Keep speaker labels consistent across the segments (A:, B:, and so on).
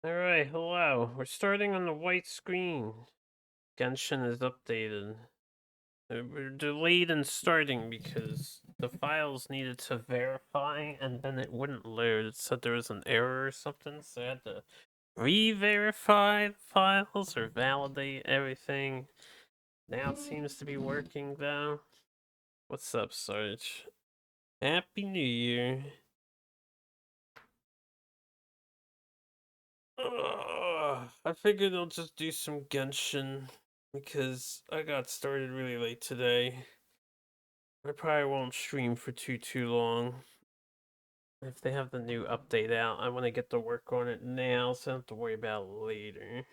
A: Alright, hello. We're starting on the white screen. Genshin is updated. We're delayed in starting because the files needed to verify and then it wouldn't load. It said there was an error or something, so I had to re-verify the files or validate everything. Now it seems to be working though. What's up, Sarge? Happy New Year. I figured I'll just do some Genshin because I got started really late today. I probably won't stream for too long. If they have the new update out, I want to get to work on it now so I don't have to worry about it later.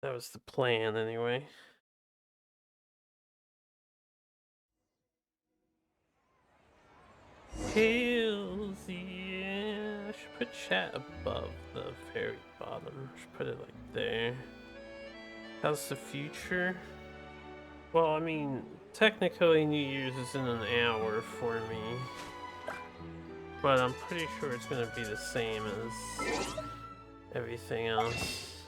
A: That was the plan anyway. Hills, yeah. I should put chat above the very bottom. I should put it like there. How's the future? Well, I mean, technically New Year's is in an hour for me. But I'm pretty sure it's gonna be the same as everything else.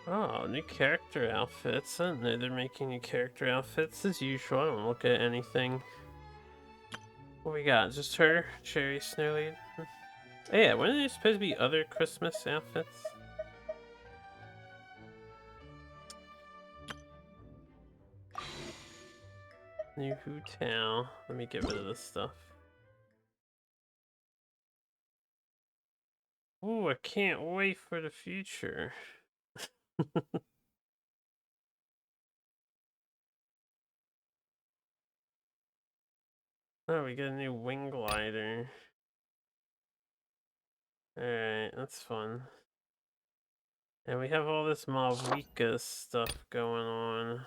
A: Oh, new character outfits. I didn't know they're making new character outfits as usual. I don't look at anything. What we got? Just her? Cherry Snowlead? Oh yeah, weren't there supposed to be other Christmas outfits? New Hu Tao. Let me get rid of this stuff. Ooh, I can't wait for the future. Oh, we got a new wing glider. Alright, that's fun. And we have all this Mavuika stuff going on.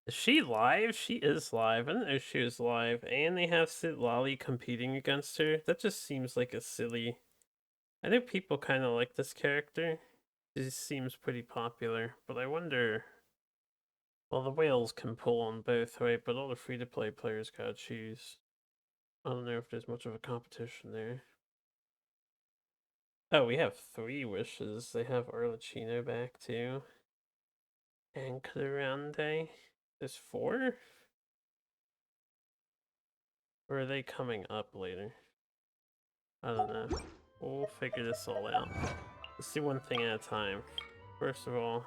A: Is she live? She is live. I didn't know she was live. And they have Sid Lolly competing against her. That just seems like a silly... I know people kind of like this character. She seems pretty popular. But I wonder... Well, the whales can pull on both, right? But all the free-to-play players gotta choose. I don't know if there's much of a competition there. Oh, we have 3 wishes. They have Arlecchino back too. And Clarande. There's 4? Or are they coming up later? I don't know. We'll figure this all out. Let's do one thing at a time. First of all,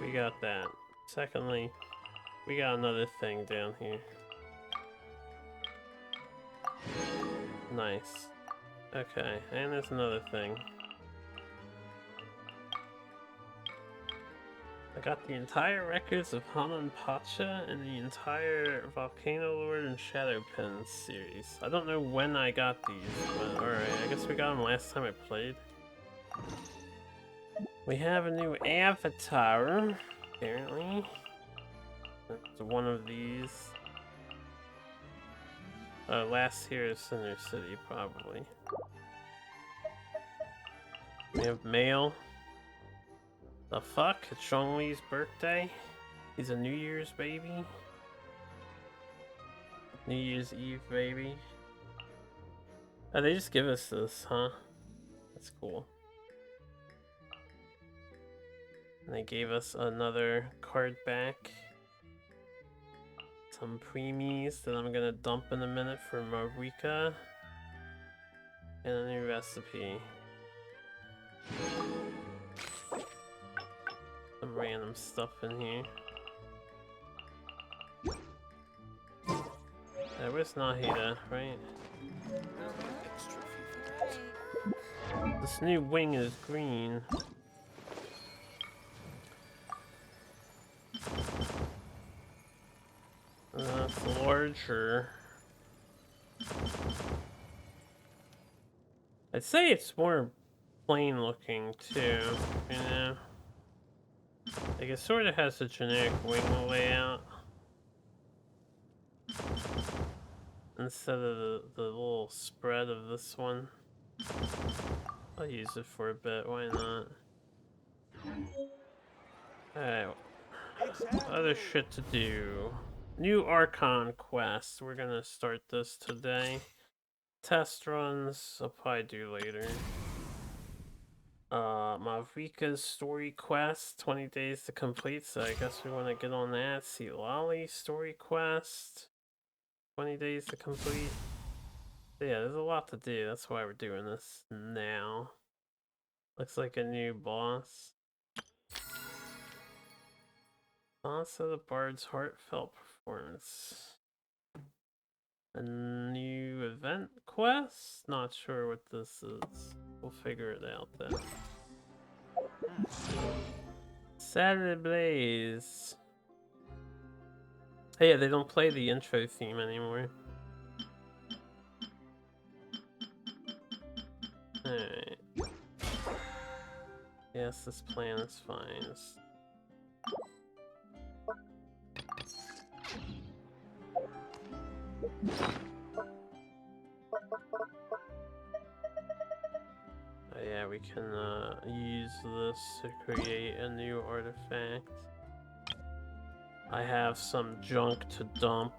A: we got that. Secondly, we got another thing down here. Nice. Okay, and there's another thing. I got the entire records of Hanan Pacha and the entire Volcano Lord and Shadow Pen series. I don't know when I got these, but alright, I guess we got them last time I played. We have a new avatar, apparently. It's one of these. Last here is Center City, probably. We have mail. The fuck? It's Zhongli's birthday? He's a New Year's baby? New Year's Eve baby? Oh, they just give us this, huh? That's cool. And they gave us another card back. Some preemies that I'm gonna dump in a minute for Mavuika. And a new recipe. Some random stuff in here. Where's Nahida, right? This new wing is green. It's larger. I'd say it's more plain looking too, you know? Like it sort of has a generic wing layout. Instead of the little spread of this one. I'll use it for a bit, why not? Alright. Other shit to do. New Archon quest. We're gonna start this today. test runs I'll probably do later. Mavuika's story quest, 20 days to complete, so I guess we want to get on that. See Lolly's story quest, 20 days to complete. Yeah, there's a lot to do, that's why we're doing this now. Looks like a new boss. Also the Bard's heartfelt performance. A new event quest? Not sure what this is. We'll figure it out then. Saturday Blaze. Hey, they don't play the intro theme anymore. Alright. Yes, this plan is fine. Oh, yeah, we can use this to create a new artifact. I have some junk to dump.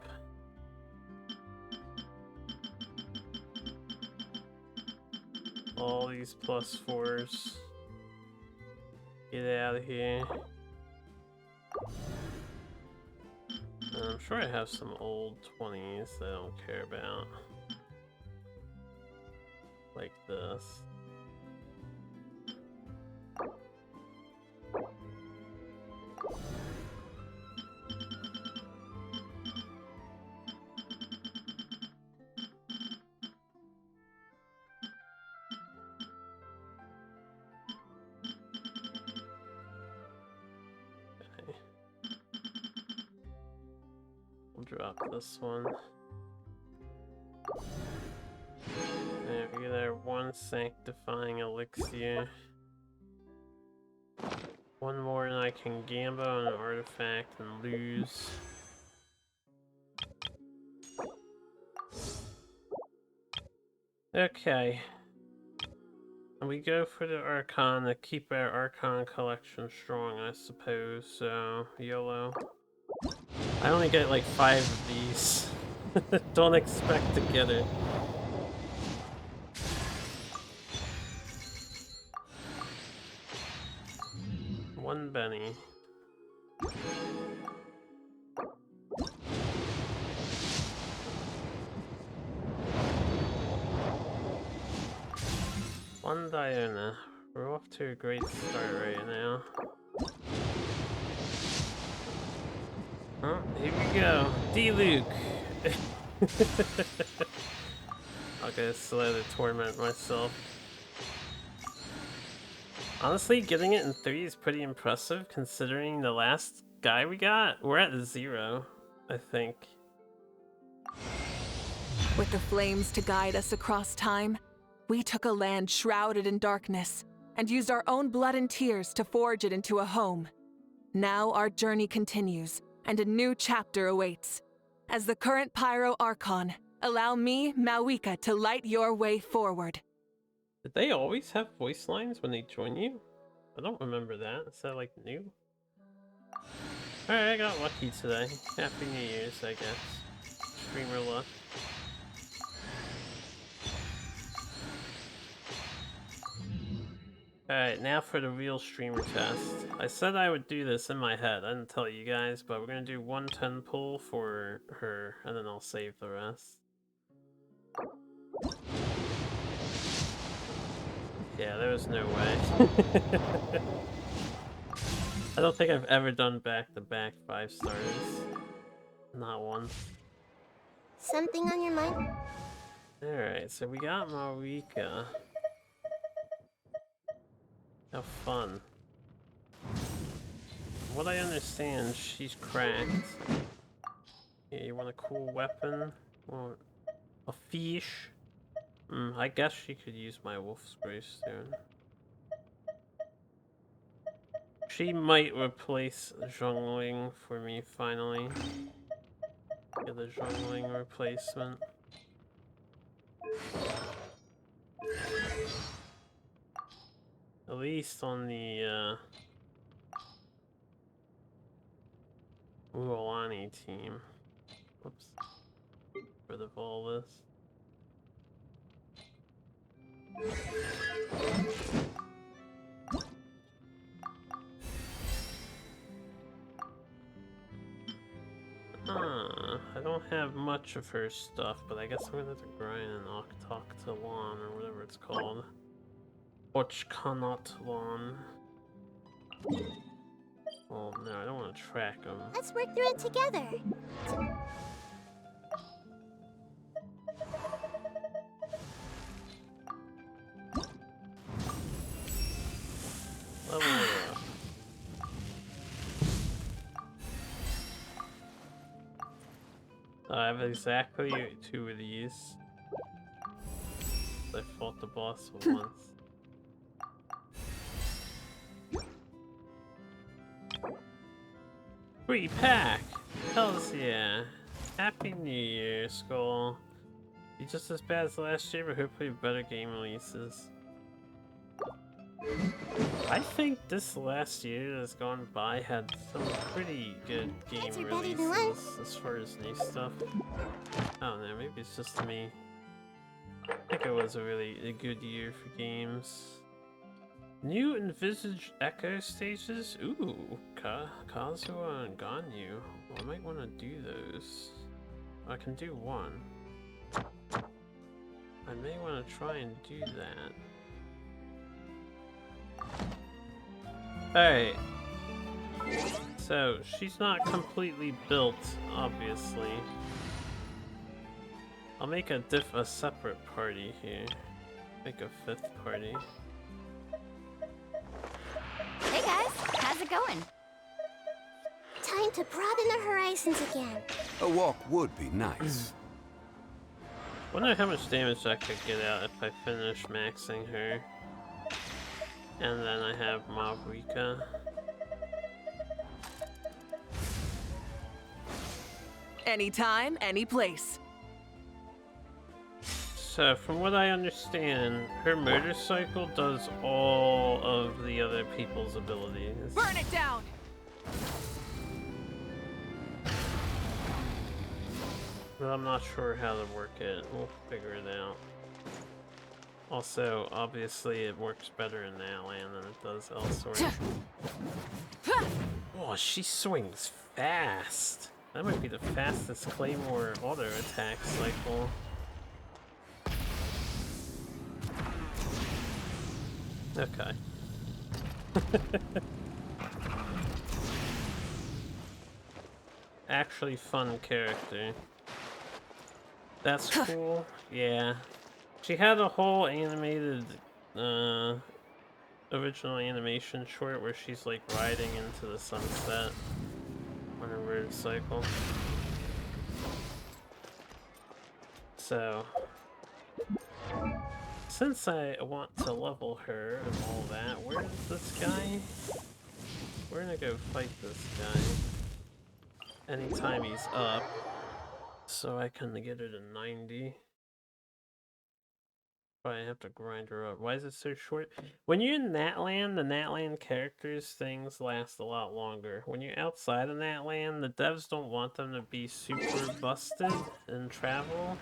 A: All these +4s. Get out of here. I'm sure I have some old 20s that I don't care about. Like this. Drop this one. There we get our one sanctifying elixir. One more and I can gamble on an artifact and lose. Okay. And we go for the Archon to keep our Archon collection strong, I suppose, so YOLO. I only get like 5 of these. Don't expect to get it. One Benny. One Diana. We're off to a great start right now. Oh, here we go. D-Luke! I'll get slow to torment myself. Honestly, getting it in 3 is pretty impressive considering the last guy we got. We're at 0, I think.
B: With the flames to guide us across time, we took a land shrouded in darkness and used our own blood and tears to forge it into a home. Now our journey continues, and a new chapter awaits. As the current Pyro Archon, allow me, Mavuika, to light your way forward.
A: Did they always have voice lines when they join you? I don't remember that. Is that like new? Alright, I got lucky today. Happy New Year's, I guess. Streamer luck. Alright, now for the real streamer test. I said I would do this in my head. I didn't tell you guys, but we're gonna do 110 pull for her, and then I'll save the rest. Yeah, there was no way. I don't think I've ever done back-to-back 5 stars. Not once.
C: Something on your mind?
A: Alright, so we got Mavuika. How fun. From what I understand, she's cracked. Yeah, you want a cool weapon? Want a fish? I guess she could use my wolf's grace soon. She might replace Zhongling for me finally. Get a Zhongling replacement. At least on the Uolani team. Whoops. Rid of all this. I don't have much of her stuff, but I guess I'm gonna have to grind an Octoctalon or whatever it's called. Ochkanotlan. Well, no, I don't want to track them.
C: Let's work through it together.
A: Level her up. I have exactly 2 of these. I fought the boss once. Free pack! Hells yeah! Happy New Year, Skull. Be just as bad as last year, but hopefully better game releases. I think this last year that's gone by had some pretty good game releases as far as new stuff. I don't know, maybe it's just me. I think it was a good year for games. New envisaged echo stages? Ooh, Kazuha and Ganyu. Well, I might want to do those. I can do one. I may want to try and do that. Alright. So, she's not completely built, obviously. I'll make a separate party here. Make a 5th party.
D: Hey guys, how's it going?
C: Time to broaden the horizons again.
E: A walk would be nice.
A: Wonder how much damage I could get out if I finish maxing her. And then I have Mavuika.
B: Anytime, any place.
A: So, from what I understand, her motorcycle does all of the other people's abilities.
B: Burn it down!
A: But I'm not sure how to work it. We'll figure it out. Also, obviously, it works better in Natlan than it does elsewhere. Oh, she swings fast! That might be the fastest Claymore auto attack cycle. Okay. Actually fun character. That's cool. Yeah. She had a whole animated, original animation short where she's like riding into the sunset on her motorcycle. So, since I want to level her and all that, where's this guy? We're gonna go fight this guy anytime he's up, so I can get her to 90. Probably have to grind her up. Why is it so short? When you're in Natlan, the Natlan characters things last a lot longer. When you're outside of Natlan, the devs don't want them to be super busted and travel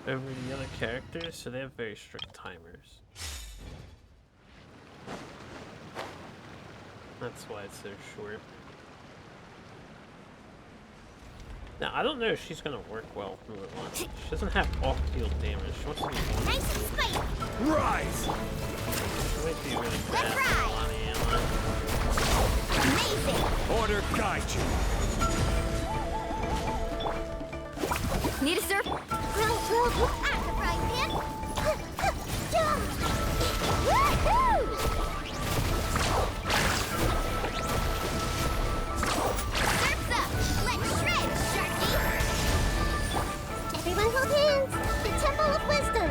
A: over the other characters, so they have very strict timers. That's why it's so short. Now, I don't know if she's gonna work well from the one. She doesn't have off-field damage. She wants to be one.
C: Nice and spicy.
E: Rise!
A: She might be really bad for a lot of ammo.
C: Amazing.
E: Order guide you.
D: Need a surf?
C: At the right hand. Woohoo! Surf's up. Let's shred, Sharky. Everyone hold hands. The Temple of Wisdom.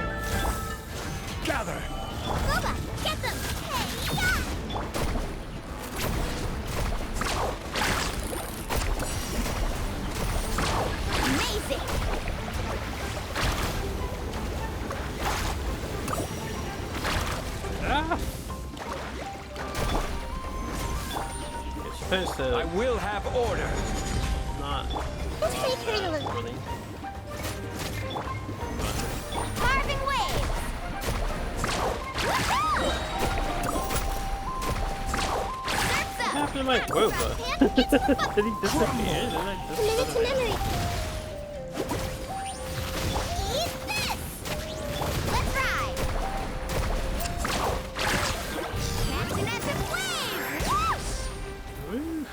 E: Gather!
C: Boba, get them. Hey, yeah. Amazing.
A: Ah! You're supposed to
E: I will have order.
A: not
C: Let's
A: drop
C: take her a
A: that,
C: look.
A: really.
C: Carving waves.
A: my Woba? Did he disappear? Did I just
C: Committed to
A: put him
C: memory. Eat this! Let's ride! Catch an epic wave! Whoosh!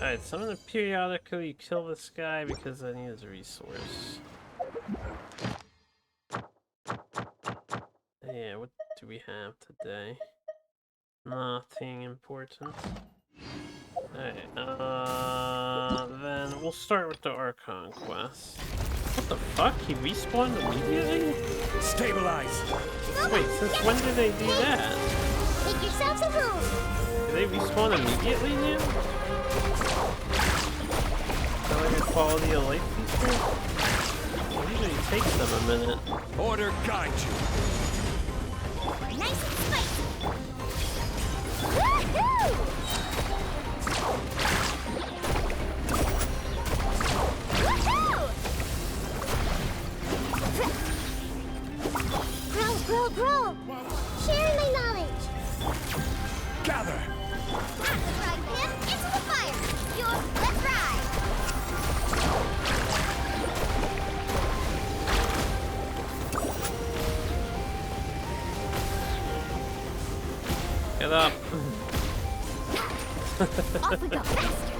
A: Alright, so I'm gonna periodically kill this guy because I need his resource. Yeah, what do we have today? Nothing important. Alright, then we'll start with the Archon quest. What the fuck? He respawned immediately?
E: Stabilize.
A: Wait, since when did they do that?
C: Make yourselves at home!
A: Do they respawn immediately now? Is that like a quality of life feature? It usually takes them a minute.
E: Order guide you.
C: Nice and spicy! Woohoo! Woohoo! Grow, grow, grow! Sharing my knowledge!
E: Gather.
C: Out the frying pan, into the fire! Let's ride!
A: Get up!
C: Off we go, faster!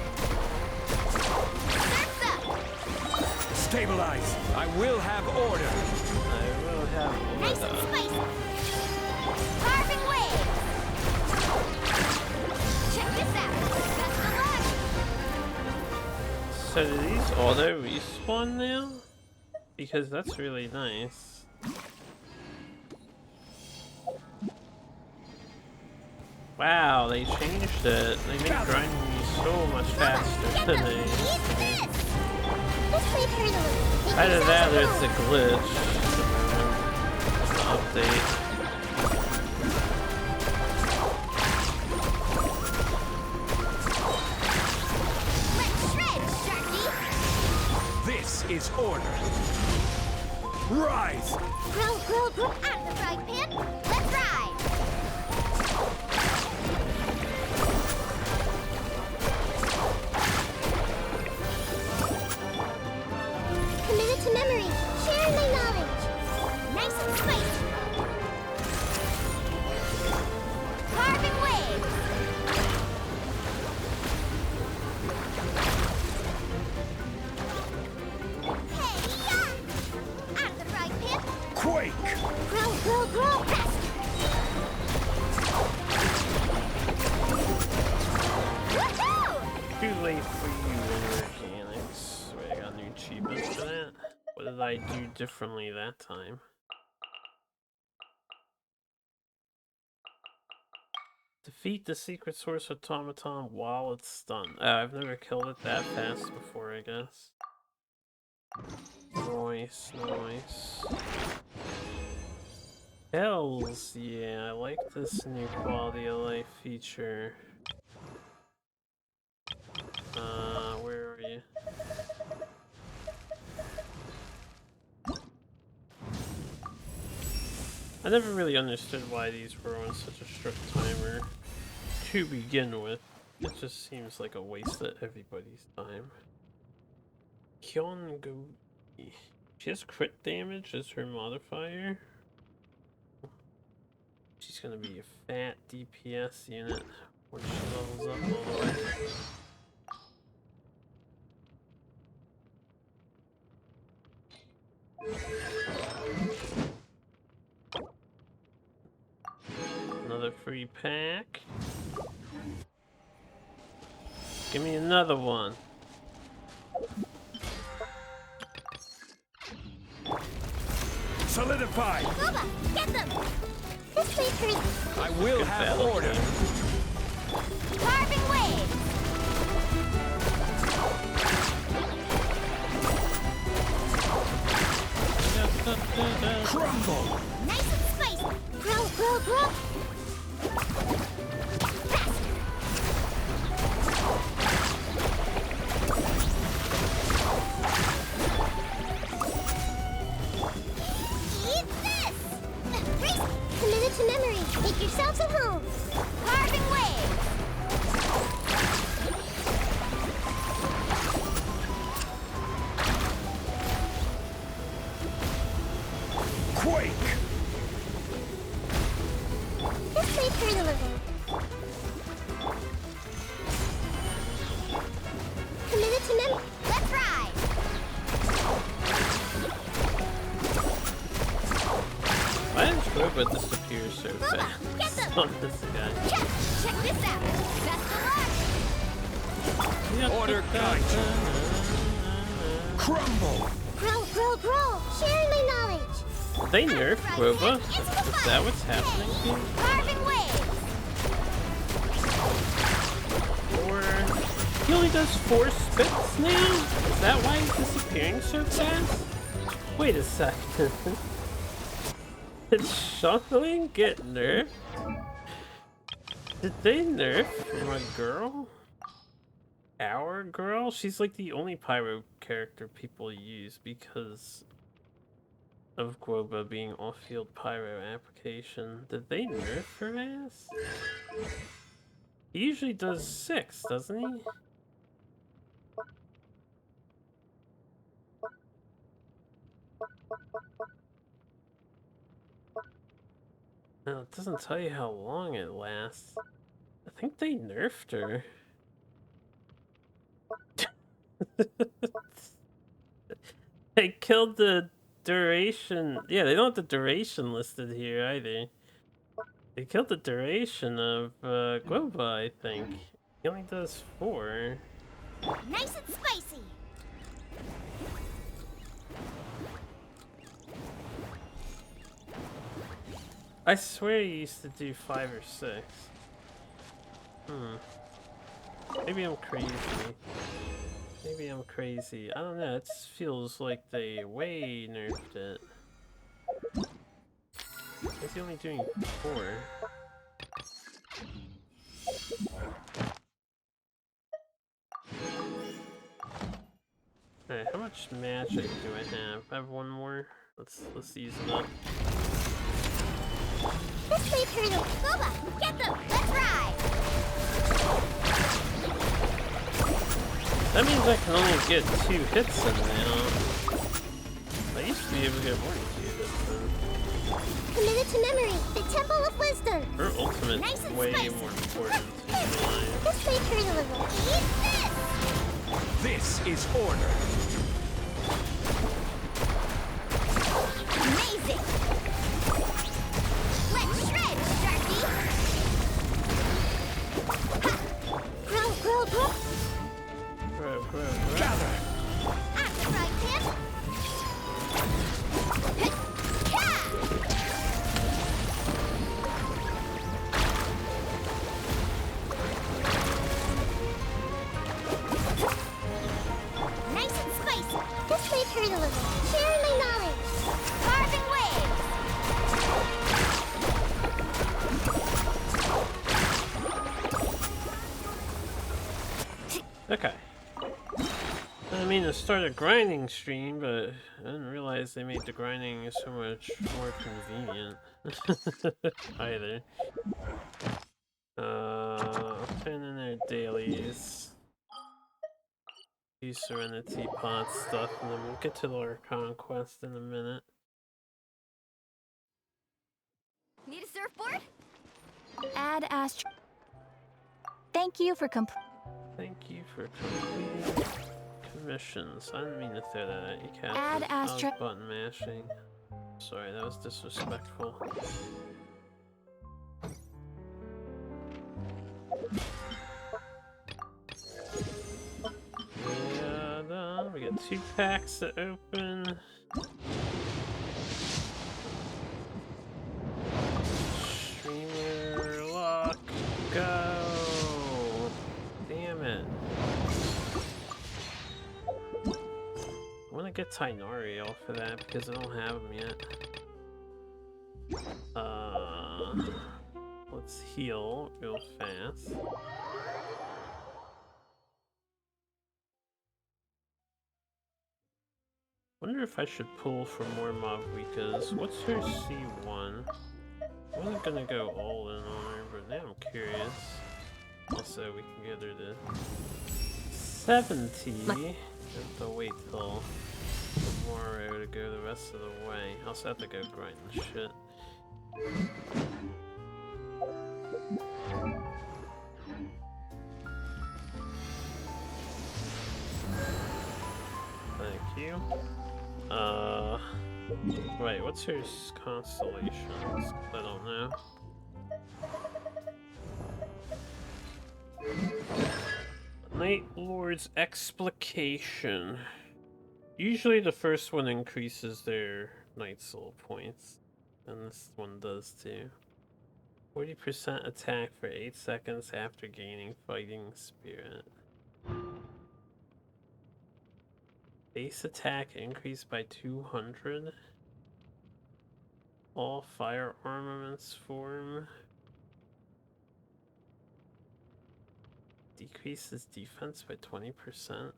C: Surf's up!
E: Stabilize. I will have order.
A: I will have
C: Nice and
A: order.
C: spicy! Carving waves! Check this out! Best of luck!
A: So do these auto respawn now? Because that's really nice. Wow, they changed it. They make grinding so much faster than they used to be.
C: This may hurt a little. Make
A: Either that or
C: yourselves
A: it's a
C: at home.
A: glitch. The update.
C: Let's shred, Sharky!
E: This is order. Rise.
C: Grow, grow, grow! Out of the frying pan! Let's ride! Committed to memory, sharing my knowledge. Nice and spicy. Carving waves. Hey, yeah! Out of the frying pan.
E: Quake.
C: Grow, grow, grow! Faster. Woohoo!
A: Too late for you in mechanics. Wait, I got new achievements for that. What did I do differently that time? Defeat the secret source automaton while it's stunned. I've never killed it that fast before, I guess. Nice, nice. Hells, yeah, I like this new quality of life feature. Where are you? I never really understood why these were on such a strict timer to begin with. It just seems like a waste of everybody's time. Kyongo. She has crit damage as her modifier. She's gonna be a fat DPS unit when she levels up all the way. Another free pack. Give me another one.
E: Solidify.
C: Boba, get them! This may hurt.
E: I will
A: Good
E: have
A: battle
E: order.
A: game.
C: Carving waves.
E: Crumble.
C: Nice and spicy. Grow, grow, grow. Faster. Eat this! Committed to memory. Make yourselves at home. Carving waves.
A: Guoba disappears so fast on this guy.
C: Check this out. Best of luck.
E: Order guide. Crumble.
C: Grow. Sharing my knowledge.
A: They nerf Guoba? Is that what's happening here?
C: Carving waves.
A: Or he only does 4 spits now? Is that why he's disappearing so fast? Wait a second. Did shuffling get nerfed? Did they nerf my girl? Our girl? She's like the only pyro character people use because of Guoba being off-field pyro application. Did they nerf her ass? He usually does 6, doesn't he? No, it doesn't tell you how long it lasts. I think they nerfed her. They killed the duration. Yeah, they don't have the duration listed here either. They killed the duration of Guoba, I think. He only does 4.
C: Nice and spicy.
A: I swear he used to do 5 or 6. Maybe I'm crazy. I don't know. It feels like they way nerfed it. Is he only doing 4? Alright, how much magic do I have? I have 1 more. Let's use it up.
C: This way, Turtle. Boba, get them. Let's ride.
A: That means I can only get 2 hits in now. I used to be able to get more than 2 hits in.
C: Committed to memory. The Temple of Wisdom.
A: Her ultimate
C: Nice
A: is
C: and
A: way
C: spicy.
A: more important to mine.
C: This way, Turtle. Eat this.
E: This is order.
C: Amazing. Let's shred, Sharky. Ha. Grow.
E: Gather.
C: Act right, Tim. Ha. Nice and spicy. This way, Turtle. Sharing my knowledge. Carving waves.
A: Okay. I didn't mean to start a grinding stream, but I didn't realize they made the grinding so much more convenient. Either. I'll turn in their dailies. Do Serenity Pod stuff, and then we'll get to the Archon quest in a minute.
D: Need a surfboard? Add Astro. Thank you for
A: Thank you for completing commissions. I didn't mean to throw that at you, Cat.
D: Add
A: I was
D: Astra-
A: button mashing. Sorry, that was disrespectful. Yeah, we got 2 packs to open. Streamer lock, go! Damn it. I want to get Tainari for that because I don't have him yet. Let's heal real fast. Wonder if I should pull for more Mavuikas. What's her C1? I wasn't gonna go all in on her, but now I'm curious. Also, we can get her to 70. Have to wait till tomorrow to go the rest of the way. I also have to go grind the shit. Thank you. Wait, what's her constellations? I don't know. Night Lord's Explication. Usually the first one increases their Night Soul points. And this one does too. 40% attack for 8 seconds after gaining Fighting Spirit. Base attack increased by 200. All fire armaments form. Decreases defense by 20%.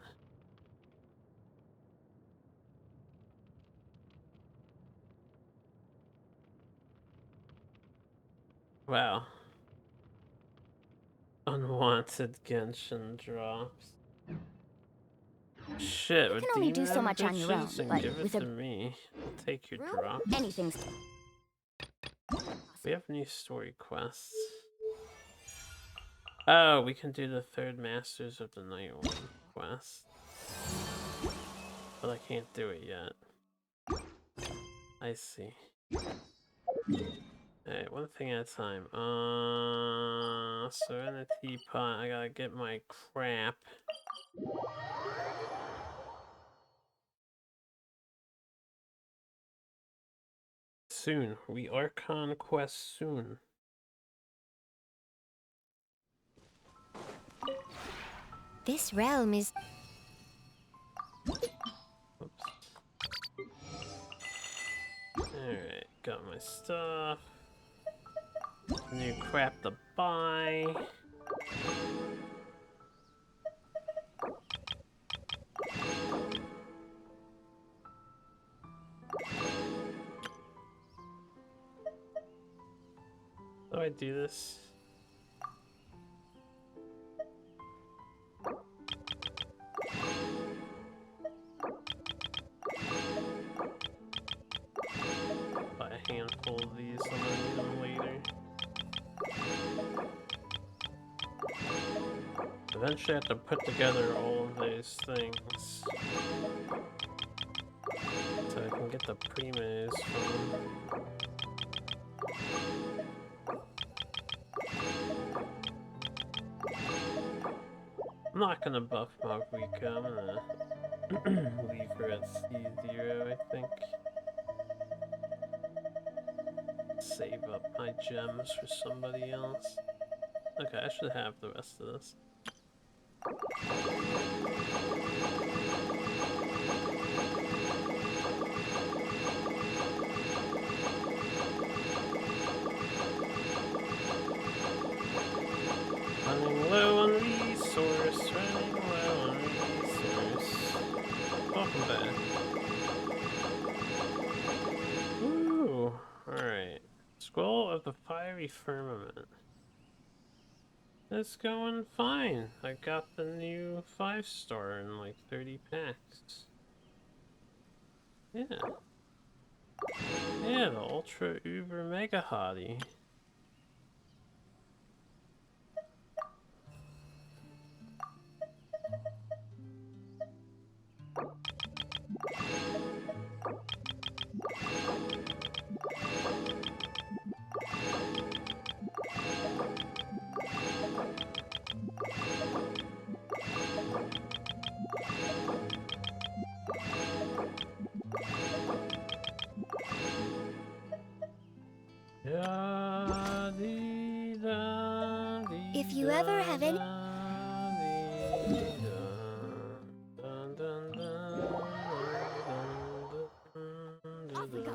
A: Wow. Unwanted Genshin drops. Shit,
D: You
A: with
D: can only do so
A: demon
D: much on your own,
A: bitches and
D: but
A: give it
D: with
A: to
D: a
A: me. I'll take your
D: room,
A: drop.
D: anything's
A: We have new story quests. Oh, we can do the third Masters of the Night one quest. But I can't do it yet. I see. Alright, one thing at a time. So in the teapot, I gotta get my crap. Soon. We Archon quest soon.
C: This realm is...
A: Oops. Alright, got my stuff. New crap to buy. How do I do this? Buy a handful of these, I'm gonna need them later. Eventually I have to put together all of those things. So I can get the primos from... I'm not gonna buff Mavuika, I'm gonna leave her at C0, I think. Save up my gems for somebody else. Okay, I should have the rest of this. Running low on resource, running low on resource. Welcome back. Ooh, alright. Scroll of the Fiery Firmament. It's going fine. I got the new 5-star in like 30 packs. Yeah. Yeah, the Ultra Uber Mega Hottie.
C: If you ever have any...
D: off we go.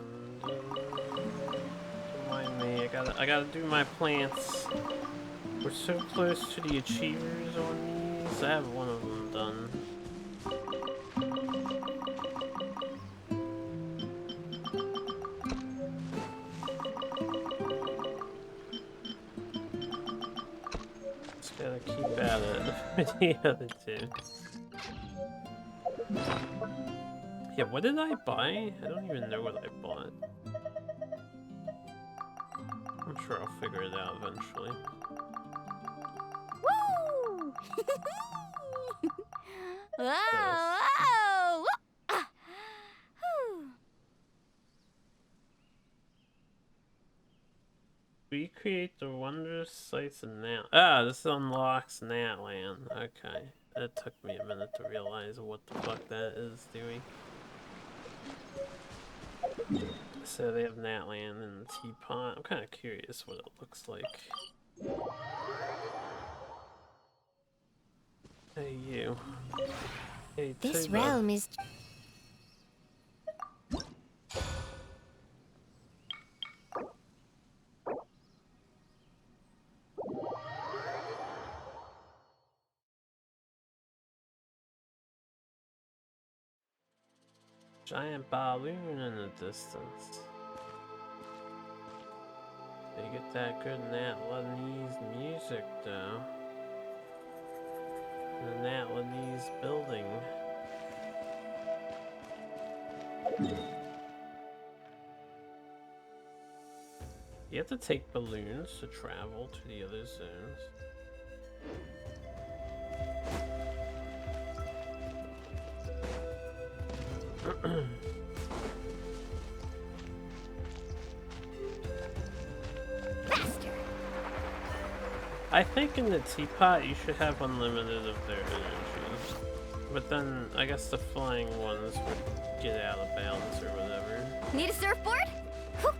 A: Remind me, I gotta do my plants. We're so close to the achievers on these. I have one of them done. Just gotta keep at it for the other two. Yeah, what did I buy? I don't even know what I bought. I'm sure I'll figure it out eventually.
D: Woo! Whoa! Whoa! Ah! Whew.
A: recreate the wondrous sights of Nat. Ah, this unlocks Natlan. Okay. It took me a minute to realize what the fuck that is doing. So they have Natlan in the teapot. I'm kind of curious what it looks like. Hey, you. Hey,
C: This
A: Tuba.
C: realm is...
A: Giant balloon in the distance. They get that good Natlanese music though. The Natlanese building. You have to take balloons to travel to the other zones.
C: faster!
A: I think in the teapot you should have unlimited of their energy. But then I guess the flying ones would get out of bounds or whatever.
C: Need a surfboard? Whew.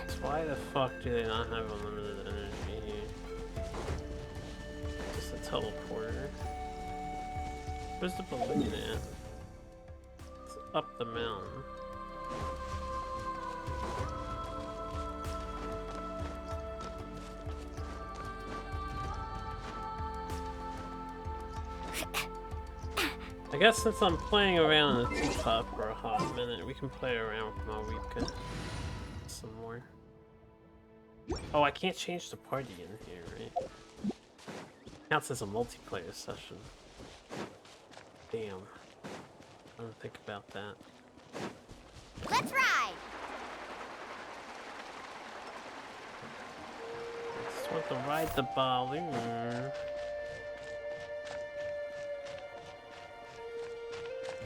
A: So why the fuck do they not have unlimited energy here? Just a teleporter. Where's the balloon at? It's up the mountain. I guess since I'm playing around in the teapot for a hot minute, we can play around with Mavuika some more. Oh, I can't change the party in here, right? Counts as a multiplayer session. Damn. I don't think about that.
C: Let's ride!
A: I just want to ride the balloon.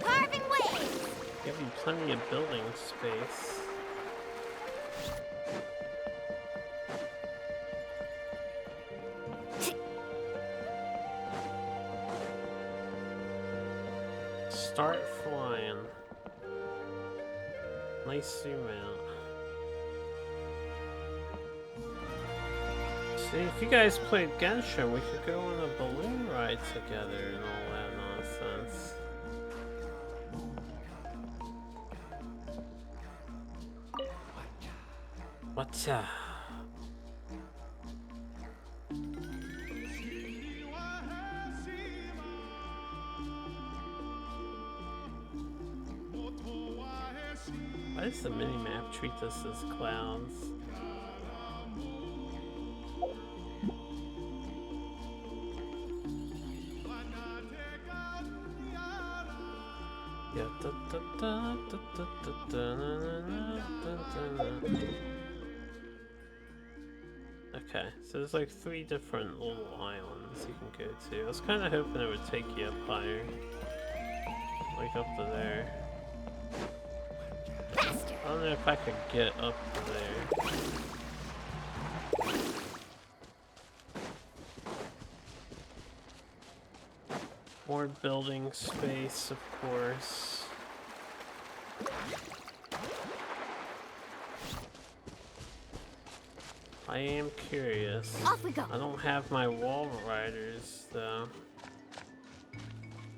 C: Carving waves!
A: Give you plenty of building space. Start flying. Nice zoom out. See, if you guys played Genshin, we could go on a balloon ride together and all that nonsense. Whatcha? Why does the minimap treat us as clowns? Yeah, da, da, da, da, da, da, da, da, da, da. Okay, so there's like 3 different little islands you can go to. I was kind of hoping it would take you up higher. Like up to there.
C: Faster!
A: I don't know if I could get up to there. More building space, of course. I am curious.
C: Off we go!
A: I don't have my wall riders though.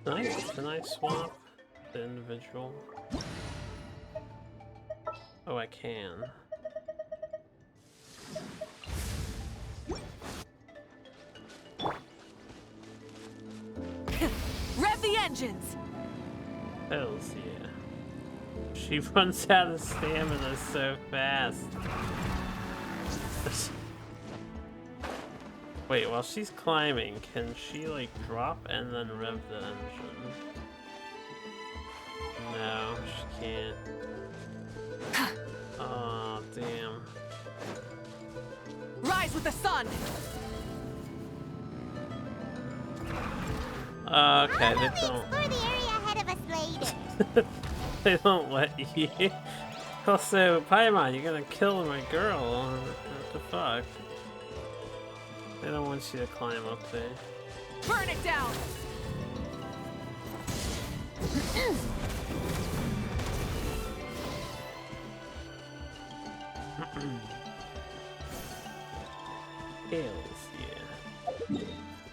A: Can I swap the individual? Oh, I can.
B: Rev the engines!
A: Hells yeah. She runs out of stamina so fast. Wait, while she's climbing, can she like drop and then rev the engine? No, she can't. Oh, damn.
B: Rise with the sun!
A: Okay, they
C: Explore
A: don't.
C: the area ahead of us later.
A: They don't let you. Also, Paimon, you're gonna kill my girl. What the fuck? They don't want you to climb up there.
B: Burn it down!
A: Tails, yeah.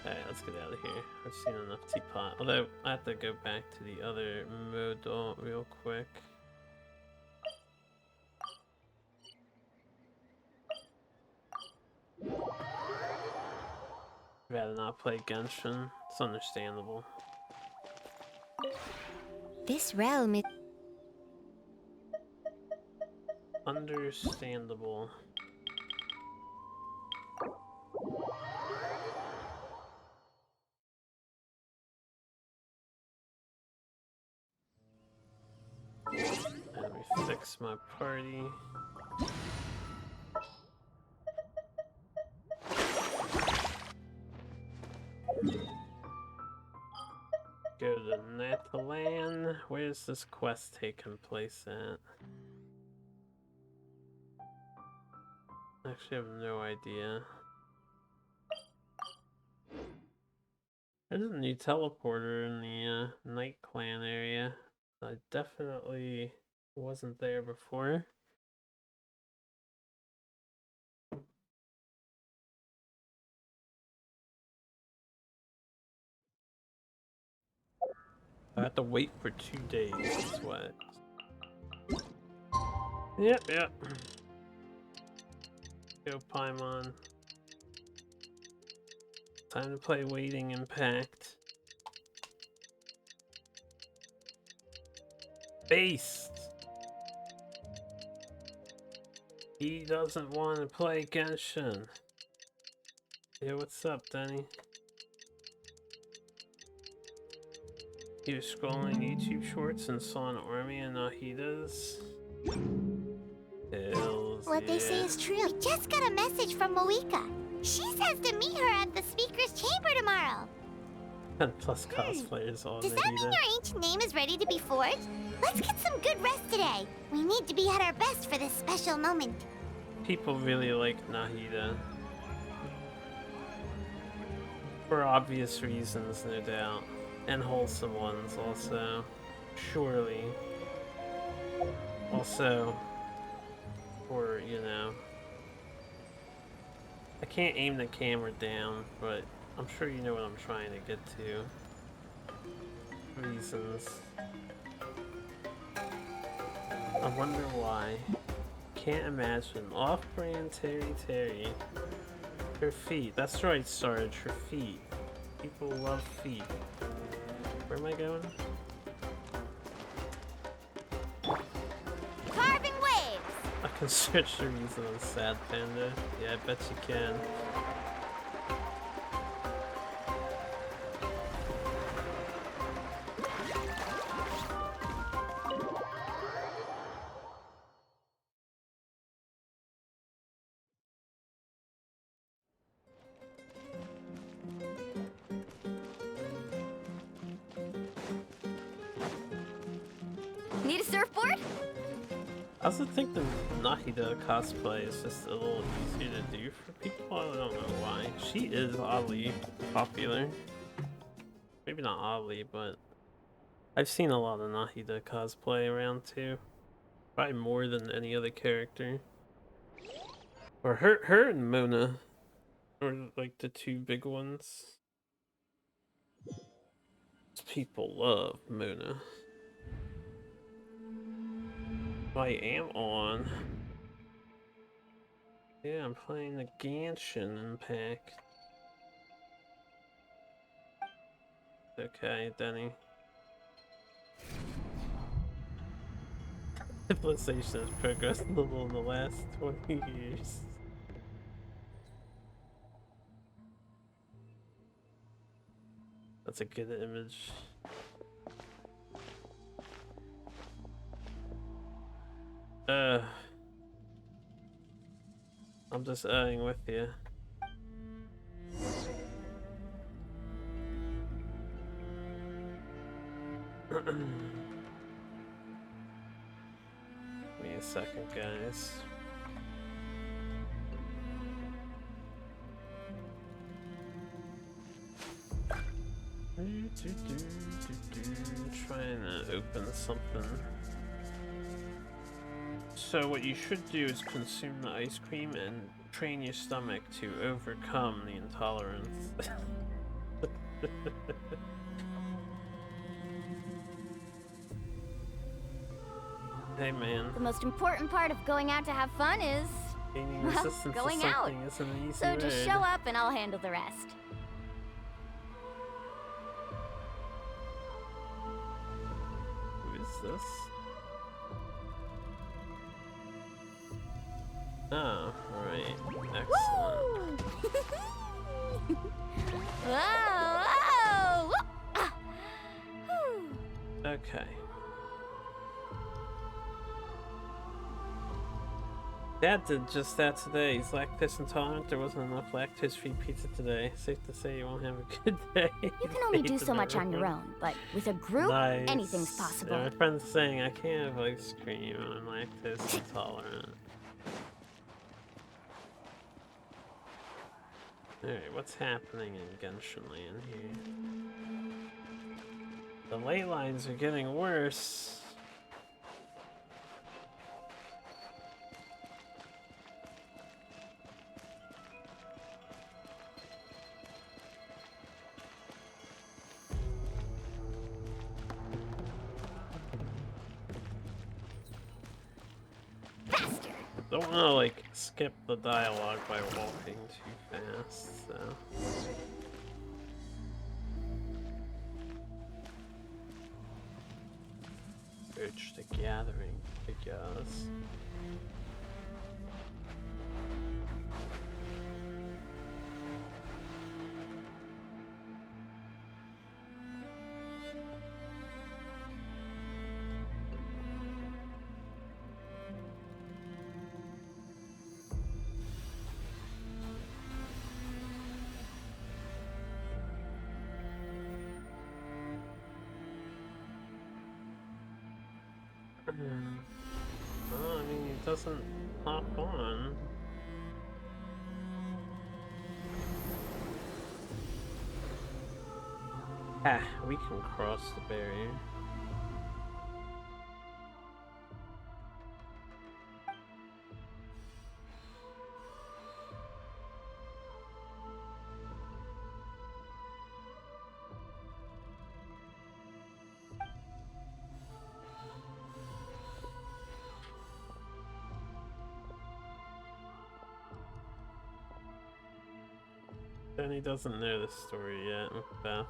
A: Alright, let's get out of here. I've seen enough teapot. Although, I have to go back to the other modal real quick. Rather not play Genshin. It's understandable.
C: This realm is...
A: Understandable. Let me fix my party. Go to Natlan. Where's this quest taking place at? Actually, I have no idea. There's a new teleporter in the Night Clan area. I definitely wasn't there before. I have to wait for 2 days. That's what. Yep. Go Paimon. Time to play Waiting Impact. Beast! He doesn't want to play Genshin. Yeah, what's up, Denny? He was scrolling YouTube shorts and saw an army of Nahidas. Hells
C: What they say
A: yeah.
C: is true. We just got a message from Mavuika. She says to meet her at the speaker's chamber tomorrow.
A: And plus cosplayers all
C: Does that mean
A: Nahida.
C: your ancient name is ready to be forged? Let's get some good rest today. We need to be at our best for this special moment.
A: People really like Nahida. For obvious reasons, no doubt. And wholesome ones also. Surely. Also, for, you know, I can't aim the camera down, but I'm sure you know what I'm trying to get to. Reasons. I wonder why. Can't imagine. Off-brand Terry. Her feet. That's right, Sarge. Her feet. People love feet. Where am I going?
C: Carving waves!
A: I can search the reason on Sad Panda. Yeah, I bet you can.
C: Need a surfboard?
A: I also think the Nahida cosplay is just a little easier to do for people. I don't know why. She is oddly popular. Maybe not oddly, but I've seen a lot of Nahida cosplay around too. Probably more than any other character. Or her and Mona are like the two big ones. People love Mona. I am on. Yeah, I'm playing the Genshin Impact. Okay, Denny. Civilization has progressed a little in the last 20 years. That's a good image. I'm just with you. Give me a second, guys. Trying to open something. So what you should do is consume the ice cream and train your stomach to overcome the intolerance. Hey man.
C: The most important part of going out to have fun is,
A: Gaining
C: well,
A: resistance
C: going
A: to
C: out.
A: something isn't an easy
C: So just
A: road.
C: show up and I'll handle the rest.
A: Who is this? Oh, right. Excellent.
C: Woo! Whoa! Whoa! Ah. Whew.
A: Okay. Dad did just that today. He's lactose intolerant. There wasn't enough lactose-free pizza today. Safe to say you won't have a good day.
C: You can only do so much on your own, but with a group,
A: Nice.
C: anything's possible.
A: Yeah, my friend's saying I can't have ice cream. I'm lactose intolerant. Alright, what's happening in Genshin Land here? The ley lines are getting worse. Don't want to like skip the dialogue by walking too fast, so. Search the gathering figures. Well, I mean, it doesn't hop on. Ah, we can cross the barrier. Danny doesn't know the story yet with Beth.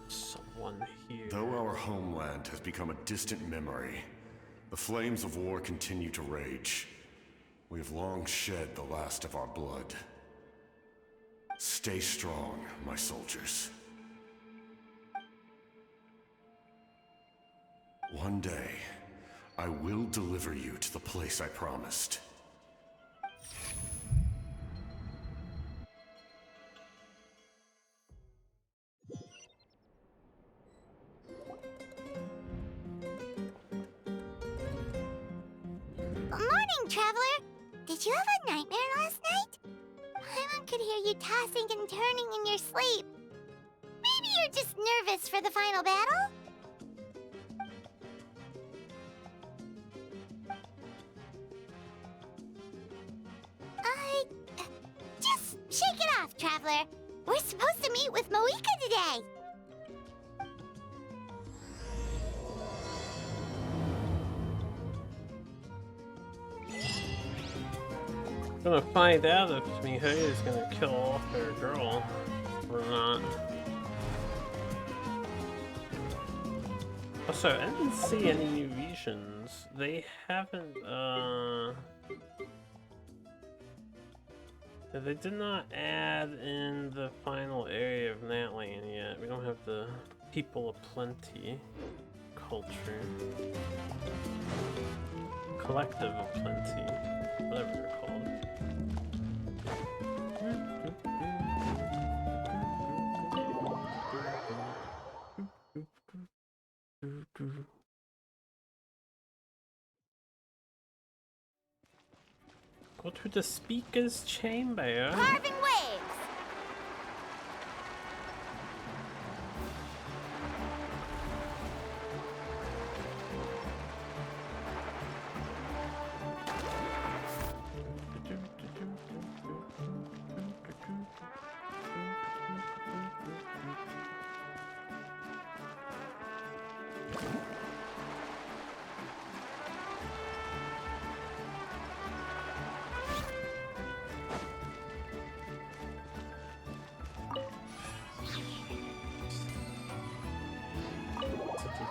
A: Someone here.
F: Though our homeland has become a distant memory, the flames of war continue to rage. We have long shed the last of our blood. Stay strong, my soldiers. One day, I will deliver you to the place I promised.
C: Morning, traveler! Did you have a nightmare last night? Paimon could hear you tossing and turning in your sleep. Maybe you're just nervous for the final battle? Just shake it off, traveler. We're supposed to meet with Mavuika today.
A: Gonna find out if Mihoyo's gonna kill off her girl or not. Also, I didn't see any new regions. They haven't, they did not add in the final area of Natlan yet. We don't have the People of Plenty culture. Collective of Plenty, whatever they're called. Go to the speaker's chamber.
C: Carving waves!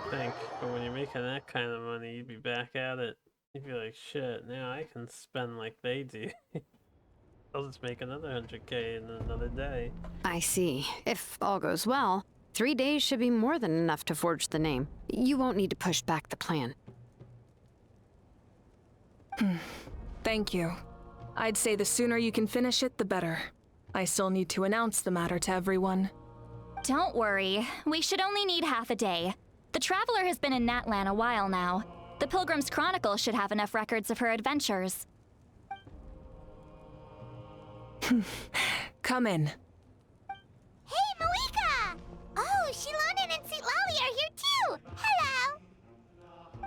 A: Think, but when you're making that kind of money, you'd be back at it. You'd be like, shit, now I can spend like they do. I'll just make another 100K in another day.
D: I see. If all goes well, 3 days should be more than enough to forge the name. You won't need to push back the plan.
B: Thank you. I'd say the sooner you can finish it, the better. I still need to announce the matter to everyone.
G: Don't worry. We should only need half a day. The Traveler has been in Natlan a while now. The Pilgrim's Chronicle should have enough records of her adventures.
B: Come in.
C: Hey, Mavuika! Oh, Shilonen and St. Lolly are here too! Hello!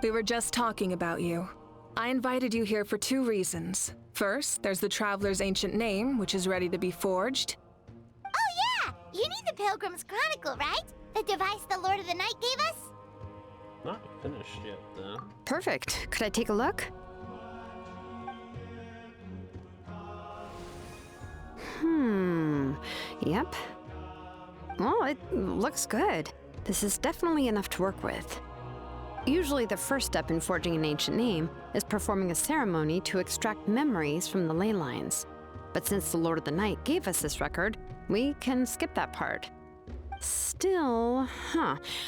B: We were just talking about you. I invited you here for 2 reasons. First, there's the Traveler's ancient name, which is ready to be forged.
C: Oh yeah! You need the Pilgrim's Chronicle, right? The device the Lord of the Night gave us?
A: Not finished yet, though.
D: Perfect. Could I take a look? Yep. Well, it looks good. This is definitely enough to work with. Usually the first step in forging an ancient name is performing a ceremony to extract memories from the ley lines. But since the Lord of the Night gave us this record, we can skip that part. Still,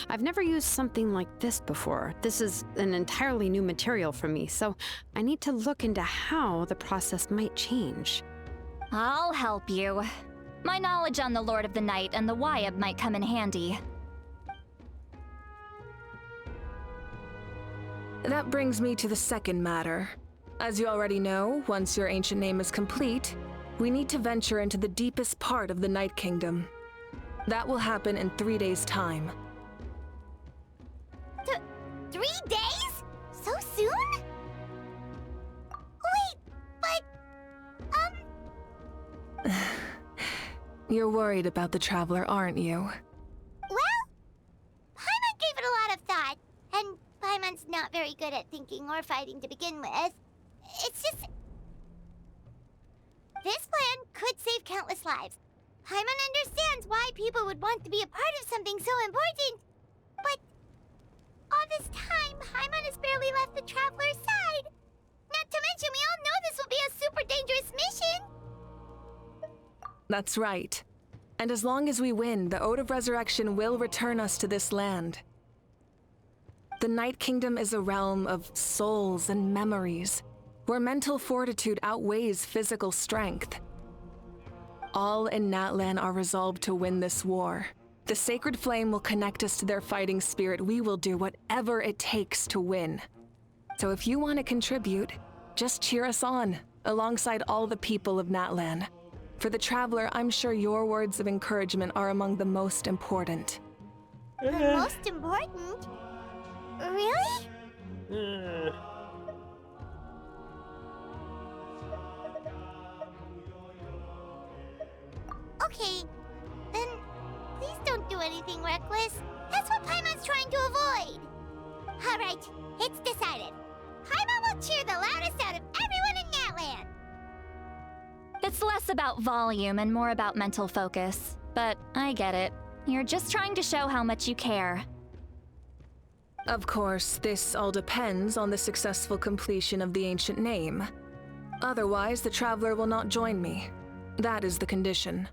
D: I've never used something like this before. This is an entirely new material for me, so I need to look into how the process might change.
G: I'll help you. My knowledge on the Lord of the Night and the Wyab might come in handy.
B: That brings me to the second matter. As you already know, once your ancient name is complete, we need to venture into the deepest part of the Night Kingdom. That will happen in 3 days' time.
C: 3 days? So soon? Wait, but...
B: You're worried about the Traveler, aren't you?
C: Well, Paimon gave it a lot of thought, and Paimon's not very good at thinking or fighting to begin with. It's just... This plan could save countless lives. Paimon understands why people would want to be a part of something so important. But all this time, Paimon has barely left the Traveler's side. Not to mention, we all know this will be a super dangerous mission.
B: That's right. And as long as we win, the Ode of Resurrection will return us to this land. The Night Kingdom is a realm of souls and memories, where mental fortitude outweighs physical strength. All in Natlan are resolved to win this war. The sacred flame will connect us to their fighting spirit. We will do whatever it takes to win. So if you want to contribute, just cheer us on, alongside all the people of Natlan. For the Traveler, I'm sure your words of encouragement are among the most important.
C: The most important? Really? Okay, then please don't do anything reckless. That's what Paimon's trying to avoid. All right, it's decided. Paimon will cheer the loudest out of everyone in Natlan.
G: It's less about volume and more about mental focus. But I get it. You're just trying to show how much you care.
B: Of course, this all depends on the successful completion of the ancient name. Otherwise, the Traveler will not join me. That is the condition.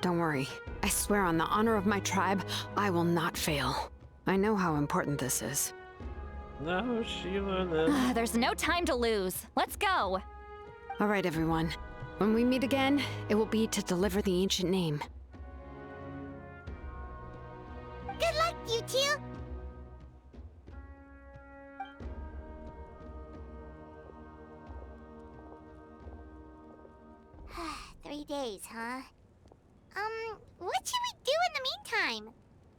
D: Don't worry. I swear on the honor of my tribe, I will not fail. I know how important this is.
A: No, Sheila,
G: There's no time to lose. Let's go.
D: All right, everyone. When we meet again, it will be to deliver the ancient name.
C: Good luck, you two. days, huh? What should we do in the meantime?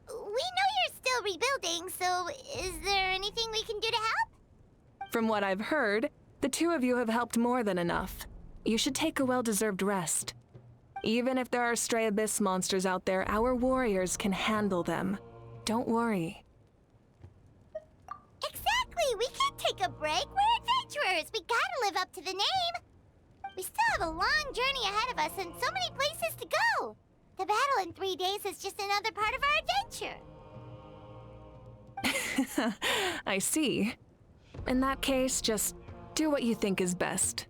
C: We know you're still rebuilding, so is there anything we can do to help?
B: From what I've heard, the two of you have helped more than enough. You should take a well-deserved rest. Even if there are stray abyss monsters out there, our warriors can handle them. Don't worry.
C: Exactly! We can't take a break! We're adventurers! We gotta live up to the name! We still have a long journey ahead of us and so many places to go! The battle in 3 days is just another part of our adventure!
B: I see. In that case, just do what you think is best.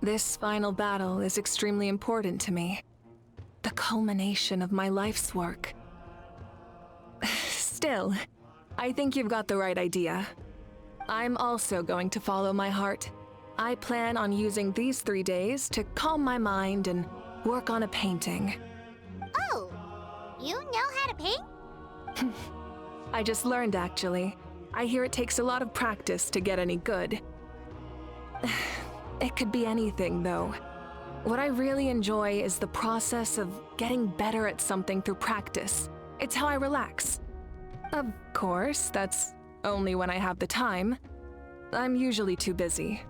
B: This final battle is extremely important to me. The culmination of my life's work. Still, I think you've got the right idea. I'm also going to follow my heart. I plan on using these 3 days to calm my mind and work on a painting.
C: Oh, you know how to paint?
B: I just learned, actually. I hear it takes a lot of practice to get any good. It could be anything, though. What I really enjoy is the process of getting better at something through practice. It's how I relax. Of course, that's only when I have the time. I'm usually too busy.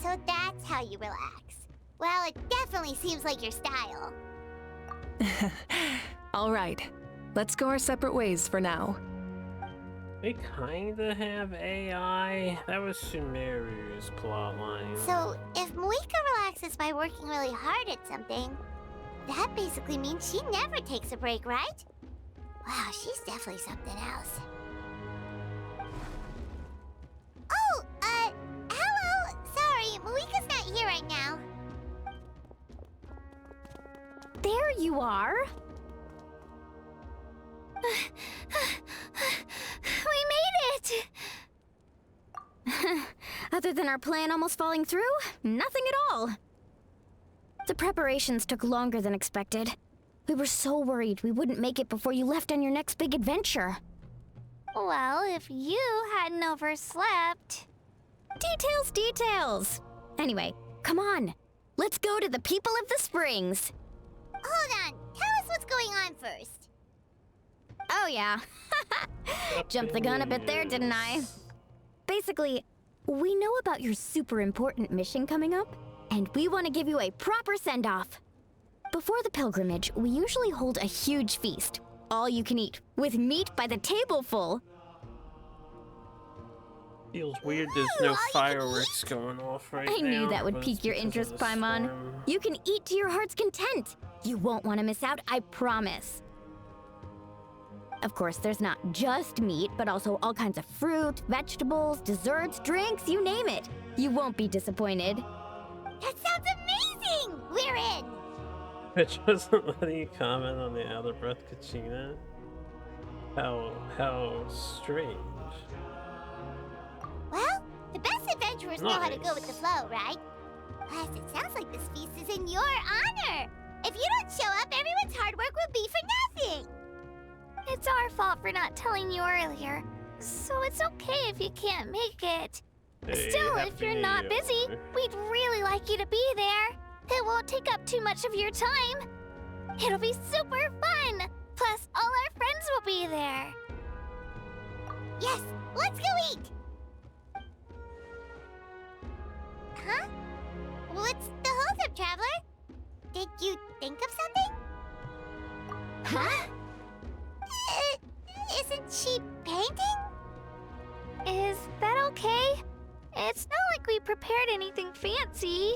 C: So that's how you relax. Well, it definitely seems like your style.
B: All right, let's go our separate ways for now.
A: We kinda have AI. That was Sumeru's plotline.
C: So, if Mavuika relaxes by working really hard at something, that basically means she never takes a break, right? Wow, she's definitely something else. Oh, hello! Sorry, Mavuika's not here right now.
G: There you are. We made it! Other than our plan almost falling through, nothing at all. The preparations took longer than expected. We were so worried we wouldn't make it before you left on your next big adventure.
C: Well, if you hadn't overslept...
G: Details! Anyway, come on. Let's go to the people of the Springs.
C: Hold on, tell us what's going on first.
G: Oh yeah. Jumped the gun a bit there, didn't I? Basically, we know about your super important mission coming up, and we want to give you a proper send-off. Before the pilgrimage, we usually hold a huge feast, all you can eat, with meat by the tableful.
A: Feels weird there's no fireworks going off right now.
G: I knew that would
A: but
G: pique your
A: it's because
G: interest,
A: of the
G: Paimon.
A: storm.
G: You can eat to your heart's content. You won't want to miss out, I promise. Of course, there's not just meat, but also all kinds of fruit, vegetables, desserts, drinks, you name it. You won't be disappointed.
C: That sounds amazing! We're in!
A: Which wasn't letting you comment on the out of breath Kachina. How strange.
C: Well, the best adventurers know how to go
A: Nice.
C: with the flow, right? Plus, it sounds like this feast is in your honor. If you don't show up, everyone's hard work will be for nothing. It's our fault for not telling you earlier, so it's okay if you can't make it.
A: Hey,
C: Still, if
A: Happy
C: you're
A: New
C: not
A: Year.
C: busy, we'd really like you to be there. It won't take up too much of your time. It'll be super fun. Plus, all our friends will be there. Yes, let's go eat. Huh? What's the holdup, Traveler? Did you think of something? Huh? Isn't she painting? Is that okay? It's not like we prepared anything fancy.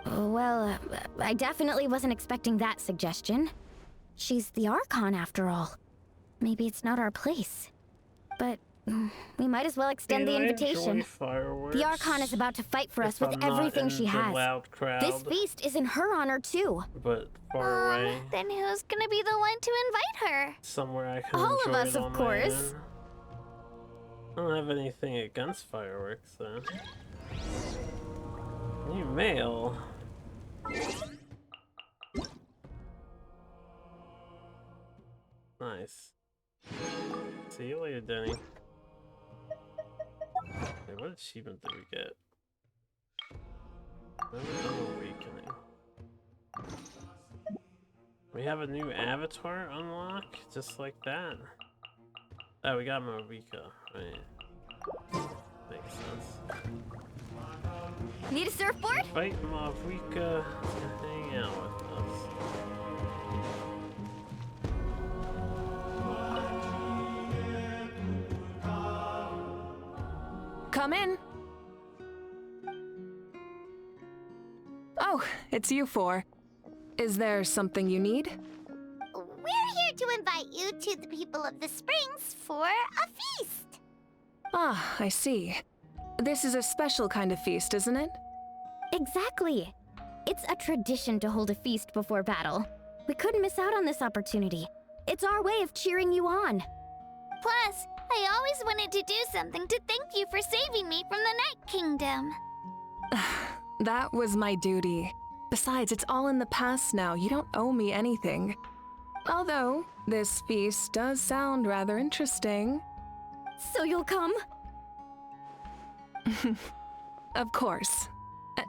G: Well, I definitely wasn't expecting that suggestion. She's the Archon, after all. Maybe it's not our place. But we might as well extend the
A: I enjoy
G: invitation.
A: fireworks.
G: The Archon is about to fight for us
A: if
G: with
A: I'm not
G: everything
A: in
G: she
A: the
G: has.
A: Loud crowd,
G: This feast is in her honor, too.
A: but far away,
C: Then who's gonna be the one to invite her?
A: somewhere I can
G: All of
A: enjoy
G: us,
A: it
G: of
A: on my
G: course.
A: own. I don't have anything against fireworks, though. New mail. Nice. See you later, Denny. Hey, what achievement did we get? Awakening. We have a new avatar unlock, just like that. Oh, we got Mavuika, right? Makes sense.
G: Need a surfboard?
A: Fight Mavuika and hang out with us.
B: Come in. Oh, it's you four. Is there something you need?
C: We're here to invite you to the people of the Springs for a feast.
B: Ah, I see. This is a special kind of feast, isn't it?
G: Exactly. It's a tradition to hold a feast before battle. We couldn't miss out on this opportunity. It's our way of cheering you on.
C: Plus, I always wanted to do something to thank you for saving me from the Night Kingdom.
B: That was my duty. Besides, it's all in the past now. You don't owe me anything. Although, this feast does sound rather interesting.
G: So you'll come?
B: Of course.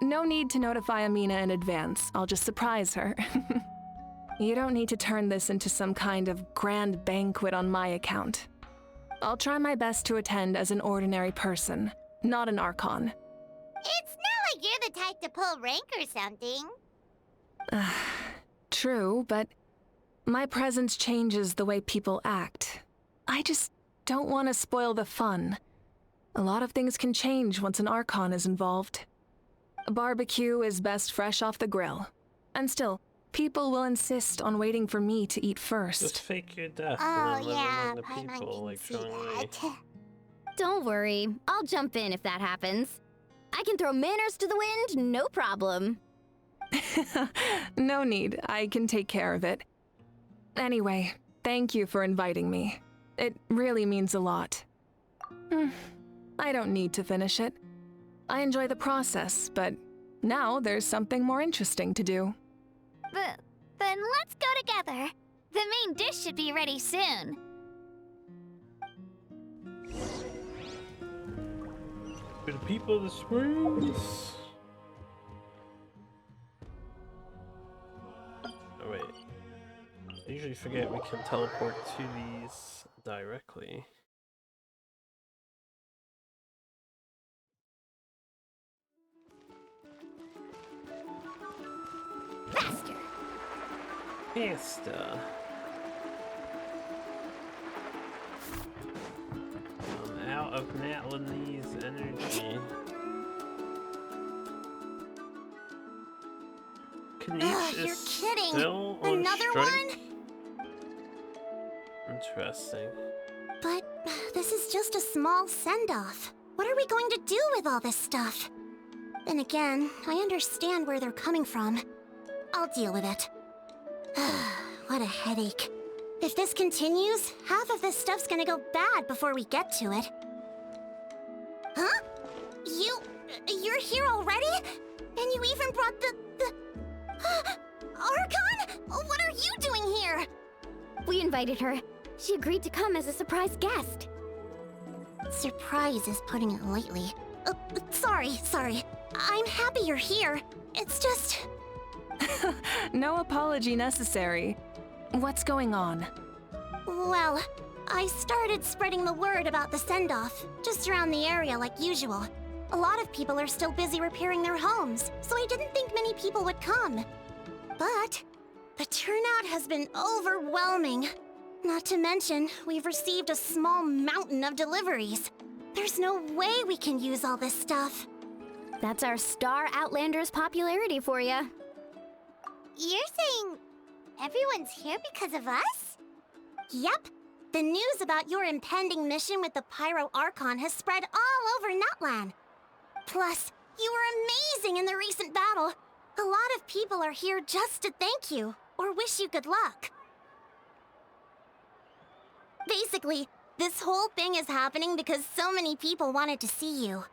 B: No need to notify Amina in advance. I'll just surprise her. You don't need to turn this into some kind of grand banquet on my account. I'll try my best to attend as an ordinary person, not an Archon.
C: It's not like you're the type to pull rank or something.
B: True, but my presence changes the way people act. I just don't want to spoil the fun. A lot of things can change once an Archon is involved. A barbecue is best fresh off the grill. And still, people will insist on waiting for me to eat first.
A: Just fake your death
C: Oh
A: and then live
C: yeah,
A: among the
C: Paimon
A: people
C: can
A: like
C: see
A: Chong-Li.
C: that.
G: Don't worry, I'll jump in if that happens. I can throw manners to the wind, no problem.
B: No need, I can take care of it. Anyway, thank you for inviting me. It really means a lot. I don't need to finish it. I enjoy the process, but now there's something more interesting to do.
C: Then let's go together. The main dish should be ready soon.
A: To the people of the Springs. Oh wait. I usually forget we can teleport to these directly.
C: Faster.
A: Faster. I'm out of Natlanese energy. Knish
C: You're
A: is
C: kidding.
A: still on
C: Another
A: strike? Interesting.
C: But this is just a small send-off. What are we going to do with all this stuff? Then again, I understand where they're coming from. I'll deal with it. What a headache. If this continues, half of this stuff's gonna go bad before we get to it. Huh? You're here already? And you even brought the... Archon? What are you doing here?
G: We invited her. She agreed to come as a surprise guest.
C: Surprise is putting it lightly. Sorry. I'm happy you're here. It's just...
B: No apology necessary. What's going on?
C: Well, I started spreading the word about the send-off, just around the area like usual. A lot of people are still busy repairing their homes, so I didn't think many people would come. But the turnout has been overwhelming. Not to mention, we've received a small mountain of deliveries. There's no way we can use all this stuff.
G: That's our Star Outlander's popularity for you.
C: You're saying everyone's here because of us? Yep. The news about your impending mission with the Pyro Archon has spread all over Natlan. Plus, you were amazing in the recent battle. A lot of people are here just to thank you, or wish you good luck. Basically, this whole thing is happening because so many people wanted to see you.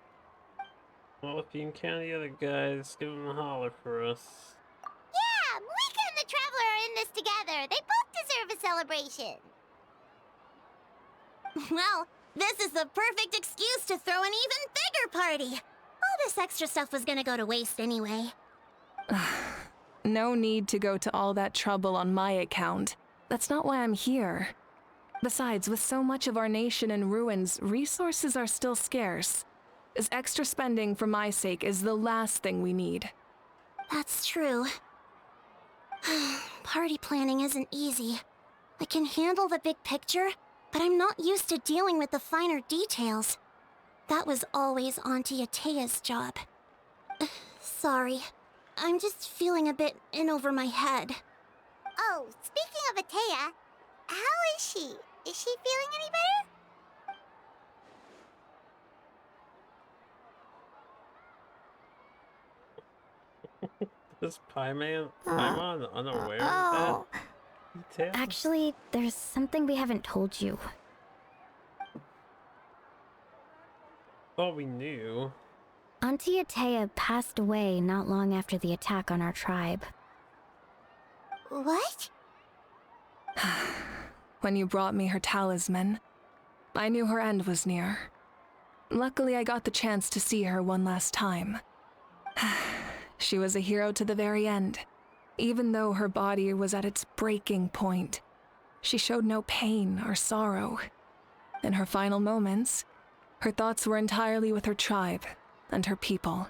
A: Well, if you encounter the other guys, give them a holler for us.
C: Yeah, Mavuika and the Traveler are in this together. They both deserve a celebration. Well, this is the perfect excuse to throw an even bigger party. All this extra stuff was gonna go to waste anyway.
B: No need to go to all that trouble on my account. That's not why I'm here. Besides, with so much of our nation in ruins, resources are still scarce. This extra spending for my sake is the last thing we need.
C: That's true. Party planning isn't easy. I can handle the big picture, but I'm not used to dealing with the finer details. That was always Auntie Atea's job. Sorry. I'm just feeling a bit in over my head. Oh, speaking of Atea, how is she? Is she feeling any better?
A: Is Paimon unaware of that detail?
G: Actually, there's something we haven't told you.
A: Well, we knew.
G: Auntie Atea passed away not long after the attack on our tribe.
C: What?
B: When you brought me her talisman, I knew her end was near. Luckily, I got the chance to see her one last time. She was a hero to the very end. Even though her body was at its breaking point, she showed no pain or sorrow. In her final moments, her thoughts were entirely with her tribe and her people.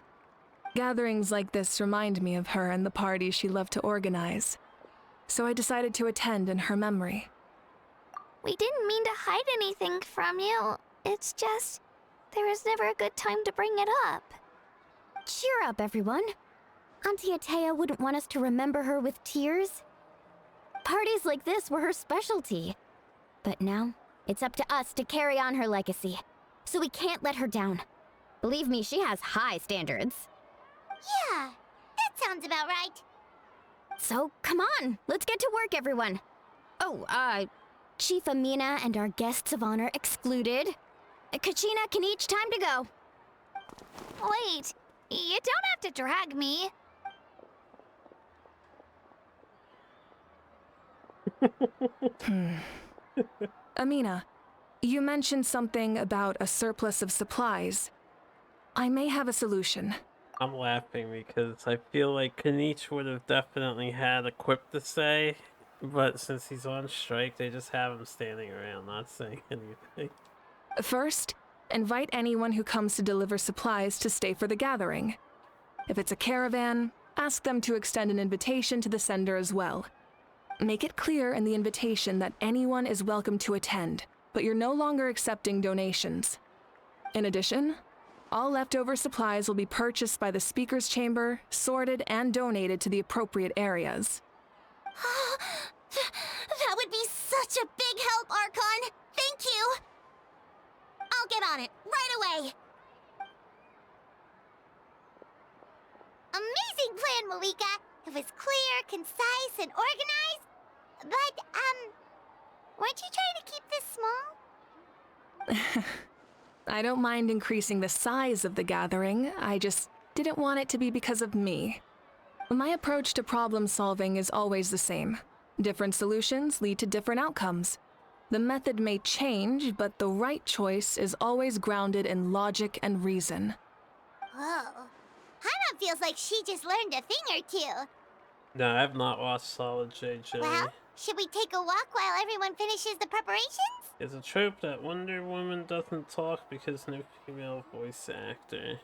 B: Gatherings like this remind me of her and the parties she loved to organize. So I decided to attend in her memory.
C: We didn't mean to hide anything from you. It's just, there was never a good time to bring it up.
G: Cheer up, everyone. Auntie Atea wouldn't want us to remember her with tears. Parties like this were her specialty. But now, it's up to us to carry on her legacy. So we can't let her down. Believe me, she has high standards.
C: Yeah, that sounds about right.
G: So, come on, let's get to work, everyone. Oh, Chief Amina and our guests of honor excluded. Kachina can each time to go.
C: Wait, you don't have to drag me.
B: Amina, you mentioned something about a surplus of supplies. I may have a solution.
A: I'm laughing because I feel like Kanich would have definitely had a quip to say, but since he's on strike, they just have him standing around not saying anything.
B: First, invite anyone who comes to deliver supplies to stay for the gathering. If it's a caravan, ask them to extend an invitation to the sender as well. Make it clear in the invitation that anyone is welcome to attend, but you're no longer accepting donations. In addition, all leftover supplies will be purchased by the speaker's chamber, sorted, and donated to the appropriate areas.
C: That would be such a big help, Archon! Thank you! I'll get on it, right away! Amazing plan, Mavuika! It was clear, concise, and organized. But, weren't you trying to keep this small?
B: I don't mind increasing the size of the gathering, I just didn't want it to be because of me. My approach to problem solving is always the same. Different solutions lead to different outcomes. The method may change, but the right choice is always grounded in logic and reason.
C: Whoa. Hana feels like she just learned a thing or two.
A: No, I have not watched Solid JJ.
C: Well, should we take a walk while everyone finishes the preparations?
A: It's a trope that Wonder Woman doesn't talk because no female voice actor.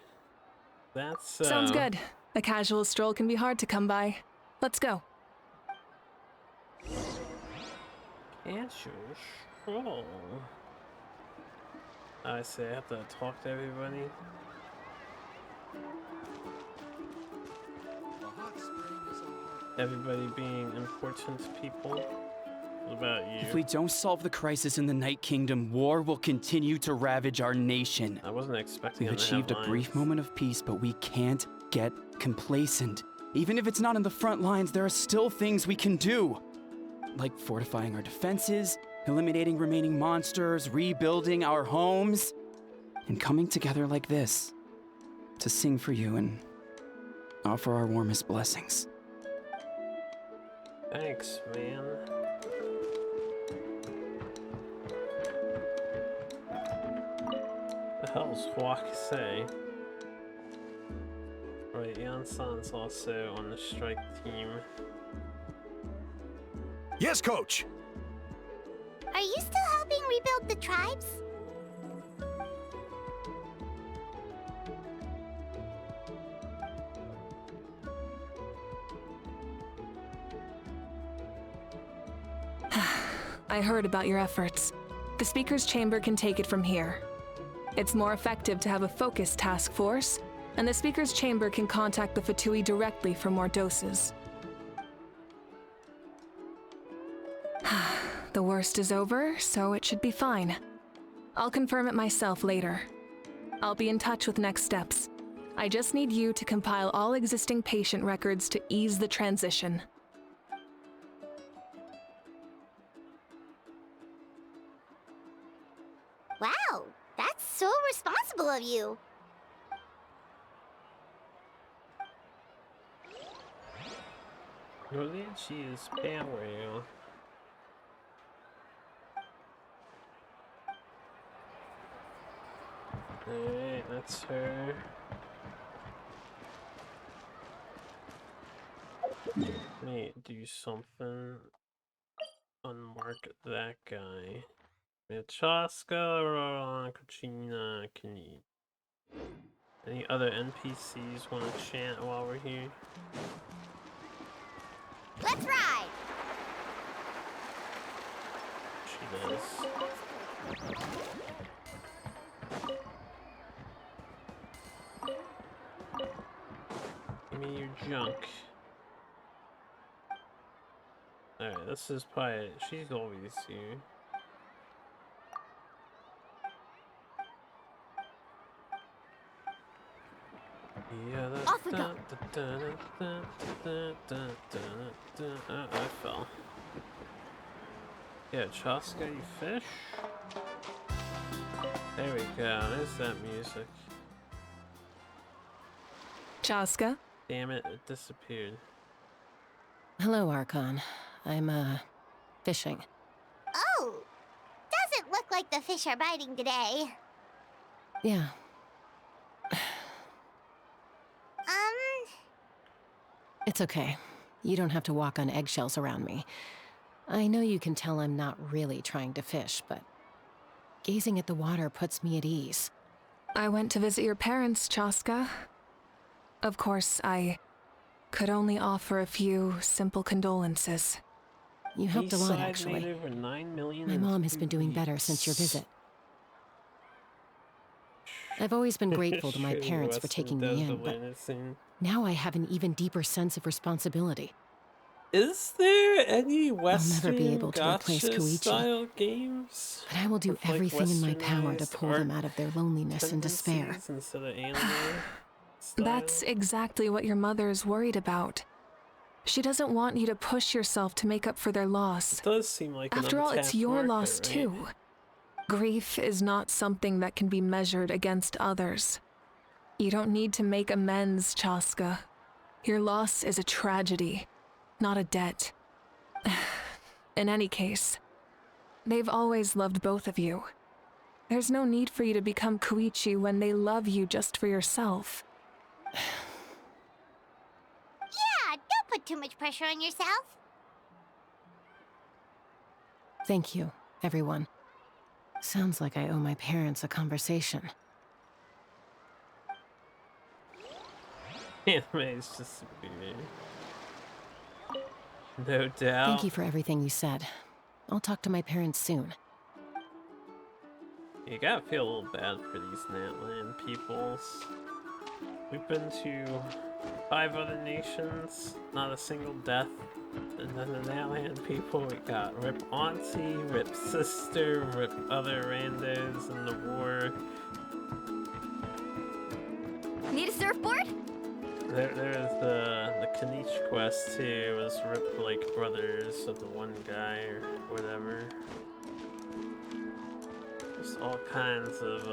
A: That's
B: Sounds good. A casual stroll can be hard to come by. Let's go.
A: Casual stroll. I see, I have to talk to everybody. Everybody being important people. What about you?
H: If we don't solve the crisis in the Night Kingdom, war will continue to ravage our nation.
A: I wasn't expecting
H: We've achieved a brief moment of peace, but we can't get complacent. Even if it's not in the front lines, there are still things we can do. Like fortifying our defenses, eliminating remaining monsters, rebuilding our homes, and coming together like this to sing for you and offer our warmest blessings.
A: Thanks, man. The hell's Hawk say? Right, Yan San's also on the strike team.
E: Yes, Coach!
C: Are you still helping rebuild the tribes?
B: I heard about your efforts. The Speaker's Chamber can take it from here. It's more effective to have a focused task force, and the Speaker's Chamber can contact the Fatui directly for more doses. The worst is over, so it should be fine. I'll confirm it myself later. I'll be in touch with next steps. I just need you to compile all existing patient records to ease the transition.
C: Wow, that's so responsible of you.
A: Luigi is power. Alright, that's her. Let me do something. Unmark that guy. Chaska, Roland, Kachina, Kenny. Any other NPCs want to chant while we're here?
C: Let's ride!
A: She does. Give me your junk. Alright, this is probably... She's always here. Yeah,
G: Off we go.
A: I fell. Yeah, Chaska, you fish? There we go, there's that music.
B: Chaska?
A: Damn it, it disappeared.
I: Hello, Archon. I'm, fishing.
C: Oh! Doesn't look like the fish are biting today.
I: Yeah. It's okay. You don't have to walk on eggshells around me. I know you can tell I'm not really trying to fish, but gazing at the water puts me at ease.
B: I went to visit your parents, Chaska. Of course, I could only offer a few simple condolences.
I: You helped a lot,
A: Eastside
I: actually.
A: made over 9 million
I: My
A: in
I: mom has
A: 2
I: been doing better
A: weeks.
I: since your visit. I've always been grateful to my
A: Sure,
I: parents for
A: Western
I: taking me in,
A: Desert
I: but
A: Land is soon.
I: now I have an even deeper sense of responsibility.
A: Is there any
I: never be
A: Western
I: able to replace
A: gacha
I: Koichi.
A: style games?
I: But I will do
A: with, like,
I: everything in my power to
A: westernized
I: pull them
A: art
I: out of their loneliness and despair.
A: tendencies instead of anime style?
B: That's exactly what your mother is worried about. She doesn't want you to push yourself to make up for their loss.
A: It does seem like an
B: After all, it's
A: untapped
B: your
A: market,
B: loss
A: right?
B: too. Grief is not something that can be measured against others. You don't need to make amends, Chaska. Your loss is a tragedy, not a debt. In any case, they've always loved both of you. There's no need for you to become Koichi when they love you just for yourself.
C: Yeah, don't put too much pressure on yourself.
I: Thank you, everyone. Sounds like I owe my parents a conversation.
A: Anime's just superior. No doubt.
I: Thank you for everything you said. I'll talk to my parents soon.
A: You gotta feel a little bad for these Natlan peoples. We've been to 5 other nations, not a single death. And then the Natlan people, we got Rip Auntie, Rip Sister, Rip other randos in the war.
G: Need a surfboard?
A: There's the Kanich quest too, was Rip like brothers of the one guy or whatever. Just all kinds of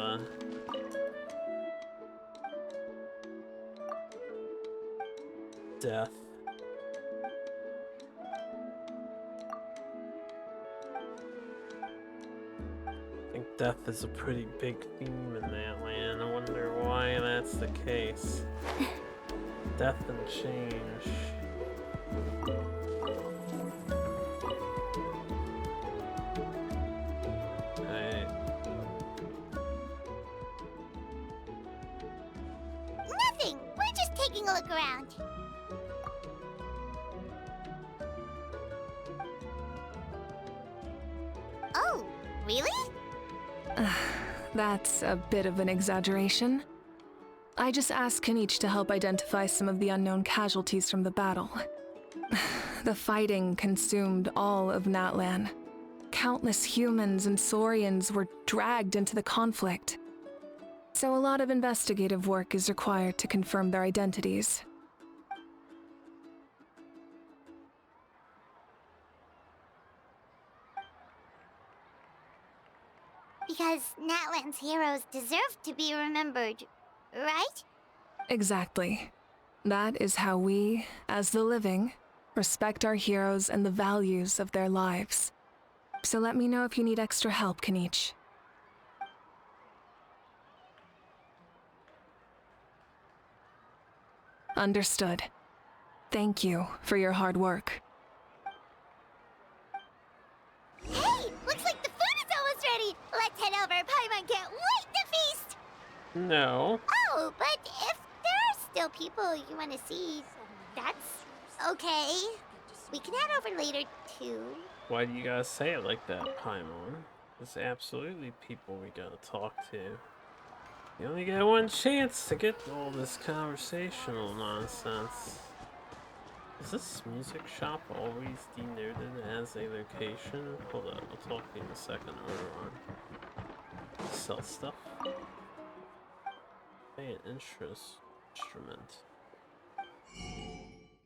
A: death. I think death is a pretty big theme in that land. I wonder why that's the case. Death and change. Alright.
C: Nothing! We're just taking a look around. Oh, really?
B: That's a bit of an exaggeration. I just asked Kanich to help identify some of the unknown casualties from the battle. The fighting consumed all of Natlan. Countless humans and Saurians were dragged into the conflict. So a lot of investigative work is required to confirm their identities.
C: Because Natlan's heroes deserve to be remembered, right?
B: Exactly. That is how we, as the living, respect our heroes and the values of their lives. So let me know if you need extra help, Kanich. Understood. Thank you for your hard work.
C: Hey, looks like the food is almost ready. Let's head over. Paimon can't wait to feast.
A: No.
C: Oh, but if there are still people you want to see, that's okay. We can head over later too.
A: Why do you guys say it like that, Paimon? There's absolutely people we gotta talk to. You only get one chance to get all this conversational nonsense. Is this music shop always denoted as a location? Hold up, I'll talk to you in a second. Sell stuff. Pay an instrument.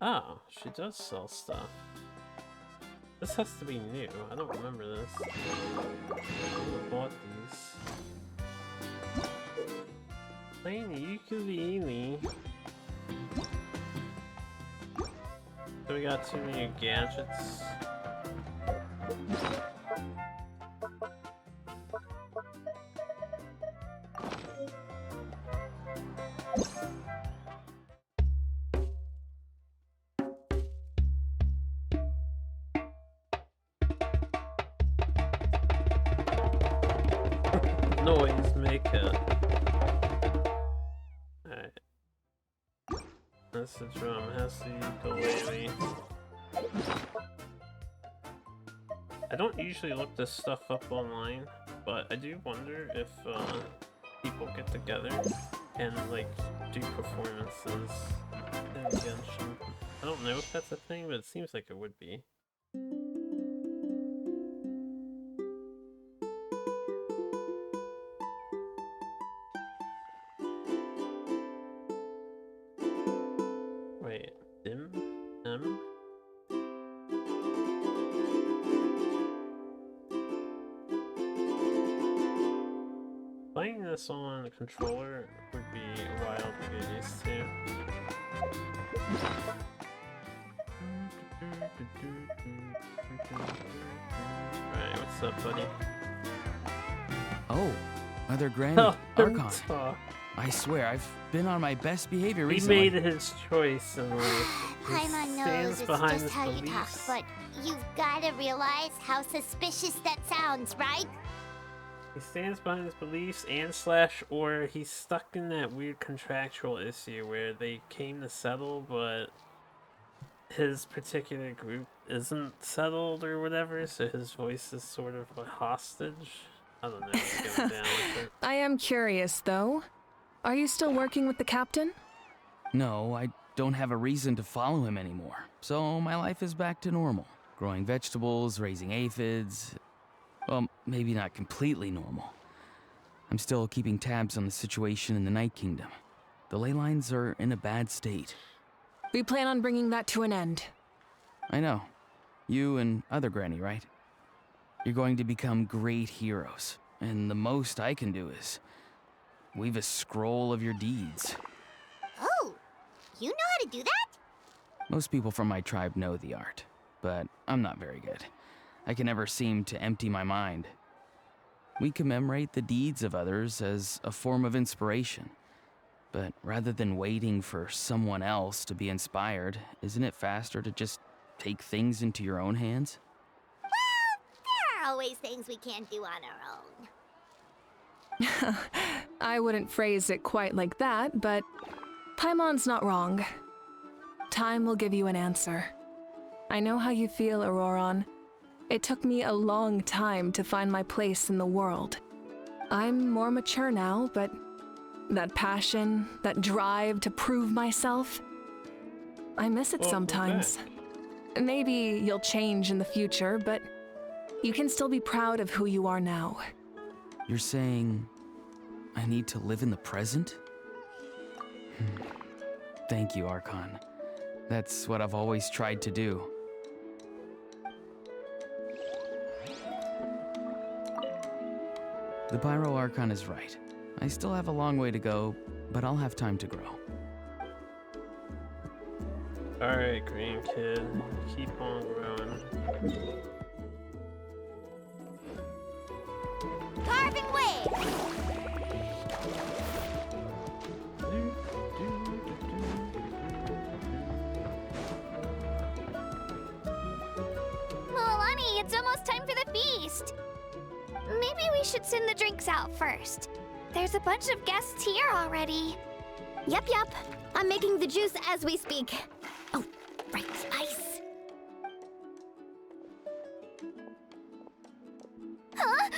A: Ah, she does sell stuff. This has to be new. I don't remember this. I bought these. Playing ukulele. So we got two new gadgets. Noise maker. Alright. That's the drum, has the ukulele. I don't usually look this stuff up online, but I do wonder if people get together and like do performances in Genshin. I don't know if that's a thing, but it seems like it would be. Wait, dim? M? Playing this on a controller would be wild to get used to. Alright, what's up, buddy?
H: Oh, Mother Granny,
A: Oh,
H: Archon.
A: talk.
H: I swear, I've been on my best behavior
A: He
H: recently.
A: made his choice in life. He
C: Paimon knows
A: stands
C: it's
A: behind
C: just
A: his
C: how you talk,
A: beliefs.
C: but you've gotta realize how suspicious that sounds, right?
A: He stands behind his beliefs and / or he's stuck in that weird contractual issue where they came to settle, but his particular group isn't settled or whatever, so his voice is sort of a hostage. I don't know what's going down with it.
B: I am curious, though. Are you still working with the captain?
H: No, I don't have a reason to follow him anymore. So my life is back to normal. Growing vegetables, raising aphids. Well, maybe not completely normal. I'm still keeping tabs on the situation in the Night Kingdom. The ley lines are in a bad state.
B: We plan on bringing that to an end.
H: I know. You and other Granny, right? You're going to become great heroes. And the most I can do is weave a scroll of your deeds.
C: Oh, you know how to do that?
H: Most people from my tribe know the art, but I'm not very good. I can never seem to empty my mind. We commemorate the deeds of others as a form of inspiration. But rather than waiting for someone else to be inspired, isn't it faster to just take things into your own hands?
C: Well, there are always things we can't do on our own.
B: I wouldn't phrase it quite like that, but Paimon's not wrong. Time will give you an answer. I know how you feel, Auroron. It took me a long time to find my place in the world. I'm more mature now, but that passion, that drive to prove myself, I miss it sometimes. Maybe you'll change in the future, but you can still be proud of who you are now.
H: You're saying I need to live in the present? Thank you, Archon. That's what I've always tried to do. The Pyro Archon is right. I still have a long way to go, but I'll have time to grow.
A: Alright, green kid. Keep on growing.
C: Carving way!
G: Milani, it's almost time for the feast. Maybe we should send the drinks out first. There's a bunch of guests here already. Yep. I'm making the juice as we speak. Oh, right, ice. Huh?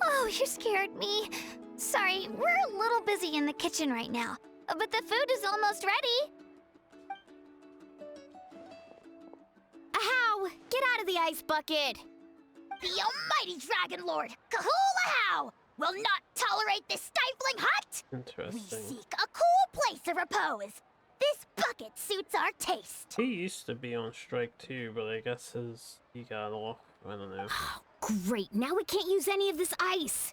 G: Oh, you scared me. Sorry, we're a little busy in the kitchen right now, but the food is almost ready. Ahow! Get out of the ice bucket!
C: The almighty Dragon Lord, Kahula-how, will not tolerate this stifling hut! We
A: Interesting.
C: seek a cool place of repose. This bucket suits our taste.
A: He used to be on strike too, but I guess he got off. I don't know.
G: Oh, great, now we can't use any of this ice.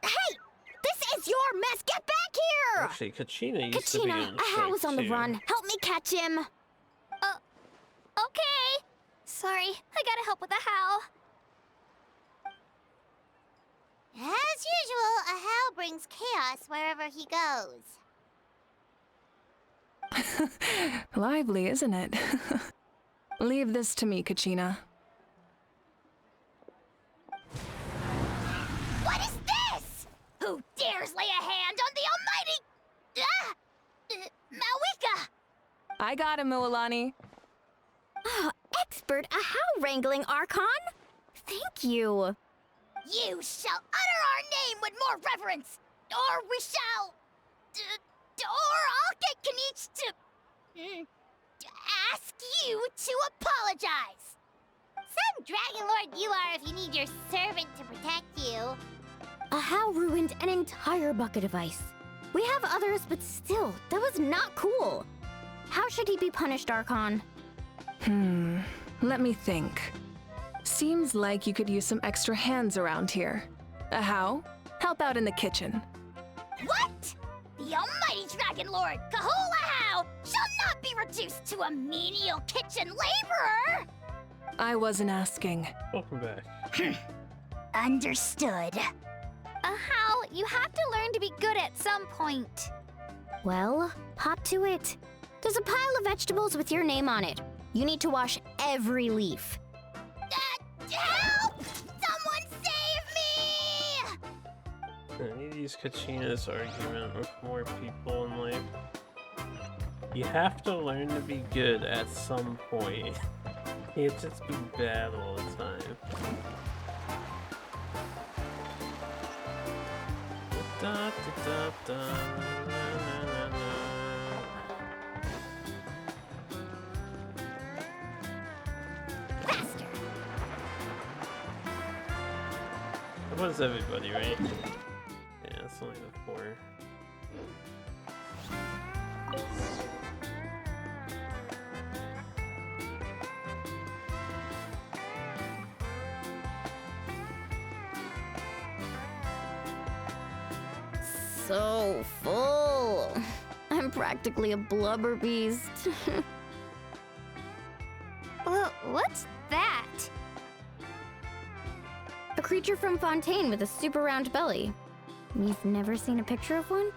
G: Hey! This is your mess! Get back here!
A: Actually, Kachina used to be on
G: Kachina,
A: strike
G: Ahow was on the
A: too.
G: run. Help me catch him. Okay. Sorry, I gotta help with Ahow.
C: As usual, Ahow brings chaos wherever he goes.
B: Lively, isn't it? Leave this to me, Kachina.
C: What is this? Who dares lay a hand on the almighty... Mavuika?
B: I got him, Milani.
G: Oh, expert Ahow wrangling, Archon. Thank you.
C: You shall utter our name with more reverence, or we shall... or I'll get Kanich to ask you to apologize. Some Dragon Lord you are if you need your servant to protect you.
G: Ahow ruined an entire bucket of ice. We have others, but still, that was not cool. How should he be punished, Archon?
B: Let me think. Seems like you could use some extra hands around here. Ahow, help out in the kitchen.
C: What? The almighty Dragon Lord, Kahula-how, shall not be reduced to a menial kitchen laborer!
B: I wasn't asking.
A: Welcome back.
C: Understood.
G: Ahow, you have to learn to be good at some point. Well, hop to it. There's a pile of vegetables with your name on it. You need to wash every leaf.
C: Help! Someone save me!
A: I need to use Kachina's argument with more people in life. You have to learn to be good at some point. You can't just be bad all the time. Da, da, da, da, na, na, na, na.
C: Faster!
A: That was everybody, right? Yeah, it's only the 4.
G: So full. I'm practically a blubber beast. What's that? A creature from Fontaine with a super round belly. You've never seen a picture of one?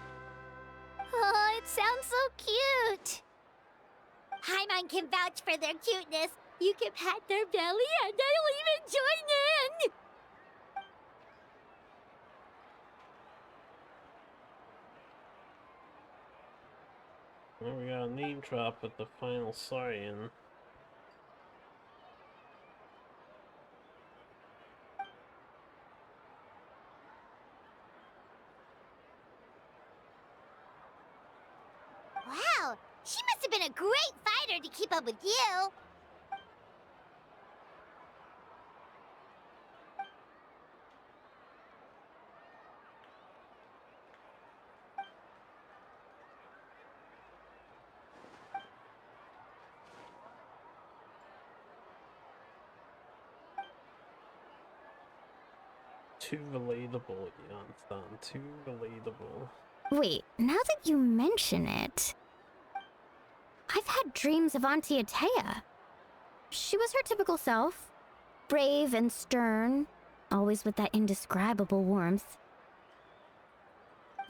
C: That sounds so cute. Paimon can vouch for their cuteness. You can pat their belly and I'll even join in.
A: Well, we got a name drop with the final Saurian.
C: Wow, she must have been a great fighter to keep up with you.
A: Too relatable, Yansan. Too relatable.
G: Wait, now that you mention it, I've had dreams of Auntie Atea. She was her typical self, brave and stern, always with that indescribable warmth.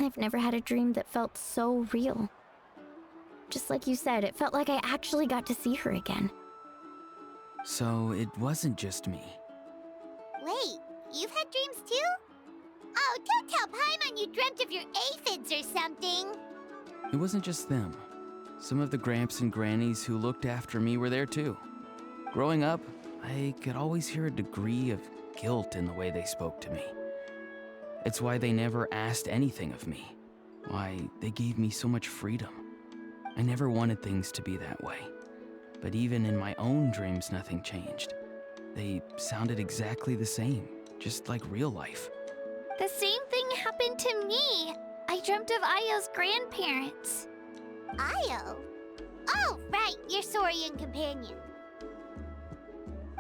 G: I've never had a dream that felt so real. Just like you said, it felt like I actually got to see her again.
H: So it wasn't just me.
C: Wait, you've had dreams too? Oh, don't tell Paimon you dreamt of your aphids or something.
H: It wasn't just them. Some of the Gramps and Grannies who looked after me were there too. Growing up, I could always hear a degree of guilt in the way they spoke to me. It's why they never asked anything of me. Why they gave me so much freedom. I never wanted things to be that way. But even in my own dreams, nothing changed. They sounded exactly the same, just like real life.
C: The same thing happened to me. I dreamt of Ayo's grandparents. Ayo? Oh, right, your Saurian companion.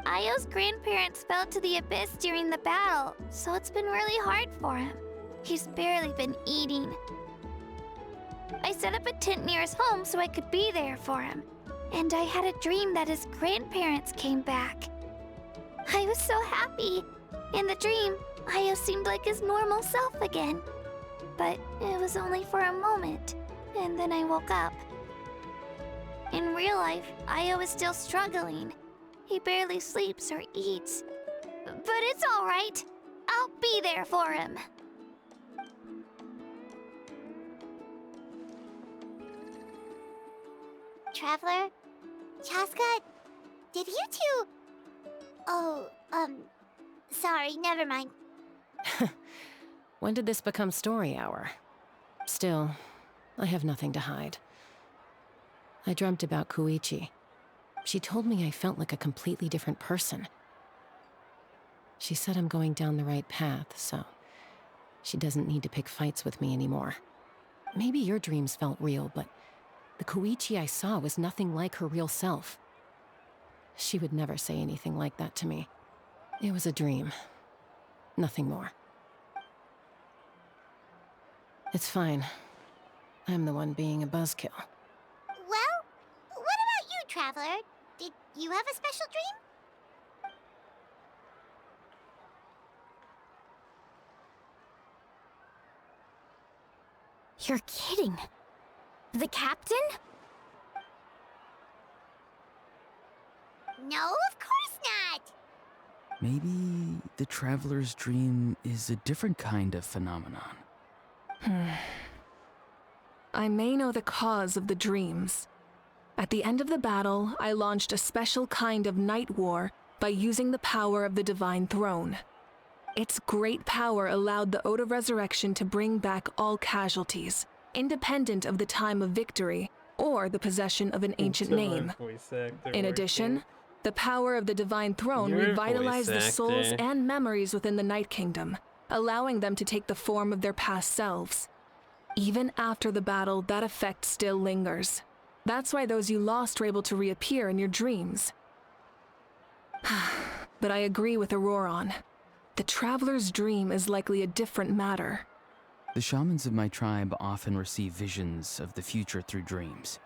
C: Ayo's grandparents fell to the abyss during the battle, so it's been really hard for him. He's barely been eating. I set up a tent near his home so I could be there for him. And I had a dream that his grandparents came back. I was so happy. In the dream, Ayo seemed like his normal self again. But it was only for a moment, and then I woke up. In real life, Ayo is still struggling. He barely sleeps or eats. But it's all right. I'll be there for him. Traveler? Chaska? Did you two... Oh, sorry, never mind.
I: When did this become story hour? Still, I have nothing to hide. I dreamt about Koichi. She told me I felt like a completely different person. She said I'm going down the right path, so she doesn't need to pick fights with me anymore. Maybe your dreams felt real, but the Koichi I saw was nothing like her real self. She would never say anything like that to me. It was a dream. Nothing more. It's fine. I'm the one being a buzzkill.
C: Well, what about you, Traveler? Did you have a special dream?
G: You're kidding. The captain?
C: No, of course not.
H: Maybe the Traveler's dream is a different kind of phenomenon.
B: I may know the cause of the dreams. At the end of the battle, I launched a special kind of night war by using the power of the Divine Throne. Its great power allowed the Ode of Resurrection to bring back all casualties, independent of the time of victory or the possession of an ancient name. In addition, the power of the Divine Throne revitalized the souls and memories within the Night Kingdom, allowing them to take the form of their past selves. Even after the battle, that effect still lingers. That's why those you lost were able to reappear in your dreams. But I agree with Auroron. The Traveler's dream is likely a different matter.
H: The shamans of my tribe often receive visions of the future through dreams.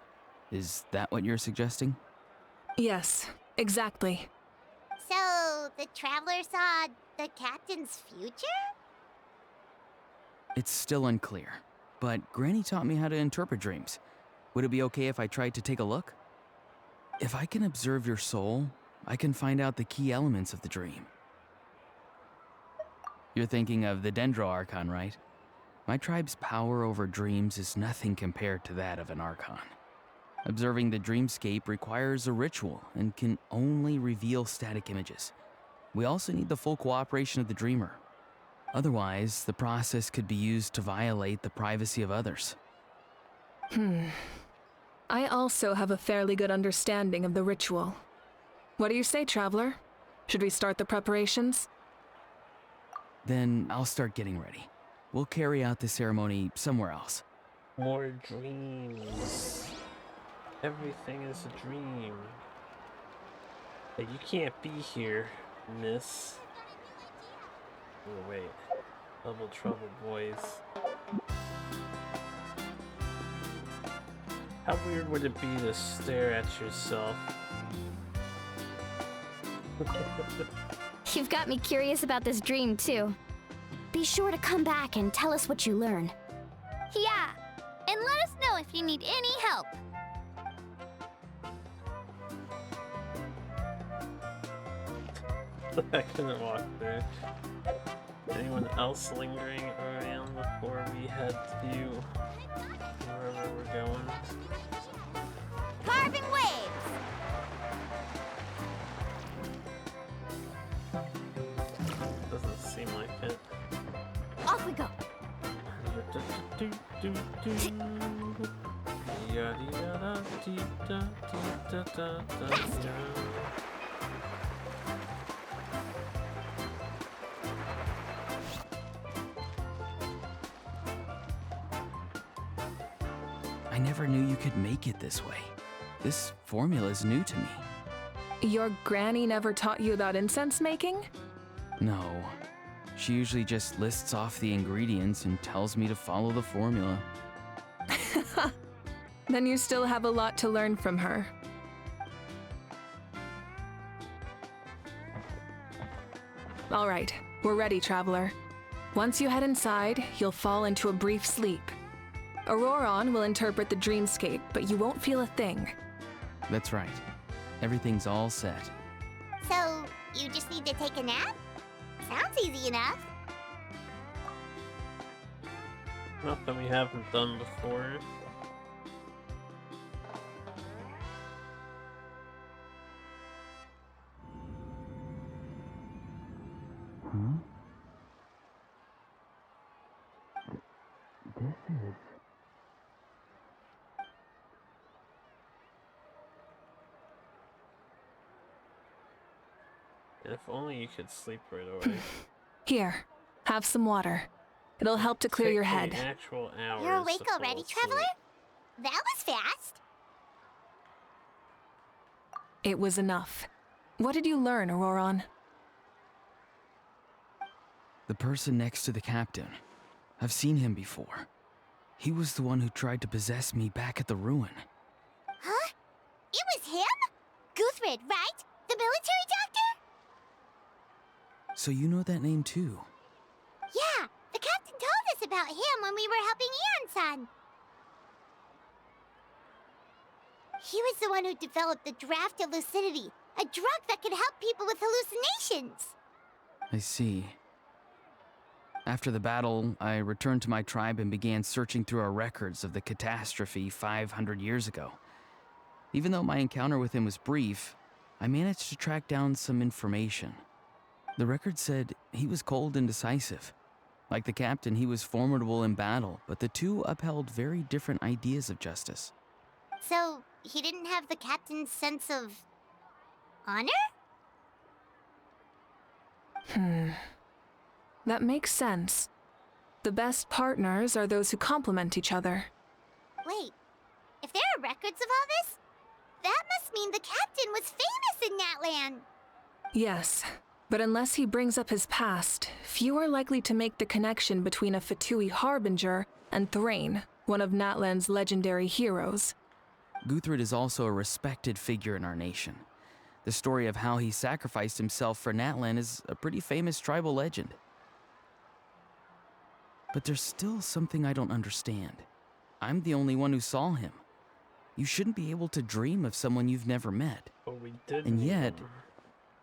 H: Is that what you're suggesting?
B: Yes, exactly.
C: So, the Traveler saw the captain's future?
H: It's still unclear. but Granny taught me how to interpret dreams. Would it be okay if I tried to take a look? If I can observe your soul, I can find out the key elements of the dream. You're thinking of the Dendro Archon, right? My tribe's power over dreams is nothing compared to that of an Archon. Observing the dreamscape requires a ritual and can only reveal static images. We also need the full cooperation of the dreamer. Otherwise, the process could be used to violate the privacy of others.
B: I also have a fairly good understanding of the ritual. What do you say, Traveler? Should we start the preparations?
H: Then I'll start getting ready. We'll carry out the ceremony somewhere else.
A: More dreams. Everything is a dream. Hey, you can't be here, miss. Oh, wait. Double trouble, boys. How weird would it be to stare at yourself?
G: You've got me curious about this dream, too. Be sure to come back and tell us what you learn.
C: Yeah, and let us know if you need any help.
A: I couldn't walk through. Anyone else lingering around before we head to wherever we're going?
C: Carving waves!
A: Doesn't seem like it.
C: Off we go.
H: I never knew you could make it this way. This formula is new to me.
B: Your granny never taught you about incense making?
H: No. She usually just lists off the ingredients and tells me to follow the formula.
B: Then you still have a lot to learn from her. All right, we're ready, Traveler. Once you head inside, you'll fall into a brief sleep. Auroron will interpret the dreamscape, but you won't feel a thing.
H: That's right. Everything's all set.
C: So, you just need to take a nap? Sounds easy enough.
A: Nothing we haven't done before.
H: This is...
A: If only you could sleep right away.
B: Here, have some water. It'll help to clear your
A: Take me
B: head.
A: actual hours
C: You're awake
A: to fall
C: already,
A: asleep.
C: Traveler? That was fast.
B: It was enough. What did you learn, Auroron?
H: The person next to the captain. I've seen him before. He was the one who tried to possess me back at the ruin.
C: Huh? It was him? Guthrid, right? The military doctor?
H: So you know that name too?
C: Yeah, the captain told us about him when we were helping Ian-san. He was the one who developed the draft of lucidity, a drug that could help people with hallucinations.
H: I see. After the battle, I returned to my tribe and began searching through our records of the catastrophe 500 years ago. Even though my encounter with him was brief, I managed to track down some information. The record said he was cold and decisive. Like the captain, he was formidable in battle, but the two upheld very different ideas of justice.
C: So, he didn't have the captain's sense of... honor?
B: That makes sense. The best partners are those who complement each other.
C: Wait, if there are records of all this, that must mean the captain was famous in Natlan.
B: Yes, but unless he brings up his past, few are likely to make the connection between a Fatui harbinger and Thrain, one of Natlan's legendary heroes.
H: Guthrid is also a respected figure in our nation. The story of how he sacrificed himself for Natlan is a pretty famous tribal legend. But there's still something I don't understand. I'm the only one who saw him. You shouldn't be able to dream of someone you've never met.
A: But we did.
H: And
A: meet
H: yet,
A: him.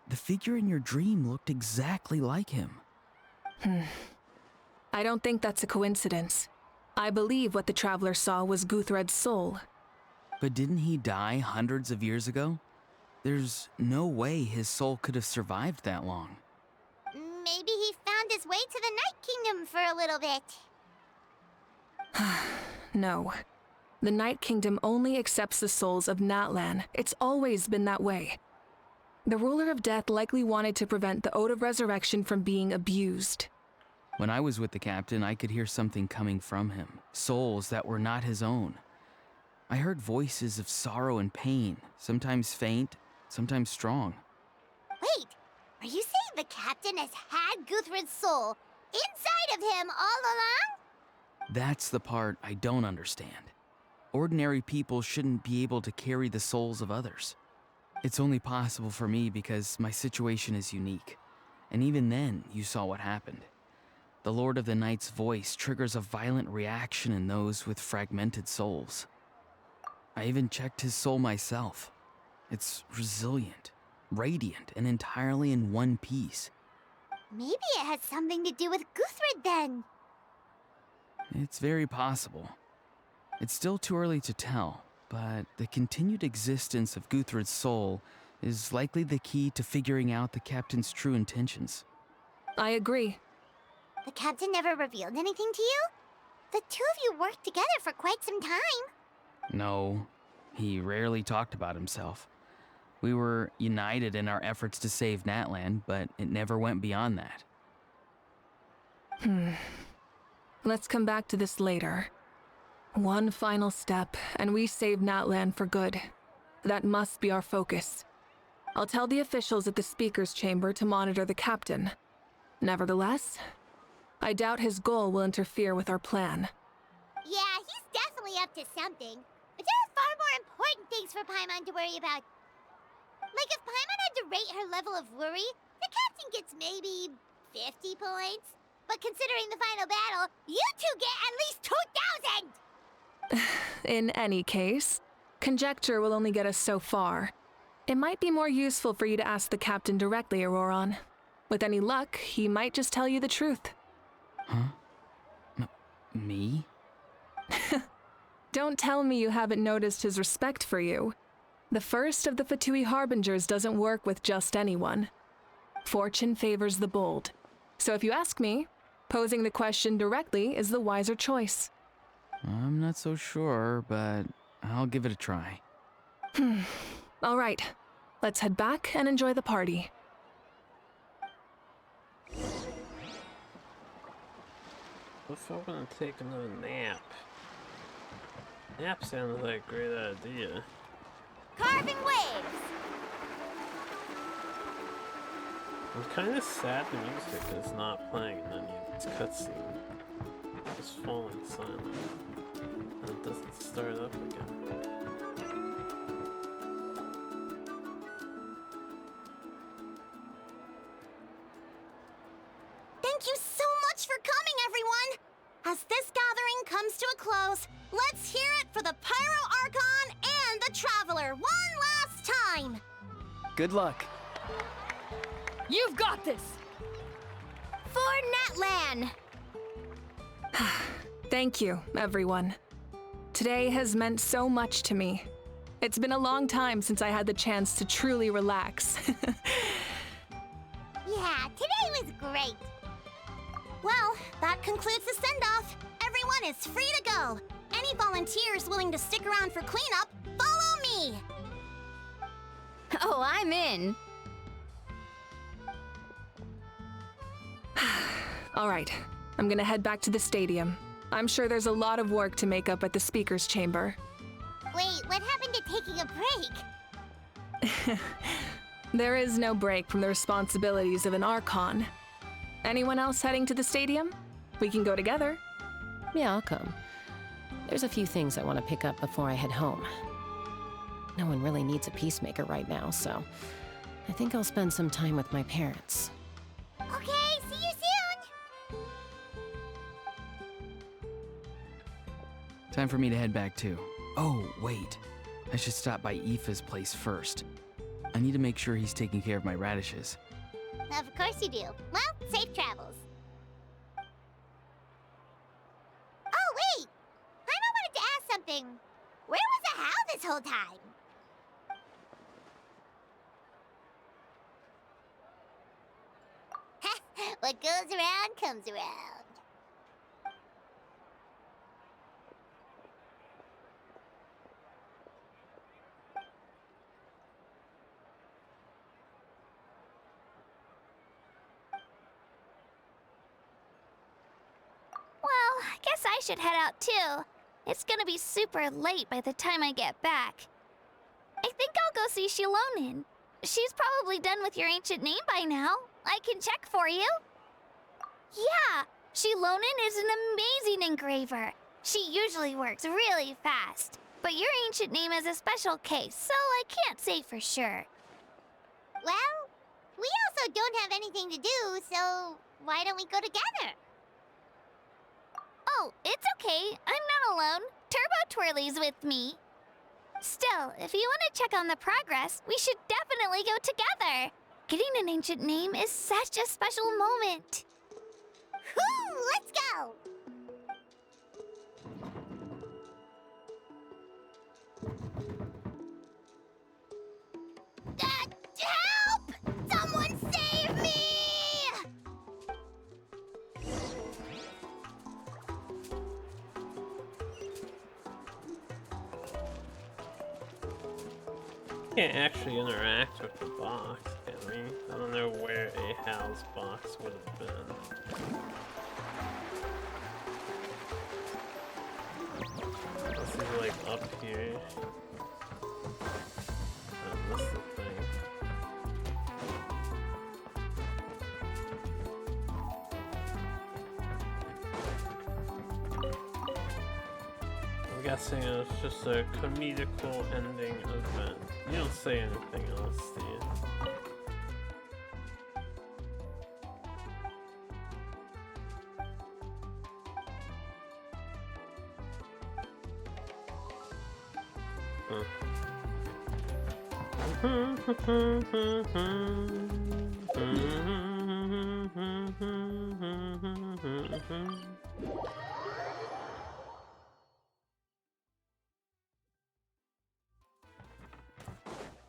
H: the figure in your dream looked exactly like him.
B: I don't think that's a coincidence. I believe what the traveler saw was Guthred's soul.
H: But didn't he die hundreds of years ago? There's no way his soul could have survived that long.
C: Maybe he found his way to the Night Kingdom for a little bit.
B: No. The Night Kingdom only accepts the souls of Natlan. It's always been that way. The ruler of death likely wanted to prevent the Ode of Resurrection from being abused.
H: When I was with the captain, I could hear something coming from him, souls that were not his own. I heard voices of sorrow and pain, sometimes faint, sometimes strong.
C: Wait, are you saying the captain has had Guthred's soul inside of him all along?
H: That's the part I don't understand. Ordinary people shouldn't be able to carry the souls of others. It's only possible for me because my situation is unique. And even then, you saw what happened. The Lord of the Night's voice triggers a violent reaction in those with fragmented souls. I even checked his soul myself. It's resilient, radiant, and entirely in one piece.
C: Maybe it has something to do with Guthred then.
H: It's very possible. It's still too early to tell, but the continued existence of Guthred's soul is likely the key to figuring out the captain's true intentions.
B: I agree.
C: The captain never revealed anything to you? The two of you worked together for quite some time.
H: No, he rarely talked about himself. We were united in our efforts to save Natlan, but it never went beyond that.
B: Let's come back to this later. One final step, and we save Natlan for good. That must be our focus. I'll tell the officials at the speaker's chamber to monitor the captain. Nevertheless, I doubt his goal will interfere with our plan.
C: Yeah, he's definitely up to something. But there are far more important things for Paimon to worry about. Like if Paimon had to rate her level of worry, the captain gets maybe 50 points. But considering the final battle, you two get at least 2,000!
B: In any case, conjecture will only get us so far. It might be more useful for you to ask the captain directly, Auroron. With any luck, he might just tell you the truth.
H: Huh? Me?
B: Don't tell me you haven't noticed his respect for you. The first of the Fatui Harbingers doesn't work with just anyone. Fortune favors the bold. So if you ask me, posing the question directly is the wiser choice.
H: I'm not so sure, but I'll give it a try.
B: All right, let's head back and enjoy the party.
A: If I want to take another nap. Nap sounds like a great idea.
C: Carving waves!
A: I'm kind of sad the music is not playing in any of this cutscene. It's just falling silent. And it doesn't start up again.
C: Thank you so much for coming, everyone! As this gathering comes to a close, let's hear it for the Pyro Archon and the Traveler one last time!
H: Good luck.
G: You've got this!
C: For Natlan!
B: Thank you, everyone. Today has meant so much to me. It's been a long time since I had the chance to truly relax.
C: Yeah, today was great! Well, that concludes the send-off. Everyone is free to go. Any volunteers willing to stick around for cleanup, follow me!
G: Oh, I'm in.
B: All right, I'm gonna head back to the stadium. I'm sure there's a lot of work to make up at the speaker's chamber.
C: Wait, what happened to taking a break?
B: There is no break from the responsibilities of an Archon. Anyone else heading to the stadium? We can go together.
I: Yeah, I'll come. There's a few things I want to pick up before I head home. No one really needs a peacemaker right now, so I think I'll spend some time with my parents.
C: Okay, see you soon!
H: Time for me to head back too. Oh, wait. I should stop by Aoife's place first. I need to make sure he's taking care of my radishes.
C: Of course you do. Well, safe travels. Oh, wait! I wanted to ask something. Where was the How this whole time? What goes around comes around.
G: Well, I guess I should head out too. It's gonna be super late by the time I get back. I think I'll go see Shilonin. She's probably done with your ancient name by now. I can check for you. Yeah, Shilonin is an amazing engraver. She usually works really fast. But your ancient name is a special case, so I can't say for sure.
C: Well, we also don't have anything to do, so why don't we go together?
G: Oh, it's okay. I'm not alone. Turbo Twirly's with me. Still, if you want to check on the progress, we should definitely go together. Getting an ancient name is such a special moment.
C: Whoo, let's go! Help! Someone save me!
A: Can't actually interact with the box, can we? I don't know where a Hal's box would have been. This is like up here. And this is the thing. I'm guessing it's just a comedical ending event. You don't say anything else, do you?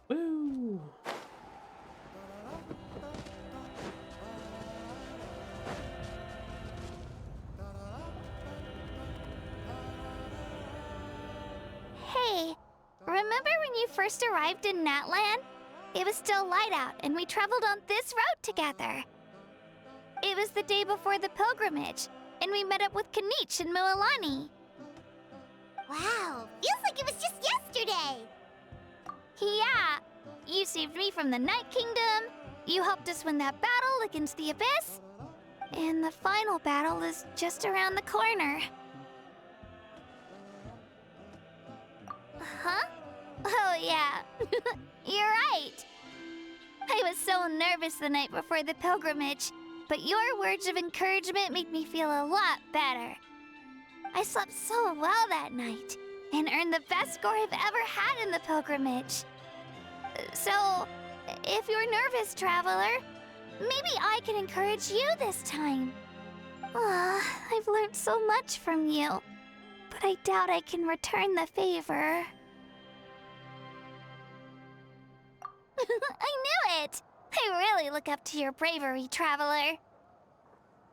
A: Woo!
G: Hey, remember when you first arrived in Natlan? It was still light out, and we traveled on this road together. It was the day before the pilgrimage, and we met up with Kanich and Mualani.
C: Wow, feels like it was just yesterday.
G: Yeah, you saved me from the Night Kingdom, you helped us win that battle against the Abyss, and the final battle is just around the corner. Huh? Oh yeah, you're right. I was so nervous the night before the pilgrimage, but your words of encouragement made me feel a lot better. I slept so well that night, and earned the best score I've ever had in the pilgrimage. So, if you're nervous, traveler, maybe I can encourage you this time. I've learned so much from you, but I doubt I can return the favor. I knew it! I really look up to your bravery, traveler.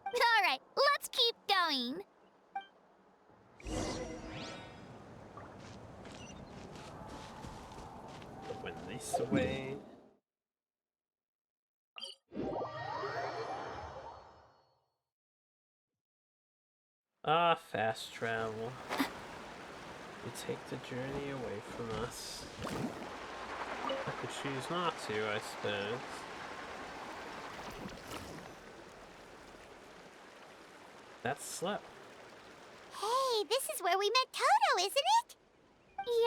G: Alright, let's keep going.
A: Went this way. Ah, fast travel. You take the journey away from us. I could choose not to, I suppose. That's Slip.
C: Hey, this is where we met Toto, isn't it?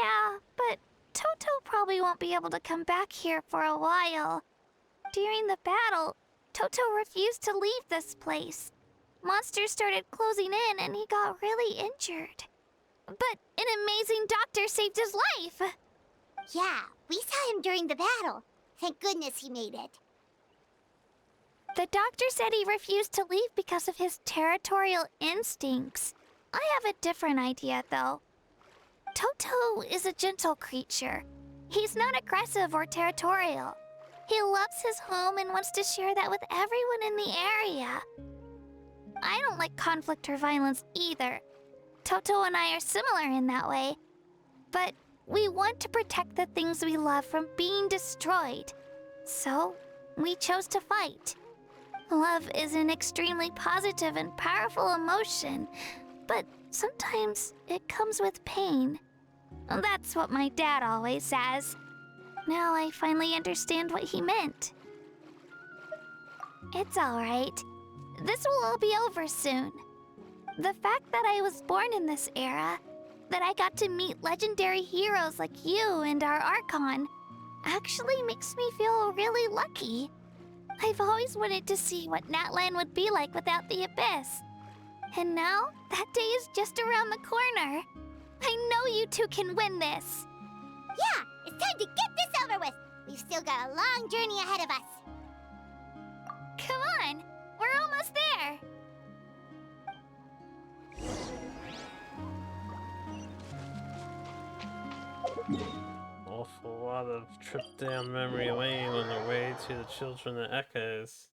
G: Yeah, but Toto probably won't be able to come back here for a while. During the battle, Toto refused to leave this place. Monsters started closing in and he got really injured.
C: But an amazing doctor saved his life. Yeah, we saw him during the battle. Thank goodness he made it. The doctor said he refused to leave because of his territorial instincts. I have a different idea, though. Toto is a gentle creature. He's not aggressive or territorial. He loves his home and wants to share that with everyone in the area. I don't like conflict or violence either. Toto and I are similar in that way. But we want to protect the things we love from being destroyed. So, we chose to fight. Love is an extremely positive and powerful emotion, but sometimes it comes with pain. That's what my dad always says. Now I finally understand what he meant. It's alright. This will all be over soon. The fact that I was born in this era, that I got to meet legendary heroes like you and our Archon, actually makes me feel really lucky. I've always wanted to see what Natlan would be like without the Abyss. And now, that day is just around the corner. I know you two can win this. Yeah, it's time to get this over with. We've still got a long journey ahead of us. Come on, we're almost there.
A: Awful lot of trip down memory lane on their way to the Children of Echoes.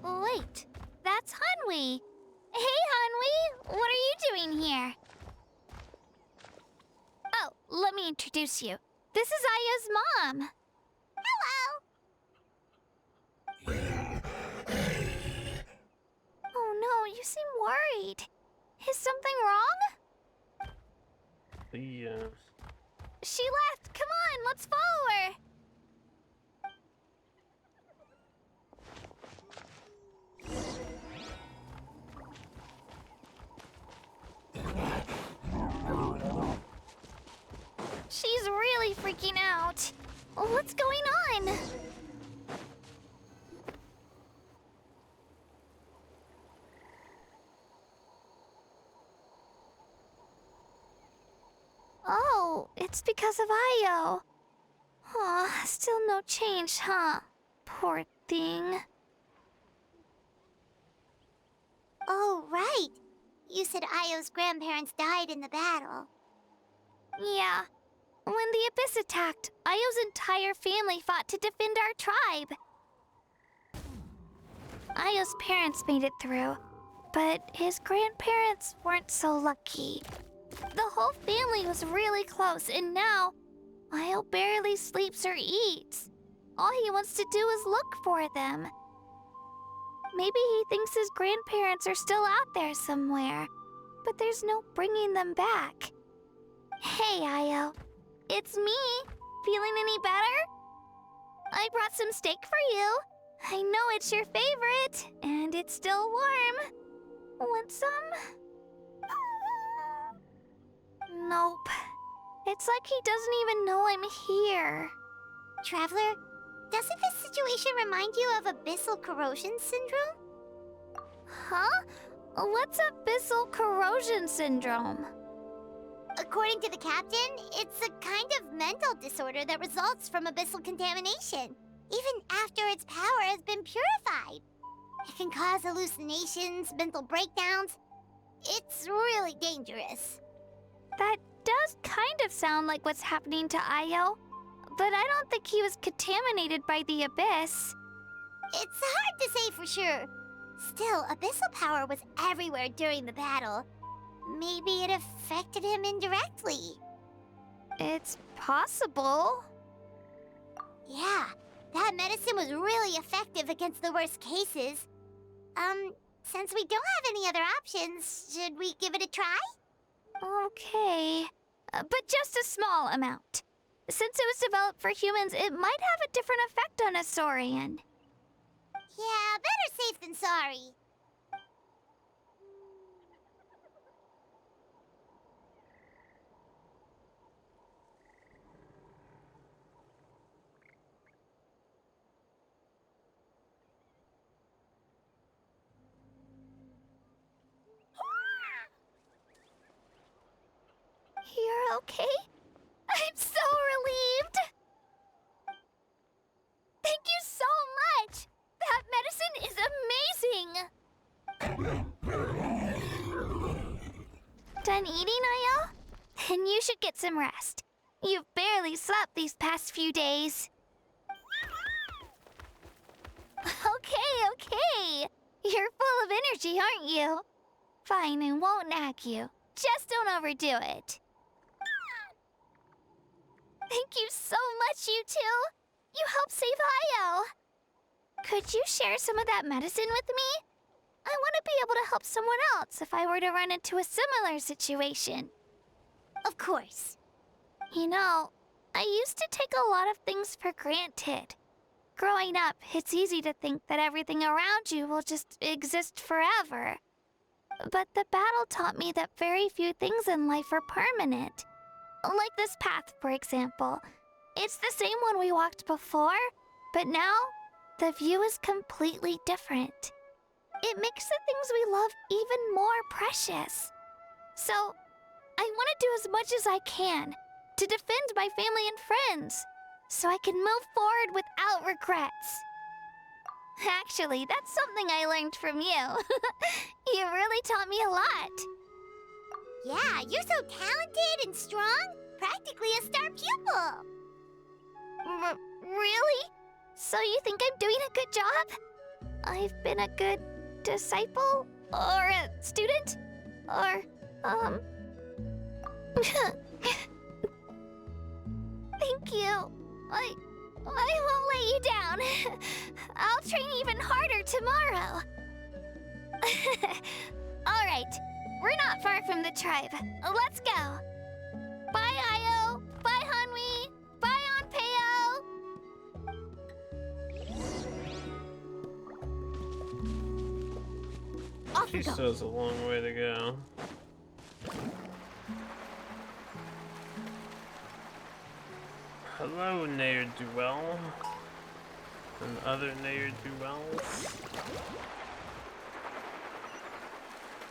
C: Wait, that's Hanwi. Hey, Hanwi, what are you doing here? Oh, let me introduce you. This is Aya's mom. Hello. Oh no, you seem worried. Is something wrong? She left. Come on, let's follow her. She's really freaking out. What's going on? Oh, it's because of Io. Aw, still no change, huh? Poor thing. Oh, right. You said Io's grandparents died in the battle. Yeah. When the Abyss attacked, Io's entire family fought to defend our tribe. Io's parents made it through, but his grandparents weren't so lucky. The whole family was really close, and now Io barely sleeps or eats. All he wants to do is look for them. Maybe he thinks his grandparents are still out there somewhere, but there's no bringing them back. Hey, Io. It's me. Feeling any better? I brought some steak for you. I know it's your favorite, and it's still warm. Want some? Nope. It's like he doesn't even know I'm here. Traveler, doesn't this situation remind you of abyssal corrosion syndrome? Huh? What's abyssal corrosion syndrome? According to the captain, it's a kind of mental disorder that results from abyssal contamination, even after its power has been purified. It can cause hallucinations, mental breakdowns. It's really dangerous. That does kind of sound like what's happening to Io, but I don't think he was contaminated by the Abyss. It's hard to say for sure. Still, abyssal power was everywhere during the battle. Maybe it affected him indirectly. It's possible. Yeah, that medicine was really effective against the worst cases. Since we don't have any other options, should we give it a try? Okay, but just a small amount. Since it was developed for humans, it might have a different effect on a Saurian. Yeah, better safe than sorry. okay? I'm so relieved! Thank you so much! That medicine is amazing! Done eating, are y'all? Then you should get some rest. You've barely slept these past few days. Okay. You're full of energy, aren't you? Fine, I won't nag you. Just don't overdo it. Thank you so much, you two. You helped save Io. Could you share some of that medicine with me? I want to be able to help someone else if I were to run into a similar situation. Of course. You know, I used to take a lot of things for granted. Growing up, it's easy to think that everything around you will just exist forever. But the battle taught me that very few things in life are permanent. Like this path, for example. It's the same one we walked before, but now the view is completely different. It makes the things we love even more precious. So, I want to do as much as I can to defend my family and friends, so I can move forward without regrets. Actually, that's something I learned from you. You really taught me a lot. Yeah, you're so talented and strong. Practically a star pupil. Really? So you think I'm doing a good job? I've been a good disciple? Or a student? Or, Thank you. I won't let you down. I'll train even harder tomorrow. All right, we're not far from the tribe. Let's go. Bye, Io. Bye, Hanwi. Bye, Anpeo. Off we
A: She
C: go.
A: still has a long way to go. Hello, ne'er-do-well. And other ne'er-do-wells.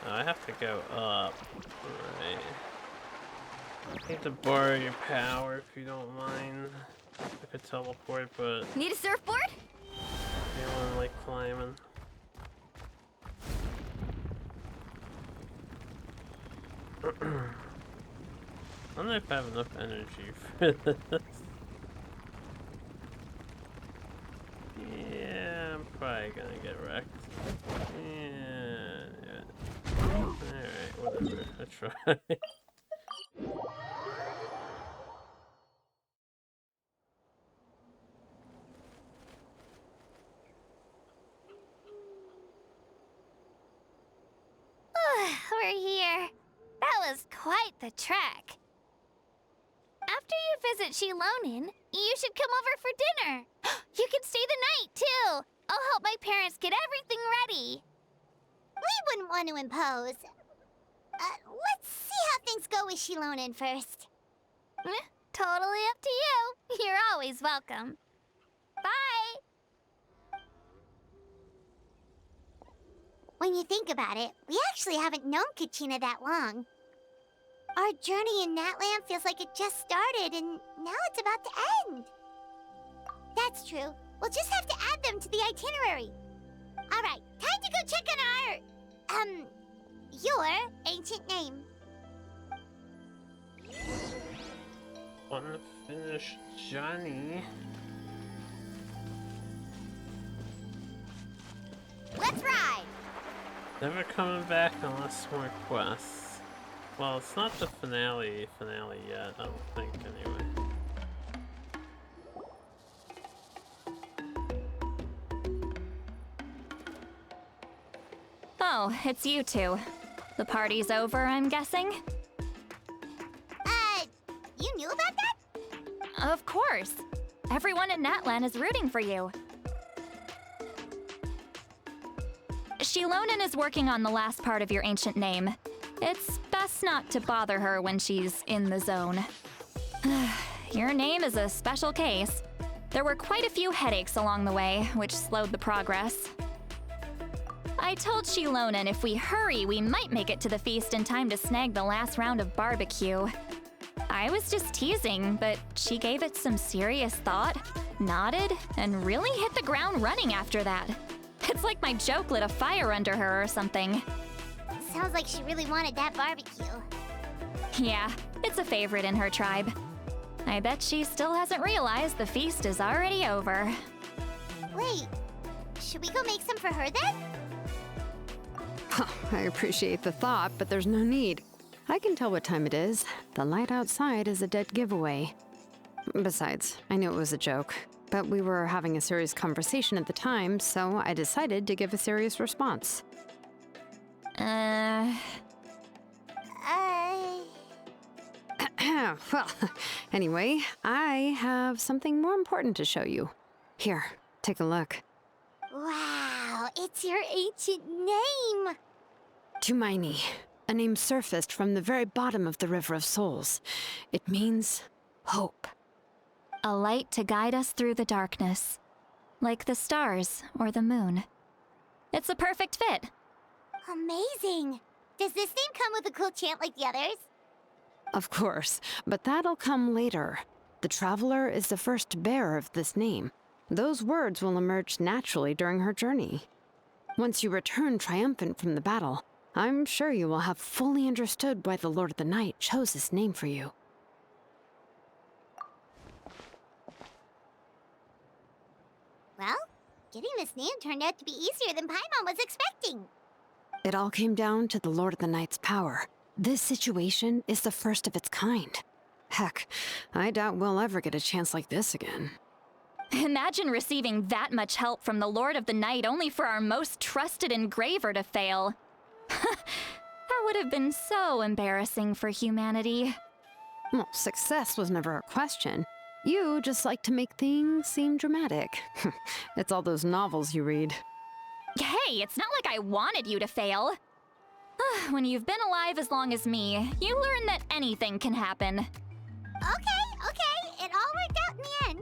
A: Oh, I have to go up. Right. I need to borrow your power if you don't mind. I could teleport, but
C: Need a surfboard?
A: feeling like climbing. I don't know if I have enough energy for this. Yeah, I'm probably gonna get wrecked. Yeah. Alright, whatever. I tried.
C: We're here. That was quite the trek. After you visit Shilonin, you should come over for dinner. You can stay the night, too. I'll help my parents get everything ready. We wouldn't want to impose. Let's see how things go with Shilonin first. Totally up to you. You're always welcome. Bye. When you think about it, we actually haven't known Kachina that long. Our journey in Natlan feels like it just started, and now it's about to end. That's true. We'll just have to add them to the itinerary. All right, time to go check on our, your ancient name.
A: Unfinished Johnny.
C: Let's ride!
A: Never coming back unless more quests. Well, it's not the finale yet, I don't think, anyway.
J: Oh, it's you two. The party's over, I'm guessing?
C: You knew about that?
J: Of course. Everyone in Natlan is rooting for you. Shilonin is working on the last part of your ancient name. It's best not to bother her when she's in the zone. Your name is a special case. There were quite a few headaches along the way, which slowed the progress. I told Shilonin if we hurry, we might make it to the feast in time to snag the last round of barbecue. I was just teasing, but she gave it some serious thought, nodded, and really hit the ground running after that. It's like my joke lit a fire under her or something.
C: Sounds like she really wanted that barbecue.
J: Yeah, it's a favorite in her tribe. I bet she still hasn't realized the feast is already over.
C: Wait, should we go make some for her then?
D: I appreciate the thought, but there's no need. I can tell what time it is. The light outside is a dead giveaway. Besides, I knew it was a joke, but we were having a serious conversation at the time, so I decided to give a serious response. Well, anyway, I have something more important to show you. Here, take a look.
C: Wow, it's your ancient name!
D: Tumaini, a name surfaced from the very bottom of the River of Souls. It means hope.
J: A light to guide us through the darkness, like the stars or the moon. It's a perfect fit.
C: Amazing! Does this name come with a cool chant like the others?
D: Of course, but that'll come later. The Traveler is the first bearer of this name. Those words will emerge naturally during her journey. Once you return triumphant from the battle, I'm sure you will have fully understood why the Lord of the Night chose this name for you.
C: Well, getting this name turned out to be easier than Paimon was expecting.
D: It all came down to the Lord of the Night's power. This situation is the first of its kind. Heck, I doubt we'll ever get a chance like this again.
J: Imagine receiving that much help from the Lord of the Night only for our most trusted engraver to fail. That would have been so embarrassing for humanity.
D: Well, success was never a question. You just like to make things seem dramatic. It's all those novels you read.
J: Hey, it's not like I wanted you to fail. When you've been alive as long as me, you learn that anything can happen.
C: Okay, it all worked out in the end.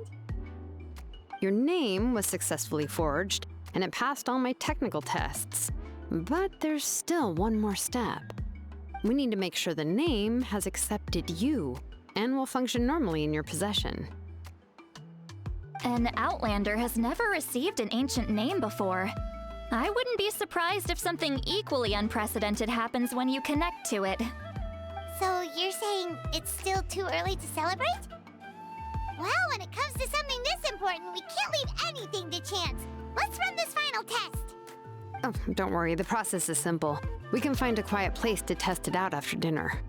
D: Your name was successfully forged, and it passed all my technical tests. But there's still one more step. We need to make sure the name has accepted you, and will function normally in your possession.
J: An Outlander has never received an ancient name before. I wouldn't be surprised if something equally unprecedented happens when you connect to it.
C: So you're saying it's still too early to celebrate? Well, when it comes to something this important, we can't leave anything to chance. Let's run this final test.
D: Oh, don't worry, the process is simple. We can find a quiet place to test it out after dinner.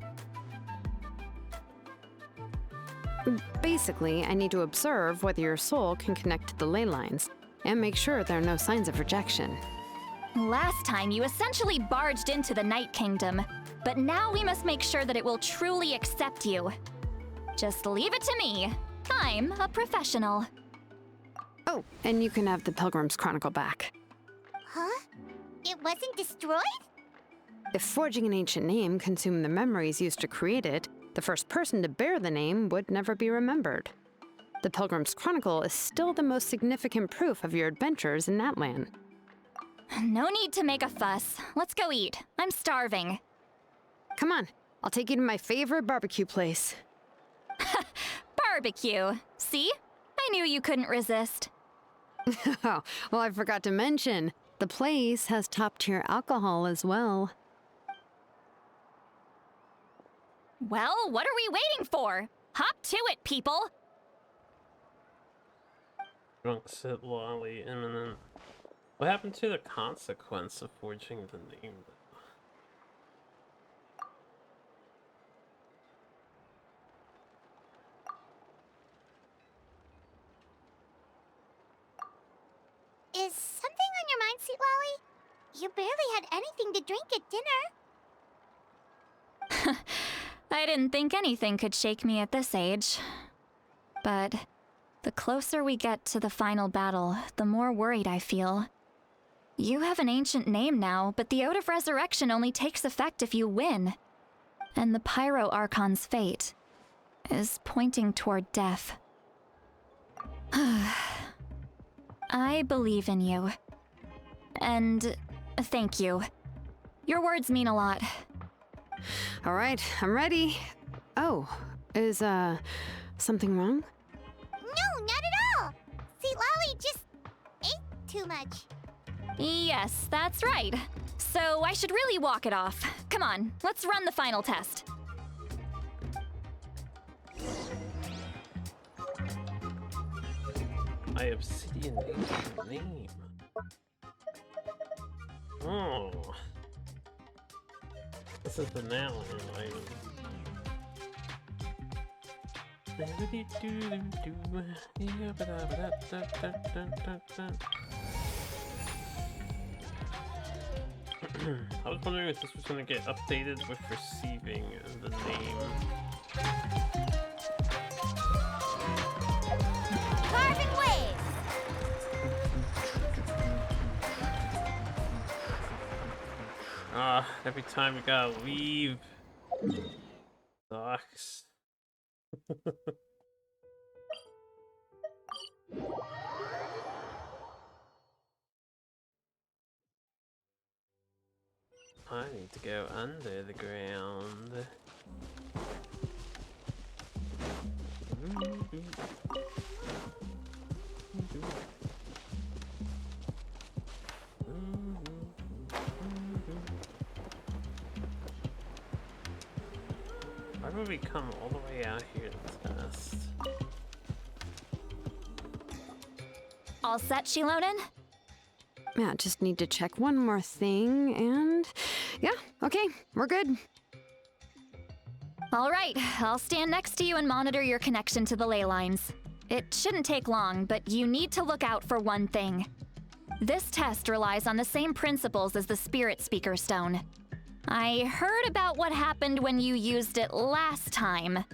D: Basically, I need to observe whether your soul can connect to the ley lines, and make sure there are no signs of rejection.
J: Last time, you essentially barged into the Night Kingdom, but now we must make sure that it will truly accept you. Just leave it to me. I'm a professional.
D: Oh, and you can have the Pilgrim's Chronicle back.
C: Huh? It wasn't destroyed?
D: If forging an ancient name consumed the memories used to create it, the first person to bear the name would never be remembered. The Pilgrim's Chronicle is still the most significant proof of your adventures in Natlan.
J: No need to make a fuss. Let's go eat. I'm starving.
D: Come on, I'll take you to my favorite barbecue place.
J: Barbecue. See? I knew you couldn't resist.
D: Oh, well, I forgot to mention, the place has top-tier alcohol as well.
J: Well, what are we waiting for? Hop to it, people!
A: Drunk sit lolly imminent. What happened to the consequence of forging the name?
C: Is something on your mind, Sweet Lolly? You barely had anything to drink at dinner.
J: I didn't think anything could shake me at this age. But the closer we get to the final battle, the more worried I feel. You have an ancient name now, but the Oath of Resurrection only takes effect if you win. And the Pyro Archon's fate is pointing toward death. I believe in you. And thank you. Your words mean a lot.
D: All right, I'm ready. Oh, Is, something wrong?
C: No, not at all! See, Lolly just ate too much.
J: Yes, that's right. So I should really walk it off. Come on, let's run the final test.
A: I obsidian name. Oh. This is the Natlan item. I was wondering if this was going to get updated with receiving the name.
C: Carving waves!
A: Every time we gotta leave. Sucks. I need to go under the ground. Why would we come all the way out here to test?
J: All set, Shilonen?
D: Yeah, just need to check one more thing, and yeah, okay, we're good.
J: All right, I'll stand next to you and monitor your connection to the ley lines. It shouldn't take long, but you need to look out for one thing. This test relies on the same principles as the Spirit Speaker Stone. I heard about what happened when you used it last time.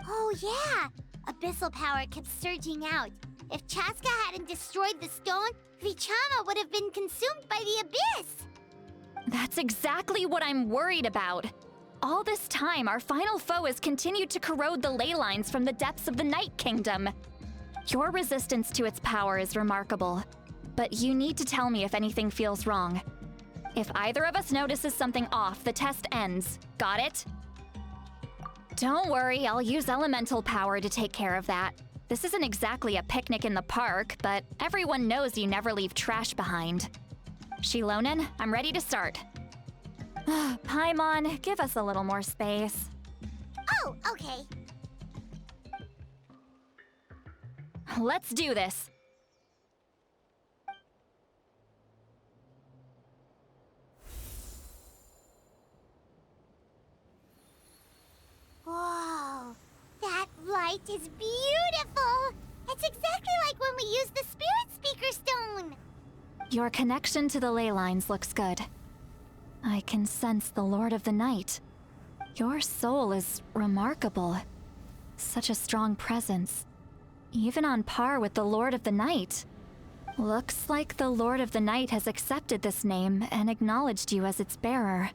C: Oh yeah! Abyssal power kept surging out. If Chaska hadn't destroyed the stone, Vichama would have been consumed by the abyss!
J: That's exactly what I'm worried about. All this time, our final foe has continued to corrode the ley lines from the depths of the Night Kingdom. Your resistance to its power is remarkable, but you need to tell me if anything feels wrong. If either of us notices something off, the test ends. Got it? Don't worry, I'll use elemental power to take care of that. This isn't exactly a picnic in the park, but everyone knows you never leave trash behind. Shilonen, I'm ready to start. Paimon, give us a little more space.
C: Oh, okay.
J: Let's do this.
C: Whoa, that light is beautiful! It's exactly like when we used the Spirit Speaker Stone!
J: Your connection to the ley lines looks good. I can sense the Lord of the Night. Your soul is remarkable. Such a strong presence. Even on par with the Lord of the Night. Looks like the Lord of the Night has accepted this name and acknowledged you as its bearer.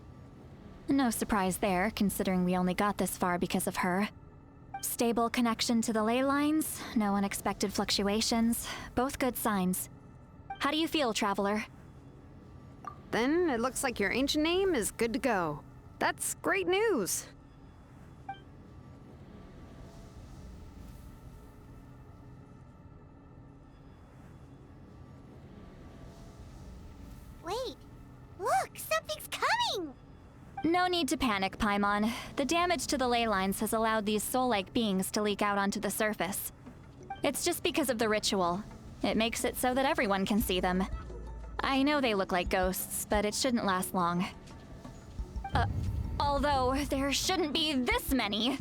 J: No surprise there, considering we only got this far because of her. Stable connection to the ley lines, no unexpected fluctuations, both good signs. How do you feel, Traveler?
D: Then it looks like your ancient name is good to go. That's great news.
C: Wait, look, something's coming!
J: No need to panic, Paimon. The damage to the ley lines has allowed these soul-like beings to leak out onto the surface. It's just because of the ritual. It makes it so that everyone can see them. I know they look like ghosts, but it shouldn't last long. Although there shouldn't be this many.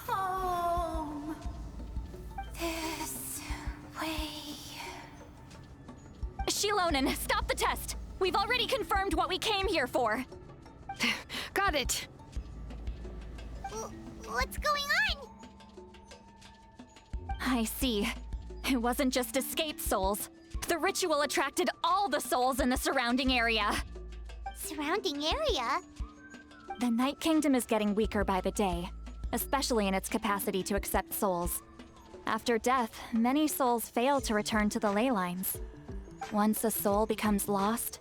C: Home. This way.
J: Shilonen, stop the test! We've already confirmed what we came here for.
D: Got it.
C: What's going on?
J: I see. It wasn't just escaped souls. The ritual attracted all the souls in the surrounding area.
C: Surrounding area?
J: The Night Kingdom is getting weaker by the day, especially in its capacity to accept souls. After death, many souls fail to return to the ley lines. Once a soul becomes lost,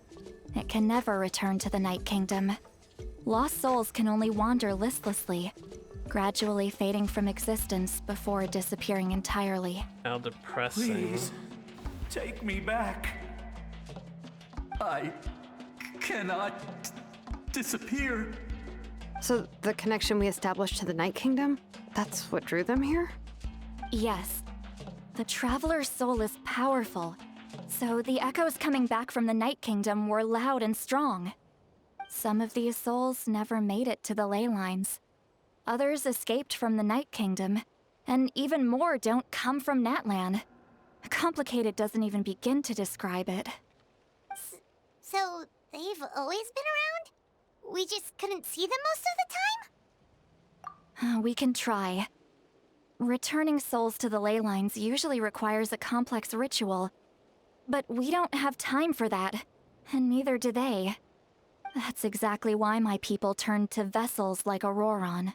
J: it can never return to the Night Kingdom. Lost souls can only wander listlessly, gradually fading from existence before disappearing entirely.
A: How depressing.
E: Please, take me back. I cannot disappear.
D: So the connection we established to the Night Kingdom, that's what drew them here?
J: Yes. The Traveler's soul is powerful, so the echoes coming back from the Night Kingdom were loud and strong. Some of these souls never made it to the ley lines. Others escaped from the Night Kingdom, and even more don't come from Natlan. Complicated doesn't even begin to describe it.
C: So, they've always been around? We just couldn't see them most of the time?
J: We can try. Returning souls to the ley lines usually requires a complex ritual, but we don't have time for that, and neither do they. That's exactly why my people turned to vessels like Auroron.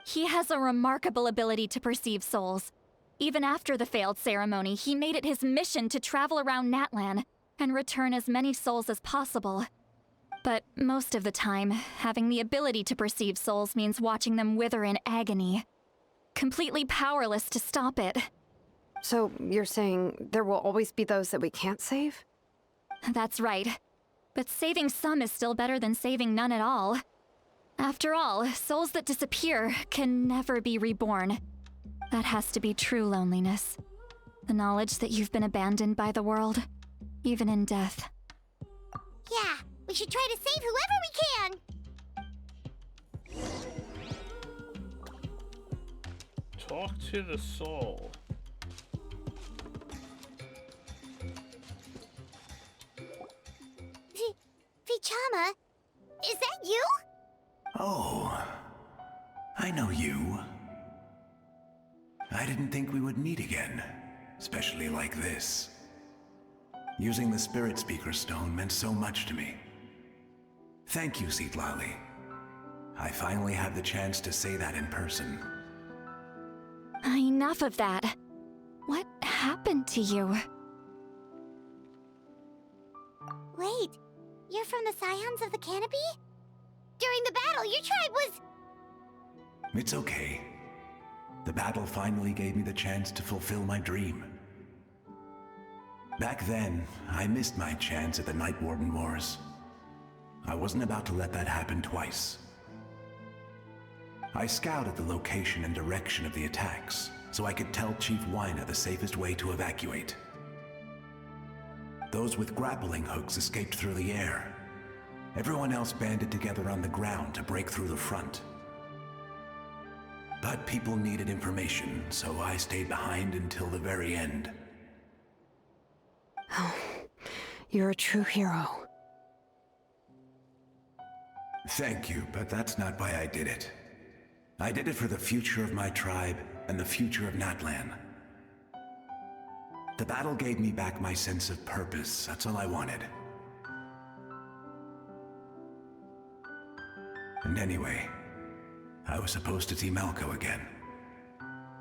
J: He has a remarkable ability to perceive souls. Even after the failed ceremony, he made it his mission to travel around Natlan and return as many souls as possible. But most of the time, having the ability to perceive souls means watching them wither in agony. Completely powerless to stop it.
D: So you're saying there will always be those that we can't save?
J: That's right. But saving some is still better than saving none at all. After all, souls that disappear can never be reborn. That has to be true loneliness. The knowledge that you've been abandoned by the world, even in death.
C: Yeah, we should try to save whoever we can!
A: Talk to the soul.
C: Vichama, is that you?
K: Oh, I know you. I didn't think we would meet again, especially like this. Using the Spirit Speaker Stone meant so much to me. Thank you, Seatlali. I finally had the chance to say that in person.
J: Enough of that. What happened to you?
C: Wait, you're from the Scions of the Canopy? During the battle, your tribe was...
K: It's okay. The battle finally gave me the chance to fulfill my dream. Back then, I missed my chance at the Night Warden Wars. I wasn't about to let that happen twice. I scouted the location and direction of the attacks, so I could tell Chief Wyna the safest way to evacuate. Those with grappling hooks escaped through the air. Everyone else banded together on the ground to break through the front. But people needed information, so I stayed behind until the very end.
D: Oh, you're a true hero.
K: Thank you, but that's not why I did it. I did it for the future of my tribe and the future of Natlan. The battle gave me back my sense of purpose, that's all I wanted. And anyway, I was supposed to see Malco again.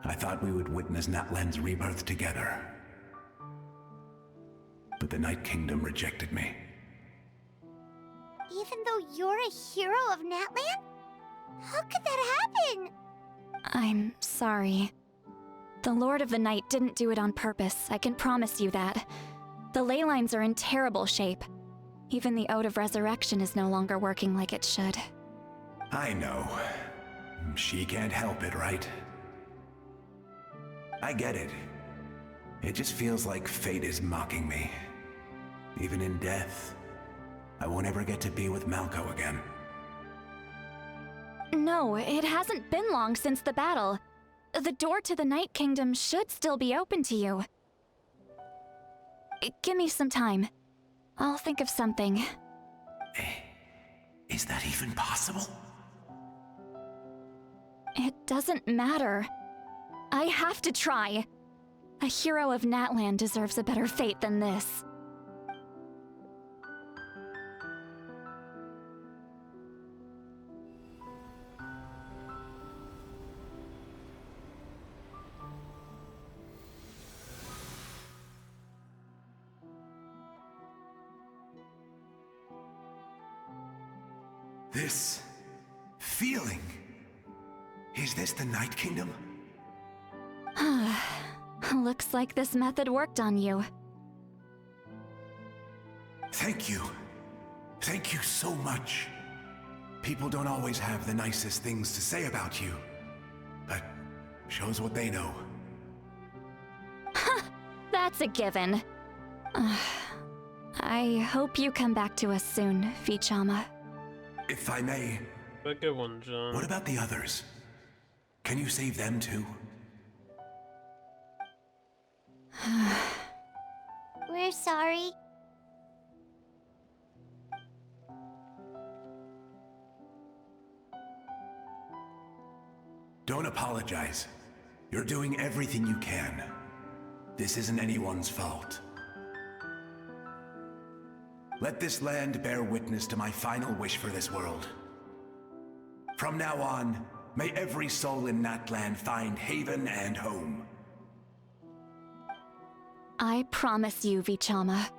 K: I thought we would witness Natlan's rebirth together. But the Night Kingdom rejected me.
C: Even though you're a hero of Natlan? How could that happen?
J: I'm sorry. The Lord of the Night didn't do it on purpose, I can promise you that. The ley lines are in terrible shape. Even the Ode of Resurrection is no longer working like it should.
K: I know. She can't help it, right? I get it. It just feels like fate is mocking me. Even in death, I won't ever get to be with Malco again.
J: No, it hasn't been long since the battle. The door to the Night Kingdom should still be open to you. Give me some time. I'll think of something.
K: Is that even possible?
J: It doesn't matter. I have to try. A hero of Natlan deserves a better fate than this.
K: This feeling. Is this the Night Kingdom?
J: Looks like this method worked on you.
K: Thank you. Thank you so much. People don't always have the nicest things to say about you, but shows what they know.
J: That's a given. I hope you come back to us soon, Vichama.
K: If I may,
A: A good one, John.
K: what about the others? Can you save them too?
C: We're sorry.
K: Don't apologize. You're doing everything you can. This isn't anyone's fault. Let this land bear witness to my final wish for this world. From now on, may every soul in Natlan find haven and home.
J: I promise you, Vichama.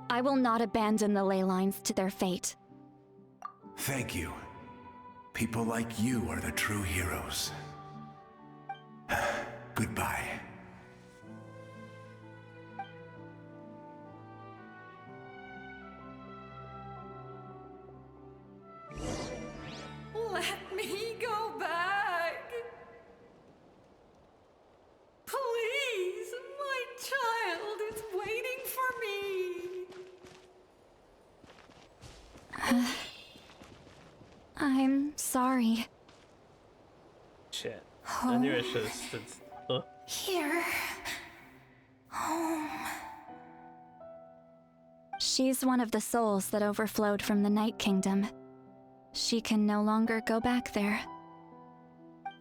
J: I will not abandon the ley lines to their fate.
K: Thank you. People like you are the true heroes. Goodbye.
B: Let me go back. Please, my child is waiting for me.
J: I'm sorry.
A: Shit. I knew I should have stood still.
B: Here. Home.
J: She's one of the souls that overflowed from the Night Kingdom. She can no longer go back there.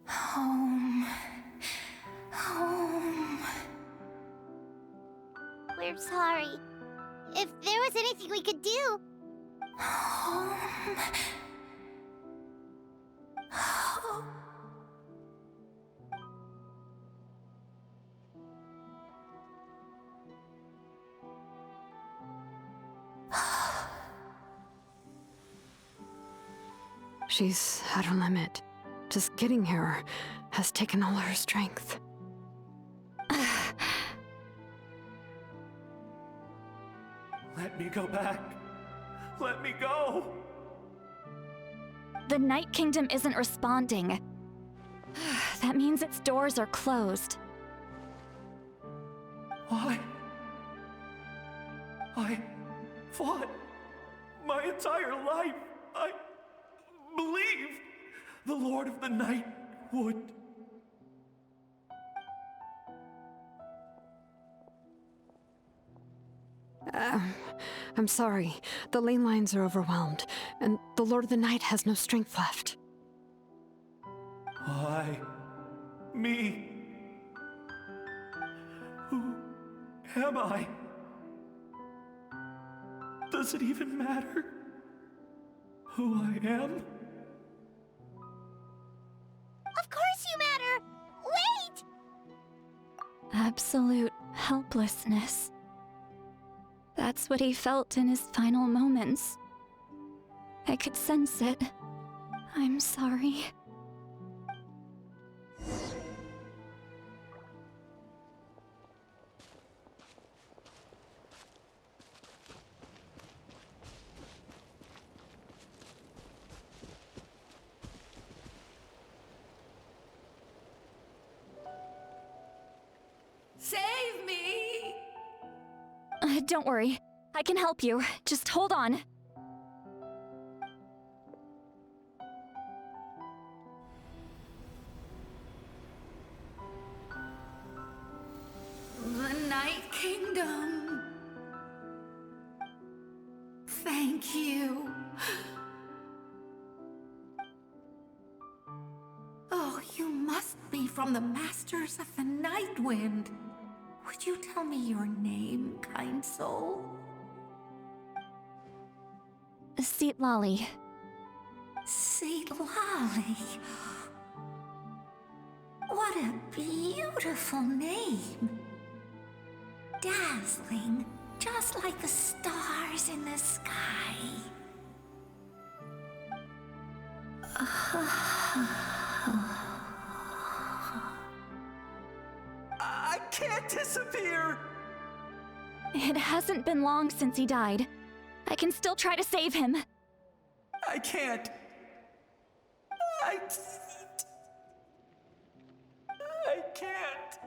B: Home. Home.
C: We're sorry. If there was anything we could do.
B: Home. Home.
D: She's at her limit. Just getting here has taken all her strength.
E: Let me go back. Let me go.
J: The Night Kingdom isn't responding. That means its doors are closed.
E: Why? I fought my entire life. I believed the Lord of the Night would.
D: I'm sorry. The lane lines are overwhelmed, and the Lord of the Night has no strength left.
E: Why? Me? Who am I? Does it even matter who I am?
C: Of course you matter! Wait!
J: Absolute helplessness. That's what he felt in his final moments. I could sense it. I'm sorry.
B: Save me!
J: Don't worry. I can help you. Just hold on.
B: The Night Kingdom. Thank you. Oh, you must be from the Masters of the Night Wind. Would you tell me your name, kind soul?
J: Seatlali.
B: Seatlali. What a beautiful name. Dazzling, just like the stars in the sky.
E: disappear!
J: It hasn't been long since he died. I can still try to save him.
E: I can't. I can't.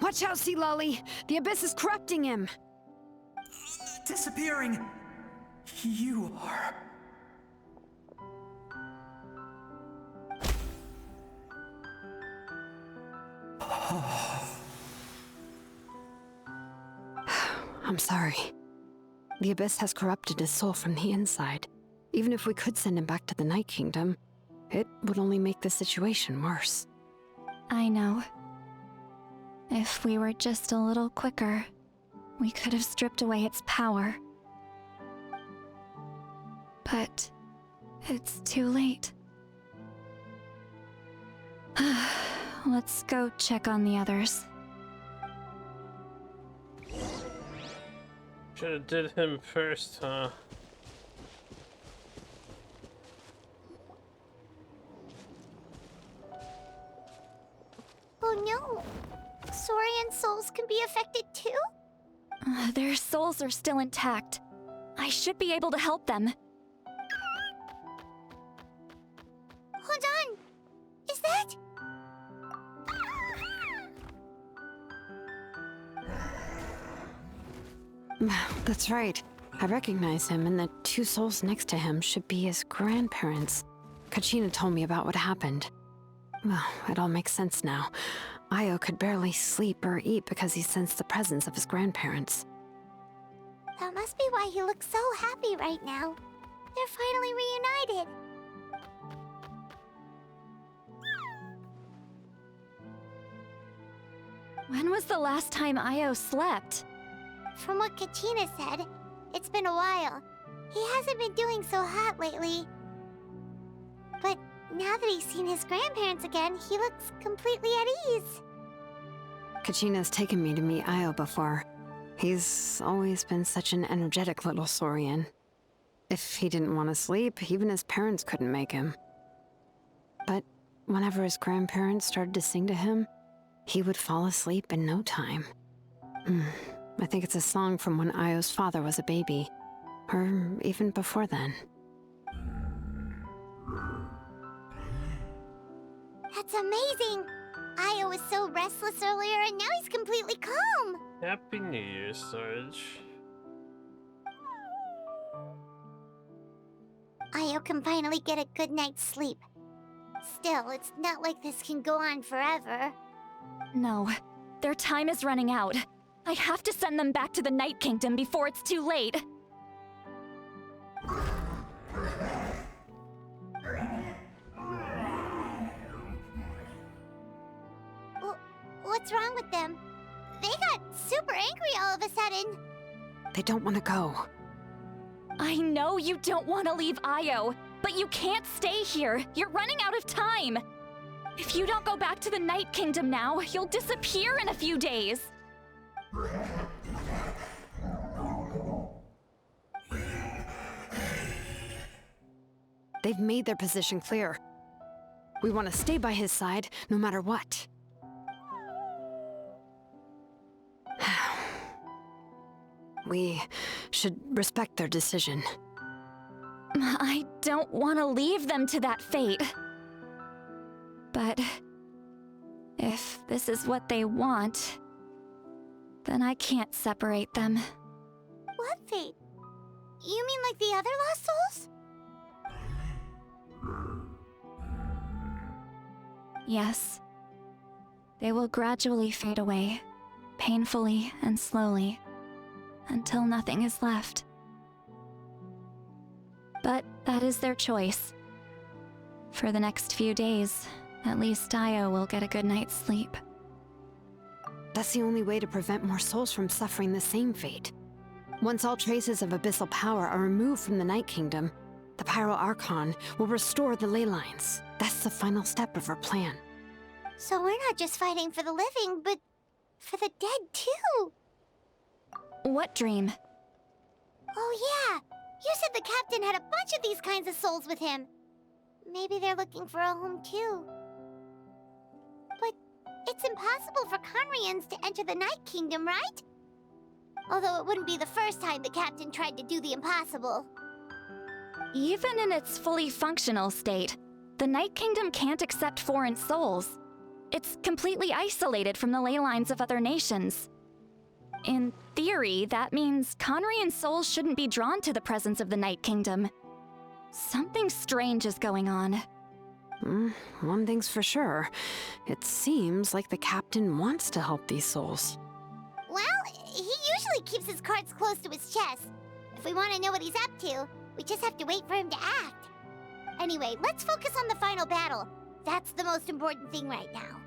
D: Watch out, Sea Lolly! The Abyss is corrupting him!
E: Disappearing. You are.
D: I'm sorry. The Abyss has corrupted his soul from the inside. Even if we could send him back to the Night Kingdom, it would only make the situation worse.
J: I know. If we were just a little quicker, we could have stripped away its power. But it's too late. Let's go check on the others.
A: Should've did him first, huh?
C: Oh no! Saurian souls can be affected too?
J: Their souls are still intact. I should be able to help them.
C: Hold on! Is that...
D: That's right. I recognize him, and the two souls next to him should be his grandparents. Kachina told me about what happened. Well, it all makes sense now. Io could barely sleep or eat because he sensed the presence of his grandparents.
C: That must be why he looks so happy right now. They're finally reunited.
J: When was the last time Io slept?
C: From what Kachina said, it's been a while. He hasn't been doing so hot lately. But now that he's seen his grandparents again, he looks completely at ease.
D: Kachina's taken me to meet Io before. He's always been such an energetic little Saurian. If he didn't want to sleep, even his parents couldn't make him. But whenever his grandparents started to sing to him, he would fall asleep in no time. I think it's a song from when Io's father was a baby, or even before then.
C: That's amazing! Io was so restless earlier and now he's completely calm!
A: Happy New Year, Sarge.
C: Io can finally get a good night's sleep. Still, it's not like this can go on forever.
J: No, their time is running out. I have to send them back to the Night Kingdom before it's too late.
C: What's wrong with them? They got super angry all of a sudden.
D: They don't want to go.
J: I know you don't want to leave Io, but you can't stay here. You're running out of time. If you don't go back to the Night Kingdom now, you'll disappear in a few days.
D: They've made their position clear. We want to stay by his side, no matter what. We should respect their decision.
J: I don't want to leave them to that fate. But if this is what they want, then I can't separate them.
C: What fate? You mean like the other lost souls?
J: Yes. They will gradually fade away, painfully and slowly, until nothing is left. But that is their choice. For the next few days, at least Io will get a good night's sleep.
D: That's the only way to prevent more souls from suffering the same fate. Once all traces of abyssal power are removed from the Night Kingdom, the Pyro Archon will restore the ley lines. That's the final step of our plan.
C: So we're not just fighting for the living, but for the dead too.
J: What dream?
C: Oh yeah! You said the captain had a bunch of these kinds of souls with him. Maybe they're looking for a home too. But it it's impossible for Conrians to enter the Night Kingdom, right? Although it wouldn't be the first time the captain tried to do the impossible.
J: Even in its fully functional state, the Night Kingdom can't accept foreign souls. It's completely isolated from the ley lines of other nations. In theory, that means Conrian souls shouldn't be drawn to the presence of the Night Kingdom. Something strange is going on.
D: One thing's for sure. It seems like the captain wants to help these souls.
C: Well, he usually keeps his cards close to his chest. If we want to know what he's up to, we just have to wait for him to act. Anyway, let's focus on the final battle. That's the most important thing right now.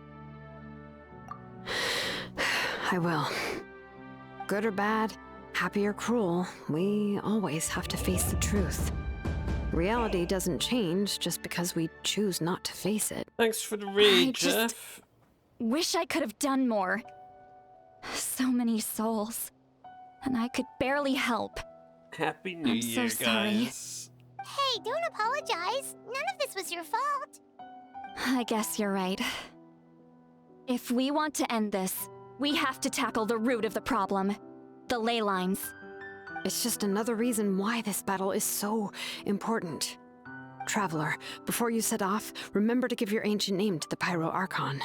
D: I will. Good or bad, happy or cruel, we always have to face the truth. Reality doesn't change just because we choose not to face it.
A: Thanks for the raid,
J: I just
A: Jeff.
J: wish I could have done more. So many souls. And I could barely help.
A: Happy New
J: I'm
A: Year,
J: so sorry.
A: guys.
C: Hey, don't apologize. None of this was your fault.
J: I guess you're right. If we want to end this, we have to tackle the root of the problem. The ley lines.
D: It's just another reason why this battle is so important. Traveler, before you set off, remember to give your ancient name to the Pyro Archon.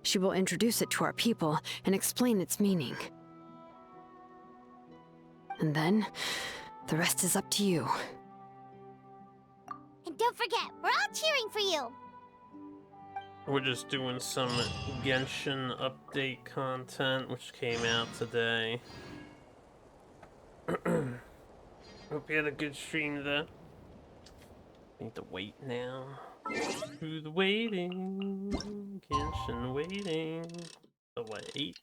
D: She will introduce it to our people and explain its meaning. And then, the rest is up to you.
C: And don't forget, we're all cheering for you.
A: We're just doing some Genshin update content, which came out today. Hope you had a good stream though. Need to wait now. Through the waiting. Genshin waiting. The wait.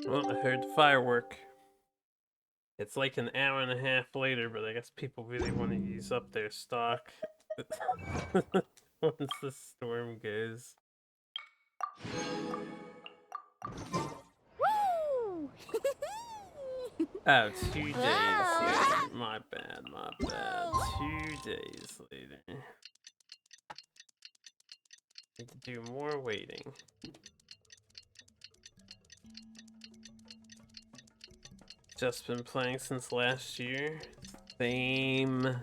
A: Well, I heard the firework. It's like an hour and a half later, but I guess people really want to use up their stock once the storm goes.
C: Woo!
A: Oh, 2 days later. My bad, my bad. 2 days later. Need to do more waiting. Just been playing since last year. Same.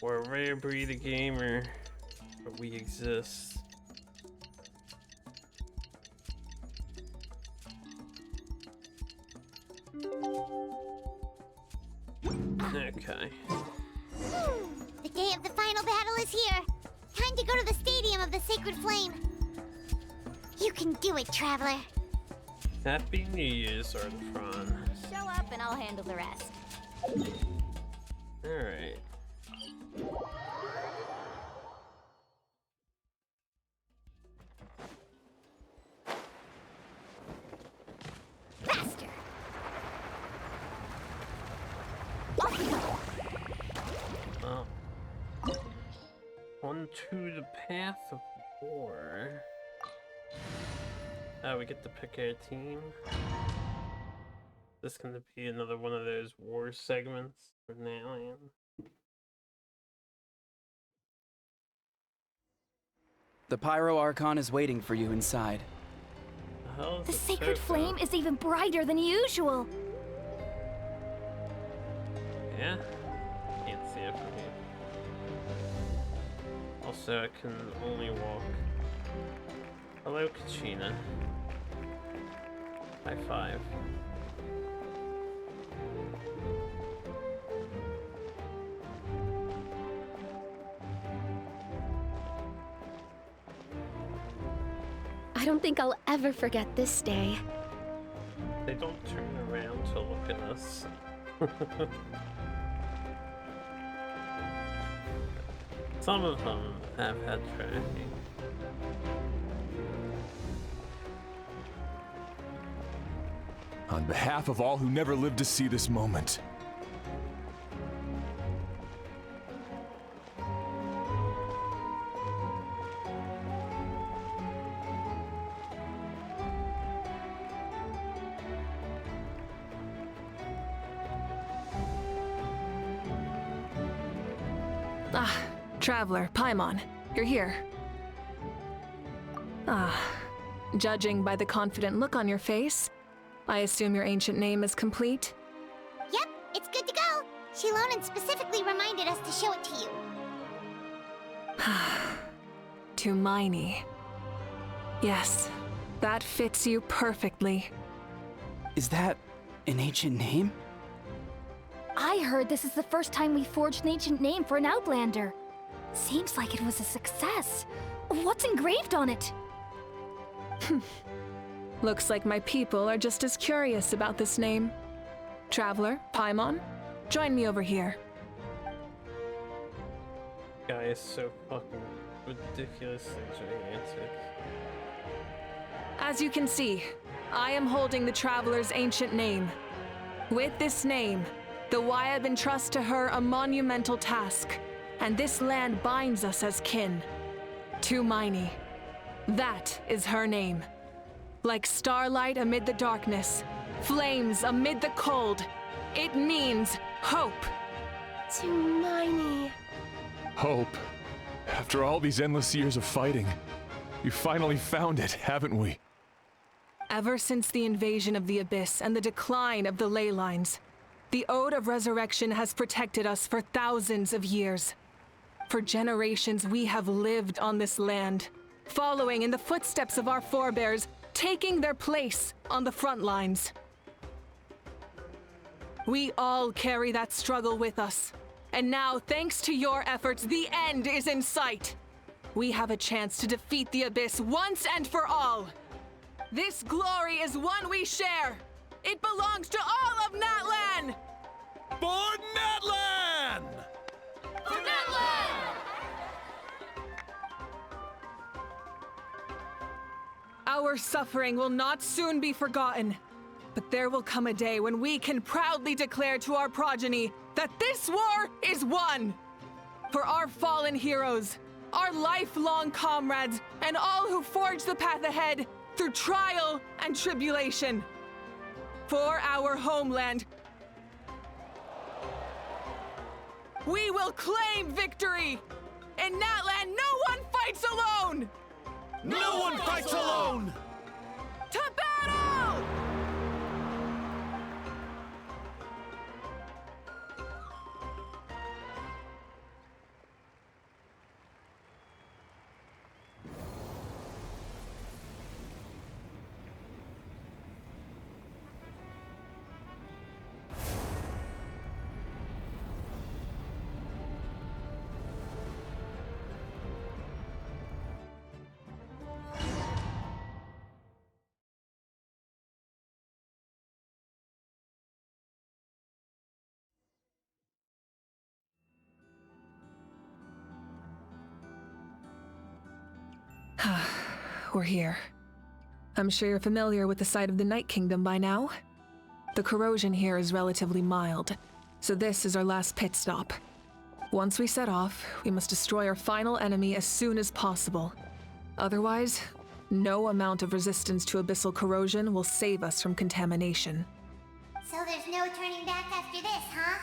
A: We're a rare breed of gamer, but we exist. Okay.
C: The day of the final battle is here. Time to go to the Stadium of the Sacred Flame. You can do it, Traveler.
A: Happy New Year's, Artifron.
G: Show up and I'll handle the rest.
A: Alright.
C: Faster.
A: Oh. Onto the path of war. Oh, we get to pick our team. This is gonna be another one of those war segments for Natlan.
H: The Pyro Archon is waiting for you inside.
A: The hell is
G: The
A: a
G: sacred
A: Toko?
G: flame is even brighter than usual.
A: Yeah? Can't see it from here. Also, I can only walk. Hello, Kachina. High five.
G: I don't think I'll ever forget this day.
A: They don't turn around to look at us. Some of them have had training.
L: On behalf of all who never lived to see this moment.
B: Traveler, Paimon, you're here. Ah, judging by the confident look on your face, I assume your ancient name is complete?
C: Yep, it's good to go. Shilonen specifically reminded us to show it to you.
B: Tumaini. Yes, that fits you perfectly.
H: Is that an ancient name?
J: I heard this is the first time we forged an ancient name for an Outlander. Seems like it was a success. What's engraved on it?
B: Looks like my people are just as curious about this name. Traveler, Paimon, join me over here.
A: Guy is so fucking ridiculously gigantic.
B: As you can see, I am holding the Traveler's ancient name. With this name, the Wyab entrusts to her a monumental task, and this land binds us as kin. Tumaini. That is her name. Like starlight amid the darkness, flames amid the cold, it means hope.
L: Tumaini. Hope. After all these endless years of fighting, we finally found it, haven't we?
B: Ever since the invasion of the Abyss and the decline of the ley lines, the Ode of Resurrection has protected us for thousands of years. For generations, we have lived on this land, following in the footsteps of our forebears, taking their place on the front lines. We all carry that struggle with us. And now, thanks to your efforts, the end is in sight. We have a chance to defeat the Abyss once and for all. This glory is one we share. It belongs to all of Natlan!
L: For Natlan!
B: For Natlan! Our suffering will not soon be forgotten. But there will come a day when we can proudly declare to our progeny that this war is won! For our fallen heroes, our lifelong comrades, and all who forge the path ahead through trial and tribulation. For our homeland, we will claim victory! In Natlan, no one fights alone!
E: No one fights alone!
B: To battle! We're here. I'm sure you're familiar with the site of the Night Kingdom by now. The corrosion here is relatively mild, so this is our last pit stop. Once we set off, we must destroy our final enemy as soon as possible. Otherwise, no amount of resistance to abyssal corrosion will save us from contamination.
C: So there's no turning back after this, huh?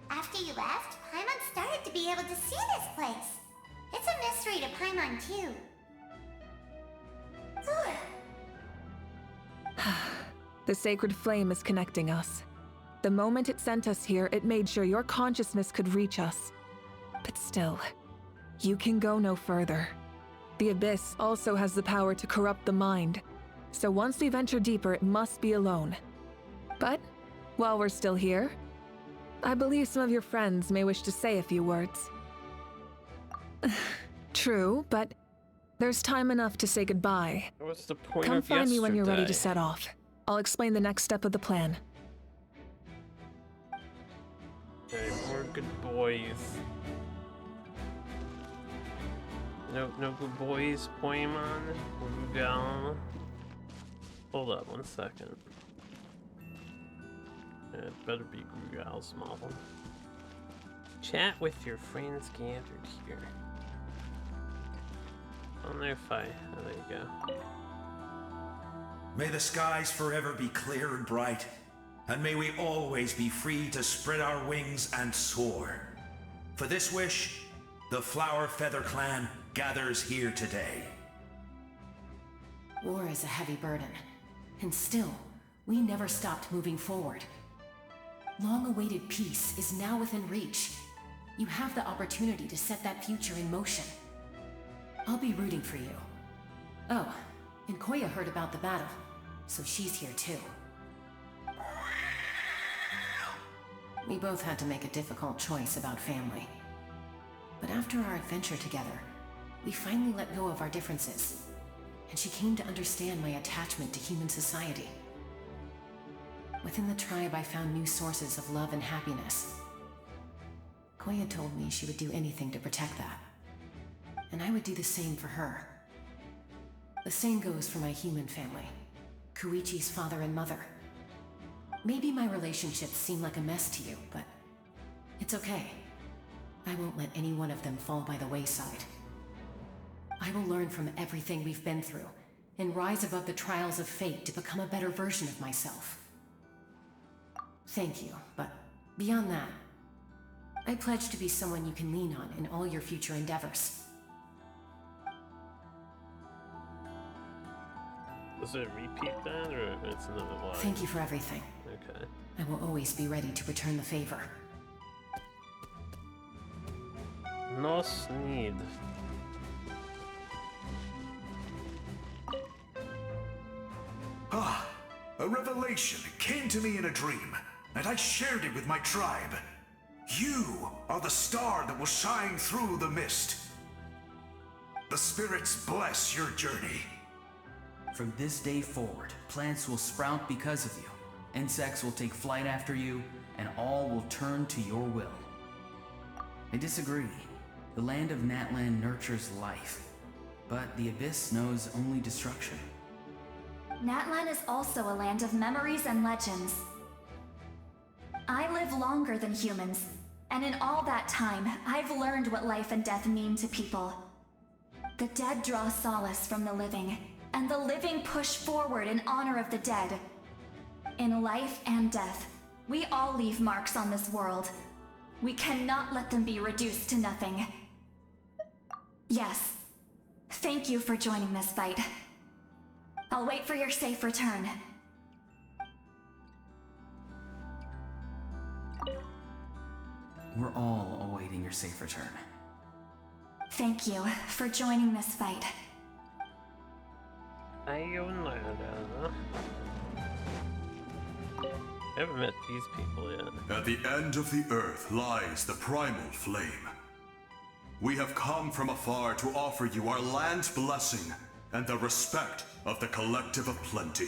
C: After you left, Paimon started to be able to see this place. It's a mystery to Paimon, too.
B: The sacred flame is connecting us. The moment it sent us here, it made sure your consciousness could reach us. But still, you can go no further. The Abyss also has the power to corrupt the mind, so once we venture deeper, it must be alone. But, while we're still here, I believe some of your friends may wish to say a few words. True, but there's time enough to say goodbye.
A: What's the point
B: Come
A: of
B: find me when you're ready to
A: yesterday?
B: set off. I'll explain the next step of the plan.
A: Okay, we're good boys. No good boys, Paimon. Rugal. Hold up 1 second. It better be Rugal's model. Chat with your friends gathered here. On their fight. Oh, there you go.
K: May the skies forever be clear and bright, and may we always be free to spread our wings and soar.
M: For this wish, the Flower Feather Clan gathers here today.
I: War is a heavy burden, and still, we never stopped moving forward. Long-awaited peace is now within reach. You have the opportunity to set that future in motion. I'll be rooting for you. Oh, and Koya heard about the battle, so she's here too. We both had to make a difficult choice about family. But after our adventure together, we finally let go of our differences, and she came to understand my attachment to human society. Within the tribe, I found new sources of love and happiness. Koya told me she would do anything to protect that, and I would do the same for her. The same goes for my human family, Koichi's father and mother. Maybe my relationships seem like a mess to you, but it's okay. I won't let any one of them fall by the wayside. I will learn from everything we've been through, and rise above the trials of fate to become a better version of myself. Thank you, but beyond that, I pledge to be someone you can lean on in all your future endeavors.
A: Does it repeat that, or it's another line?
I: Thank you for everything.
A: Okay.
I: I will always be ready to return the favor.
A: Nos need.
M: Ah, a revelation came to me in a dream, and I shared it with my tribe. You are the star that will shine through the mist. The spirits bless your journey.
N: From this day forward, plants will sprout because of you. Insects will take flight after you, and all will turn to your will. I disagree. The land of Natlan nurtures life, but the Abyss knows only destruction.
J: Natlan is also a land of memories and legends. I live longer than humans, and in all that time, I've learned what life and death mean to people. The dead draw solace from the living, and the living push forward in honor of the dead. In life and death, we all leave marks on this world. We cannot let them be reduced to nothing. Yes, thank you for joining this fight. I'll wait for your safe return.
N: We're all awaiting your safe return.
J: Thank you for joining this fight.
A: I haven't met these people yet.
F: At the end of the earth lies the primal flame. We have come from afar to offer you our land's blessing and the respect of the collective of plenty.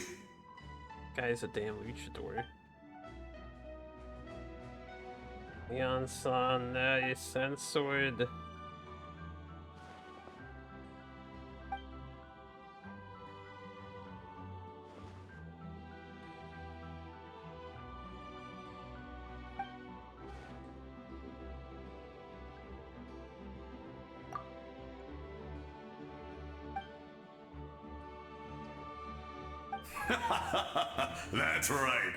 A: Guy's a damn luchador. Yan-san, you censored.
F: That's right.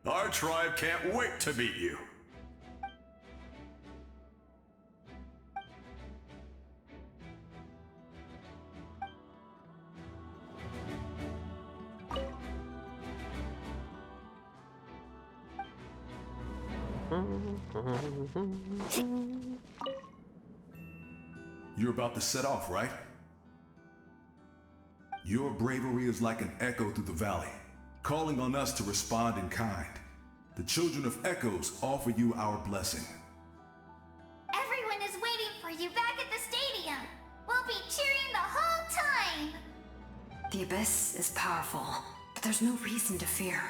F: Our tribe can't wait to meet you.
O: You're about to set off, right? Your bravery is like an echo through the valley, calling on us to respond in kind. The children of Echoes offer you our blessing.
C: Everyone is waiting for you back at the stadium. We'll be cheering the whole time.
D: The Abyss is powerful, but there's no reason to fear.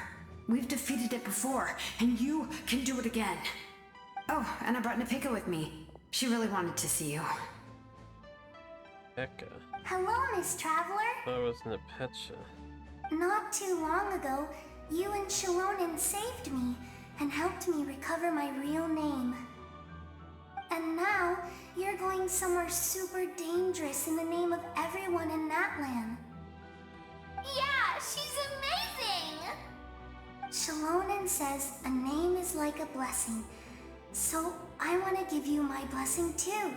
D: We've defeated it before, and you can do it again. Oh, and I brought Napika with me. She really wanted to see you.
A: Eka.
C: Hello, Miss Traveler.
A: That was Nepecha.
C: Not too long ago, you and Shilonen saved me and helped me recover my real name. And now, you're going somewhere super dangerous in the name of everyone in Natlan. Yeah, she's amazing! Shilonen says a name is like a blessing. So I want to give you my blessing too.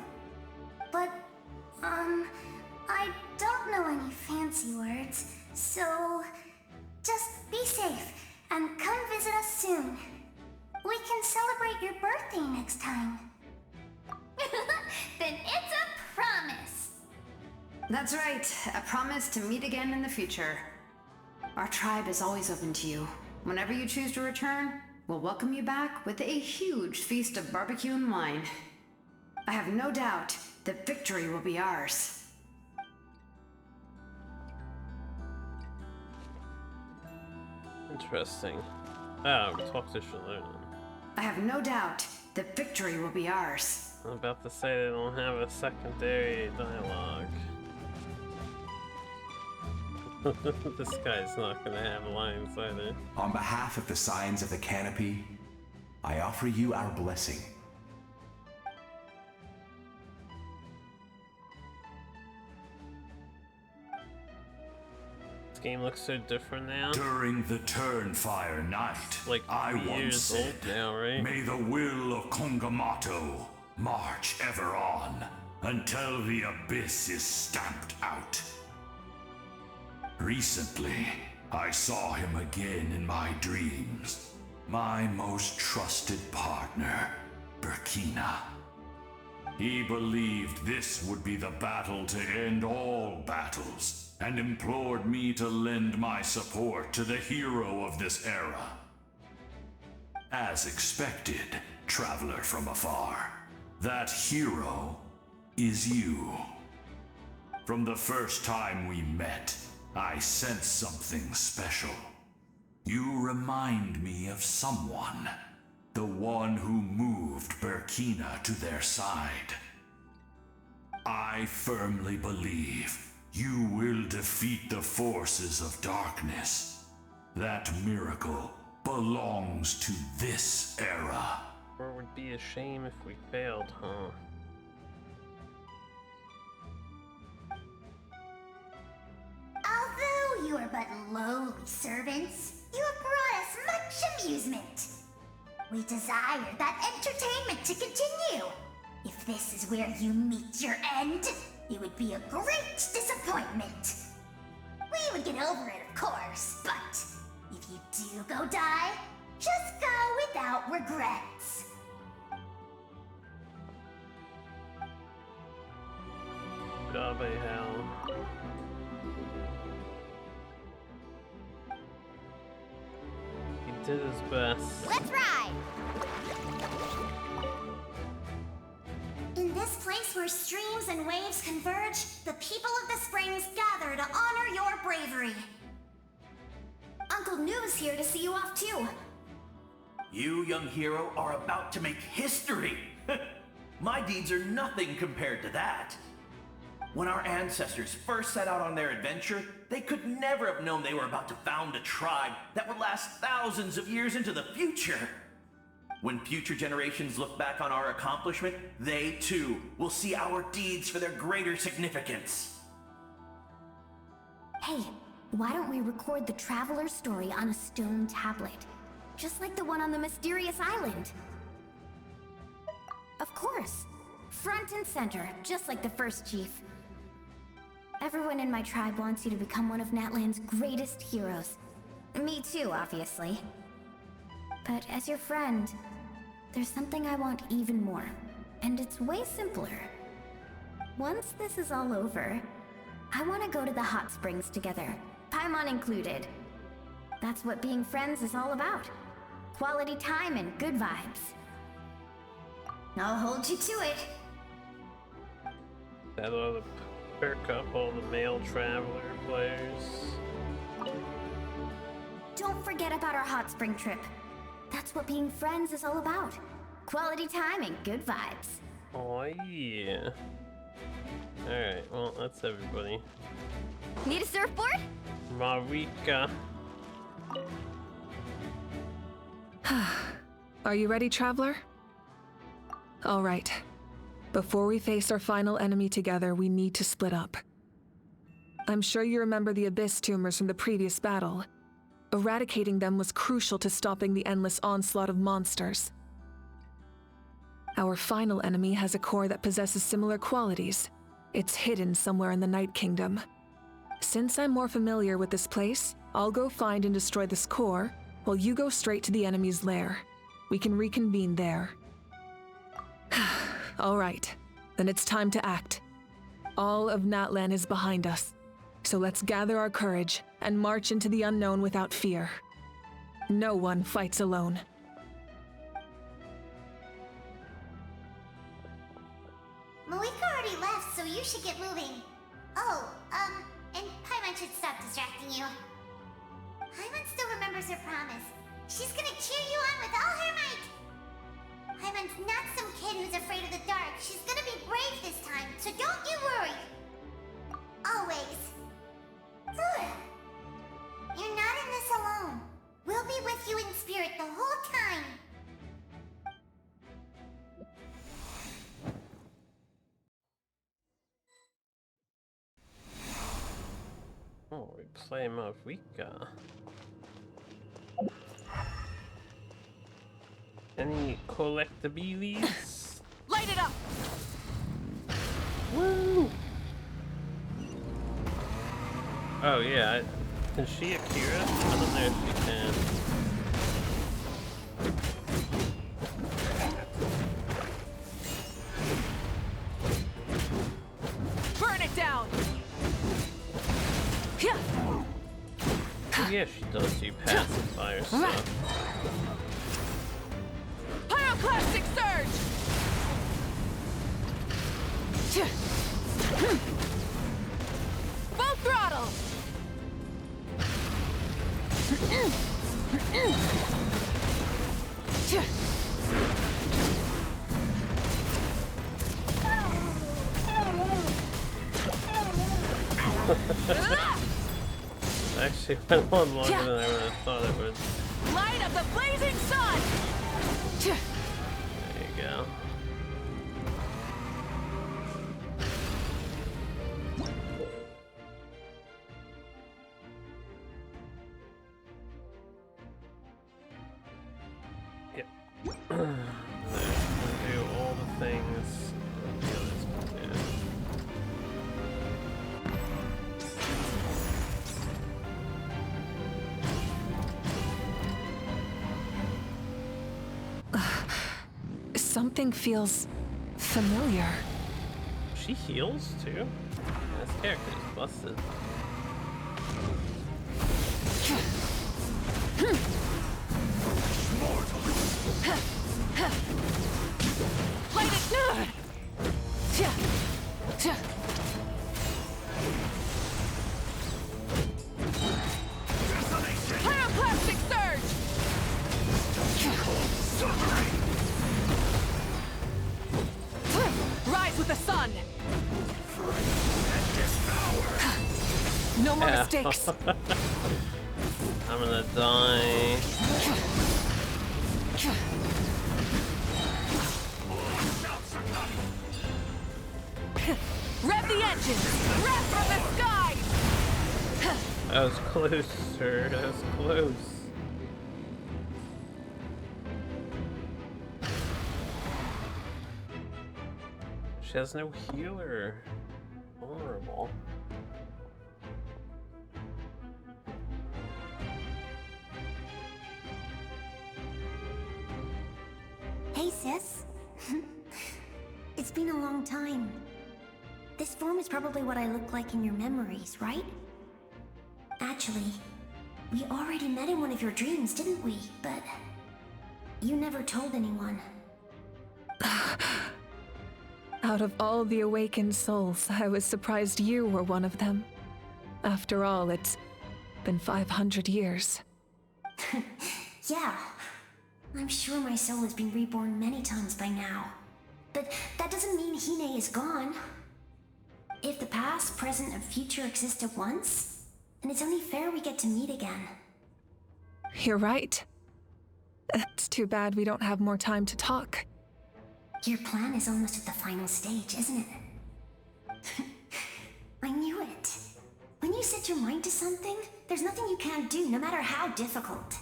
C: But, I don't know any fancy words, so just be safe and come visit us soon. We can celebrate your birthday next time. Then it's a promise.
D: That's right, a promise to meet again in the future. Our tribe is always open to you. Whenever you choose to return, we'll welcome you back with a huge feast of barbecue and wine. I have no doubt that victory will be ours.
A: Interesting. Oh, talk to Shalom.
D: I have no doubt that victory will be ours.
A: I'm about to say they don't have a secondary dialogue. This guy's not gonna have lines either.
K: On behalf of the Signs of the Canopy, I offer you our blessing.
A: This game looks so different now.
M: During the Turnfire Night,
A: Like
M: I
A: 3
M: once
A: years
M: said,
A: old now, right?
M: may the will of Kongamato march ever on until the abyss is stamped out. Recently, I saw him again in my dreams. My most trusted partner, Burkina. He believed this would be the battle to end all battles, and implored me to lend my support to the hero of this era. As expected, traveler from afar, that hero is you. From the first time we met, I sensed something special. You remind me of someone. The one who moved Burkina to their side. I firmly believe you will defeat the forces of darkness. That miracle belongs to this era.
A: Or it would be a shame if we failed, huh?
C: Although you are but lowly servants, you have brought us much amusement. We desire that entertainment to continue. If this is where you meet your end, it would be a great disappointment. We would get over it, of course, but if you do go die, just go without regrets.
A: Job hell. He did his best.
C: Let's ride! In this place where streams and waves converge, the people of the springs gather to honor your bravery. Uncle Noo's here to see you off too.
E: You, young hero, are about to make history. My deeds are nothing compared to that. When our ancestors first set out on their adventure, they could never have known they were about to found a tribe that would last thousands of years into the future. When future generations look back on our accomplishment, they too will see our deeds for their greater significance.
G: Hey, why don't we record the traveler's story on a stone tablet? Just like the one on the mysterious island. Of course. Front and center, just like the first chief. Everyone in my tribe wants you to become one of Natlan's greatest heroes. Me too, obviously. But as your friend, there's something I want even more. And it's way simpler. Once this is all over, I want to go to the hot springs together, Paimon included. That's what being friends is all about. Quality time and good vibes. I'll hold you to it.
A: That ought to perk up all the male traveler players.
G: Don't forget about our hot spring trip. That's what being friends is all about. Quality time and good vibes.
A: Oh yeah. Alright, well that's everybody.
G: Need a surfboard?
A: Mavuika.
B: Are you ready, traveler? All right. Before we face our final enemy together, we need to split up. I'm sure you remember the Abyss tumors from the previous battle. Eradicating them was crucial to stopping the endless onslaught of monsters. Our final enemy has a core that possesses similar qualities. It's hidden somewhere in the Night Kingdom. Since I'm more familiar with this place, I'll go find and destroy this core, while you go straight to the enemy's lair. We can reconvene there. All right, then it's time to act. All of Natlan is behind us, so let's gather our courage and march into the unknown without fear. No one fights alone.
C: Mavuika already left, so you should get moving. Oh, and Paimon should stop distracting you. Paimon still remembers her promise. She's gonna cheer you on with all her might. Paimon's not some kid who's afraid of the dark. She's gonna be brave this time, so don't you worry. Always. Good. You're not in this alone. We'll be with you in spirit the whole time.
A: Oh, we play Mavuika. Any collectibilities?
B: Light it up!
A: Woo! Oh yeah, can she Akira? I don't know if she can.
B: Burn it down!
A: Yeah, she does do passive fire stuff.
B: Pyroclastic surge! Full throttle!
A: Actually went on longer than I would have thought it would.
B: Light of the blazing sun!
A: There you go. Yep. Do all the things the others can do.
B: Something feels familiar.
A: She heals too? This character is busted.
B: Light it! Pyroclastic surge! Rise with the sun! No more mistakes!
A: I'm gonna die.
B: Rev the engine! Rev from the sky!
A: That was close, sir. That was close. She has no healer. Vulnerable.
C: Hey, sis. It's been a long time. This form is probably what I look like in your memories, right? Actually, we already met in one of your dreams, didn't we? But you never told anyone.
B: Out of all the awakened souls, I was surprised you were one of them. After all, it's been 500 years.
C: Yeah. I'm sure my soul has been reborn many times by now. But that doesn't mean Hine is gone. If the past, present, and future exist at once, then it's only fair we get to meet again.
B: You're right. It's too bad we don't have more time to talk.
C: Your plan is almost at the final stage, isn't it? I knew it. When you set your mind to something, there's nothing you can't do, no matter how difficult.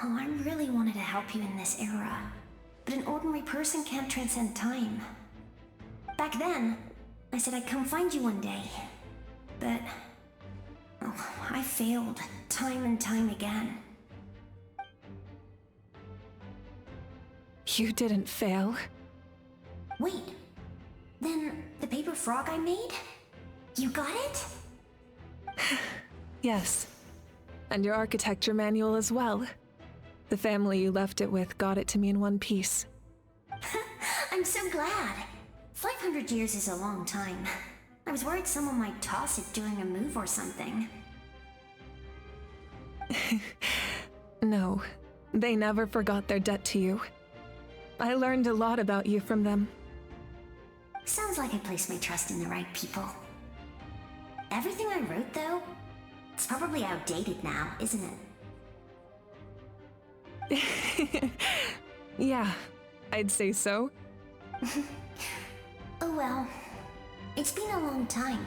C: Oh, I really wanted to help you in this era.
P: but an ordinary person can't transcend time. Back then, I said I'd come find you one day. But... oh, I failed, time and time again.
B: You didn't fail.
P: Wait, then the paper frog I made? You got it?
B: Yes. And your architecture manual as well. The family you left it with got it to me in one piece.
P: I'm so glad. 500 years is a long time. I was worried someone might toss it during a move or something.
B: No, they never forgot their debt to you. I learned a lot about you from them.
P: Sounds like I placed my trust in the right people. Everything I wrote, though, it's probably outdated now, isn't
B: it? Yeah, I'd say so.
P: Oh well. It's been a long time,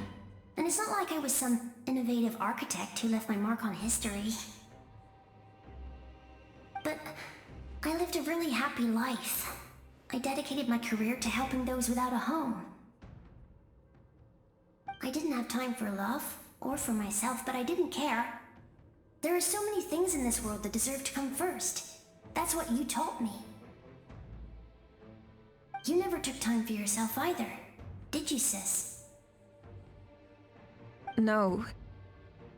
P: and it's not like I was some innovative architect who left my mark on history. But I lived a really happy life. I dedicated my career to helping those without a home. I didn't have time for love, or for myself, but I didn't care. There are so many things in this world that deserve to come first. That's what you taught me. You never took time for yourself either, did you, sis?
B: No,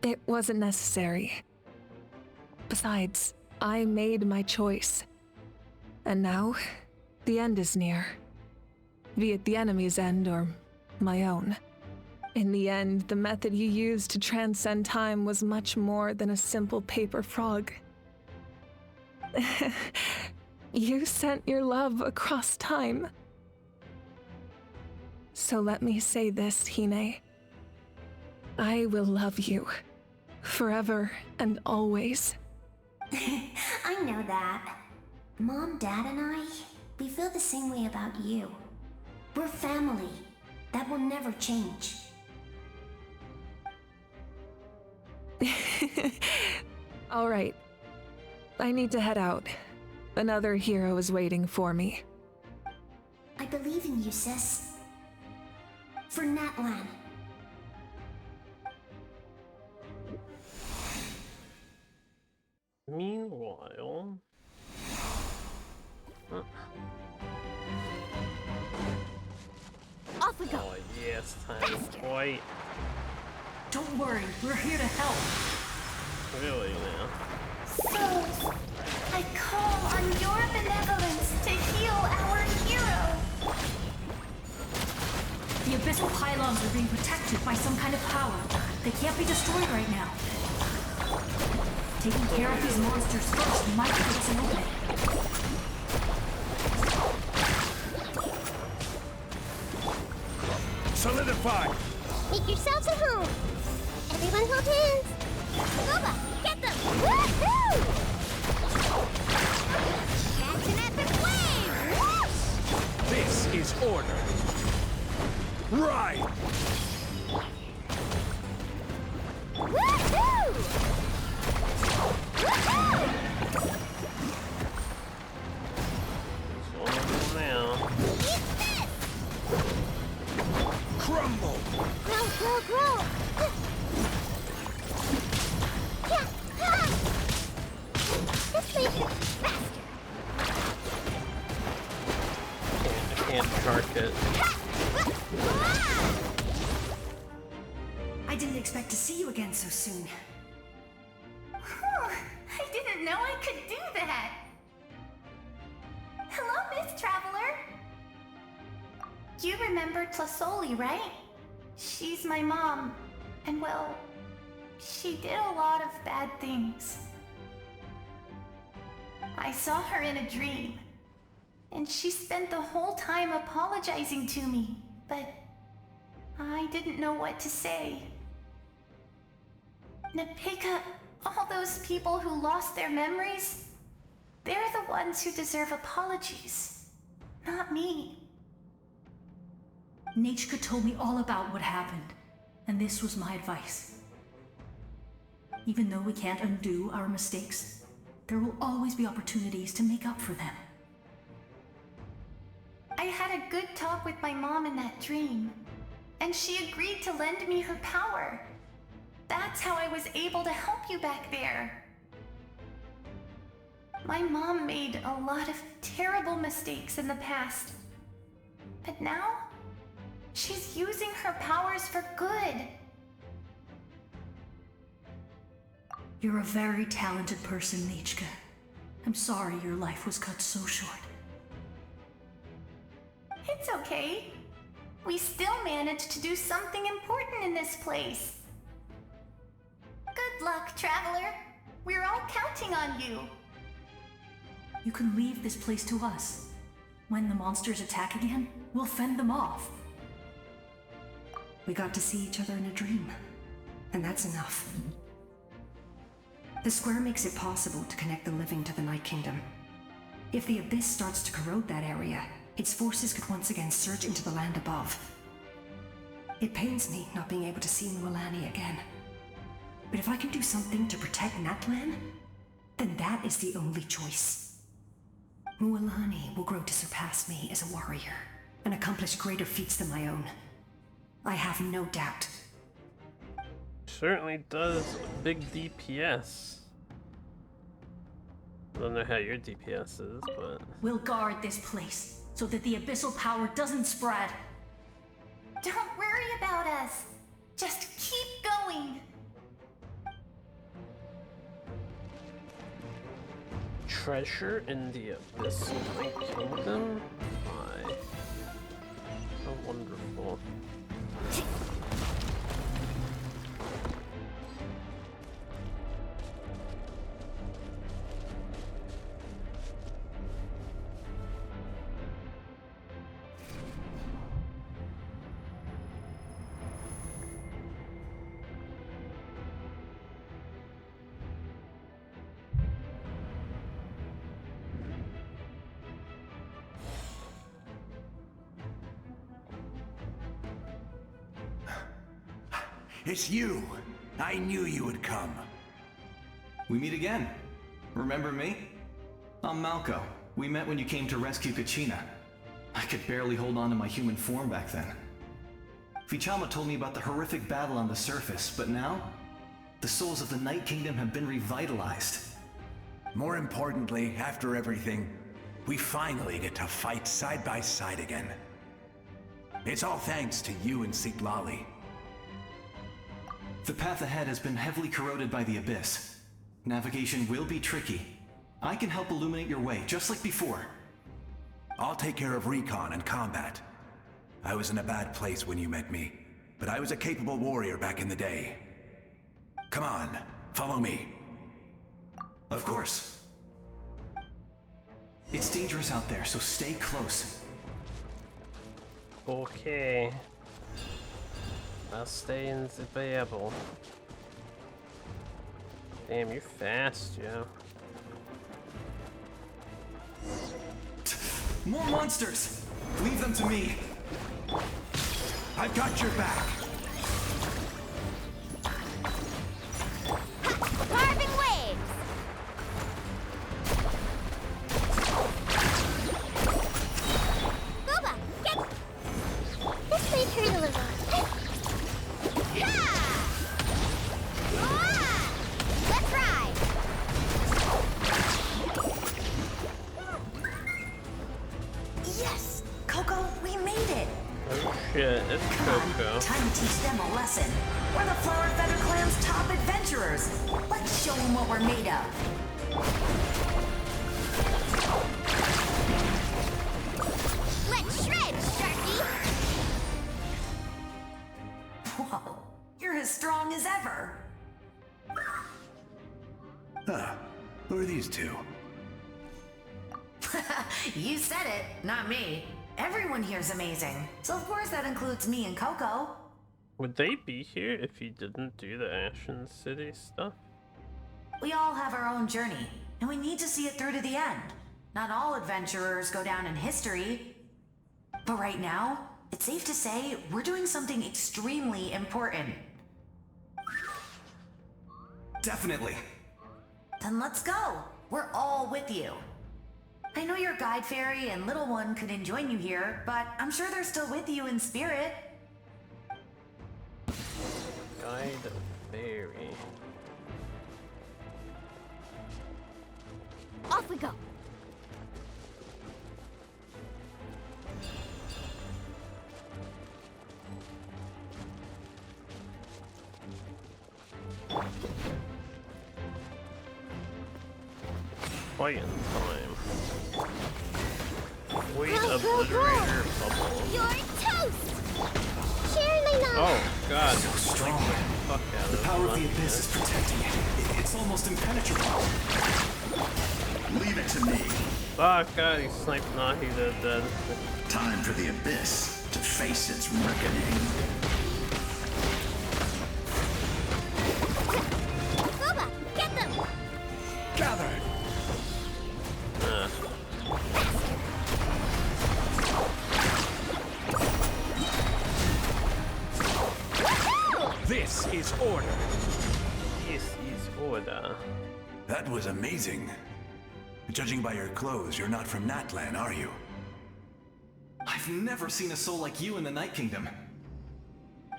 B: it wasn't necessary. Besides, I made my choice. And now, the end is near. Be it the enemy's end or my own. In the end, the method you used to transcend time was much more than a simple paper frog. You sent your love across time. So let me say this, Hine. I will love you. Forever and always.
P: I know that. Mom, Dad, and I, we feel the same way about you. We're family. That will never change.
B: All right. I need to head out. Another hero is waiting for me.
P: I believe in you, sis. For Natlan.
A: Meanwhile...
P: Off we go!
A: Oh yes, time to fight.
Q: Don't worry, we're here to help.
A: Really now?
C: So, I call on your benevolence to heal our hero.
Q: The abyssal pylons are being protected by some kind of power. They can't be destroyed right now. Taking care of these monsters first might give us an opening.
R: Solidify!
C: Make yourselves at home. Everyone hold hands. Lola, get them! Woohoo! Catch an epic wave! Whoosh!
R: This is order. Right!
C: Woohoo! Woohoo!
A: Now.
C: Eat this!
R: Crumble!
C: Grow, grow, grow! Yeah, ha! This makes it faster.
A: I can't shark it.
Q: I didn't expect to see you again so soon.
C: I didn't know I could do that. Hello, Miss Traveler. You remember Tlasoli, right? She's my mom. And well, she did a lot of bad things. I saw her in a dream. And she spent the whole time apologizing to me. But I didn't know what to say. Napica, all those people who lost their memories, they're the ones who deserve apologies, not me.
Q: Nachka told me all about what happened, and this was my advice. Even though we can't undo our mistakes, there will always be opportunities to make up for them. I had a good talk with my mom in that dream, and she agreed to lend me her power. That's how I was able to help you back there. My mom made a lot of terrible mistakes in the past, but now she's using her powers for good. You're a very talented person, Nichka. I'm sorry your life was cut so short.
P: It's okay. We still managed to do something important in this place. Good luck, Traveler. We're all counting on you.
Q: You can leave this place to us. When the monsters attack again, we'll fend them off.
S: We got to see each other in a dream, and that's enough. The square makes it possible to connect the living to the Night Kingdom. If the Abyss starts to corrode that area, its forces could once again surge into the land above. It pains me not being able to see Mualani again. But if I can do something to protect Natlan, then that is the only choice. Mualani will grow to surpass me as a warrior, and accomplish greater feats than my own. I have no doubt.
A: Certainly does big DPS. I don't know how your DPS is, but...
Q: We'll guard this place, so that the abyssal power doesn't spread.
P: Don't worry about us. Just keep going.
A: Treasure in the Abyssal Kingdom? My. How wonderful.
K: It's you! I knew you would come.
N: We meet again. Remember me? I'm Malco. We met when you came to rescue Kachina. I could barely hold on to my human form back then. Vichama told me about the horrific battle on the surface, but now, the souls of the Night Kingdom have been revitalized.
K: More importantly, after everything, we finally get to fight side by side again. It's all thanks to you and Citlali.
N: The path ahead has been heavily corroded by the Abyss. Navigation will be tricky. I can help illuminate your way, just like before.
K: I'll take care of recon and combat. I was in a bad place when you met me, but I was a capable warrior back in the day. Come on, follow me.
N: Of course. It's dangerous out there, so stay close.
A: Okay. I'll stay in the Babel. Damn, you're fast, Joe.
N: More monsters! Leave them to me!
K: I've got your back!
C: Carving waves! Boba, get... This may hurt a little. Let's ride!
S: Yes! Coco, we made it!
A: Oh shit, it's Coco.
S: Time to teach them a lesson. We're the Flower Feather Clan's top adventurers. Let's show them what we're made of.
C: Let's shred, Sharky!
S: Whoa, you're as strong as ever.
K: Huh. Who are these two?
S: You said it, not me. Everyone here's amazing. So of course that includes me and Coco.
A: Would they be here if you didn't do the Ashen City stuff?
S: We all have our own journey, and we need to see it through to the end. Not all adventurers go down in history. But right now, it's safe to say we're doing something extremely important.
N: Definitely.
S: Then let's go. We're all with you.
T: I know your guide fairy and little one couldn't join you here, but I'm sure they're still with you in spirit.
A: Guide fairy.
G: Off we go.
A: Fighting time. Wait, obliterator bubble.
C: You're toast! Surely not!
A: Oh god.
N: So strong.
A: Fuck out
N: The
A: of
N: power of the
A: it.
N: abyss is protecting it. It's almost impenetrable.
E: Leave it to me.
A: Oh god, he sniped Nahida dead.
E: Time for the abyss to face its reckoning.
C: Booba, get them!
R: Gather! This is order.
A: This is order.
K: That was amazing. Judging by your clothes, you're not from Natlan, are you?
N: I've never seen a soul like you in the Night Kingdom.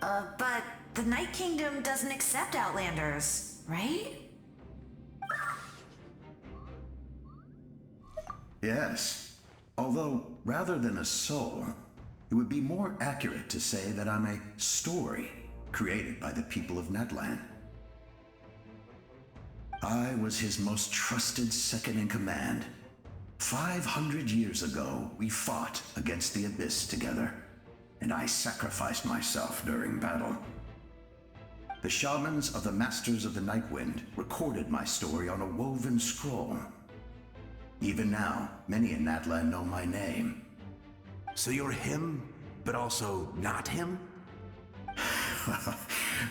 T: But the Night Kingdom doesn't accept Outlanders, right?
E: Yes. Although, rather than a soul, it would be more accurate to say that I'm a story created by the people of Natlan. I was his most trusted second-in-command. 500 years ago, we fought against the Abyss together, and I sacrificed myself during battle. The shamans of the Masters of the Nightwind recorded my story on a woven scroll. Even now, many in Natlan know my name.
K: So you're him, but also not him?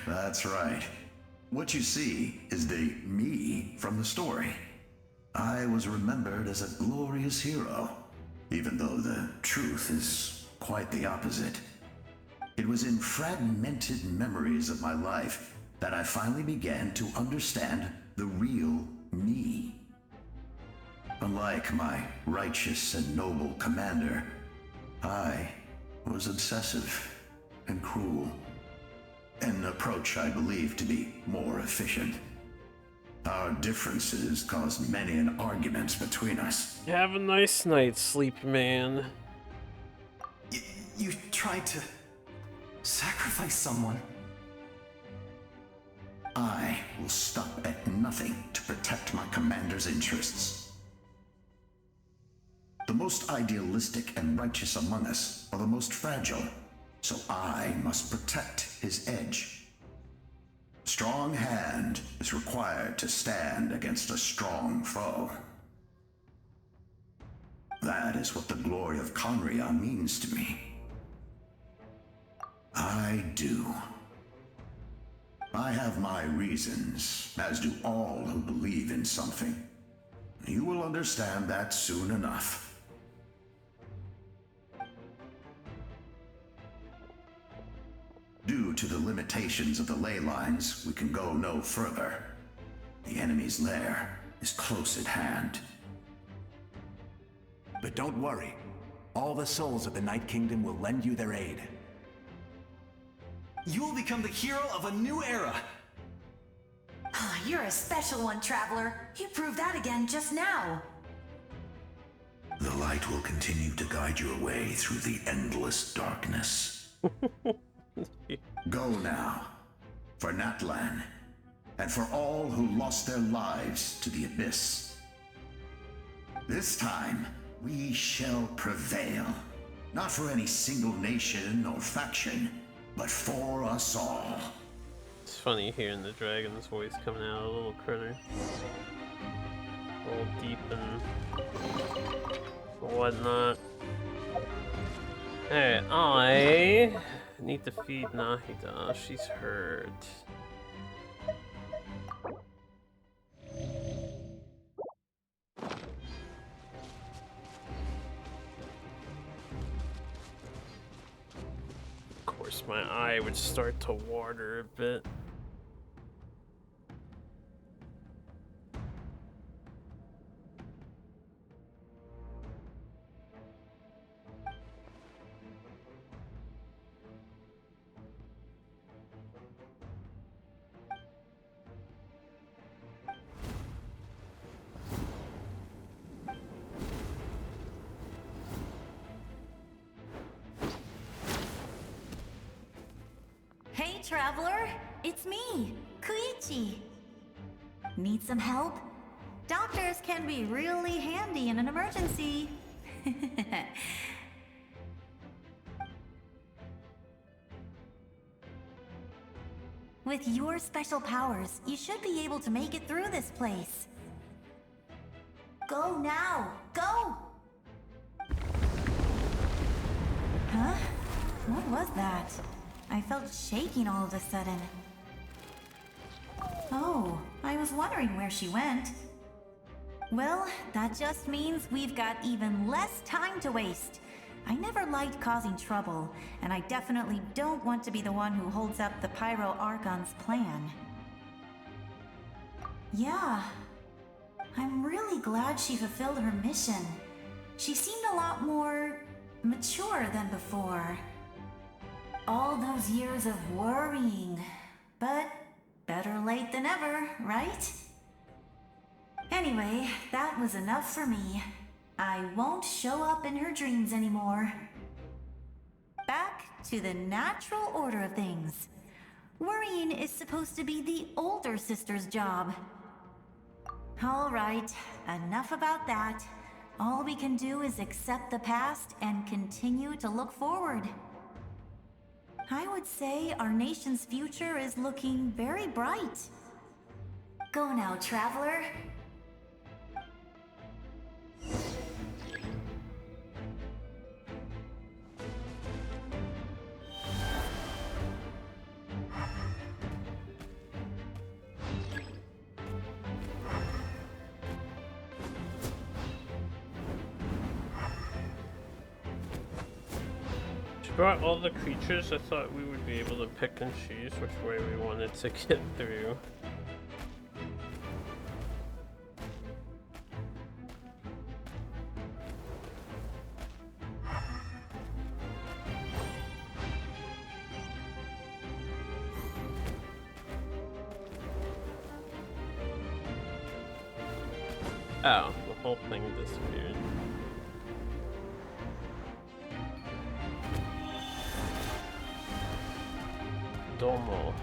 E: That's right. What you see is the me from the story. I was remembered as a glorious hero, even though the truth is quite the opposite. It was in fragmented memories of my life that I finally began to understand the real me. Unlike my righteous and noble commander, I was obsessive and cruel. An approach I believe to be more efficient. Our differences caused many an arguments between us.
A: Have a nice night's sleep, man.
N: You tried to sacrifice someone.
E: I will stop at nothing to protect my commander's interests. The most idealistic and righteous among us are the most fragile, so I must protect his edge. Strong hand is required to stand against a strong foe. That is what the glory of Conria means to me. I do. I have my reasons, as do all who believe in something. You will understand that soon enough. Due to the limitations of the ley lines, we can go no further. The enemy's lair is close at hand.
K: But don't worry. All the souls of the Night Kingdom will lend you their aid.
N: You will become the hero of a new era.
T: You're a special one, Traveler. You proved that again just now.
E: The light will continue to guide your way through the endless darkness. Go now, for Natlan, and for all who lost their lives to the Abyss. This time, we shall prevail, not for any single nation or faction, but for us all.
A: It's funny hearing the dragon's voice coming out of a little critter. All deep and whatnot. Hey, I need to feed Nahida. She's hurt. Of course, my eye would start to water a bit.
T: traveler. It's me, Koichi. Need some help? Doctors can be really handy in an emergency. With your special powers, you should be able to make it through this place. Go now! Go! Huh? What was that? I felt shaking all of a sudden. Oh, I was wondering where she went. Well, that just means we've got even less time to waste. I never liked causing trouble, and I definitely don't want to be the one who holds up the Pyro Archon's plan. Yeah, I'm really glad she fulfilled her mission. She seemed a lot more mature than before. All those years of worrying, but better late than ever, right? Anyway, that was enough for me. I won't show up in her dreams anymore. Back to the natural order of things. Worrying is supposed to be the older sister's job. All right, enough about that. All we can do is accept the past and continue to look forward. I would say our nation's future is looking very bright. Go now, traveler.
A: Brought all the creatures. I thought we would be able to pick and choose which way we wanted to get through. Oh, the whole thing disappeared. Domo.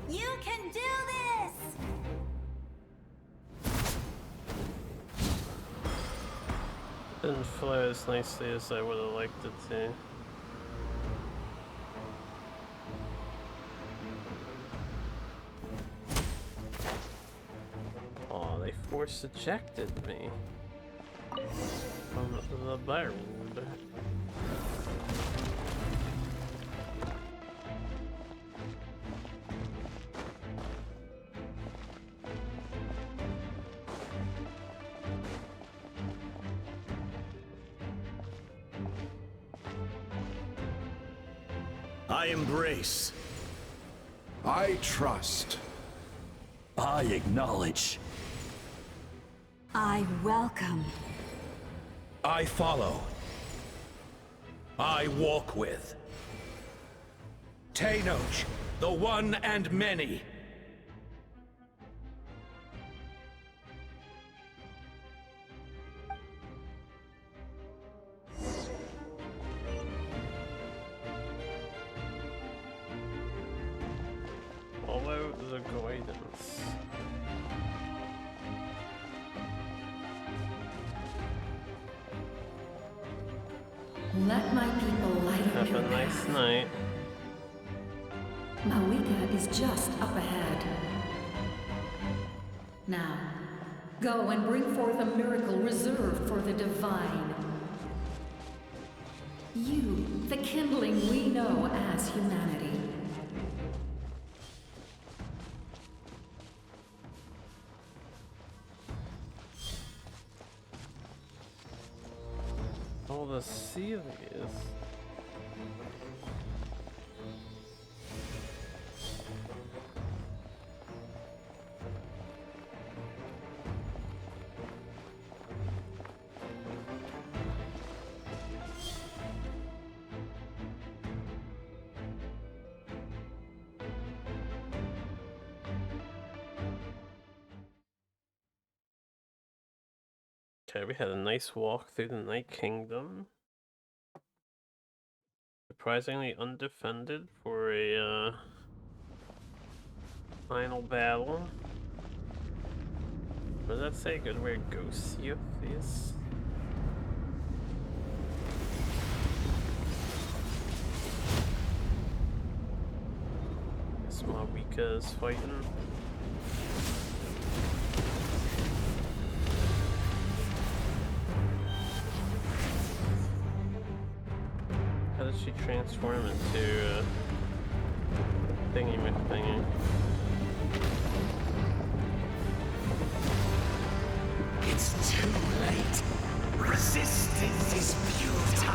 T: You can do this!
A: Didn't flow as nicely as I would have liked it to. Oh, they force ejected me from the bird.
R: I embrace.
M: I trust.
R: I acknowledge.
T: I welcome.
R: I follow. I walk with. Tenoch, the one and many.
A: Follow the guidance.
U: Let my people light up
A: Have
U: your
A: a nice
U: path.
A: night.
U: Mavuika is just up ahead. Now, go and bring forth a miracle reserved for the divine. You, the kindling we know as humanity.
A: All the Celias. Okay, we had a nice walk through the Night Kingdom. Surprisingly undefended for a final battle. What does that say? Good way to go see your face. Guess Mavuika is fighting. How does she transform into thingy McThingy?
H: It's too late. Resistance is futile.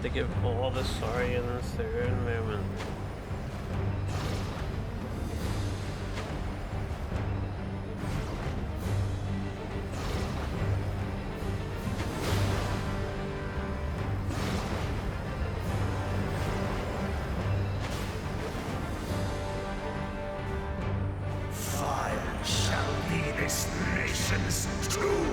A: To give all the Saurians their own moment.
H: Fire shall be this nation's tomb.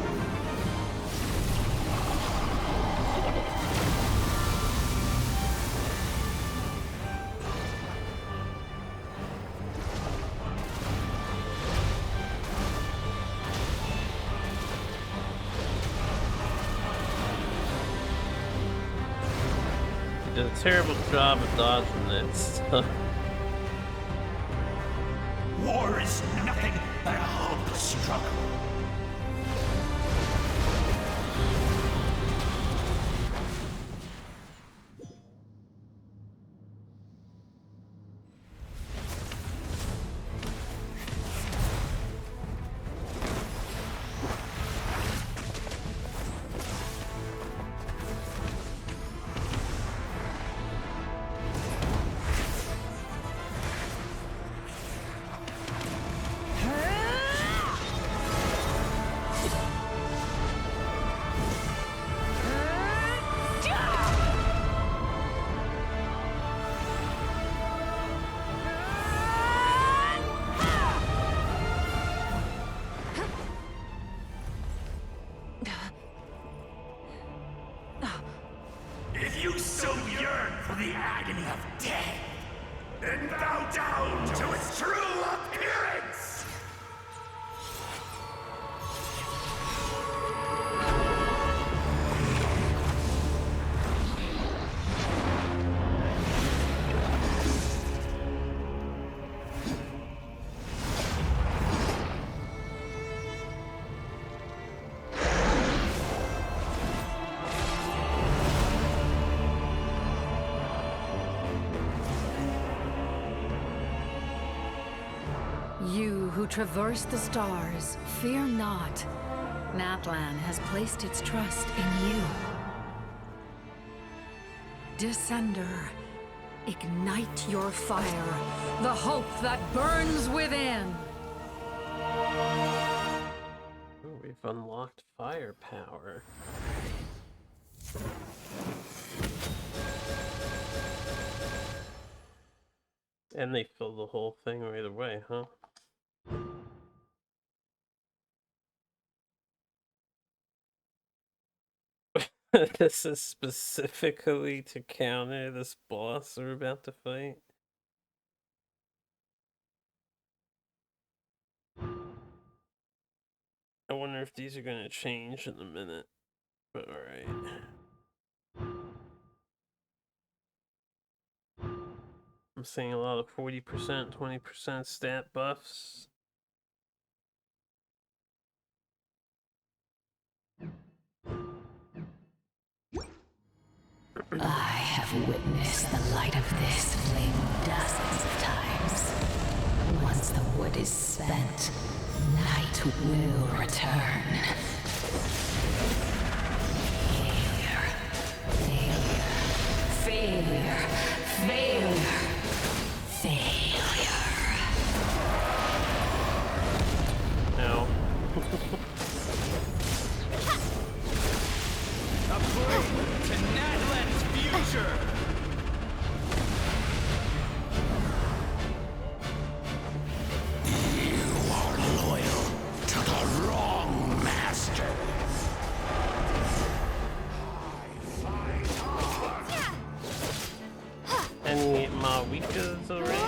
A: Did a terrible job of dodging that stuff.
H: War is nothing but a hopeless struggle. If you so yearn for the agony of death, then bow down to its true appearance!
U: You who traverse the stars, fear not. Natlan has placed its trust in you. Descender, ignite your fire, the hope that burns within.
A: Ooh, we've unlocked firepower. And they fill the whole thing right away, huh? This is specifically to counter this boss we're about to fight. I wonder if these are going to change in a minute, but alright. seeing a lot of 40%, 20% stat buffs.
U: I have witnessed the light of this flame dozens of times. Once the wood is spent, night will return. Failure, failure, failure.
A: No.
L: Aboard to Natlan's future!
H: You are loyal to the wrong master.
A: Any Mavuikas already? No.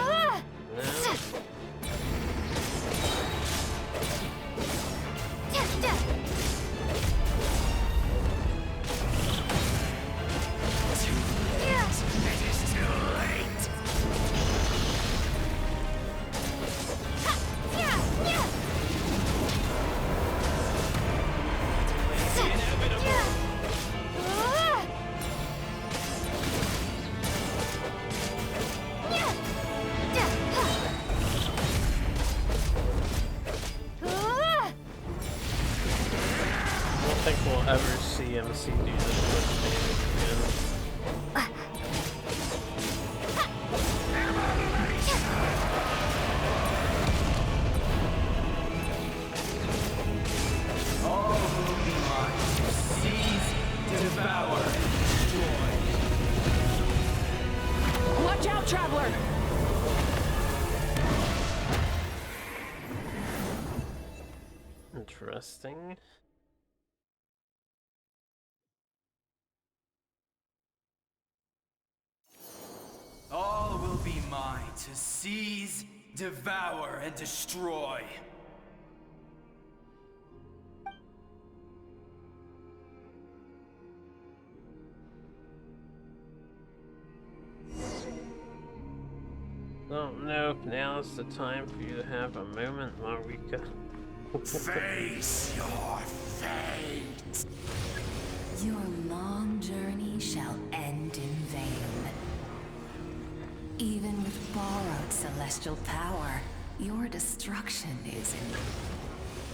H: It is too late.
A: I don't think we'll ever see MC do this much damage again.
L: All will be mine to seize, devour, destroy.
B: Watch out, traveler!
A: Interesting.
L: All will be mine to seize, devour, and destroy.
A: Don't know if now's the time for you to have a moment, Mavuika.
H: Face your fate.
U: Your long journey shall end in vain. Even with borrowed celestial power, your destruction is in...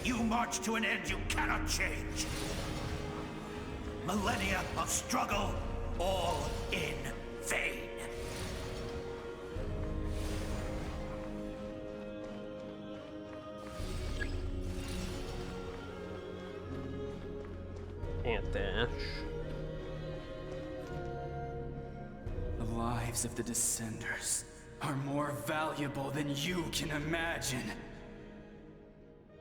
H: You march to an end you cannot change. Millennia of struggle, all in vain.
A: Can't dash.
L: The lives of the Descenders are more valuable than you can imagine.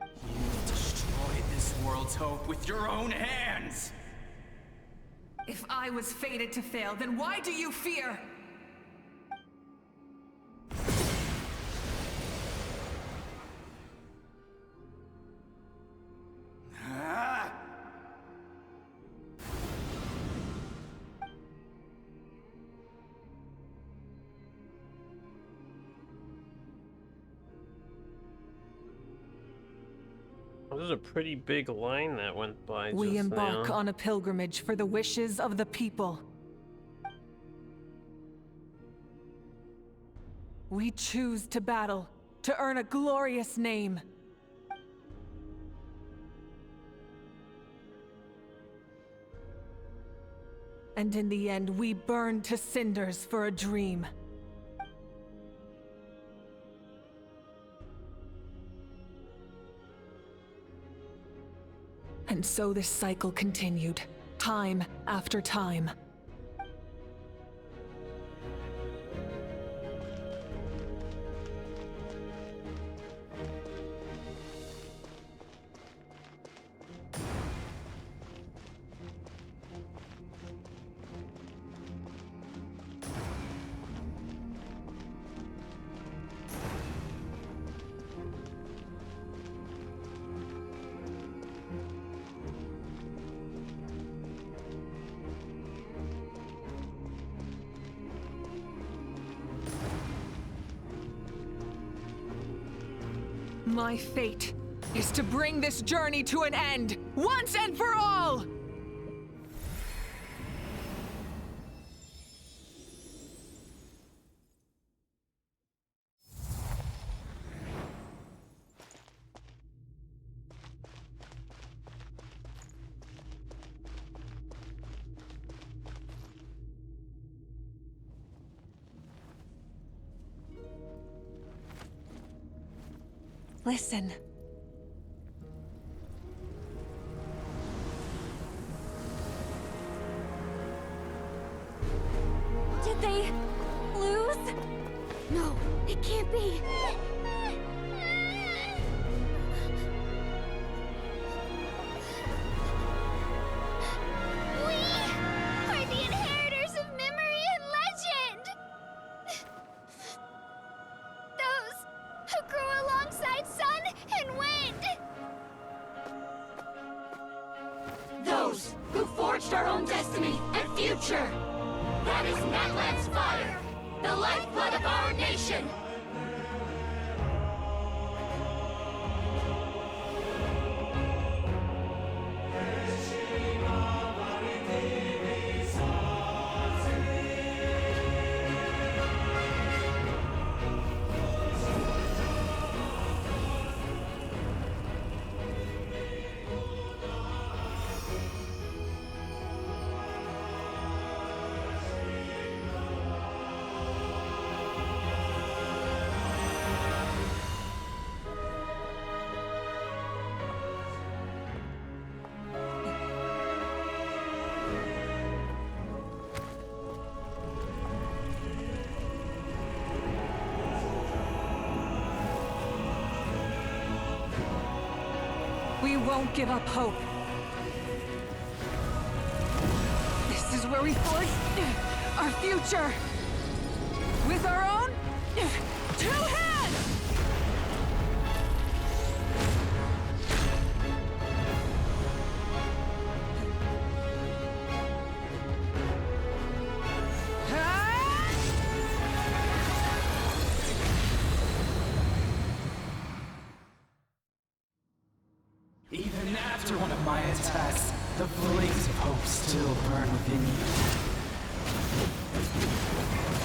L: You've destroyed this world's hope with your own hands!
B: If I was fated to fail, then why do you fear?
L: Ah!
A: This is a pretty big line that went by just
B: We embark
A: now.
B: on a pilgrimage for the wishes of the people. We choose to battle, to earn a glorious name. And in the end, we burn to cinders for a dream. And so this cycle continued, time after time. My fate is to bring this journey to an end, once and for all! Listen.
G: Did they lose? No, it can't be.
C: We are the inheritors of memory and legend! Those who grew alongside sun and wind!
H: Those who forged our own destiny and future! That is Natlan's fire, the lifeblood of our nation!
B: We won't give up hope. This is where we forge our future. With our own 2 hands!
L: Even after one of my attacks, the flames of hope still burn within you.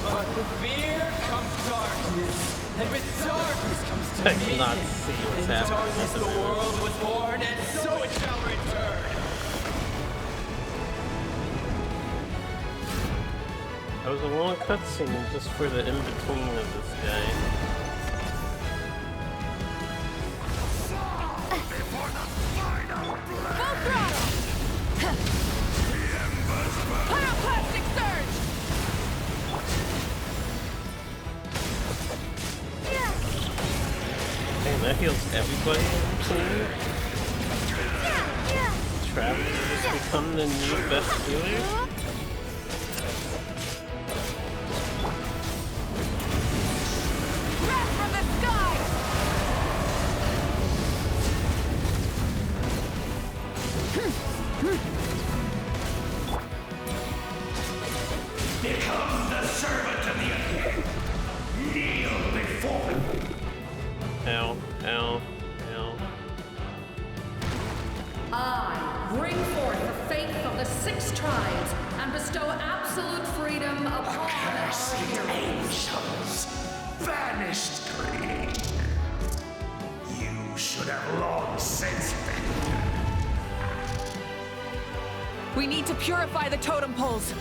L: But with fear comes darkness, and with darkness comes
A: I
L: dominion.
A: cannot see what's
L: In
A: happening.
L: darkness the world was born, and so it shall return.
A: That was a long cutscene just for the in-between of this guy.
B: Full throttle! Pyroclastic surge!
A: Dang, that heals everybody in between. Travis has become the new best healer.
B: Wrath from the sky!
H: Become the servant of the Undead. Kneel before him.
A: Ow, ow, ow.
I: I bring forth the faith of the 6 tribes and bestow absolute freedom upon
H: Accursed
I: our heroes.
H: angels, vanished greed. You should have long since been.
B: We need to purify the totem poles.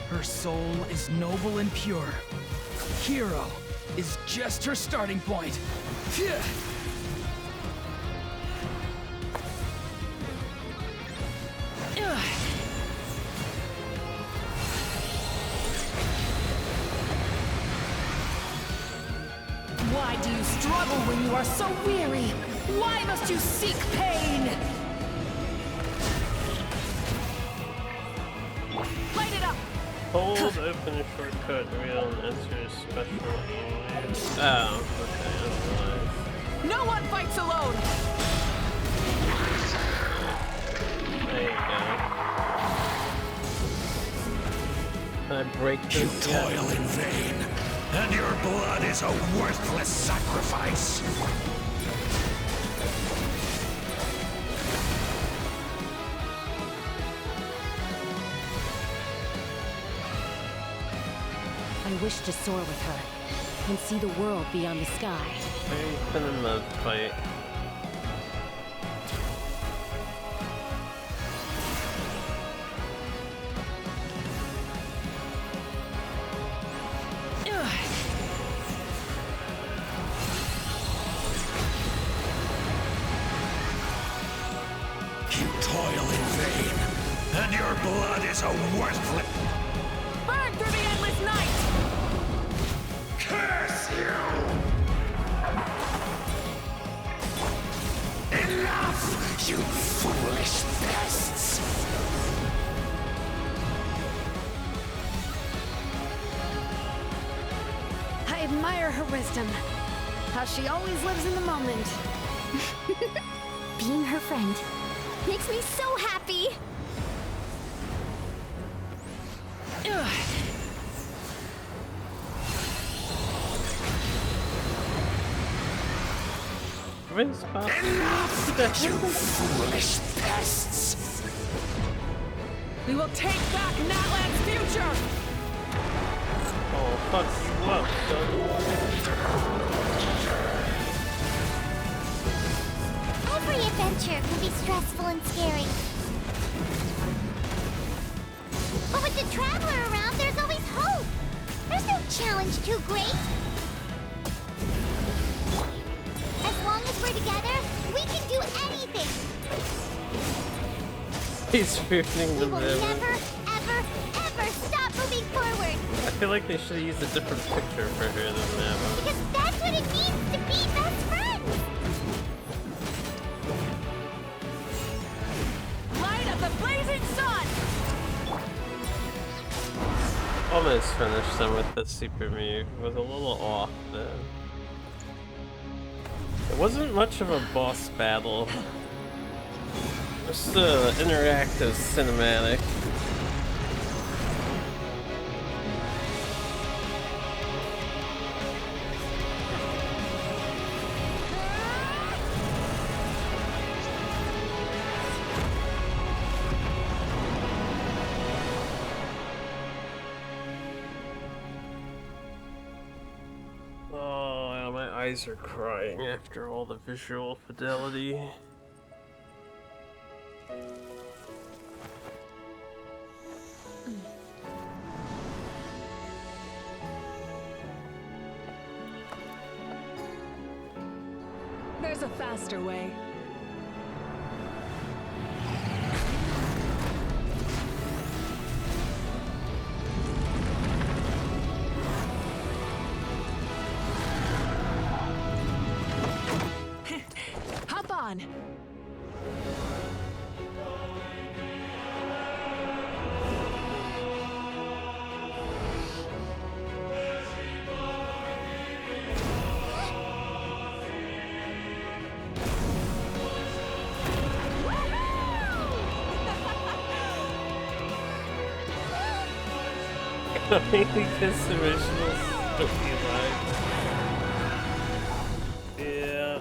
L: Her soul is noble and pure. Hero is just her starting point.
I: Why do you struggle when you are so weary? Why must you seek pain?
B: Light it up!
A: Hold open a shortcut, real and enter special always. Oh, okay, I realized.
B: No one fights alone!
A: There you go. I break this.
H: You toil in vain, and your blood is a worthless sacrifice.
J: I wish to soar with her and see the world beyond the sky.
A: I've been in the fight.
H: You toil in vain, and your blood is a worthless...
B: Burn through the endless night!
H: Curse you! Enough, you foolish pests!
D: I admire her wisdom. How she always lives in the moment.
G: Being her friend makes me so happy!
H: Enough, you foolish pests!
B: We will take back Natlan's future!
A: Oh, fuck you up, son.
C: Every adventure can be stressful and scary. But with the Traveler around, there's always hope! There's no challenge too great! As long as we're together, we can do anything!
A: He's fearing the
C: We will
A: river.
C: never, ever, ever stop moving forward!
A: I feel like they should have used a different picture for her than that one.
C: Because that's what it means to be best friends!
B: Light of the blazing sun!
A: Almost finished them with the super move. Was a little off though. It wasn't much of a boss battle. Just an interactive cinematic. Oh, my eyes are crying after all the visual fidelity.
B: There's a faster way. Hop on!
A: I think this original Spooky line. Yeah.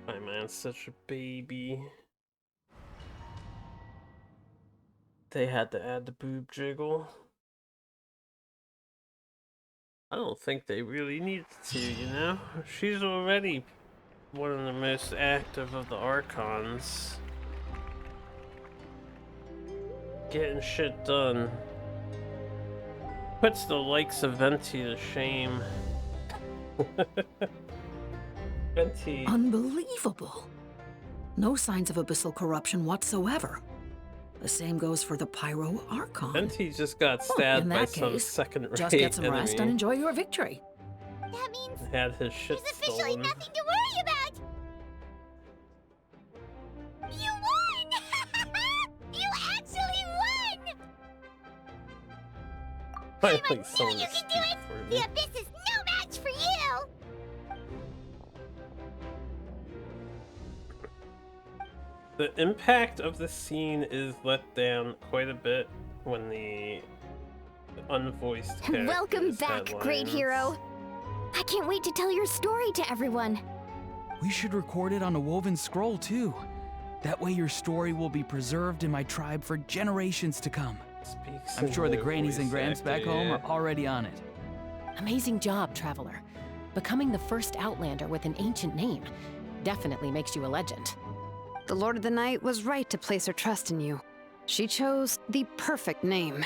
A: My man's such a baby. They had to add the boob jiggle. I don't think they really needed to, you know? She's already one of the most active of the Archons. Getting shit done. Puts the likes of Venti to shame. Venti.
V: Unbelievable. No signs of abyssal corruption whatsoever. The same goes for the Pyro Archon.
A: Venti just got stabbed
V: in
A: by
V: that
A: some
V: case,
A: second-rate
V: just get some rest and
A: enemy.
V: enjoy your victory.
C: That means
A: Had his shit
C: there's officially
A: stolen.
C: nothing to worry about. You won! You actually won!
A: Finally,
C: You
A: someone
C: can
A: to
C: do
A: speak
C: it!
A: for
C: The
A: me.
C: Abyss is no match for you!
A: The impact of the scene is let down quite a bit when the unvoiced characters
G: Welcome back,
A: had
G: great
A: lines.
G: hero. I can't wait to tell your story to everyone.
L: We should record it on a woven scroll, too. That way your story will be preserved in my tribe for generations to come.
A: Speaks
L: I'm
A: in
L: sure the
A: the
L: grannies and
A: voice
L: gramps back
A: actor,
L: home
A: yeah.
L: are already on it.
J: Amazing job, Traveler. Becoming the first Outlander with an ancient name definitely makes you a legend.
D: The Lord of the Night was right to place her trust in you. She chose the perfect name.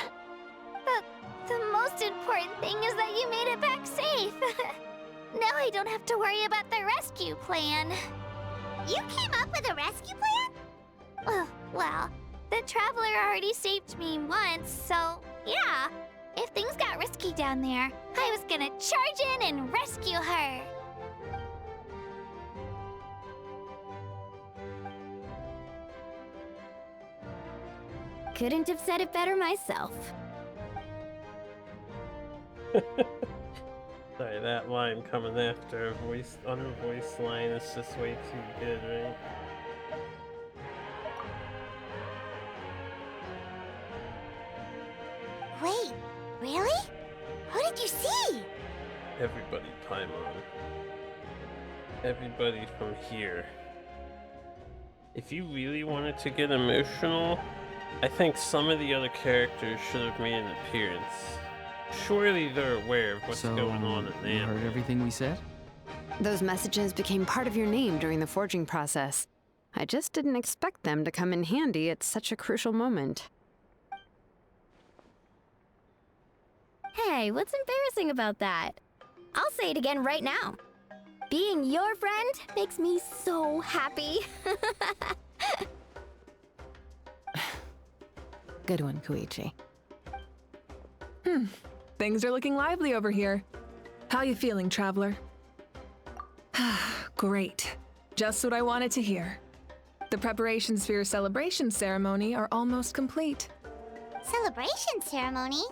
C: The most important thing is that you made it back safe. Now I don't have to worry about the rescue plan. You came up with a rescue plan? Well, the Traveler already saved me once, so yeah. If things got risky down there, I was gonna charge in and rescue her.
G: Couldn't have said it better myself.
A: Sorry, that line coming after a unvoiced line is just way too good, right?
C: Wait, really? Who did you see?
A: Everybody, Paimon. Everybody from here. If you really wanted to get emotional, I think some of the other characters should have made an appearance. Surely they're aware of what's going on in
L: you
A: there.
L: heard everything we said?
D: Those messages became part of your name during the forging process. I just didn't expect them to come in handy at such a crucial moment.
G: Hey, what's embarrassing about that? I'll say it again right now. Being your friend makes me so happy.
J: Good one, Koichi.
B: Things are looking lively over here. How you feeling, Traveler? Great. Just what I wanted to hear. The preparations for your celebration ceremony are almost complete.
C: Celebration ceremony?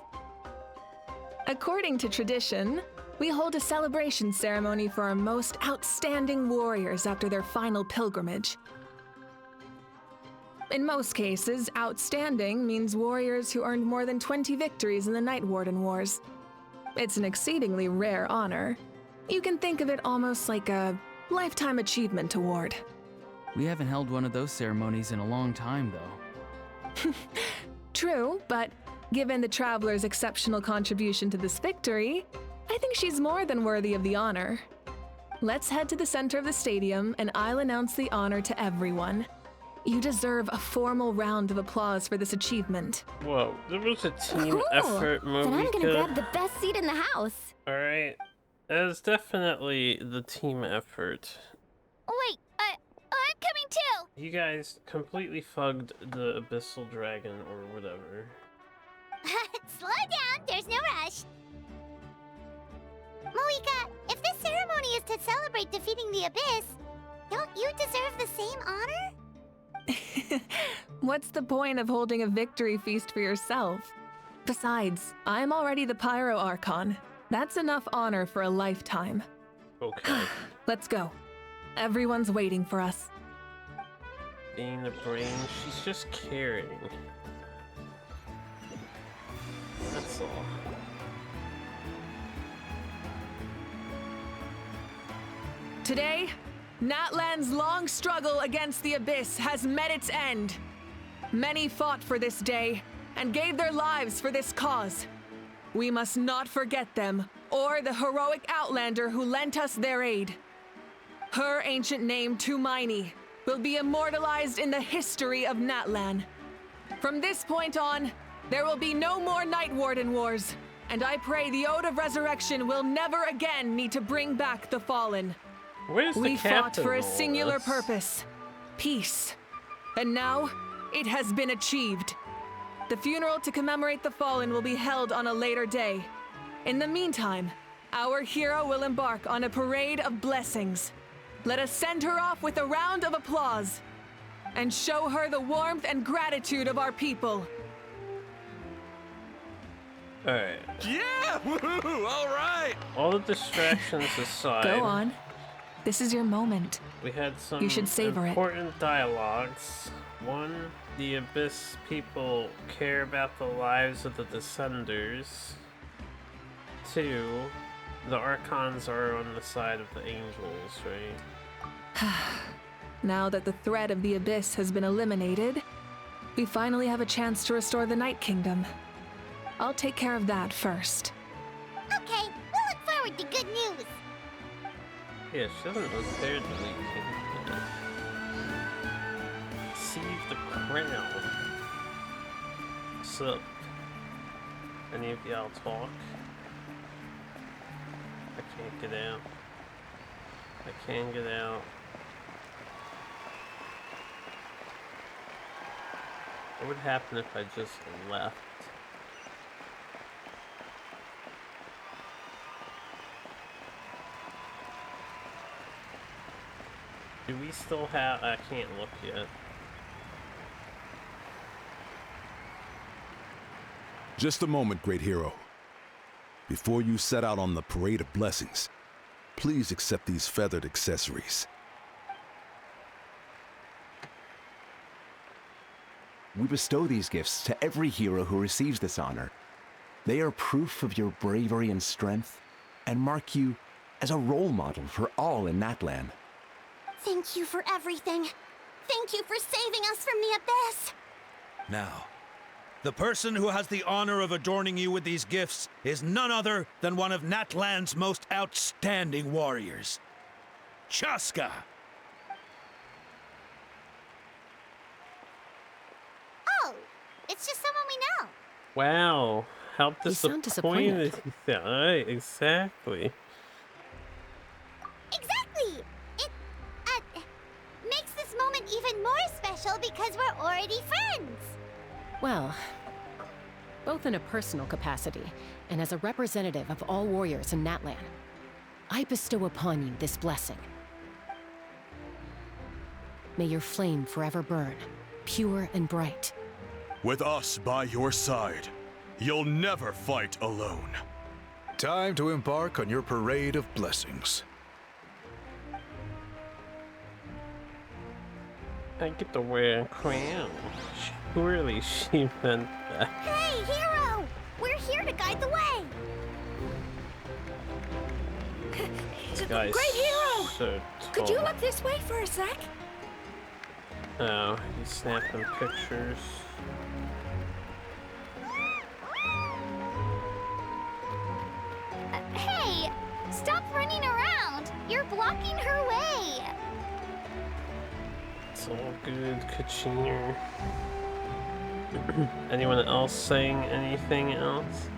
B: According to tradition, we hold a celebration ceremony for our most outstanding warriors after their final pilgrimage. In most cases, outstanding means warriors who earned more than 20 victories in the Night Warden Wars. It's an exceedingly rare honor. You can think of it almost like a lifetime achievement award.
L: We haven't held one of those ceremonies in a long time, though.
B: True, but given the Traveler's exceptional contribution to this victory, I think she's more than worthy of the honor. Let's head to the center of the stadium and I'll announce the honor to everyone. You deserve a formal round of applause for this achievement.
A: Whoa, there was a team
G: Cool.
A: effort,
G: Then I'm gonna
A: Mavuika.
G: grab the best seat in the house.
A: Alright, that is definitely the team effort.
C: Wait, I'm coming too.
A: You guys completely fugged the Abyssal Dragon or whatever.
C: Slow down, there's no rush. Mavuika, if this ceremony is to celebrate defeating the Abyss, don't you deserve the same honor?
B: What's the point of holding a victory feast for yourself? Besides, I'm already the Pyro Archon. That's enough honor for a lifetime.
A: Okay.
B: Let's go. Everyone's waiting for us.
A: Being the brain, she's just caring. That's all.
B: Today, Natlan's long struggle against the Abyss has met its end. Many fought for this day and gave their lives for this cause. We must not forget them or the heroic Outlander who lent us their aid. Her ancient name, Tumaini, will be immortalized in the history of Natlan. From this point on, there will be no more Night Warden Wars, and I pray the Ode of Resurrection will never again need to bring back the Fallen.
A: Where's
B: We
A: the
B: fought
A: captain
B: for a
A: of all
B: singular
A: this?
B: purpose, peace. And now, it has been achieved. The funeral to commemorate the Fallen will be held on a later day. In the meantime, Our hero will embark on a parade of blessings. Let us send her off with a round of applause and show her the warmth and gratitude of our people.
A: Alright.
L: Yeah! Woohoo! All right!
A: All the distractions aside.
B: Go on. This is your moment.
A: We had some
B: You should savor it.
A: important dialogues. One, the Abyss people care about the lives of the Descenders. Two, the Archons are on the side of the Angels, right?
B: Now that the threat of the Abyss has been eliminated, we finally have a chance to restore the Night Kingdom. I'll take care of that first.
C: Okay, we'll look forward to good news.
A: Yeah, she doesn't repair the Night Kingdom. Receive the crown. Sup? Any of y'all talk? I can't get out. I can get out. What would happen if I just left? Do we still have... I can't look yet.
F: Just a moment, great hero. Before you set out on the parade of blessings, please accept these feathered accessories.
O: We bestow these gifts to every hero who receives this honor. They are proof of your bravery and strength, and mark you as a role model for all in Natlan.
C: Thank you for everything. Thank you for saving us from the Abyss.
R: Now, the person who has the honor of adorning you with these gifts is none other than one of Natlan's most outstanding warriors, Chaska.
C: Oh, it's just someone we know.
A: Wow, how
J: You sound
A: disappointed. Right, exactly.
C: Exactly! It makes this moment even more special because we're already friends.
J: Well, both in a personal capacity and as a representative of all warriors in Natlan, I bestow upon you this blessing. May your flame forever burn, pure and bright.
W: With us by your side, you'll never fight alone.
M: Time to embark on your parade of blessings.
A: I get to wear a crown. Surely she meant that.
C: Hey, hero! We're here to guide the way.
A: Guy's
B: Great hero!
A: so
B: Could you
A: tall.
B: look this way for a sec?
A: Oh, he's snapping pictures.
C: Hey, stop running around. You're blocking her way.
A: It's all good, Kachir. Anyone else saying anything else?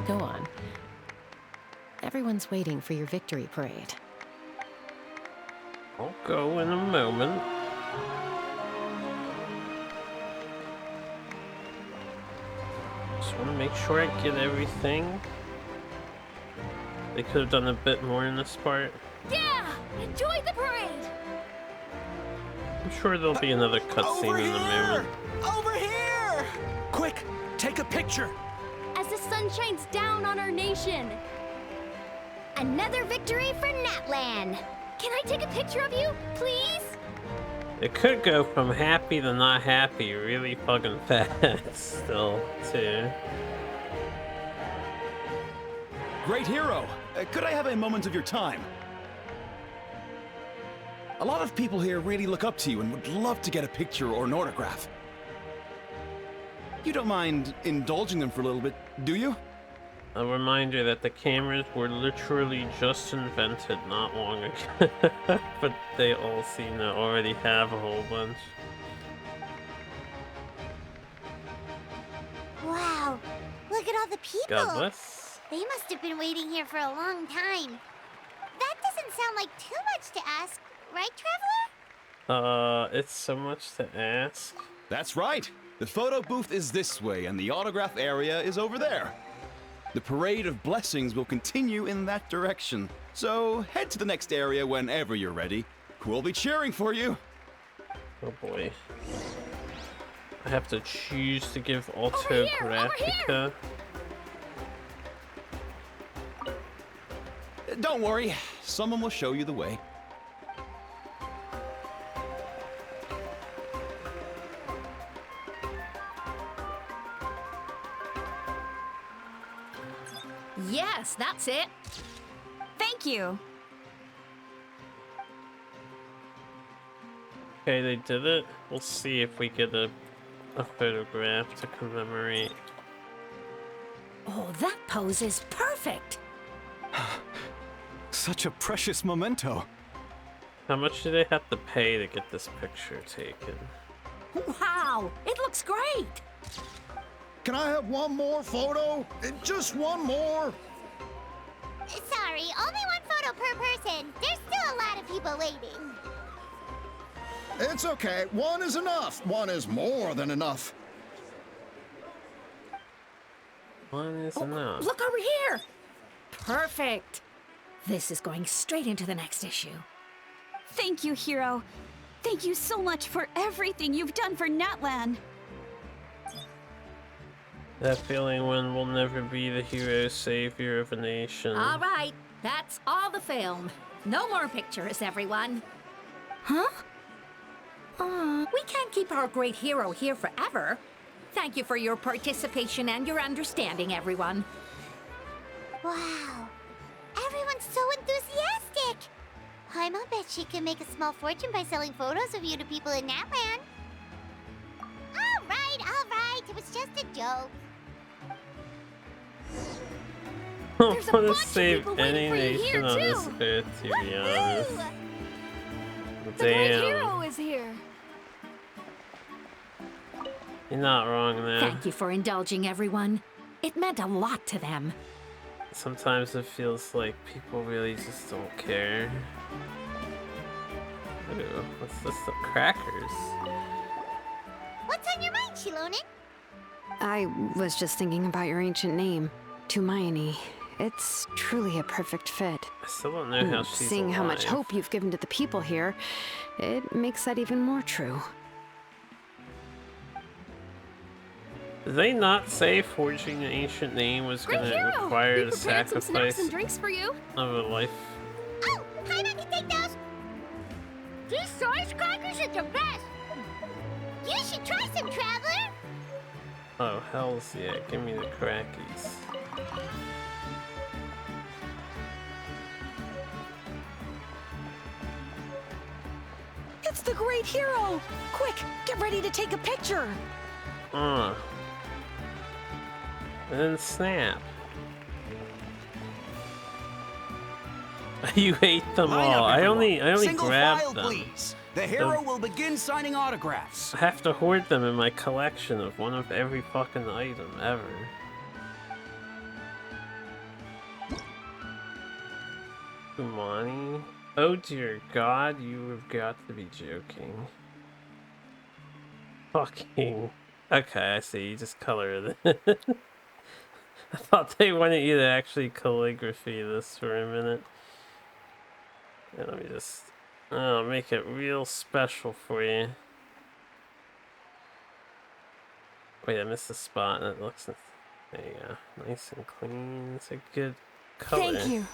J: Go on. Everyone's waiting for your victory parade.
A: I'll go in a moment. Just want to make sure I get everything. They could have done a bit more in this part.
C: Yeah! Enjoy the parade!
A: I'm sure there'll be another cutscene in a moment.
N: Over here! Quick, take a picture!
G: As the sun shines down on our nation. Another victory for Natlan. Can I take a picture of you, please?
A: It could go from happy to not happy really fucking fast still, too.
X: Great hero! Could I have a moment of your time? A lot of people here really look up to you and would love to get a picture or an autograph. You don't mind indulging them for a little bit, do you?
A: A reminder that the cameras were literally just invented not long ago, but they all seem to already have a whole bunch.
C: Wow, look at all the people.
A: God bless.
C: They must have been waiting here for a long time. That doesn't sound like too much to ask, right, Traveler?
A: It's so much to ask.
X: That's right. The photo booth is this way, and the autograph area is over there. The parade of blessings will continue in that direction, so head to the next area whenever you're ready. We'll be cheering for you.
A: Oh boy. I have to choose to give autographica.
X: Don't worry, someone will show you the way.
K: Yes, that's it.
P: Thank you.
A: Okay, they did it. We'll see if we get a photograph to commemorate.
K: Oh, that pose is perfect.
X: Such a precious memento.
A: How much do they have to pay to get this picture taken?
K: Wow, it looks great.
Q: Can I have one more photo? Just one more.
C: Sorry, only one photo per person. There's still a lot of people waiting.
Q: It's okay. One is enough. One is more than enough.
A: One is enough.
K: Look over here. Perfect. This is going straight into the next issue.
P: Thank you, Hero. Thank you so much for everything you've done for Natlan.
A: That feeling when we'll never be the hero savior of a nation.
K: All right, that's all the film. No more pictures, everyone. Huh? We can't keep our great hero here forever. Thank you for your participation and your understanding, everyone.
C: Wow. Everyone's so enthusiastic. Paimon bet she can make a small fortune by selling photos of you to people in Natlan. All right. It was just a joke.
A: I want to save any nation on this earth, to be honest.
P: The great hero is here.
A: You're not wrong there.
K: Thank you for indulging, everyone. It meant a lot to them.
A: Sometimes it feels like people really just don't care. Ooh, what's this? The crackers.
C: What's on your mind, Shilonen?
D: I was just thinking about your ancient name, Tumayani. It's truly a perfect fit.
A: I still don't know how she's
D: Seeing how much
A: alive.
D: hope you've given to the people here, it makes that even more true.
A: Did they not say forging an ancient name was going to require the sacrifice
P: some snacks and drinks for you.
A: of a life?
C: Oh, Paimon can take those. These source crackers are the best. You should try some, traveler.
A: Oh, hells yeah, give me the crackies.
V: It's the great hero! Quick, get ready to take a picture!
A: And then snap. You ate them all. I only
S: Single
A: grabbed
S: file,
A: them.
S: please. The hero will begin signing autographs.
A: I have to hoard them in my collection of one of every fucking item ever. Umani? Oh dear god, you have got to be joking. Fucking... Okay, I see, you just colored it. I thought they wanted you to actually calligraphy this for a minute. Yeah, let me just... Oh, make it real special for you. Wait, I missed a spot. That looks... There you go. Nice and clean. It's a good color.
P: Thank you.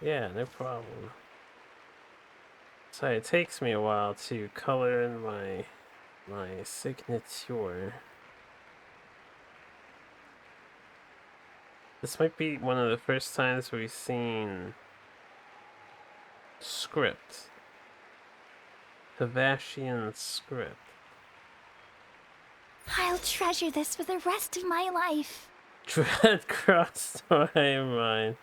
A: Yeah, no problem. So it takes me a while to color in my signature. This might be one of the first times we've seen script. Havashian script.
P: I'll treasure this for the rest of my life.
A: Dread crossed my mind.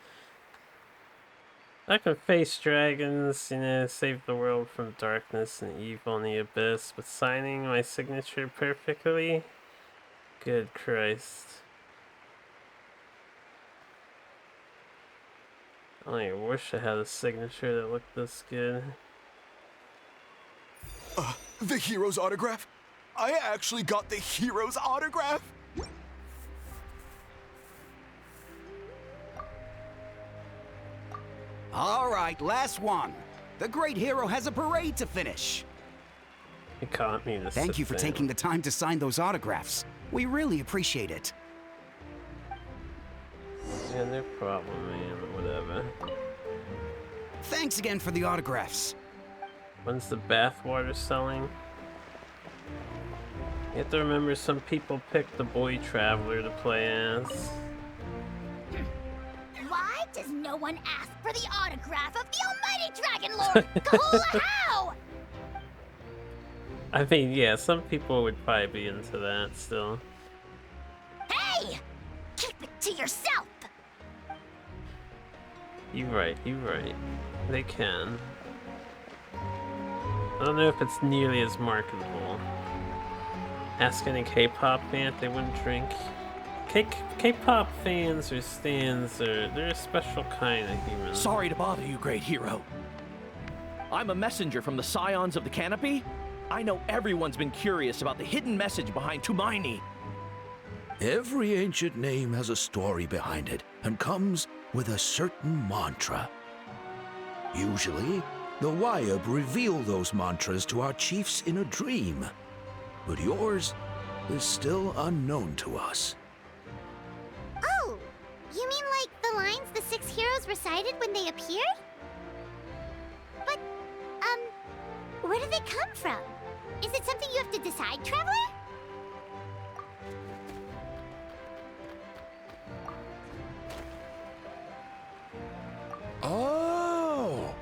A: I can face dragons, you know, save the world from darkness and evil in the abyss, but signing my signature perfectly? Good Christ. I only wish I had a signature that looked this good.
X: The hero's autograph?
E: I actually got the hero's autograph!
S: All right, last one. The great hero has a parade to finish.
A: You caught me this.
S: Thank you for taking the time to sign those autographs. We really appreciate it.
A: Yeah, no problem, man. Whatever.
S: Thanks again for the autographs.
A: When's the bathwater selling? You have to remember some people pick the boy traveler to play as.
C: Why does no one ask for the autograph of the almighty Dragon Lord? Kahula how?
A: I mean, yeah, some people would probably be into that still.
C: Hey! Keep it to yourself!
A: You're right, you're right. They can. I don't know if it's nearly as marketable. Ask any K-pop fan if they wouldn't drink. K-pop fans or stans they're a special kind of human.
I: Sorry to bother you, great hero. I'm a messenger from the Scions of the Canopy. I know everyone's been curious about the hidden message behind Tumaini.
T: Every ancient name has a story behind it and comes with a certain mantra. Usually, the Wayab reveal those mantras to our chiefs in a dream, but yours is still unknown to us.
C: Oh, you mean like the lines the 6 heroes recited when they appeared? But, where do they come from? Is it something you have to decide, Traveler?
I: Oh!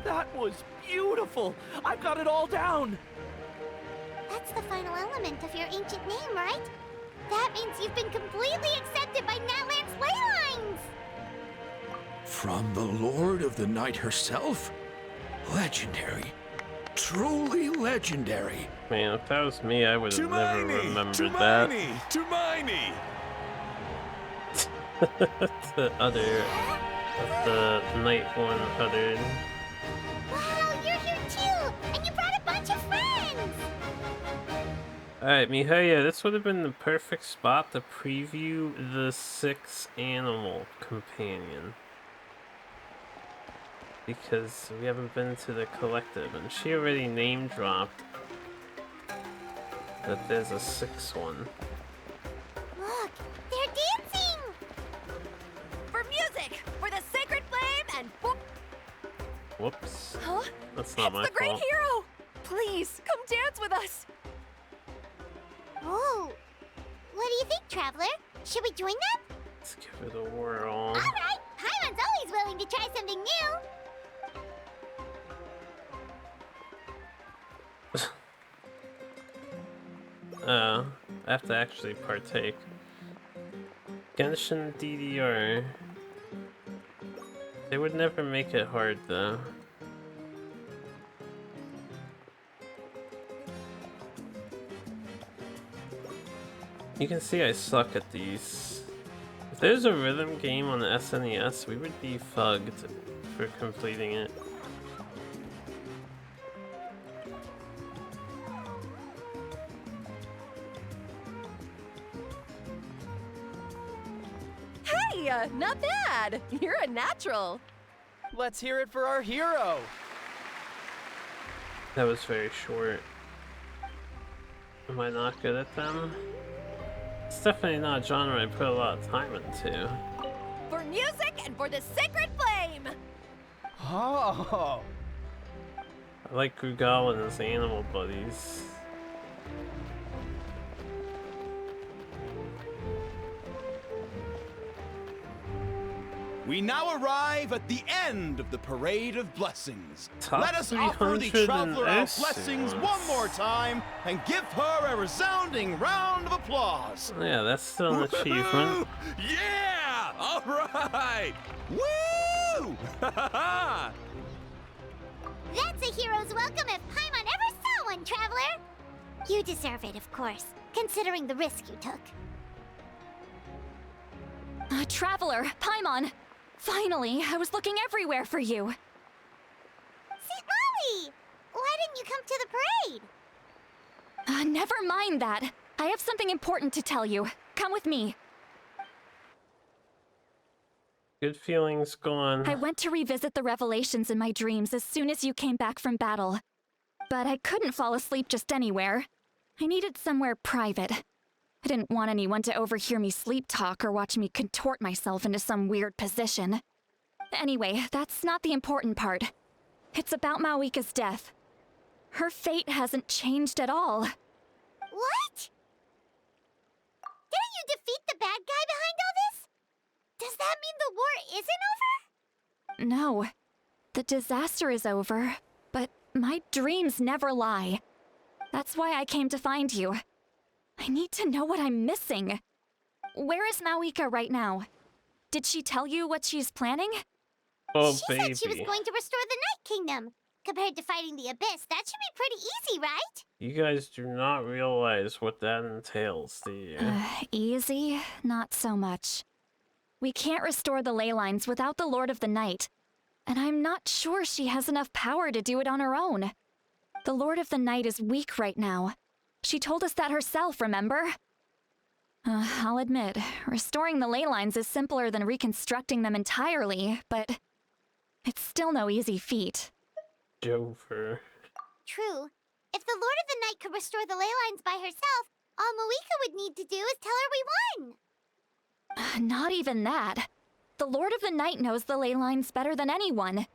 I: That was beautiful! I've got it all down!
C: That's the final element of your ancient name, right? That means you've been completely accepted by Natlan's ley lines!
T: From the Lord of the Night herself? Legendary. Truly legendary.
A: Man, if that was me, I would have never remembered that.
E: Tumaini!
A: The other... the night one uttered.
C: Wow, you're here too! And you brought a bunch of friends!
A: Alright, Mihoyo, this would have been the perfect spot to preview the 6th animal companion. Because we haven't been to the collective, and she already name-dropped that there's a 6th one.
C: Look, they're dancing!
U: For music! For the sacred flame and whoop!
A: Whoops.
U: Huh?
A: That's not my
U: It's the great
A: fault.
U: hero! Please, come dance with us!
C: Oh, what do you think, Traveler? Should we join them?
A: Let's give it a whirl.
C: Alright, Paimon's always willing to try something new!
A: I have to actually partake. Genshin DDR. They would never make it hard though. You can see I suck at these. If there's a rhythm game on the SNES, we would be fugged for completing it.
U: Hey, not bad! You're a natural!
I: Let's hear it for our hero!
A: That was very short. Am I not good at them? It's definitely not a genre I put a lot of time into.
U: For music and for the sacred flame!
I: Oh!
A: I like Grugal and his animal buddies.
X: We now arrive at the end of the Parade of Blessings.
A: Top
X: Let us offer the
A: 300
X: Traveler our
A: essence.
X: blessings one more time and give her a resounding round of applause.
A: Yeah, that's still an achievement.
X: Yeah! All right! Woo!
C: That's a hero's welcome if Paimon ever saw one, Traveler! You deserve it, of course, considering the risk you took.
P: Traveler, Paimon! Finally, I was looking everywhere for you.
C: St. Molly! Why didn't you come to the parade?
G: Never mind that. I have something important to tell you. Come with me.
A: Good feelings gone.
G: I went to revisit the revelations in my dreams as soon as you came back from battle. But I couldn't fall asleep just anywhere. I needed somewhere private. I didn't want anyone to overhear me sleep talk or watch me contort myself into some weird position. Anyway, that's not the important part. It's about Mavuika's death. Her fate hasn't changed at all.
C: What? Didn't you defeat the bad guy behind all this? Does that mean the war isn't over?
G: No. The disaster is over, but my dreams never lie. That's why I came to find you. I need to know what I'm missing. Where is Mavuika right now? Did she tell you what she's planning?
A: Oh,
C: she said she was going to restore the Night Kingdom. Compared to fighting the Abyss, that should be pretty easy, right?
A: You guys do not realize what that entails, do you?
G: Easy? Not so much. We can't restore the ley lines without the Lord of the Night, and I'm not sure she has enough power to do it on her own. The Lord of the Night is weak right now. She told us that herself, remember? I'll admit, restoring the ley lines is simpler than reconstructing them entirely, but it's still no easy feat.
A: Dover.
C: True. If the Lord of the Night could restore the ley lines by herself, all Mavuika would need to do is tell her we won.
G: Not even that. The Lord of the Night knows the ley lines better than anyone.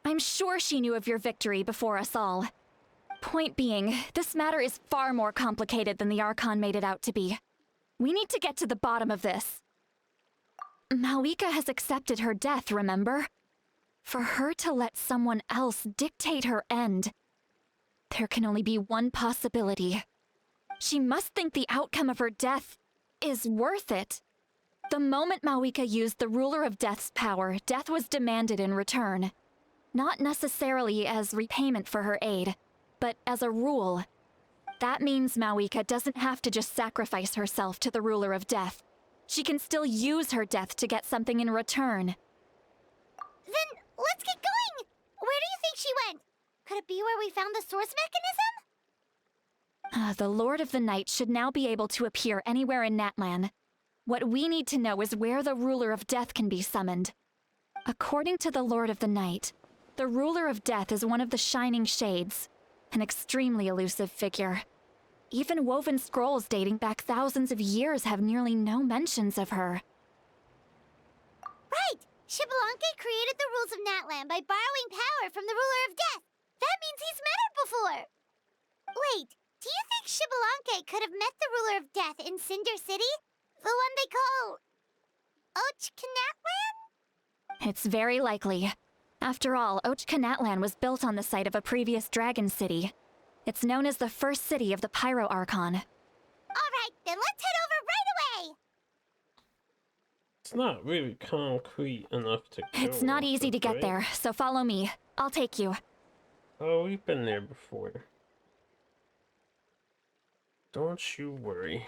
G: I'm sure she knew of your victory before us all. Point being, this matter is far more complicated than the Archon made it out to be. We need to get to the bottom of this. Mavuika has accepted her death, remember? For her to let someone else dictate her end, there can only be one possibility. She must think the outcome of her death is worth it. The moment Mavuika used the Ruler of Death's power, death was demanded in return. Not necessarily as repayment for her aid, but as a rule. That means Mavuika doesn't have to just sacrifice herself to the Ruler of Death. She can still use her death to get something in return.
C: Then let's get going! Where do you think she went? Could it be where we found the source mechanism?
G: The Lord of the Night should now be able to appear anywhere in Natlan. What we need to know is where the Ruler of Death can be summoned. According to the Lord of the Night, the Ruler of Death is one of the Shining Shades, an extremely elusive figure. Even woven scrolls dating back thousands of years have nearly no mentions of her.
C: Right! Xbalanque created the rules of Natlan by borrowing power from the Ruler of Death. That means he's met her before. Wait, do you think Xbalanque could have met the Ruler of Death in Cinder City? The one they call... Natlan?
G: It's very likely. After all, Natlan was built on the site of a previous dragon city. It's known as the first city of the Pyro Archon.
C: Alright, then let's head over right away!
A: It's not really concrete enough to go.
G: It's not easy to get
A: right?
G: there, so follow me. I'll take you.
A: Oh, we've been there before. Don't you worry.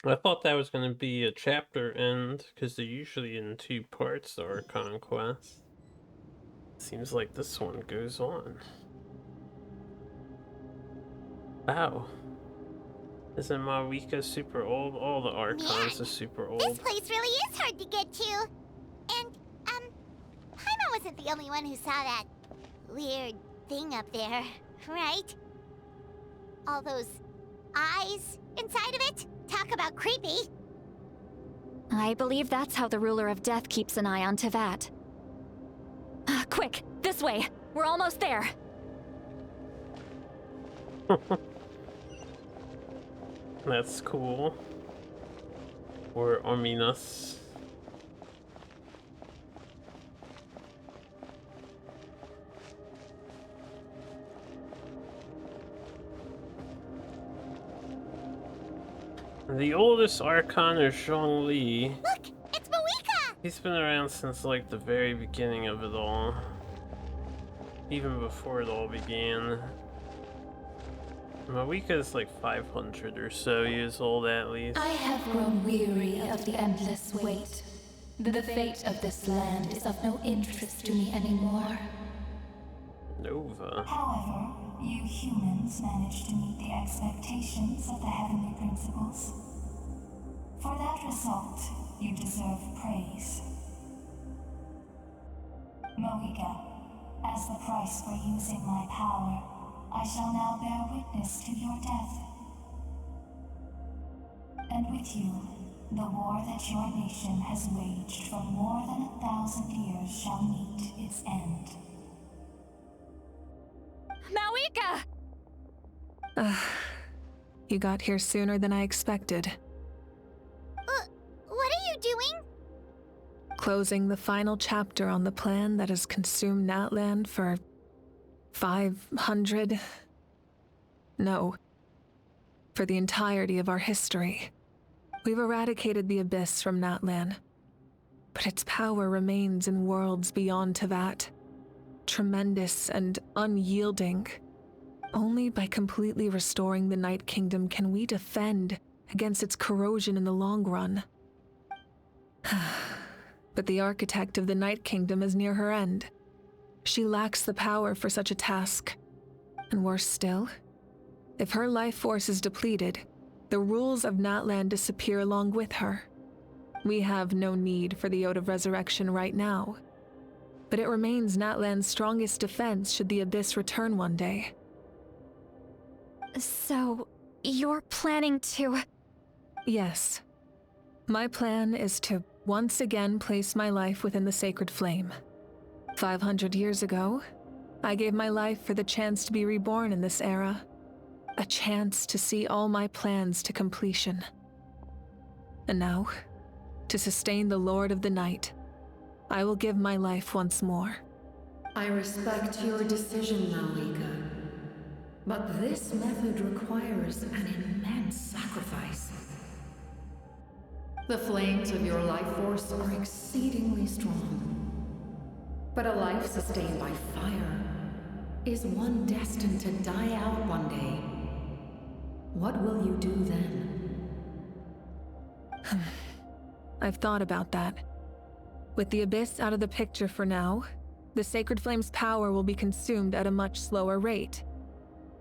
A: I thought that was going to be a chapter end, because they're usually in 2 parts, the Archon quests. Seems like this one goes on. Wow. Isn't Mavuika super old? All the Archons are super old.
C: This place really is hard to get to. And, Paimon wasn't the only one who saw that weird thing up there, right? All those eyes inside of it? Talk about creepy.
G: I believe that's how the Ruler of Death keeps an eye on Tevat. Quick, this way. We're almost there.
A: That's cool. Or ominous. The oldest Archon is Zhongli.
C: Look, it's Mavuika!
A: He's been around since like the very beginning of it all. Even before it all began. Mavuika is like 500 or so years old at least.
F: I have grown weary of the endless wait. The fate of this land is of no interest to me anymore.
A: Nova.
F: However, you humans managed to meet the expectations of the heavenly principles. For that result, you deserve praise. Mavuika, as the price for using my power, I shall now bear witness to your death. And with you, the war that your nation has waged for more than 1,000 years shall meet its end.
G: Mavuika!
B: You got here sooner than I expected.
C: What are you doing?
B: Closing the final chapter on the plan that has consumed Natlan for 500... No. For the entirety of our history. We've eradicated the Abyss from Natlan, but its power remains in worlds beyond Tevat. Tremendous and unyielding. Only by completely restoring the Night Kingdom can we defend against its corrosion in the long run. But the architect of the Night Kingdom is near her end. She lacks the power for such a task. And worse still, if her life force is depleted, the rules of Natlan disappear along with her. We have no need for the Ode of Resurrection right now, but it remains Natlan's strongest defense should the Abyss return one day.
G: So, you're planning to...
B: Yes. My plan is to once again place my life within the sacred flame. 500 years ago, I gave my life for the chance to be reborn in this era. A chance to see all my plans to completion. And now, to sustain the Lord of the Night, I will give my life once more.
V: I respect your decision, Mavuika. But this method requires an immense sacrifice. The flames of your life force are exceedingly strong. But a life sustained by fire is one destined to die out one day. What will you do then?
B: I've thought about that. With the Abyss out of the picture for now, the Sacred Flame's power will be consumed at a much slower rate.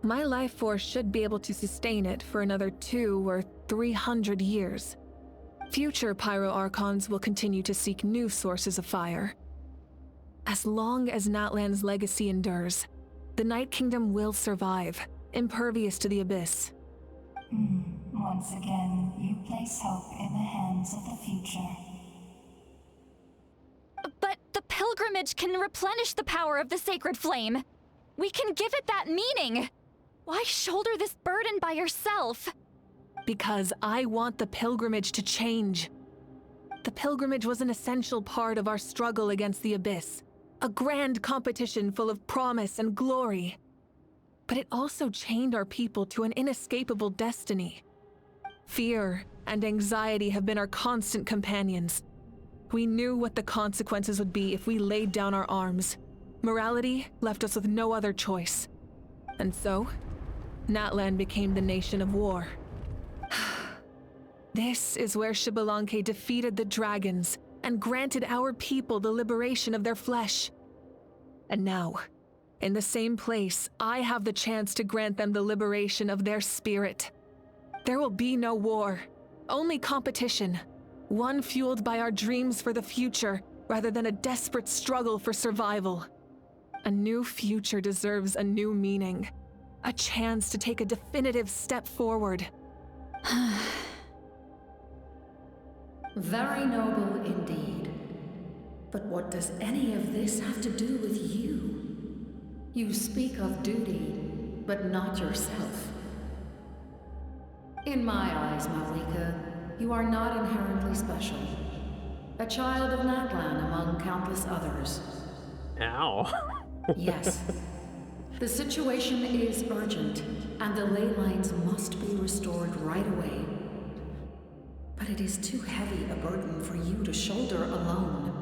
B: My life force should be able to sustain it for another 200 or 300 years. Future Pyro Archons will continue to seek new sources of fire. As long as Natlan's legacy endures, the Night Kingdom will survive, impervious to the Abyss.
F: Once again, you place hope in the hands of the future.
G: But the pilgrimage can replenish the power of the sacred flame. We can give it that meaning. Why shoulder this burden by yourself?
B: Because I want the pilgrimage to change. The pilgrimage was an essential part of our struggle against the Abyss. A grand competition full of promise and glory. But it also chained our people to an inescapable destiny. Fear and anxiety have been our constant companions. We knew what the consequences would be if we laid down our arms. Morality left us with no other choice. And so, Natlan became the nation of war. This is where Xbalanque defeated the dragons and granted our people the liberation of their flesh. And now, in the same place, I have the chance to grant them the liberation of their spirit. There will be no war, only competition. One fueled by our dreams for the future, rather than a desperate struggle for survival. A new future deserves a new meaning. A chance to take a definitive step forward.
V: Very noble indeed. But what does any of this have to do with you? You speak of duty, but not yourself. In my eyes, Mavuika, you are not inherently special. A child of Natlan among countless others.
A: Ow.
V: Yes. The situation is urgent, and the ley lines must be restored right away. But it is too heavy a burden for you to shoulder alone.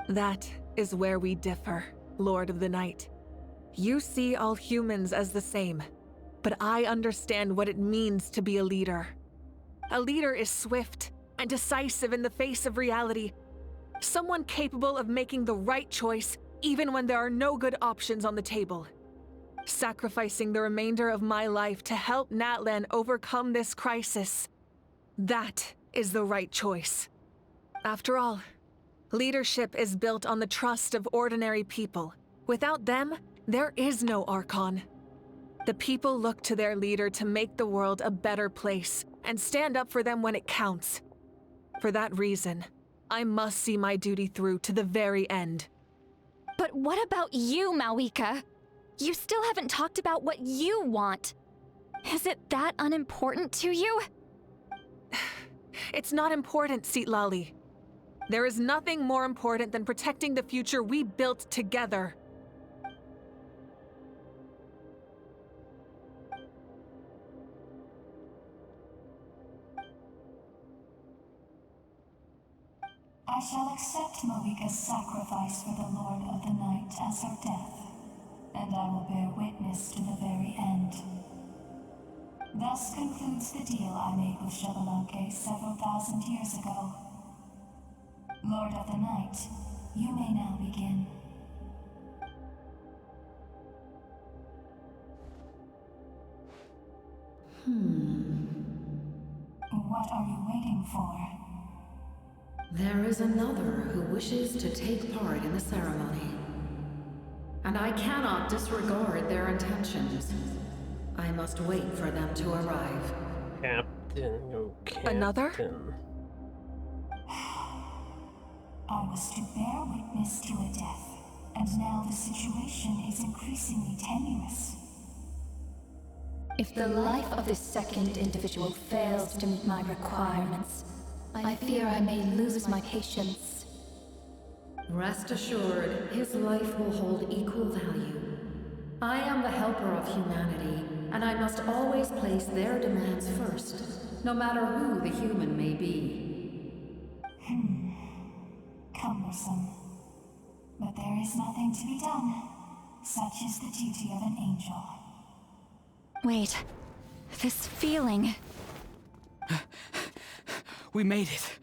B: That is where we differ, Lord of the Night. You see all humans as the same, but I understand what it means to be a leader. A leader is swift and decisive in the face of reality. Someone capable of making the right choice even when there are no good options on the table. Sacrificing the remainder of my life to help Natlan overcome this crisis. That is the right choice. After all, leadership is built on the trust of ordinary people. Without them, there is no Archon. The people look to their leader to make the world a better place and stand up for them when it counts. For that reason, I must see my duty through to the very end.
G: But what about you, Mavuika? You still haven't talked about what you want. Is it that unimportant to you?
B: It's not important, Citlali. There is nothing more important than protecting the future we built together.
F: I shall accept Mavuika's sacrifice for the Lord of the Night as her death, and I will bear witness to the very end. Thus concludes the deal I made with Xbalanque several thousand years ago. Lord of the Night, you may now begin. What are you waiting for?
V: There is another who wishes to take part in the ceremony. And I cannot disregard their intentions. I must wait for them to arrive.
A: Captain, oh Captain.
B: Another?
F: I was to bear witness to a death, and now the situation is increasingly tenuous.
P: If the life of this second individual fails to meet my requirements, I fear I may lose my patience.
V: Rest assured, his life will hold equal value. I am the helper of humanity, and I must always place their demands first, no matter who the human may be.
F: Cumbersome. But there is nothing to be done. Such is the duty of an angel.
G: Wait, this feeling.
H: We made it.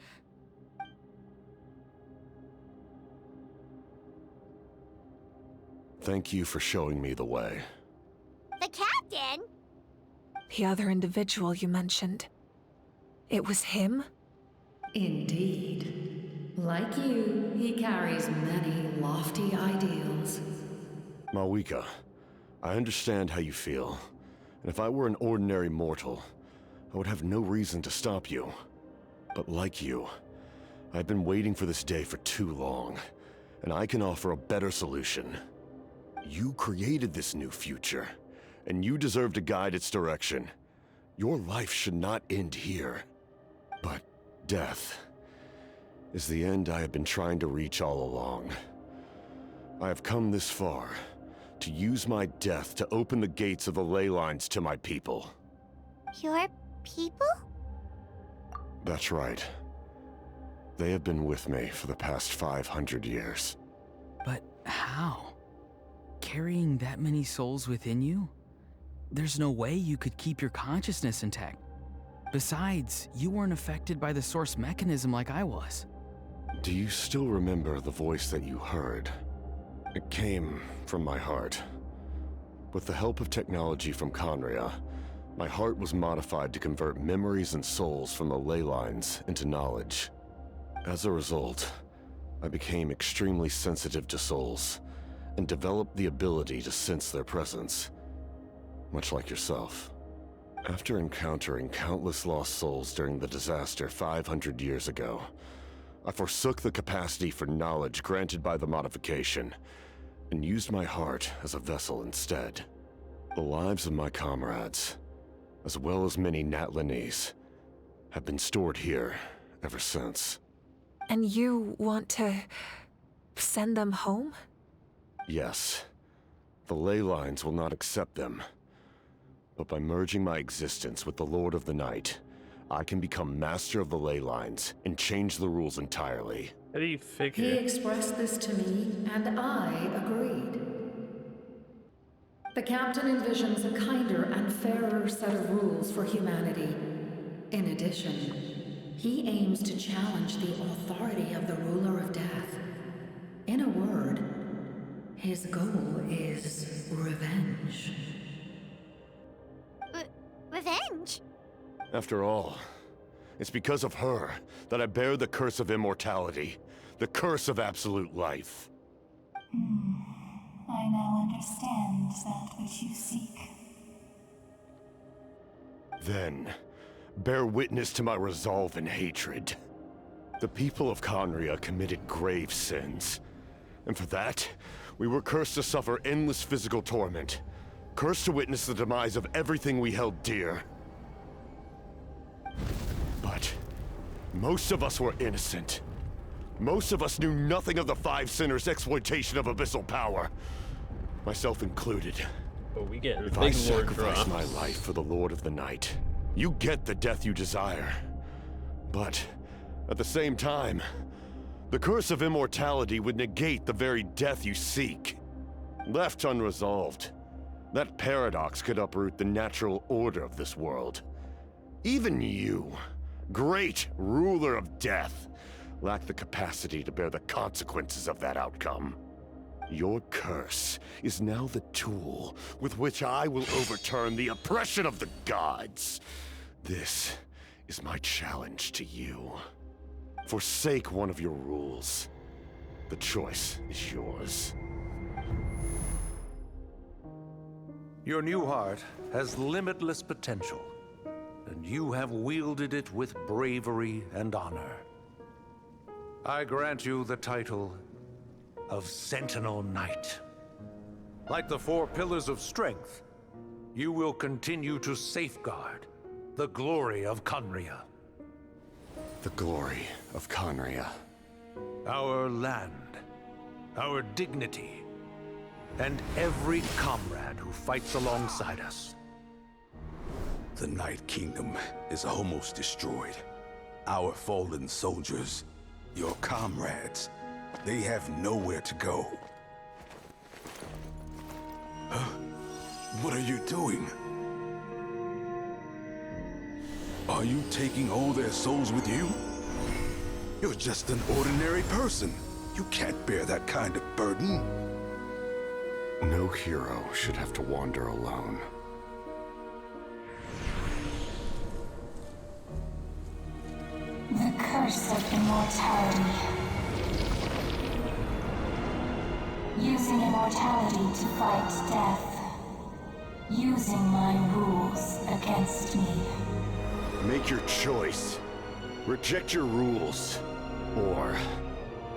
W: Thank you for showing me the way.
C: The captain?
B: The other individual you mentioned. It was him?
V: Indeed. Like you, he carries many lofty ideals.
W: Mavuika, I understand how you feel. And if I were an ordinary mortal, I would have no reason to stop you. But like you, I've been waiting for this day for too long, and I can offer a better solution. You created this new future, and you deserve to guide its direction. Your life should not end here. But death is the end I have been trying to reach all along. I have come this far to use my death to open the gates of the ley lines to my people.
C: Your people?
W: That's right. They have been with me for the past 500 years.
H: But how? Carrying that many souls within you? There's no way you could keep your consciousness intact. Besides, you weren't affected by the source mechanism like I was.
W: Do you still remember the voice that you heard? It came from my heart. With the help of technology from Conria, my heart was modified to convert memories and souls from the ley lines into knowledge. As a result, I became extremely sensitive to souls, and developed the ability to sense their presence, much like yourself. After encountering countless lost souls during the disaster 500 years ago, I forsook the capacity for knowledge granted by the modification, and used my heart as a vessel instead. The lives of my comrades, as well as many Natlanese, have been stored here ever since.
B: And you want to send them home?
W: Yes. The ley lines will not accept them. But by merging my existence with the Lord of the Night, I can become master of the ley lines and change the rules entirely.
A: How do you figure?
V: He expressed this to me, and I agreed. The captain envisions a kinder and fairer set of rules for humanity. In addition, he aims to challenge the authority of the ruler of death. In a word, His goal is revenge.
C: Revenge?
W: After all, it's because of her that I bear the curse of immortality, the curse of absolute life.
F: I now understand that which you seek.
W: Then, bear witness to my resolve and hatred. The people of Conria committed grave sins. And for that, we were cursed to suffer endless physical torment. Cursed to witness the demise of everything we held dear. But most of us were innocent. Most of us knew nothing of the Five Sinners' exploitation of abyssal power. Myself included.
A: Oh, we getting
W: If I sacrifice my life for the Lord of the Night, you get the death you desire. But at the same time, the curse of immortality would negate the very death you seek. Left unresolved, that paradox could uproot the natural order of this world. Even you, great ruler of death, lack the capacity to bear the consequences of that outcome. Your curse is now the tool with which I will overturn the oppression of the gods. This is my challenge to you. Forsake one of your rules. The choice is yours.
L: Your new heart has limitless potential, and you have wielded it with bravery and honor. I grant you the title of Sentinel Knight. Like the four pillars of strength, you will continue to safeguard the glory of Conria.
W: The glory of Conria.
L: Our land, our dignity, and every comrade who fights alongside us.
E: The Night Kingdom is almost destroyed. Our fallen soldiers, your comrades, they have nowhere to go. Huh? What are you doing? Are you taking all their souls with you? You're just an ordinary person. You can't bear that kind of burden.
W: No hero should have to wander alone.
F: The curse of immortality. Using immortality to fight death. Using my rules against me.
W: Make your choice. Reject your rules. Or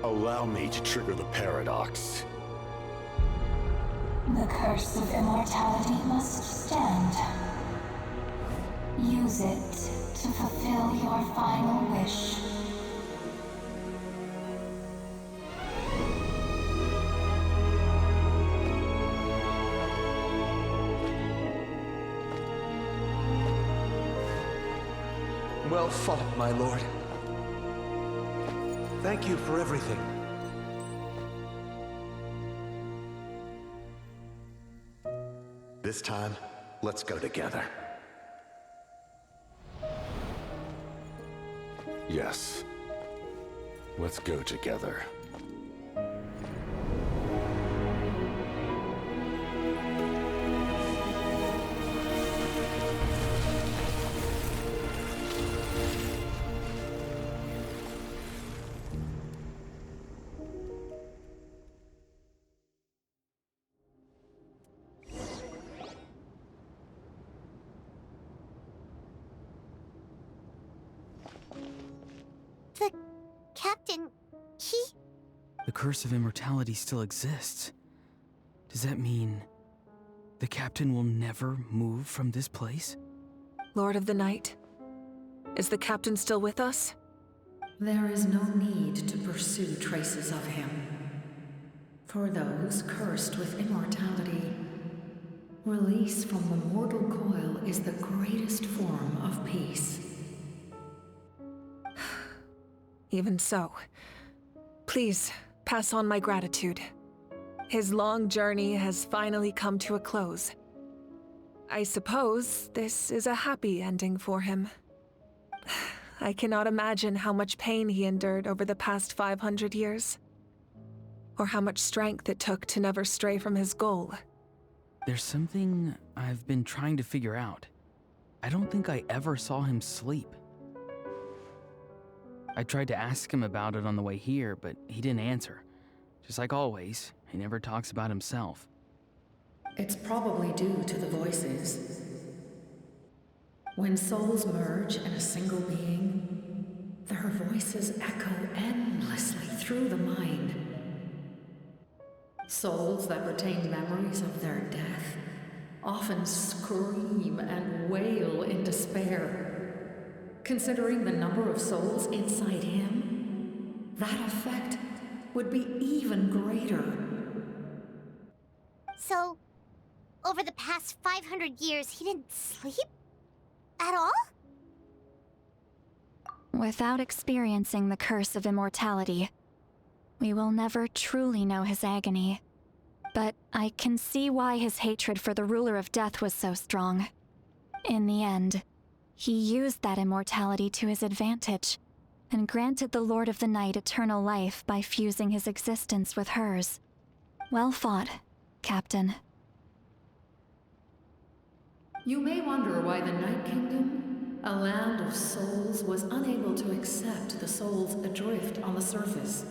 W: allow me to trigger the paradox.
F: The curse of immortality must stand. Use it to fulfill your final wish.
L: Well fought, my lord. Thank you for everything.
M: This time, let's go together.
W: Yes. Let's go together.
C: The captain, he...
H: The curse of immortality still exists. Does that mean the captain will never move from this place?
B: Lord of the Night, is the captain still with us?
V: There is no need to pursue traces of him. For those cursed with immortality, release from the mortal coil is the greatest form of peace.
B: Even so, please pass on my gratitude. His long journey has finally come to a close. I suppose this is a happy ending for him. I cannot imagine how much pain he endured over the past 500 years. or how much strength it took to never stray from his goal.
H: There's something I've been trying to figure out. I don't think I ever saw him sleep. I tried to ask him about it on the way here, but he didn't answer. Just like always, he never talks about himself.
V: It's probably due to the voices. When souls merge in a single being, their voices echo endlessly through the mind. Souls that retain memories of their death often scream and wail in despair. Considering the number of souls inside him, that effect would be even greater.
C: So, over the past 500 years, he didn't sleep? At all?
G: Without experiencing the curse of immortality, we will never truly know his agony. But I can see why his hatred for the ruler of death was so strong. In the end, he used that immortality to his advantage, and granted the Lord of the Night eternal life by fusing his existence with hers. Well fought, Captain.
V: You may wonder why the Night Kingdom, a land of souls, was unable to accept the souls adrift on the surface.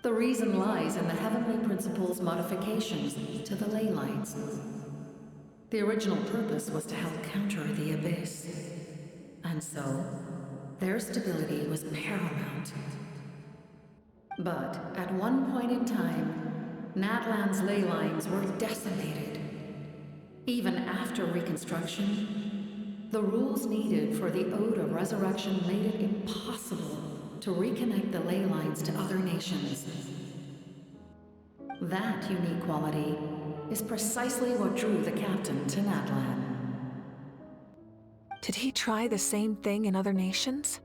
V: The reason lies in the Heavenly Principle's modifications to the ley lines. The original purpose was to help counter the Abyss, and so their stability was paramount. But at one point in time, Natlan's ley lines were decimated. Even after reconstruction, the rules needed for the Ode of Resurrection made it impossible to reconnect the ley lines to other nations. That unique quality is precisely what drew the captain to Natlan.
B: Did he try the same thing in other nations?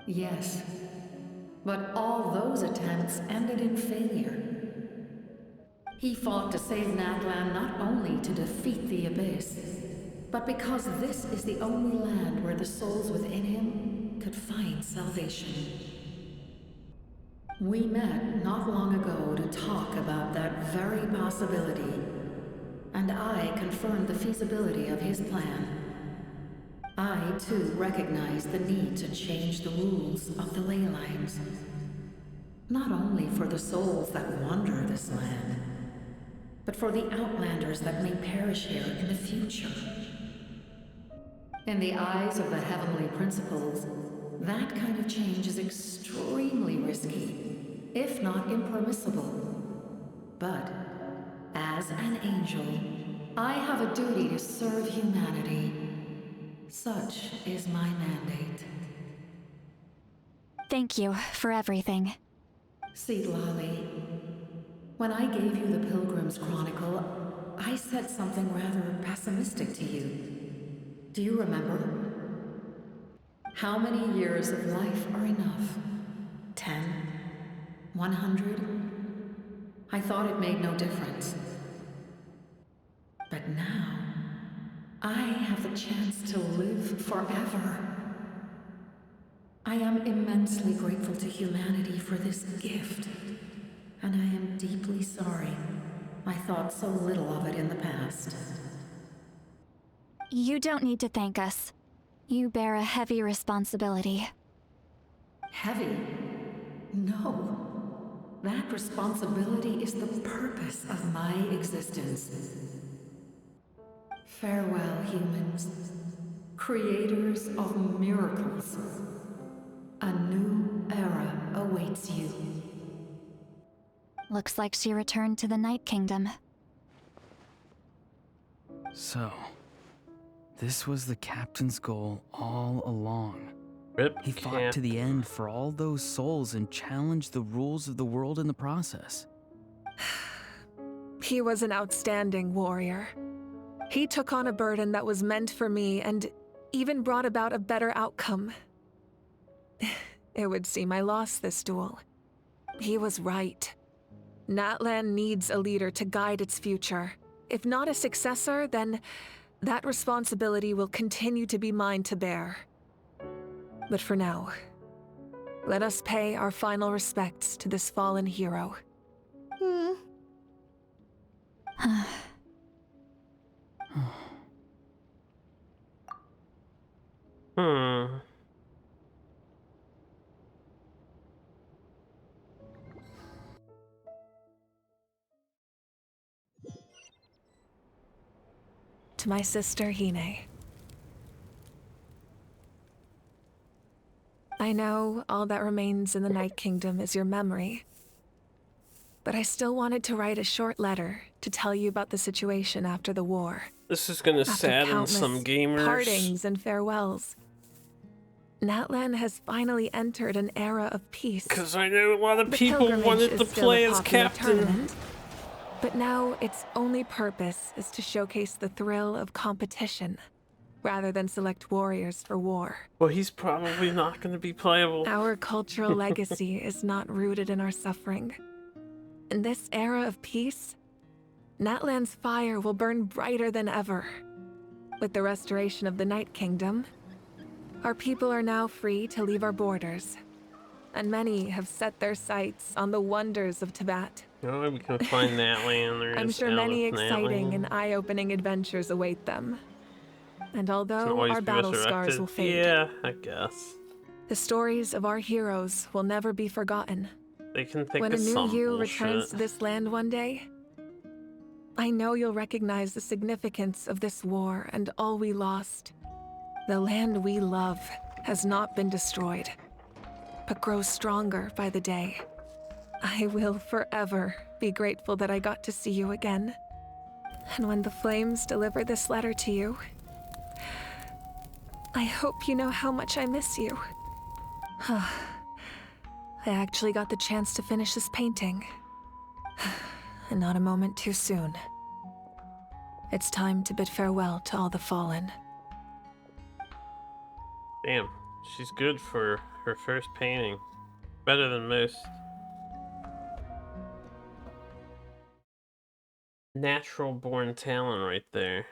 V: Yes, but all those attempts ended in failure. He fought to save Natlan not only to defeat the Abyss, but because this is the only land where the souls within him could find salvation. We met not long ago to talk about that very possibility, and I confirmed the feasibility of his plan. I, too, recognized the need to change the rules of the ley lines. Not only for the souls that wander this land, but for the outlanders that may perish here in the future. In the eyes of the Heavenly Principles, that kind of change is extremely risky, if not impermissible. But, as an angel, I have a duty to serve humanity. Such is my mandate.
G: Thank you for everything.
V: Lali, when I gave you the Pilgrim's Chronicle, I said something rather pessimistic to you. Do you remember? How many years of life are enough? 10? 100? I thought it made no difference. But now, I have the chance to live forever. I am immensely grateful to humanity for this gift, and I am deeply sorry I thought so little of it in the past.
G: You don't need to thank us. You bear a heavy responsibility.
V: Heavy? No. That responsibility is the purpose of my existence. Farewell, humans. Creators of miracles. A new era awaits you.
G: Looks like she returned to the Night Kingdom.
H: So, this was the captain's goal all along. He fought to the end for all those souls and challenged the rules of the world in the process.
B: He was an outstanding warrior. He took on a burden that was meant for me and even brought about a better outcome. It would seem I lost this duel. He was right. Natlan needs a leader to guide its future. If not a successor, then that responsibility will continue to be mine to bear. But for now, Let us pay our final respects to this fallen hero. To my sister Hine. I know all that remains in the Night Kingdom is your memory, but I still wanted to write a short letter to tell you about the situation after the war.
A: This is gonna
B: After
A: sadden some gamers.
B: Partings and farewells. Natlan has finally entered an era of peace.
A: Because I know a lot of
B: The
A: people
B: pilgrimage
A: wanted
B: is
A: to
B: still
A: play
B: a
A: as
B: popular
A: captain.
B: tournament, but now its only purpose is to showcase the thrill of competition, rather than select warriors for war.
A: Well, he's probably not going to be playable.
B: Our cultural legacy is not rooted in our suffering. In this era of peace, Natlan's fire will burn brighter than ever. With the restoration of the Night Kingdom, our people are now free to leave our borders, and many have set their sights on the wonders of Tibet.
A: Oh, we can find Natlan.
B: I'm sure many exciting and eye-opening adventures await them. And although our battle scars will fade,
A: yeah, I guess
B: the stories of our heroes will never be forgotten.
A: they can think
B: When
A: of
B: a new
A: some
B: you
A: bullshit.
B: returns to this land one day, I know you'll recognize the significance of this war and all we lost. The land we love has not been destroyed, but grows stronger by the day. I will forever be grateful that I got to see you again. And when the flames deliver this letter to you, I hope you know how much I miss you. I actually got the chance to finish this painting. And not a moment too soon. It's time to bid farewell to all the fallen.
A: Damn, she's good for her first painting. Better than most. Natural born talent right there.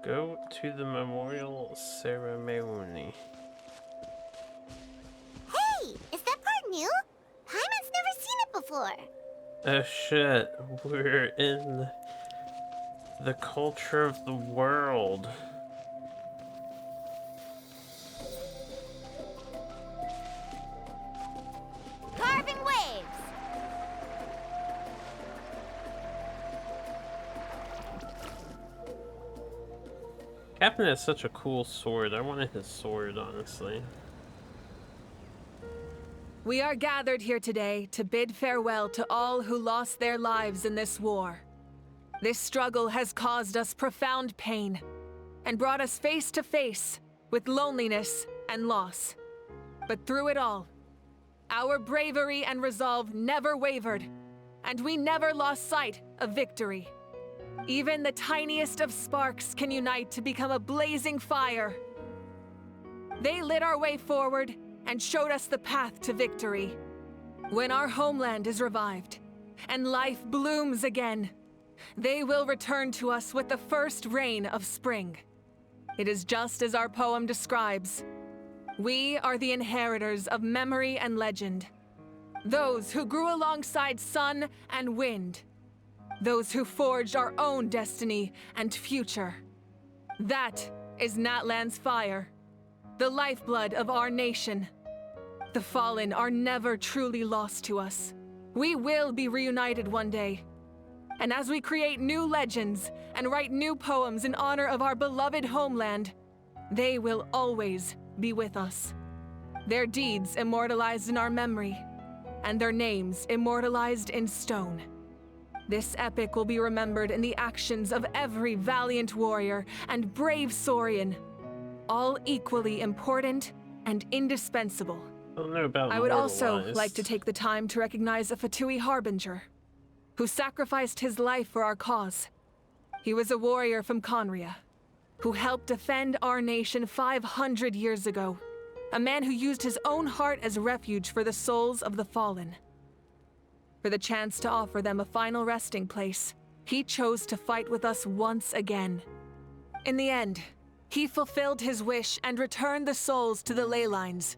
A: Go to the memorial ceremony.
C: Hey, is that part new? Paimon's never seen it before.
A: Oh shit, we're in the culture of the world.
C: Carving waves.
A: Captain has such a cool sword. I wanted his sword, honestly.
B: We are gathered here today to bid farewell to all who lost their lives in this war. This struggle has caused us profound pain and brought us face to face with loneliness and loss. But through it all, our bravery and resolve never wavered, and we never lost sight of victory. Even the tiniest of sparks can unite to become a blazing fire. They lit our way forward and showed us the path to victory. When our homeland is revived and life blooms again, they will return to us with the first rain of spring. It is just as our poem describes. We are the inheritors of memory and legend. Those who grew alongside sun and wind. Those who forged our own destiny and future. That is Natlan's fire, the lifeblood of our nation. The fallen are never truly lost to us. We will be reunited one day. And as we create new legends and write new poems in honor of our beloved homeland, they will always be with us. Their deeds immortalized in our memory, and their names immortalized in stone. This epic will be remembered in the actions of every valiant warrior and brave Saurian, all equally important and indispensable.
A: I don't know about
B: I would also
A: immortalized.
B: like to take the time to recognize a Fatui Harbinger, who sacrificed his life for our cause. He was a warrior from Conria, who helped defend our nation 500 years ago. A man who used his own heart as refuge for the souls of the fallen. For the chance to offer them a final resting place, he chose to fight with us once again. In the end, he fulfilled his wish and returned the souls to the ley lines.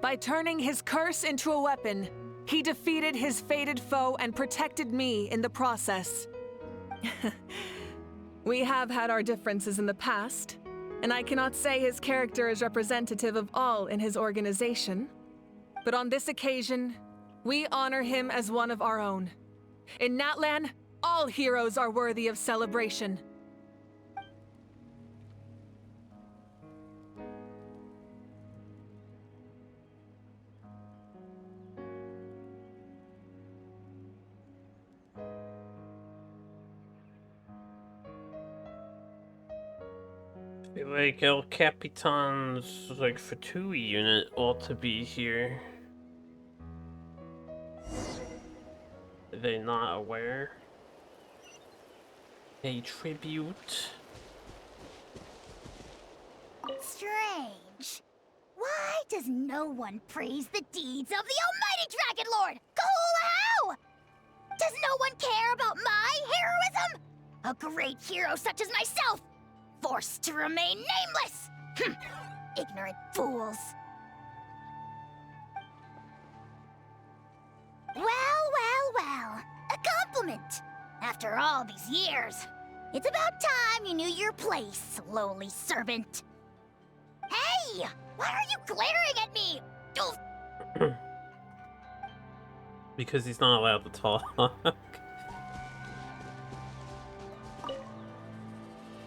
B: By turning his curse into a weapon, he defeated his fated foe and protected me in the process. We have had our differences in the past, and I cannot say his character is representative of all in his organization. But on this occasion, we honor him as one of our own. In Natlan, all heroes are worthy of celebration.
A: I feel like El Capitan's like Fatui unit ought to be here. Are they not aware? A tribute.
C: Strange. Why does no one praise the deeds of the almighty Dragon Lord, Kahulahau? Does no one care about my heroism? A great hero such as myself, forced to remain nameless! Ignorant fools. Well. A compliment. After all these years, it's about time you knew your place, lowly servant. Hey! Why are you glaring at me? Oof.
A: Because he's not allowed to talk.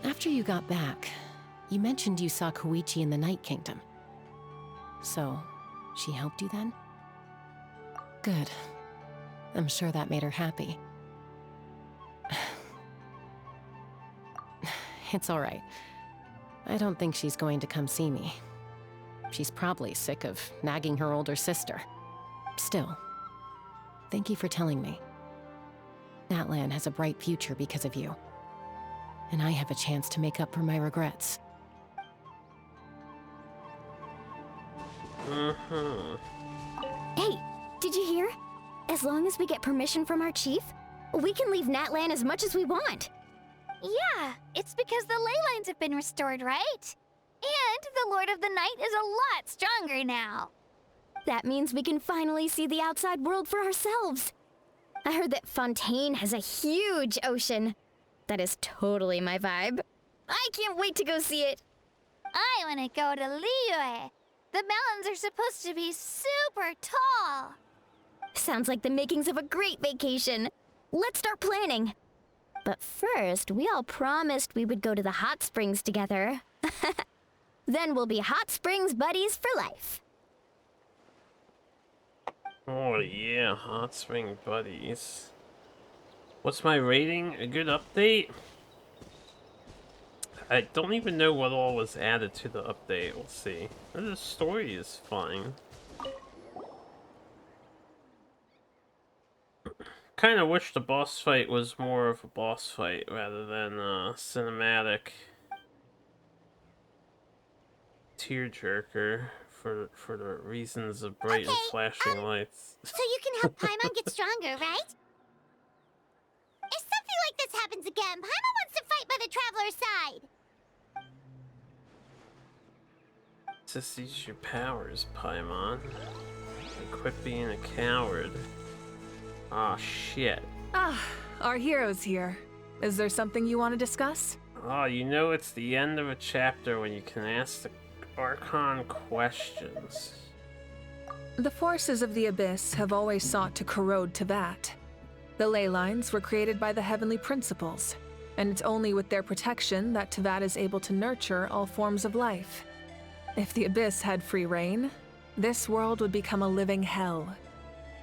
J: After you got back, you mentioned you saw Koichi in the Night Kingdom. So, she helped you then? Good. I'm sure that made her happy. It's all right. I don't think she's going to come see me. She's probably sick of nagging her older sister. Still, thank you for telling me. Natlan has a bright future because of you. And I have a chance to make up for my regrets.
G: Hey, did you hear? As long as we get permission from our chief, we can leave Natlan as much as we want.
C: Yeah, it's because the ley lines have been restored, right? And the Lord of the Night is a lot stronger now.
G: That means we can finally see the outside world for ourselves. I heard that Fontaine has a huge ocean. That is totally my vibe. I can't wait to go see it.
C: I want to go to Liyue. The mountains are supposed to be super tall.
G: Sounds like the makings of a great vacation. Let's start planning. But first, we all promised we would go to the hot springs together. Then we'll be hot springs buddies for life.
A: Oh yeah, hot spring buddies. What's my rating? A good update? I don't even know what all was added to the update. We'll see. The story is fine. Kind of wish the boss fight was more of a boss fight rather than a cinematic tearjerker for the reasons of bright and flashing lights.
C: So you can help Paimon get stronger, right? If something like this happens again, Paimon wants to fight by the Traveler's side.
A: To seize your powers, Paimon. And quit being a coward. Ah, shit.
B: Ah, our hero's here. Is there something you want to discuss?
A: Oh, you know it's the end of a chapter when you can ask the Archon questions.
B: The forces of the Abyss have always sought to corrode Teyvat. The ley lines were created by the Heavenly Principles, and it's only with their protection that Teyvat is able to nurture all forms of life. If the Abyss had free reign, this world would become a living hell.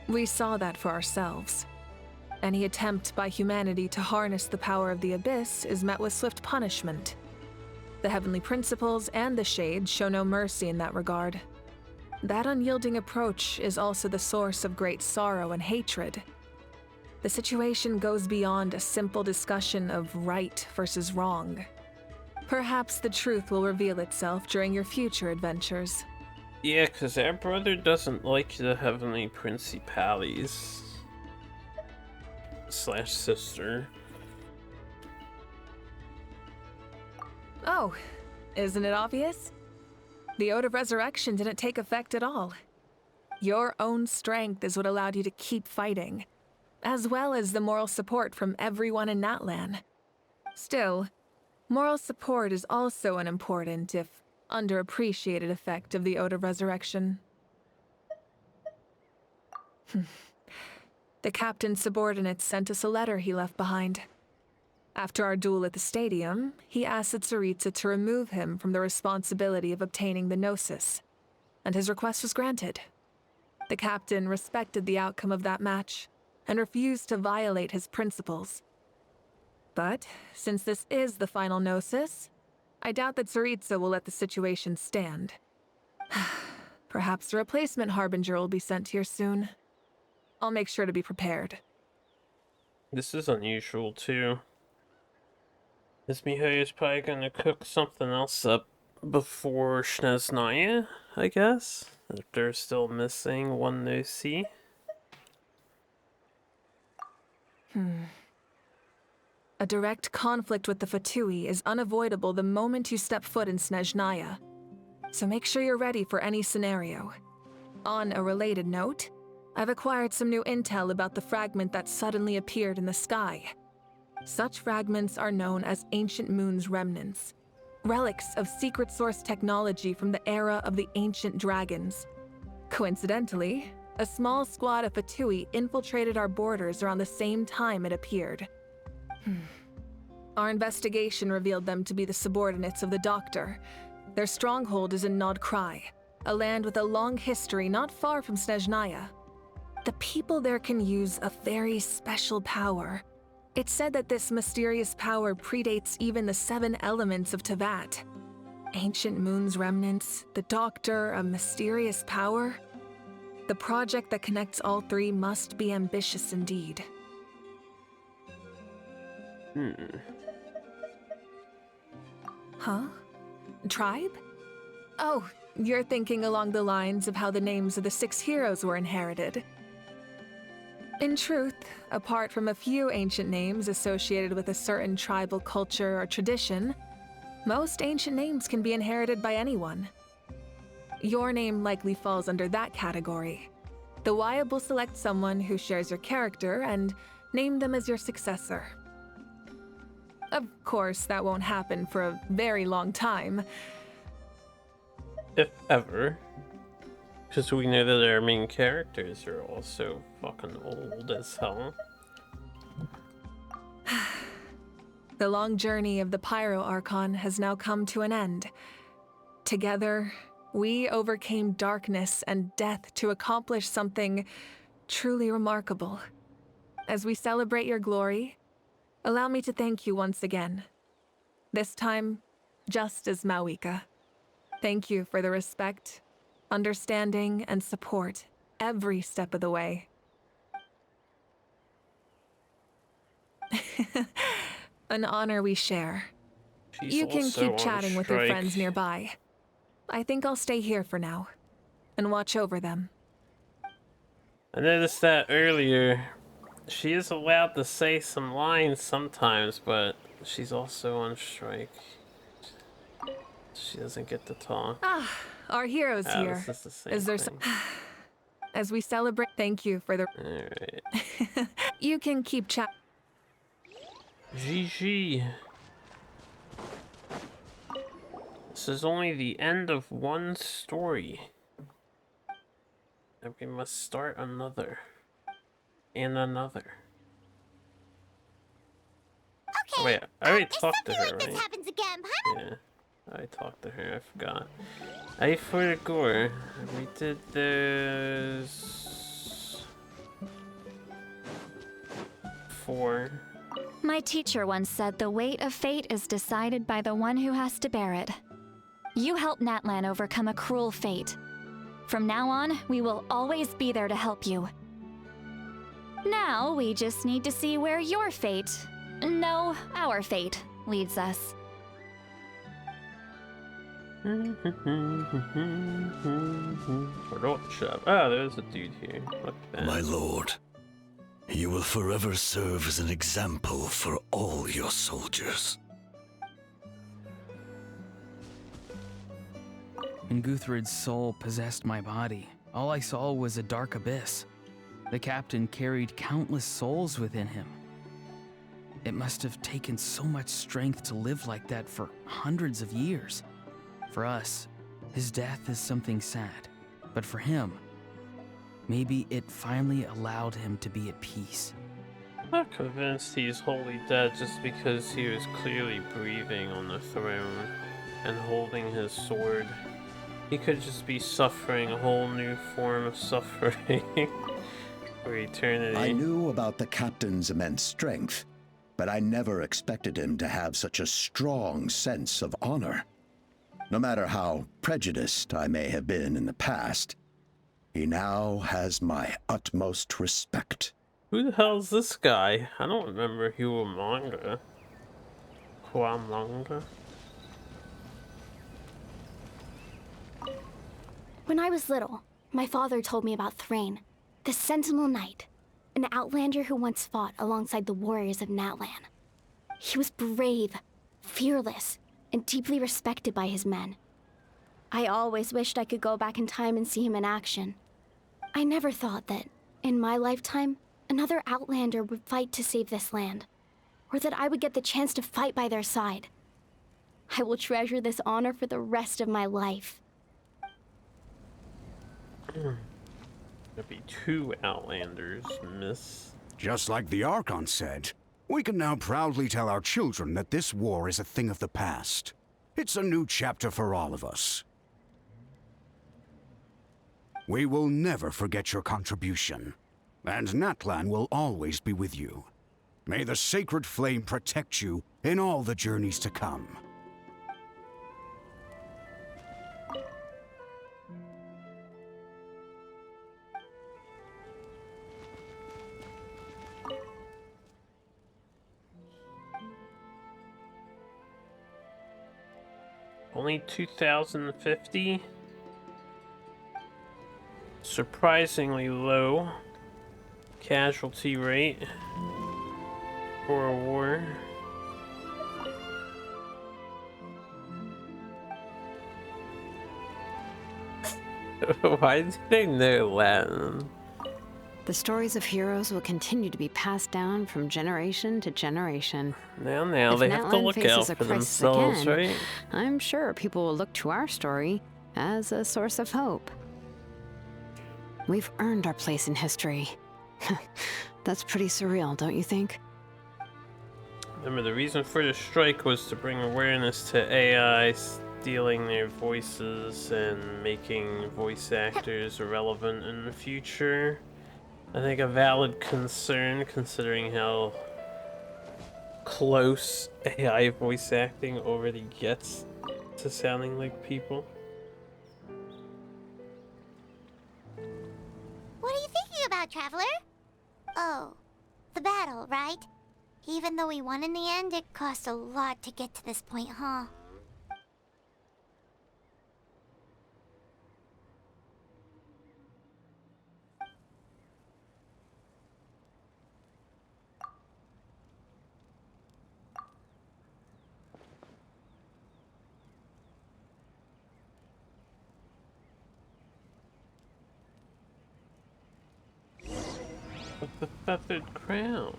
B: We saw that for ourselves. Any attempt by humanity to harness the power of the Abyss is met with swift punishment. The Heavenly Principles and the Shades show no mercy in that regard. That unyielding approach is also the source of great sorrow and hatred. The situation goes beyond a simple discussion of right versus wrong. Perhaps the truth will reveal itself during your future adventures.
A: Yeah, because our brother doesn't like the Heavenly Principalities. / sister.
B: Oh, isn't it obvious? The Ode of Resurrection didn't take effect at all. Your own strength is what allowed you to keep fighting, as well as the moral support from everyone in Natlan. Still, moral support is also an important, if underappreciated, effect of the Ode of Resurrection. The captain's subordinates sent us a letter he left behind. After our duel at the stadium, he asked Tsaritsa to remove him from the responsibility of obtaining the Gnosis, and his request was granted. The captain respected the outcome of that match, and refused to violate his principles. But, since this is the final Gnosis, I doubt that Tsaritsa will let the situation stand. Perhaps a replacement Harbinger will be sent here soon. I'll make sure to be prepared.
A: This is unusual, too. This Mihoyo's probably gonna cook something else up before Snezhnaya, I guess? If they're still missing one Nosi.
B: A direct conflict with the Fatui is unavoidable the moment you step foot in Snezhnaya, so make sure you're ready for any scenario. On a related note, I've acquired some new intel about the fragment that suddenly appeared in the sky. Such fragments are known as Ancient Moon's remnants, relics of secret source technology from the era of the ancient dragons. Coincidentally, a small squad of Fatui infiltrated our borders around the same time it appeared. Our investigation revealed them to be the subordinates of the Doctor. Their stronghold is in Nod Krai, a land with a long history not far from Snezhnaya. The people there can use a very special power. It's said that this mysterious power predates even the 7 elements of Tevat. Ancient Moon's remnants, the Doctor, a mysterious power. The project that connects all 3 must be ambitious indeed. Huh? Tribe? Oh, you're thinking along the lines of how the names of the 6 heroes were inherited. In truth, apart from a few ancient names associated with a certain tribal culture or tradition, most ancient names can be inherited by anyone. Your name likely falls under that category. The Wyab will select someone who shares your character and name them as your successor. Of course, that won't happen for a very long time.
A: If ever. Because we know that our main characters are also fucking old as hell.
B: The long journey of the Pyro Archon has now come to an end. Together, we overcame darkness and death to accomplish something truly remarkable. As we celebrate your glory, allow me to thank you once again. This time, just as Mavuika. Thank you for the respect, understanding, and support every step of the way. An honor we share. You can keep chatting with your friends nearby. I think I'll stay here for now and watch over them.
A: I noticed that earlier. She is allowed to say some lines sometimes, but she's also on strike. She doesn't get to talk.
B: Ah, our hero's here.
A: This is the same
B: Is there
A: thing.
B: As we celebrate, thank you for the.
A: Alright.
B: You can keep chat.
A: GG. This is only the end of one story. And we must start another. And another.
C: Okay.
A: Wait, I already talked to her,
C: Like this
A: right?
C: happens again, Paimon.
A: Yeah, I talked to her, I forgot. I forgot. We did those 4.
G: My teacher once said the weight of fate is decided by the one who has to bear it. You helped Natlan overcome a cruel fate. From now on, we will always be there to help you. Now, we just need to see where your fate, no, our fate, leads us.
A: Ah, there's a dude here. Look at that.
T: My lord, you will forever serve as an example for all your soldiers.
H: When Guthred's soul possessed my body, all I saw was a dark abyss. The captain carried countless souls within him. It must have taken so much strength to live like that for hundreds of years. For us, his death is something sad, but for him, maybe it finally allowed him to be at peace.
A: I'm not convinced he's wholly dead just because he was clearly breathing on the throne and holding his sword. He could just be suffering a whole new form of suffering for eternity.
M: I knew about the captain's immense strength, but I never expected him to have such a strong sense of honor. No matter how prejudiced I may have been in the past, he now has my utmost respect.
A: Who the hell's this guy? I don't remember Huamanga.
G: When I was little, my father told me about Thrain, the Sentinel Knight, an outlander who once fought alongside the warriors of Natlan. He was brave, fearless, and deeply respected by his men. I always wished I could go back in time and see him in action. I never thought that, in my lifetime, another outlander would fight to save this land, or that I would get the chance to fight by their side. I will treasure this honor for the rest of my life.
A: There'll be 2 Outlanders, miss.
S: Just like the Archon said, we can now proudly tell our children that this war is a thing of the past. It's a new chapter for all of us. We will never forget your contribution, and Natlan will always be with you. May the sacred flame protect you in all the journeys to come.
A: Only 2,050? Surprisingly low casualty rate for a war. Why do they know Latin?
D: The stories of heroes will continue to be passed down from generation to generation.
A: Now,
D: If
A: they have to
D: Natlan
A: look
D: faces
A: out
D: a
A: for
D: crisis
A: themselves,
D: again,
A: right?
D: I'm sure people will look to our story as a source of hope. We've earned our place in history. That's pretty surreal, don't you think?
A: Remember, the reason for the strike was to bring awareness to AI stealing their voices and making voice actors irrelevant in the future. I think a valid concern, considering how close AI voice acting already gets to sounding like people.
C: What are you thinking about, Traveler? Oh, the battle, right? Even though we won in the end, it cost a lot to get to this point, huh?
A: With the feathered crown.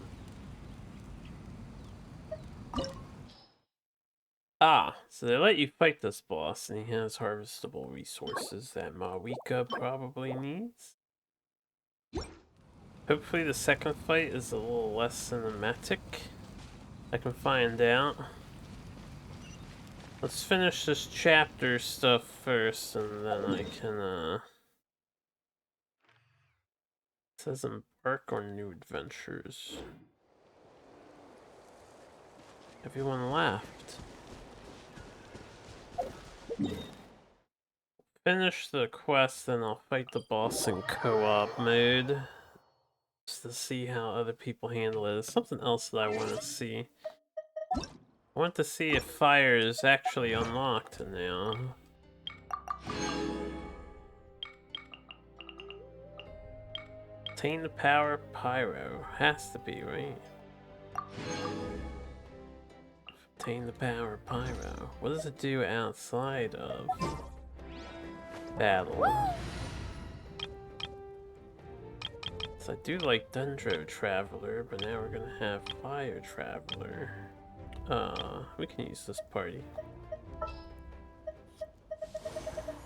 A: Ah, so they let you fight this boss, and he has harvestable resources that Mavuika probably needs. Hopefully the second fight is a little less cinematic. I can find out. Let's finish this chapter stuff first, and then I can, It says embark on new adventures. Everyone left. Finish the quest, then I'll fight the boss in co-op mode. Just to see how other people handle it. There's something else that I want to see. I want to see if fire is actually unlocked now. Obtain the power pyro. Has to be, right? Obtain the power pyro. What does it do outside of? battle. So I do like Dendro Traveler, but now we're gonna have Fire Traveler. We can use this party.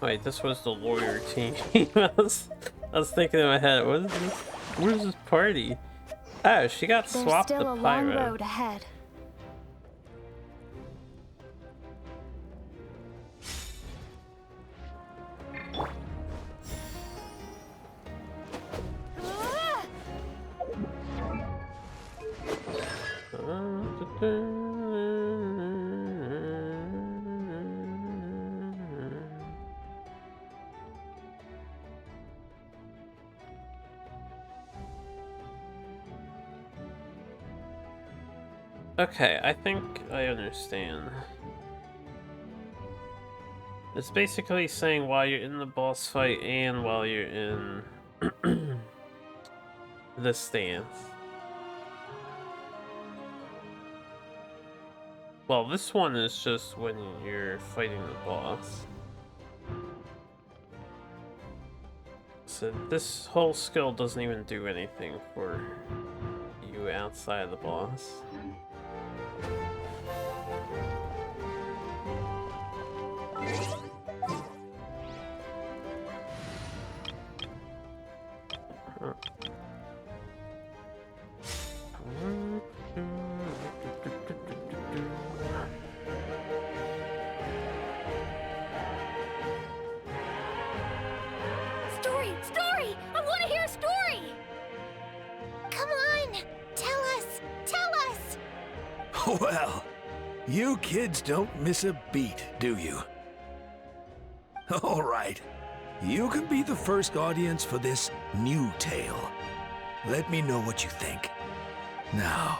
A: Wait, this was the lawyer team. I was thinking in my head, what is this? Where's this party? Oh, she got swapped to Pyro.
G: There's still a long road ahead.
A: Okay, I think I understand. It's basically saying while you're in the boss fight and while you're in the stance. Well, this one is just when you're fighting the boss. So this whole skill doesn't even do anything for you outside of the boss.
C: Story! I want to hear a story! Come on! Tell us!
T: Well, you kids don't miss a beat, do you? All right. You can be the first audience for this new tale. Let me know what you think. Now,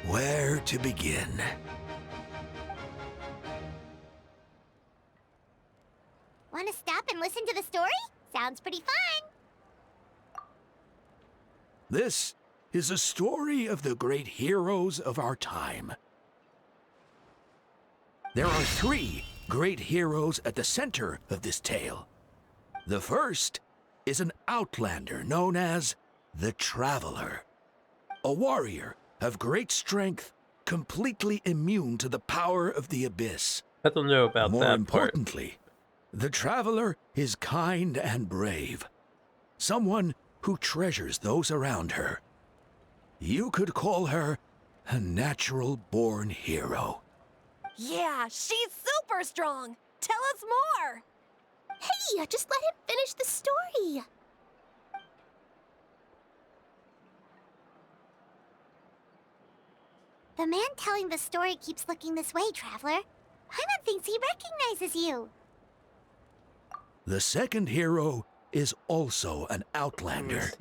T: where to begin?
C: Want to stop and listen to the story? Sounds pretty fun!
T: This is a story of the great heroes of our time. There are 3 great heroes at the center of this tale. The first is an outlander known as the Traveler, a warrior of great strength, completely immune to the power of the abyss.
A: I don't know about
T: More
A: that part.
T: importantly, the Traveler is kind and brave, someone who treasures those around her. You could call her a natural-born hero.
U: Yeah, she's super strong. Tell us more.
C: Hey, just let him finish the story. The man telling the story keeps looking this way, Traveler. Paimon thinks he recognizes you.
T: The second hero is also an outlander.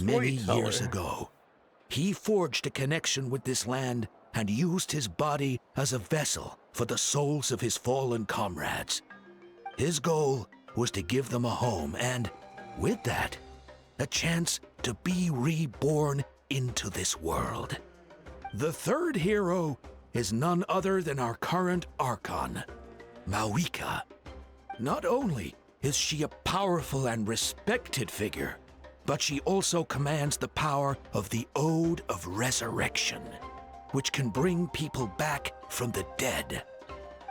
T: Many years ago, he forged a connection with this land and used his body as a vessel for the souls of his fallen comrades. His goal was to give them a home and, with that, a chance to be reborn into this world. The third hero is none other than our current Archon, Mavuika. Not only is she a powerful and respected figure, but she also commands the power of the Ode of Resurrection, which can bring people back from the dead.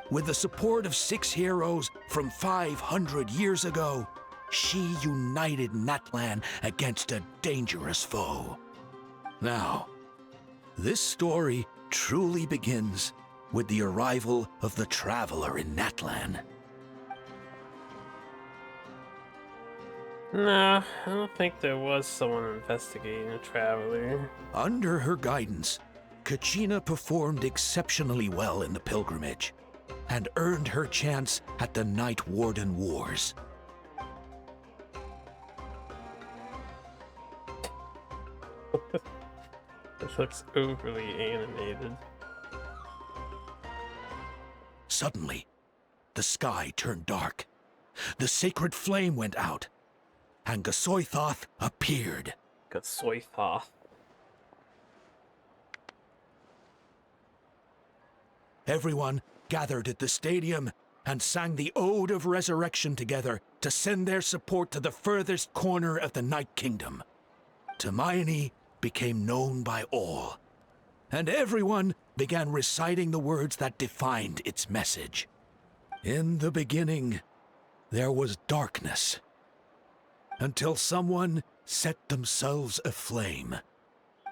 T: With the support of 6 heroes from 500 years ago, she united Natlan against a dangerous foe. Now, this story truly begins with the arrival of the Traveler in Natlan.
A: No, I don't think there was someone investigating the Traveler.
T: Under her guidance, Kachina performed exceptionally well in the pilgrimage and earned her chance at the Night Warden Wars.
A: This looks overly animated.
T: Suddenly, the sky turned dark. The sacred flame went out, and Gasoithoth appeared.
A: Gasoithoth.
T: Everyone gathered at the stadium and sang the Ode of Resurrection together to send their support to the furthest corner of the Night Kingdom. Hermione became known by all, and everyone began reciting the words that defined its message. In the beginning, there was darkness, until someone set themselves aflame.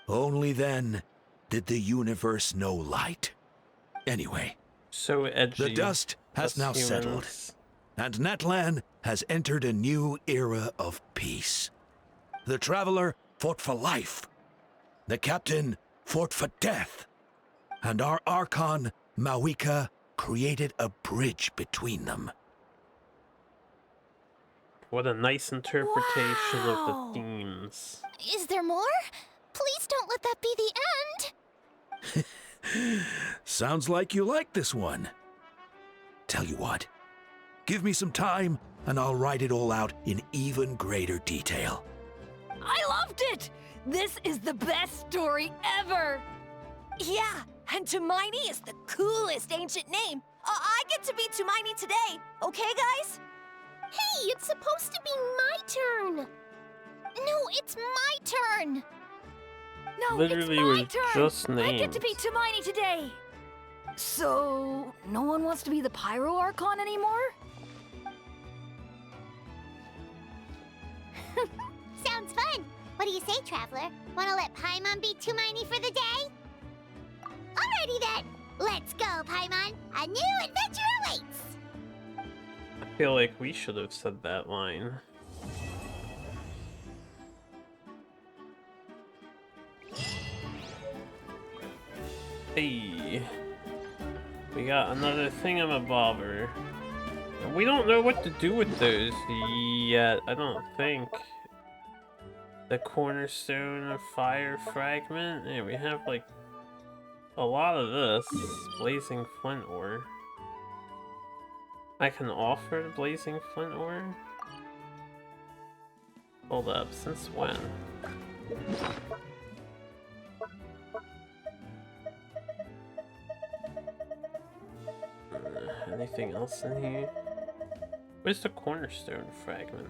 T: Only then did the universe know light. Anyway,
A: so edgy.
T: The dust has now settled, and Natlan has entered a new era of peace. The Traveler fought for life, the Captain fought for death, and our Archon, Mavuika, created a bridge between them.
A: What a nice interpretation of the themes.
C: Is there more? Please don't let that be the end.
T: Sounds like you like this one. Tell you what, give me some time and I'll write it all out in even greater detail.
K: I loved it! This is the best story ever! Yeah, and Tumaini is the coolest ancient name. I get to be Tumaini today, okay guys?
C: Hey, it's supposed to be my turn! No, it's my turn!
K: No,
A: Literally,
K: it's my
A: we're
K: turn!
A: just
K: I get
A: named.
K: to be Tumaini today! So, no one wants to be the Pyro Archon anymore?
C: Sounds fun! What do you say, Traveler? Wanna let Paimon be Tumaini for the day? Alrighty then! Let's go, Paimon! A new adventure awaits!
A: I feel like we should have said that line. Hey, we got another thingamabobber. And we don't know what to do with those yet, I don't think. The cornerstone of fire fragment? Yeah, we have like a lot of this. Blazing flint ore. I can offer the blazing flint ore? Hold up, since when? Anything else in here? Where's the cornerstone fragment?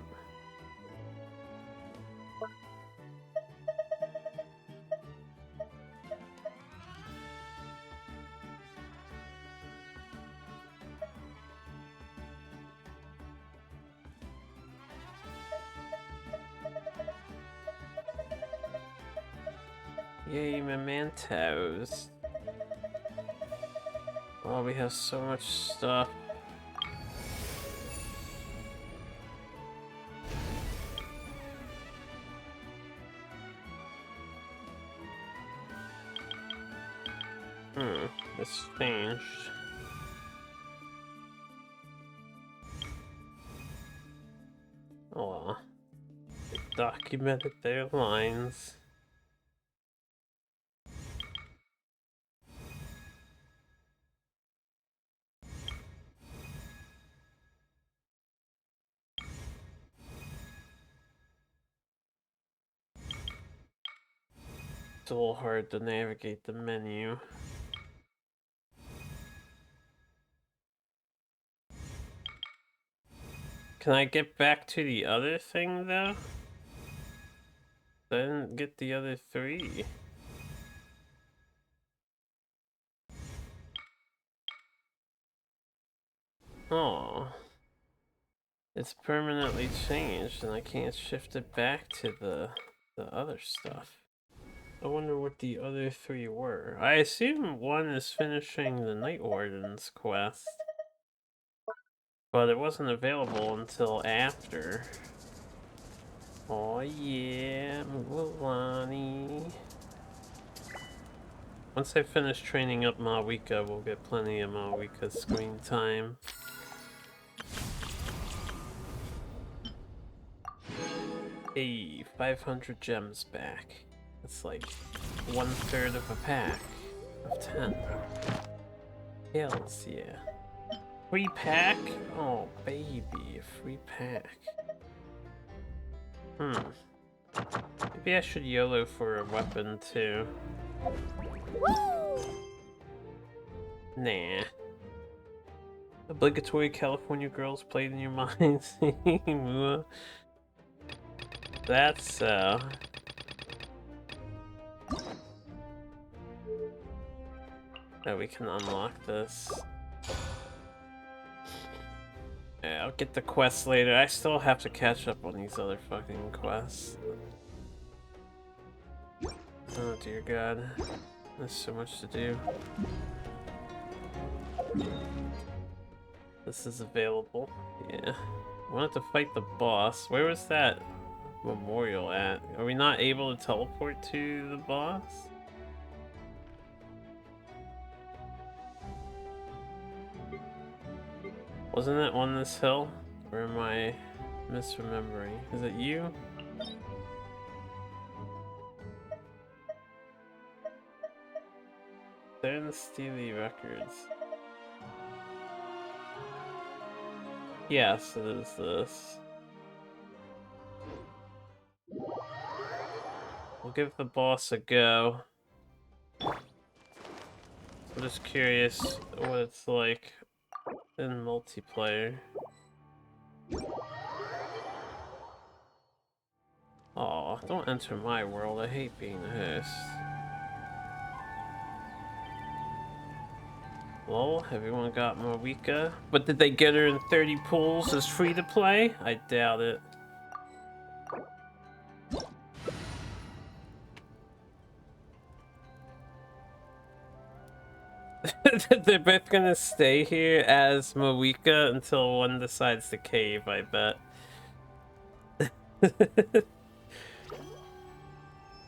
A: Yay, mementos. Oh, we have so much stuff. It's changed. Oh well. They documented their lines. It's a little hard to navigate the menu. Can I get back to the other thing though? I didn't get the other three. Oh. It's permanently changed and I can't shift it back to the other stuff. I wonder what the other three were. I assume one is finishing the Night Warden's quest. But it wasn't available until after. Oh yeah, Mulani. Once I finish training up Mavuika, we'll get plenty of Mavuika screen time. Hey, 500 gems back. That's like 1/3 of a pack of 10. Hells yeah. Free pack? Oh baby, a free pack. Maybe I should YOLO for a weapon too.
C: Woo!
A: Nah. Obligatory California girls played in your minds. That's so. Oh, we can unlock this. Yeah, I'll get the quest later. I still have to catch up on these other fucking quests. Oh dear god. There's so much to do. This is available. Yeah. I wanted to fight the boss. Where was that memorial at? Are we not able to teleport to the boss? Wasn't it on this hill? Or am I misremembering? Is it you? They're in the Steely Records. Yes, it is this. We'll give the boss a go. I'm just curious what it's like in multiplayer. Aw, don't enter my world. I hate being the host. Lol, everyone got Mavuika. But did they get her in 30 pools as free to play? I doubt it. They're both gonna stay here as Mavuika until one decides to cave, I bet.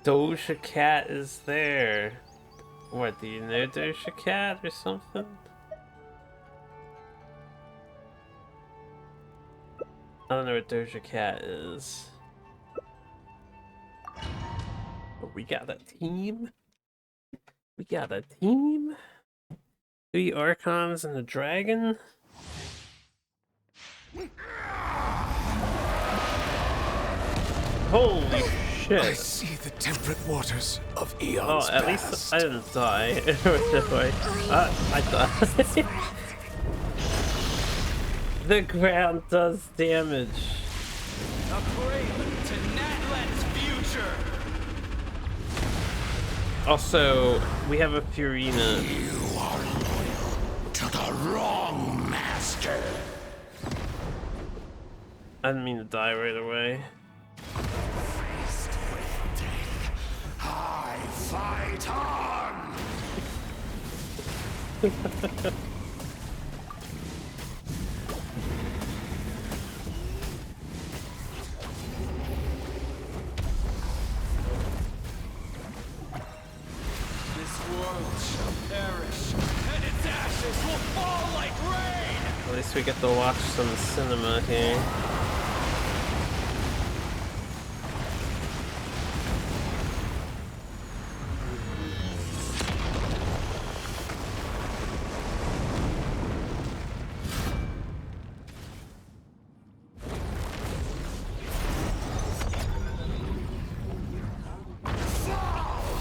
A: Doja Cat is there. What, do you know Doja Cat or something? I don't know what Doja Cat is. But we got a team. We got a team. 3 Archons and a dragon. Holy shit.
S: I see the temperate waters of eons
A: Oh, at least
S: past.
A: I didn't die. I died. The ground does damage.
I: A prelude to Natlan's future.
A: Also, we have a Furina.
S: You are loyal to the wrong master.
A: I didn't mean to die right away.
S: Faced with death, I fight on.
I: This world shall perish, and its ashes will fall like rain!
A: At least we get to watch some cinema here.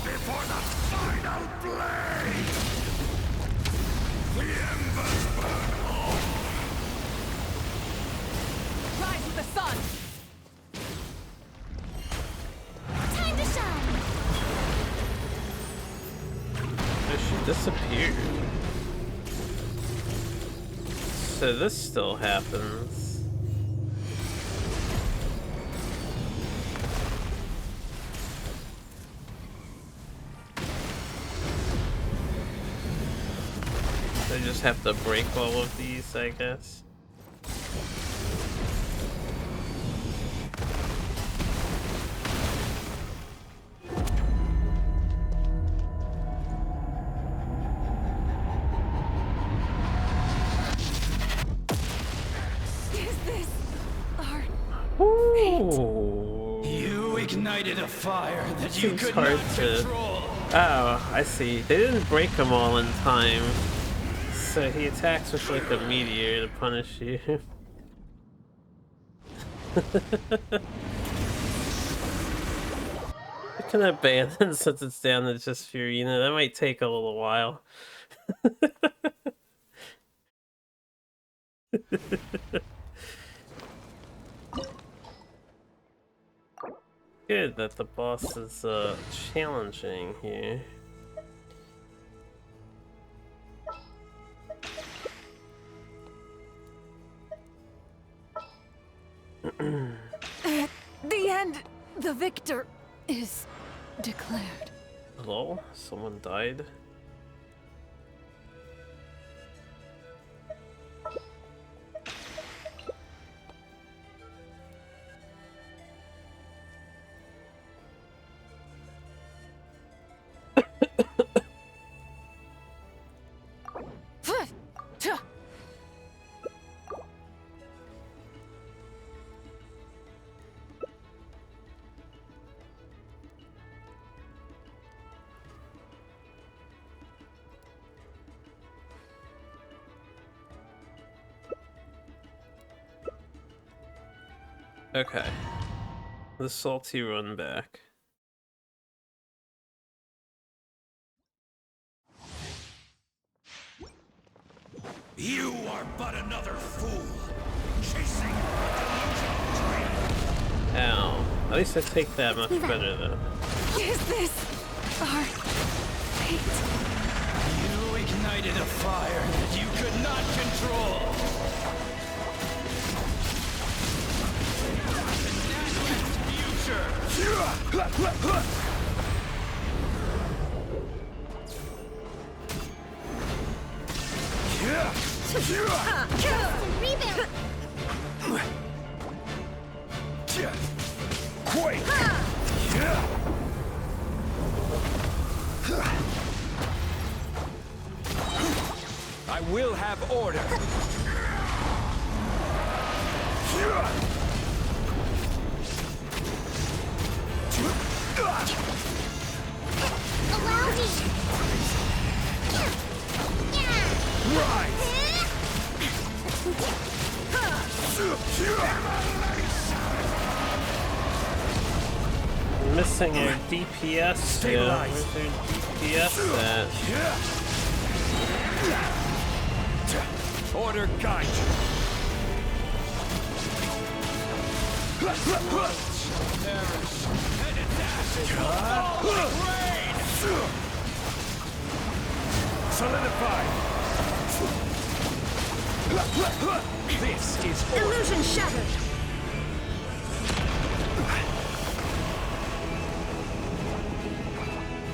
S: Before the final blade, the embers burn on.
B: Rise with the sun!
C: Time to shine!
A: Oh, she disappeared. So this still happens. They just have to break all of these, I guess.
B: Is this our
A: Ooh.
I: You ignited a fire that you
A: Seems
I: could
A: hard
I: not
A: to.
I: control.
A: Oh, I see. They didn't break them all in time. So he attacks with like a meteor to punish you. I can abandon since it's down to just Furina. That might take a little while. Good that the boss is challenging here.
B: At the end, the victor is declared.
A: Hello? Someone died? Okay. The salty run back.
T: You are but another fool, chasing a delusional dream.
A: Ow. At least I take that much better though.
B: Is this our fate?
T: You ignited a fire that you could not control. Quake! I will have order.
C: Allow me!
A: I'm missing a DPS here. Where's their DPS at?
T: Order guide you. Perish and its ashes will fall like rain. Solidify. This is order.
K: Illusion shattered.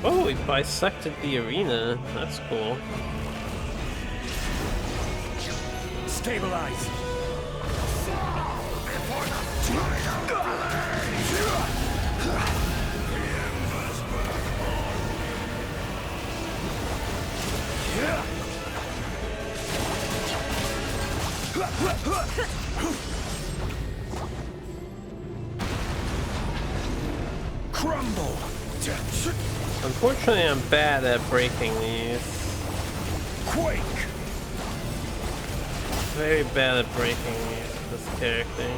A: Oh, we bisected the arena. That's cool.
T: Stabilize. Crumble.
A: Unfortunately, I'm bad at breaking these.
T: Quake.
A: Very bad at breaking these with this character.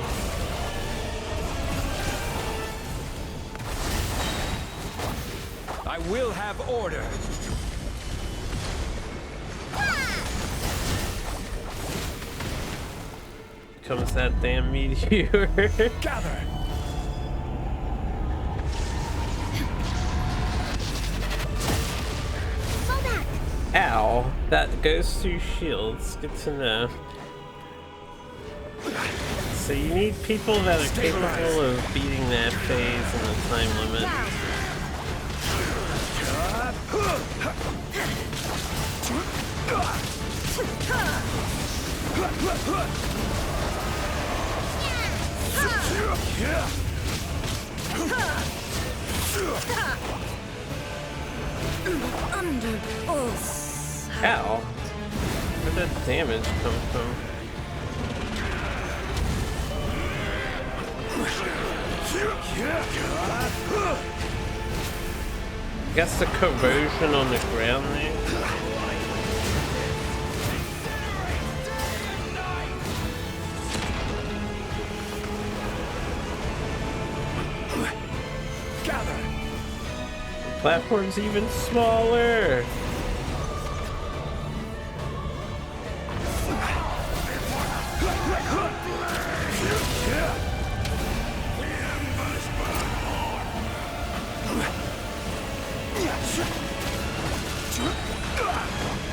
T: I will have order.
A: Comes that damn meteor.
T: Gather.
A: Ow, that goes through shields. Good to know. So you need people that are capable of beating that phase in the time limit.
K: Under pulse.
A: Ow. Where'd that damage come from? I guess the corrosion on the ground there. The platform's even smaller.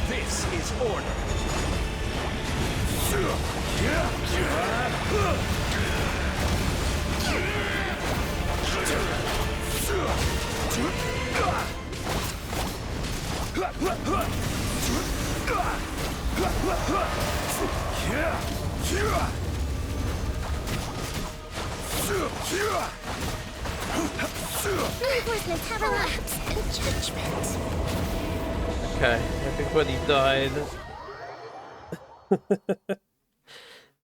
I: This is order.
C: Reinforcements have elapsed in judgment.
A: Okay, everybody died.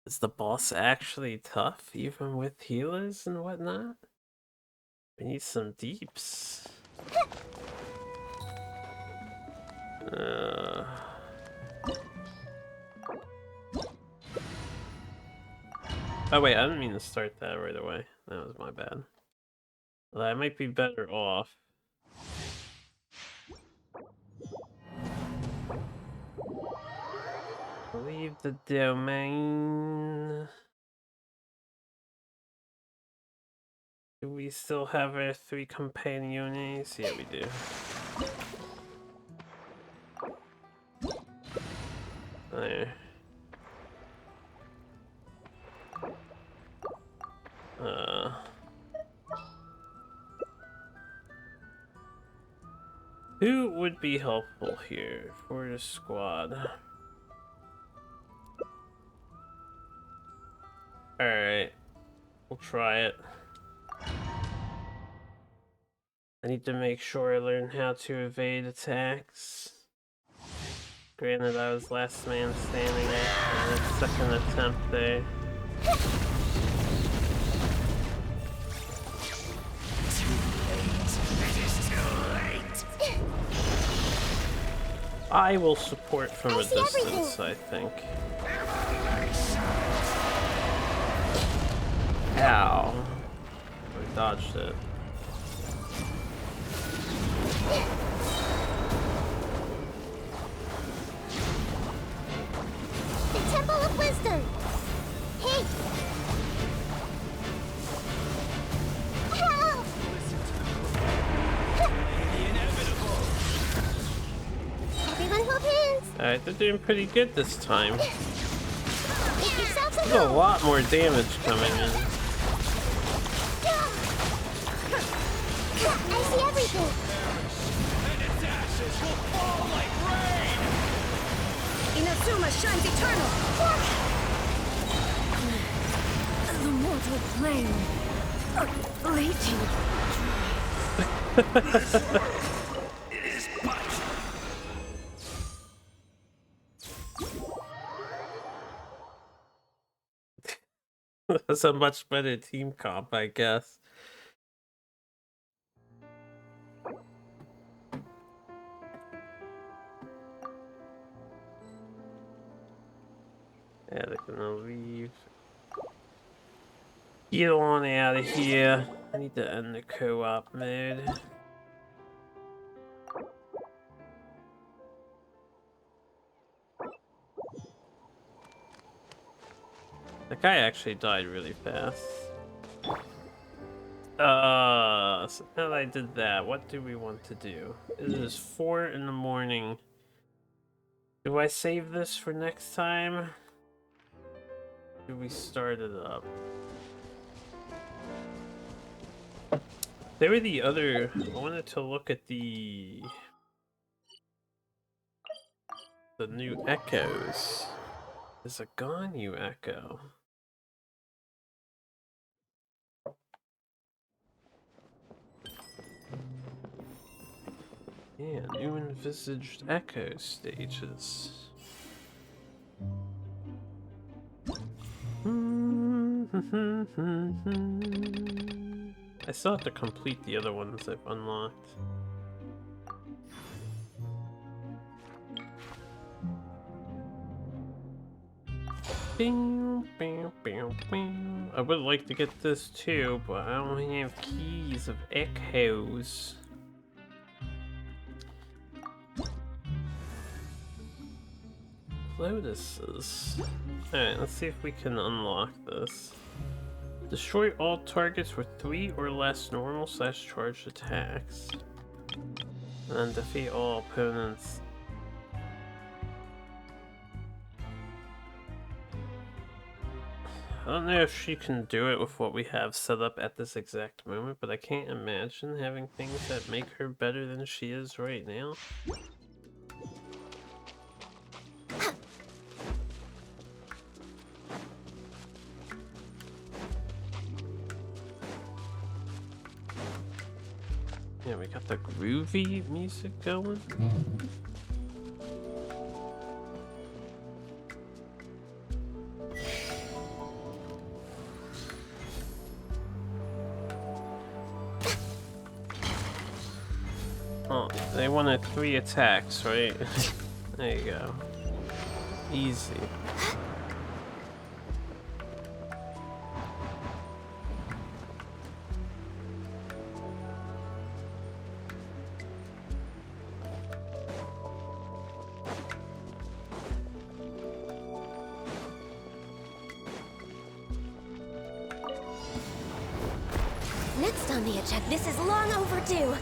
A: Is the boss actually tough, even with healers and whatnot? We need some deeps. Oh wait, I didn't mean to start that right away. That was my bad. Well, I might be better off. Leave the domain. Do we still have our 3 companions? Yeah, we do. There. Who would be helpful here for the squad? Alright, we'll try it. I need to make sure I learn how to evade attacks. Granted, I was last man standing on the second attempt there. I will support from a distance, I think. Ow. I dodged it.
C: The Temple of Wisdom! Hey! Help! Everyone hold hands!
A: Alright, they're doing pretty good this time.
C: Make yourselves at
A: There's a
C: home!
A: lot more damage coming in.
C: I see everything!
I: And its ashes will fall like rain!
U: Inazuma shines eternal!
K: The mortal flame. Raging.
I: Is but.
A: That's a much better team comp, I guess. Yeah, they're gonna leave. Get on out of here. I need to end the co-op mode. That guy actually died really fast. So now that I did that, what do we want to do? It is 4 in the morning. Do I save this for next time? Do we start it up? There were the other... I wanted to look at the new echoes. There's a Ganyu echo. Yeah, new envisaged echo stages. I still have to complete the other ones I've unlocked. Bing, bing, bing, bing. I would like to get this too, but I don't have keys of echoes. Lotuses. Alright, let's see if we can unlock this. Destroy all targets with 3 or less normal/charged attacks. And defeat all opponents. I don't know if she can do it with what we have set up at this exact moment, but I can't imagine having things that make her better than she is right now. Yeah, we got the groovy music going. Oh, they wanted 3 attacks, right? There you go. Easy.
U: Next on the agenda, this is long overdue.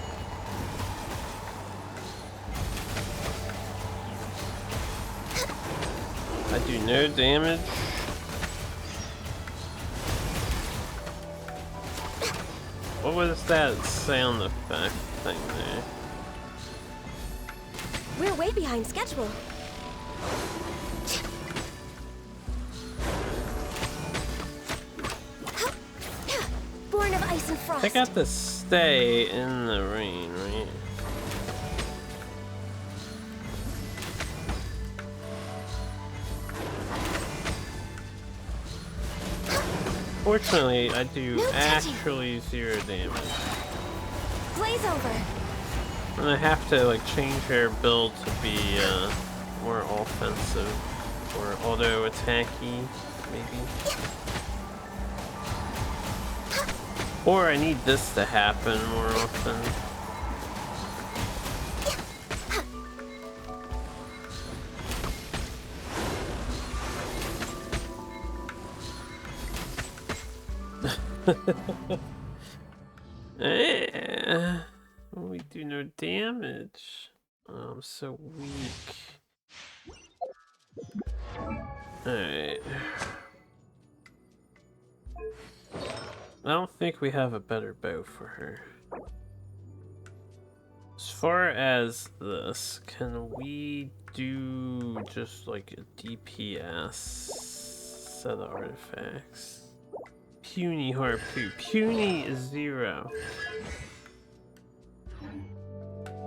A: I do no damage. What was that sound effect thing there?
U: We're way behind schedule. Born of ice and frost.
A: I got to stay in the rain, right? Fortunately, I do actually 0 damage.
U: Blaze over.
A: And I have to like change her build to be more offensive or auto attacky, maybe. Or I need this to happen more often. We do no damage. Oh, I'm so weak. Alright. I don't think we have a better bow for her. As far as this, can we do just like a DPS set of artifacts? Puny harpoon. Puny is 0.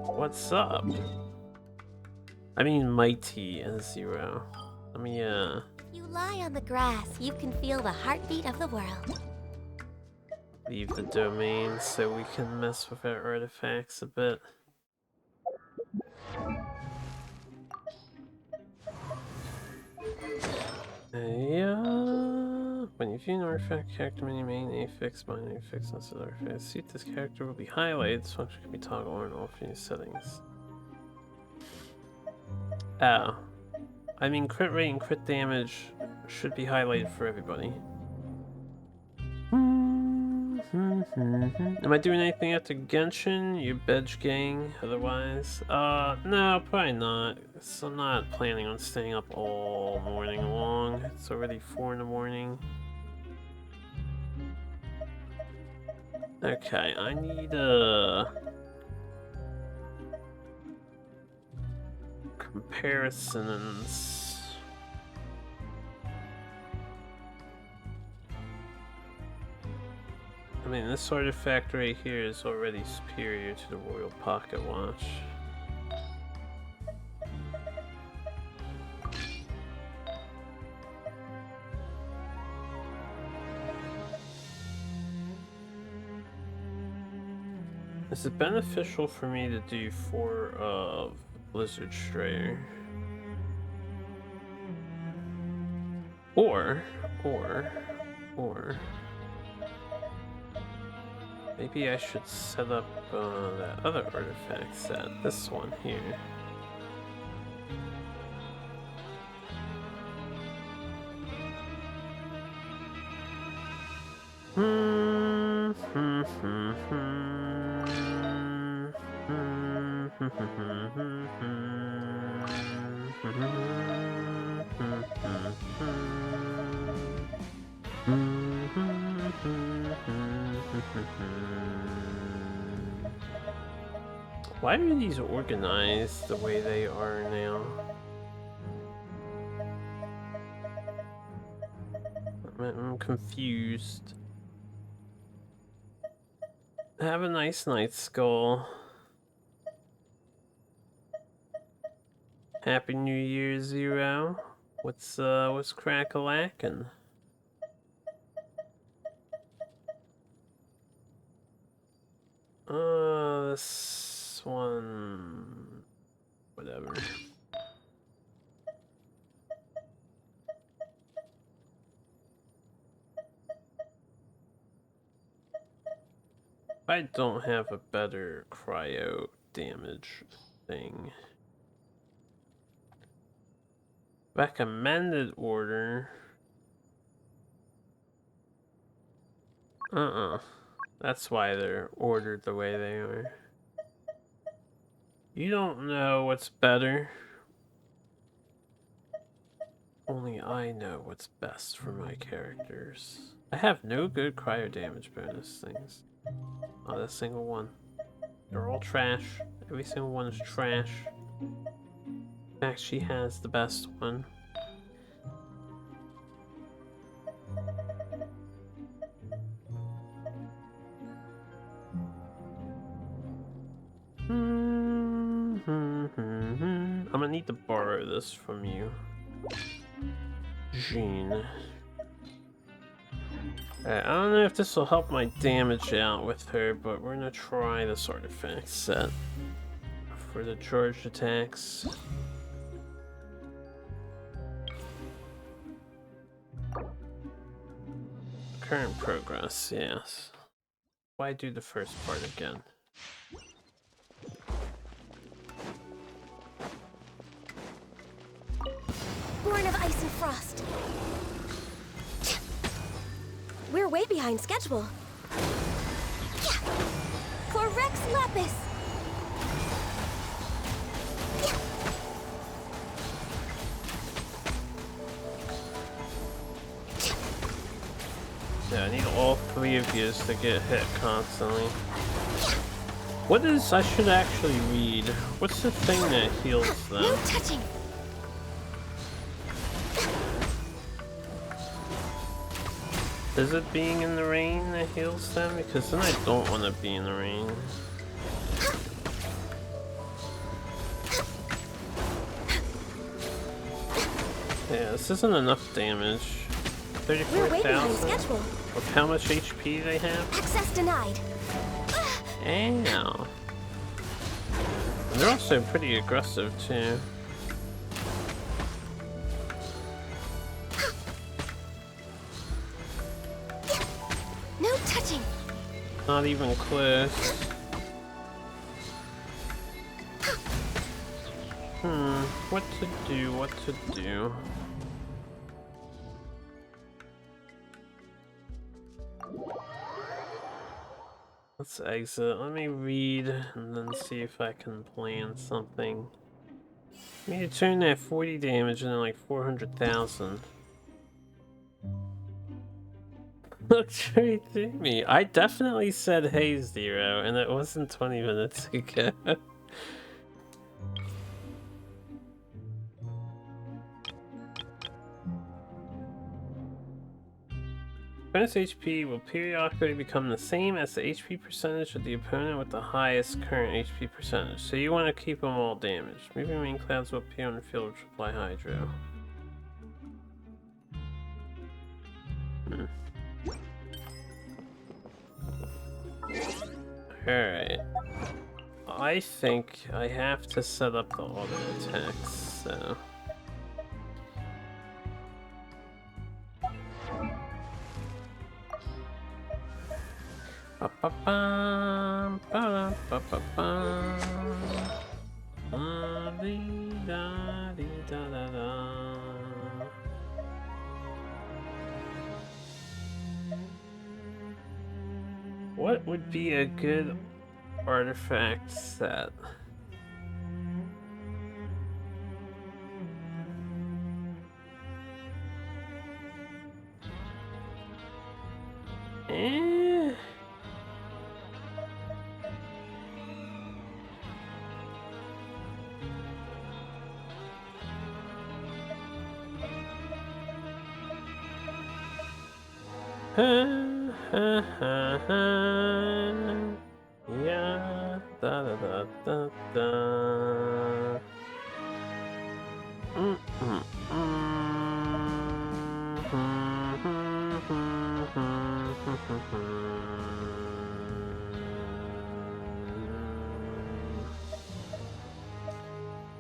A: What's up? I mean mighty is 0. I mean, yeah.
U: You lie on the grass, you can feel the heartbeat of the world.
A: Leave the domain so we can mess with our artifacts a bit. Yeah. When you view an artifact character menu main affix, binary affix, and other artifacts, see this character will be highlighted. This function can be toggled on and off in your settings. Oh. I mean, crit rate and crit damage should be highlighted for everybody. Am I doing anything after Genshin, you bedge gang, otherwise? No, probably not. So I'm not planning on staying up all morning long. It's already 4 in the morning. Okay, I need comparisons. I mean, this artifact right here is already superior to the Royal Pocket Watch. Is it beneficial for me to do 4 of Blizzard Strayer? Or... maybe I should set up that other artifact set, this one here. Why are these organized the way they are now? I'm confused. Have a nice night, Skull. Happy New Year, Zero. What's crack-a-lackin'? This one... whatever. I don't have a better cryo damage thing. Recommended order. That's why they're ordered the way they are. You don't know what's better. Only I know what's best for my characters. I have no good cryo damage bonus things. Not a single one. They're all trash. Every single one is trash. In fact, she has the best one. I'm gonna need to borrow this from you, Jean. I don't know if this will help my damage out with her, but we're gonna try this artifact set for the charged attacks. Current progress, yes. Why do the first part again?
U: Born of ice and frost. We're way behind schedule. Yeah. For Rex Lapis. Yeah.
A: Yeah, I need all three of you to get hit constantly. What is... I should actually read. What's the thing that heals them?
U: No touching.
A: Is it being in the rain that heals them? Because then I don't want to be in the rain. Yeah, this isn't enough damage. 34,000. Look how much HP they have.
U: Access denied.
A: Ow. And they're also pretty aggressive too.
U: No touching.
A: Not even close. What to do, what to do. Let's exit. Let me read and then see if I can plan something. I need to turn that 40 damage into like 400,000. Look straight through me. I definitely said hey Zero, and it wasn't 20 minutes ago. Bonus HP will periodically become the same as the HP percentage of the opponent with the highest current HP percentage. So you want to keep them all damaged. Moving rain clouds will appear on the field which apply Hydro. Alright. I think I have to set up the auto attacks, so... Ba-ba-bum, ba-da-ba-ba-bum. Da-dee-da-dee-da-da-da. What would be a good artifact set? Eh. Yeah, da da da da da.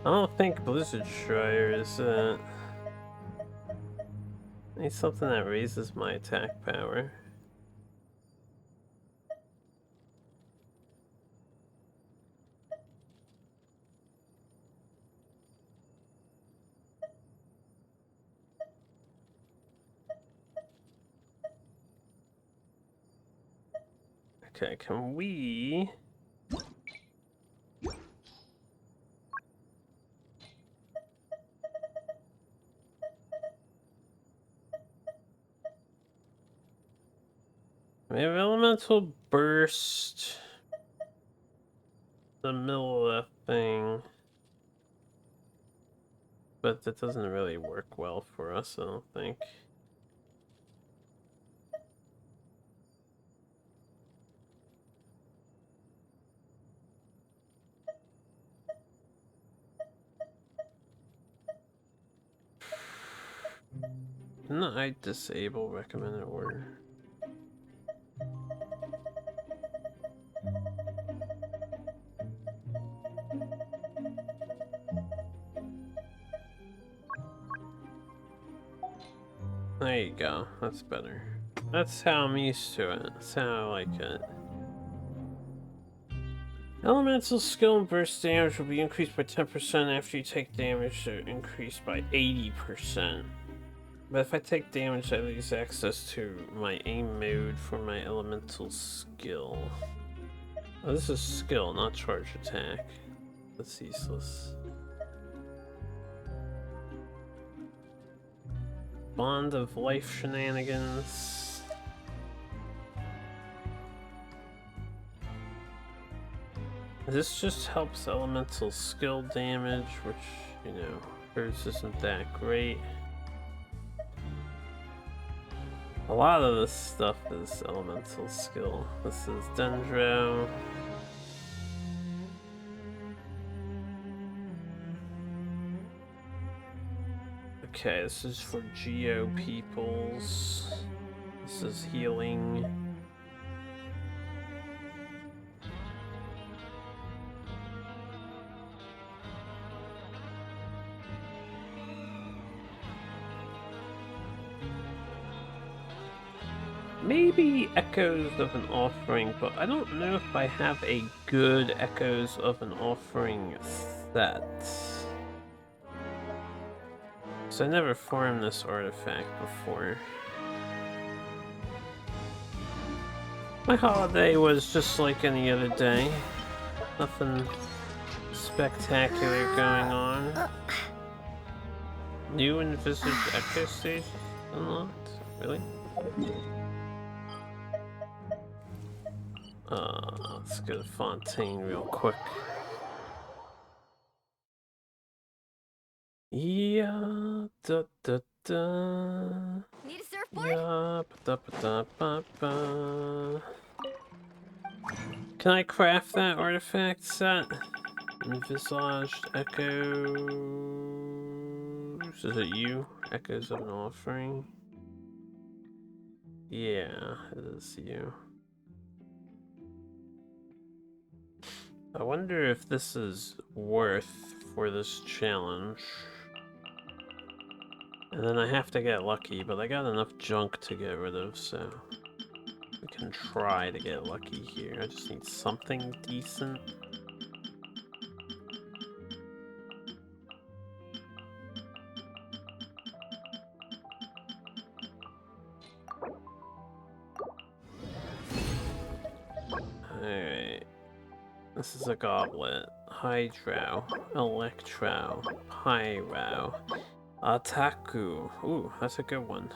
A: I don't think Blizzard Shrier is I need something that raises my attack power. Okay, can we... We have Elemental Burst. The middle of that thing. But that doesn't really work well for us, I don't think. No, I disable recommended order. There you go, that's better. That's how I'm used to it. That's how I like it. Elemental skill and burst damage will be increased by 10% after you take damage, so increased by 80%. But if I take damage, I lose access to my aim mode for my elemental skill. Oh, this is skill, not charge attack. That's useless. Bond of life shenanigans. This just helps elemental skill damage, which, you know, hers isn't that great. A lot of this stuff is elemental skill. This is Dendro. Okay, this is for Geo peoples. This is healing. Maybe Echoes of an Offering, but I don't know if I have a good Echoes of an Offering set. So I never farmed this artifact before. My holiday was just like any other day. Nothing spectacular going on. New envisaged Echo stage unlocked? Really? Let's go to Fontaine real quick. Yeah, da da da.
U: Need a surfboard?
A: Yeah, ba da ba ba. Can I craft that artifact set? Envisaged Echoes. Is it you? Echoes of an Offering? Yeah, it is you. I wonder if this is worth for this challenge. And then I have to get lucky, but I got enough junk to get rid of, so we can try to get lucky here. I just need something decent. This is a goblet. Hydro, Electro, Pyro, Ataku. Ooh, that's a good one.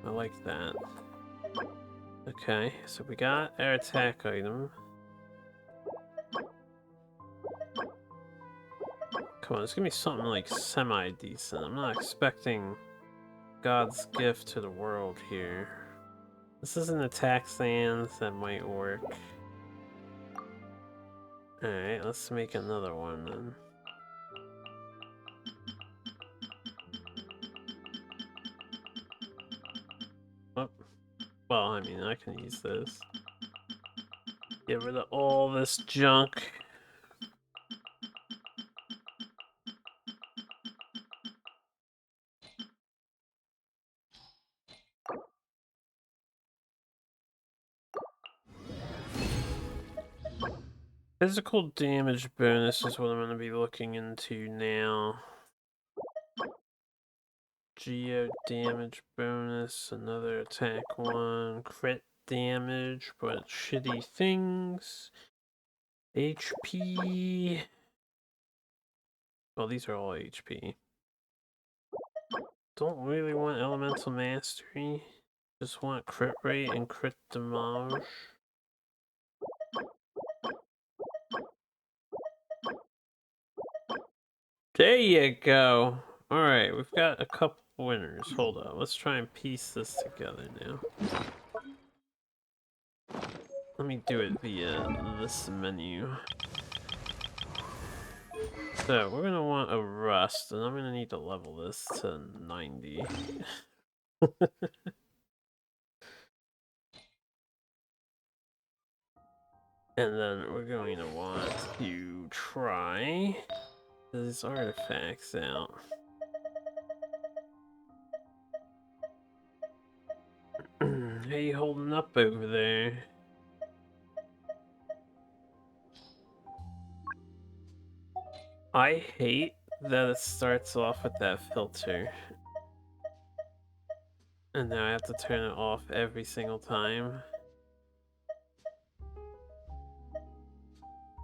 A: I like that. Okay, so we got our attack item. Come on, it's gonna be something like semi-decent. I'm not expecting God's gift to the world here. This is an attack stance that might work. Alright, let's make another one then. Oh, well, I mean, I can use this. Get rid of all this junk. Physical damage bonus is what I'm going to be looking into now. Geo damage bonus, another attack one, crit damage, but shitty things. HP. Well, these are all HP. Don't really want elemental mastery. Just want crit rate and crit damage. There you go. Alright, we've got a couple winners. Hold on, let's try and piece this together now. Let me do it via this menu. So, we're gonna want a rust, and I'm gonna need to level this to 90. And then we're going to want to try these artifacts out. How you holding up over there? I hate that it starts off with that filter. And now I have to turn it off every single time.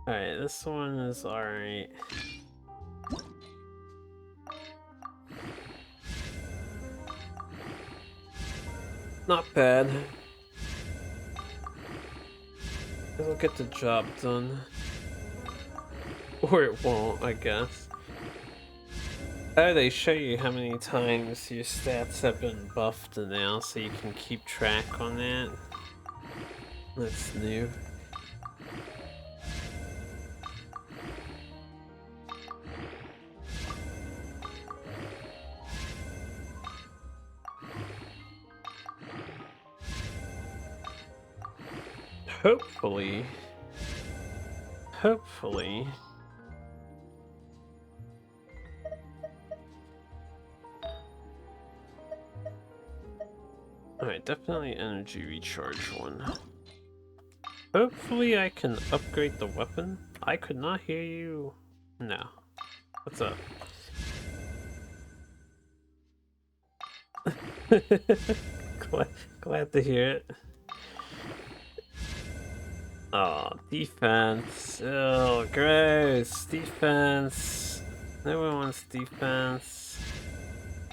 A: Alright, this one is alright. Not bad. It'll get the job done. Or it won't, I guess. Oh, they show you how many times your stats have been buffed now, so you can keep track on that. That's new. Hopefully. Alright, definitely energy recharge one. Hopefully I can upgrade the weapon. I could not hear you. No. What's up? glad to hear it. Oh, defense. Oh, gross. Defense. No one wants defense.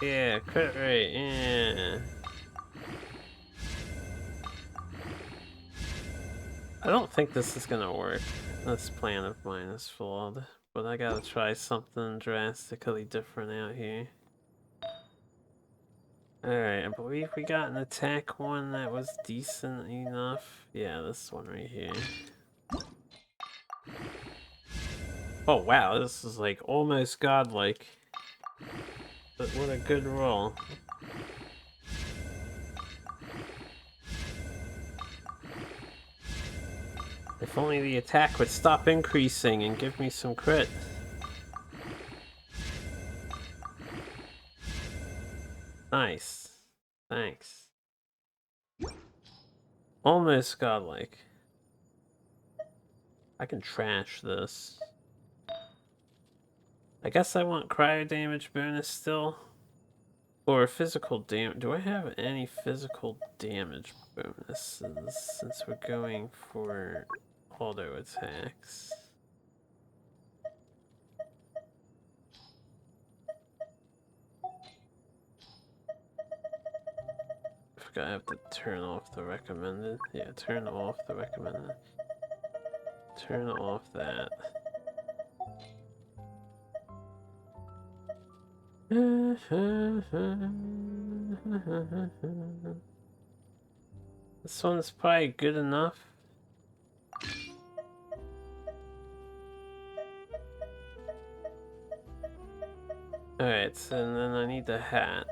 A: Yeah, crit rate. Yeah. I don't think this is gonna work. This plan of mine is flawed. But I gotta try something drastically different out here. Alright, I believe we got an attack one that was decent enough. Yeah, this one right here. Oh wow, this is like almost godlike. But what a good roll. If only the attack would stop increasing and give me some crit. Nice. Thanks. Almost godlike. I can trash this. I guess I want cryo damage bonus still. Or physical damage. Do I have any physical damage bonuses since we're going for auto attacks? forgot I have to turn off the recommended. Yeah, turn off the recommended. Turn off that. This one's probably good enough. Alright, so then I need the hat.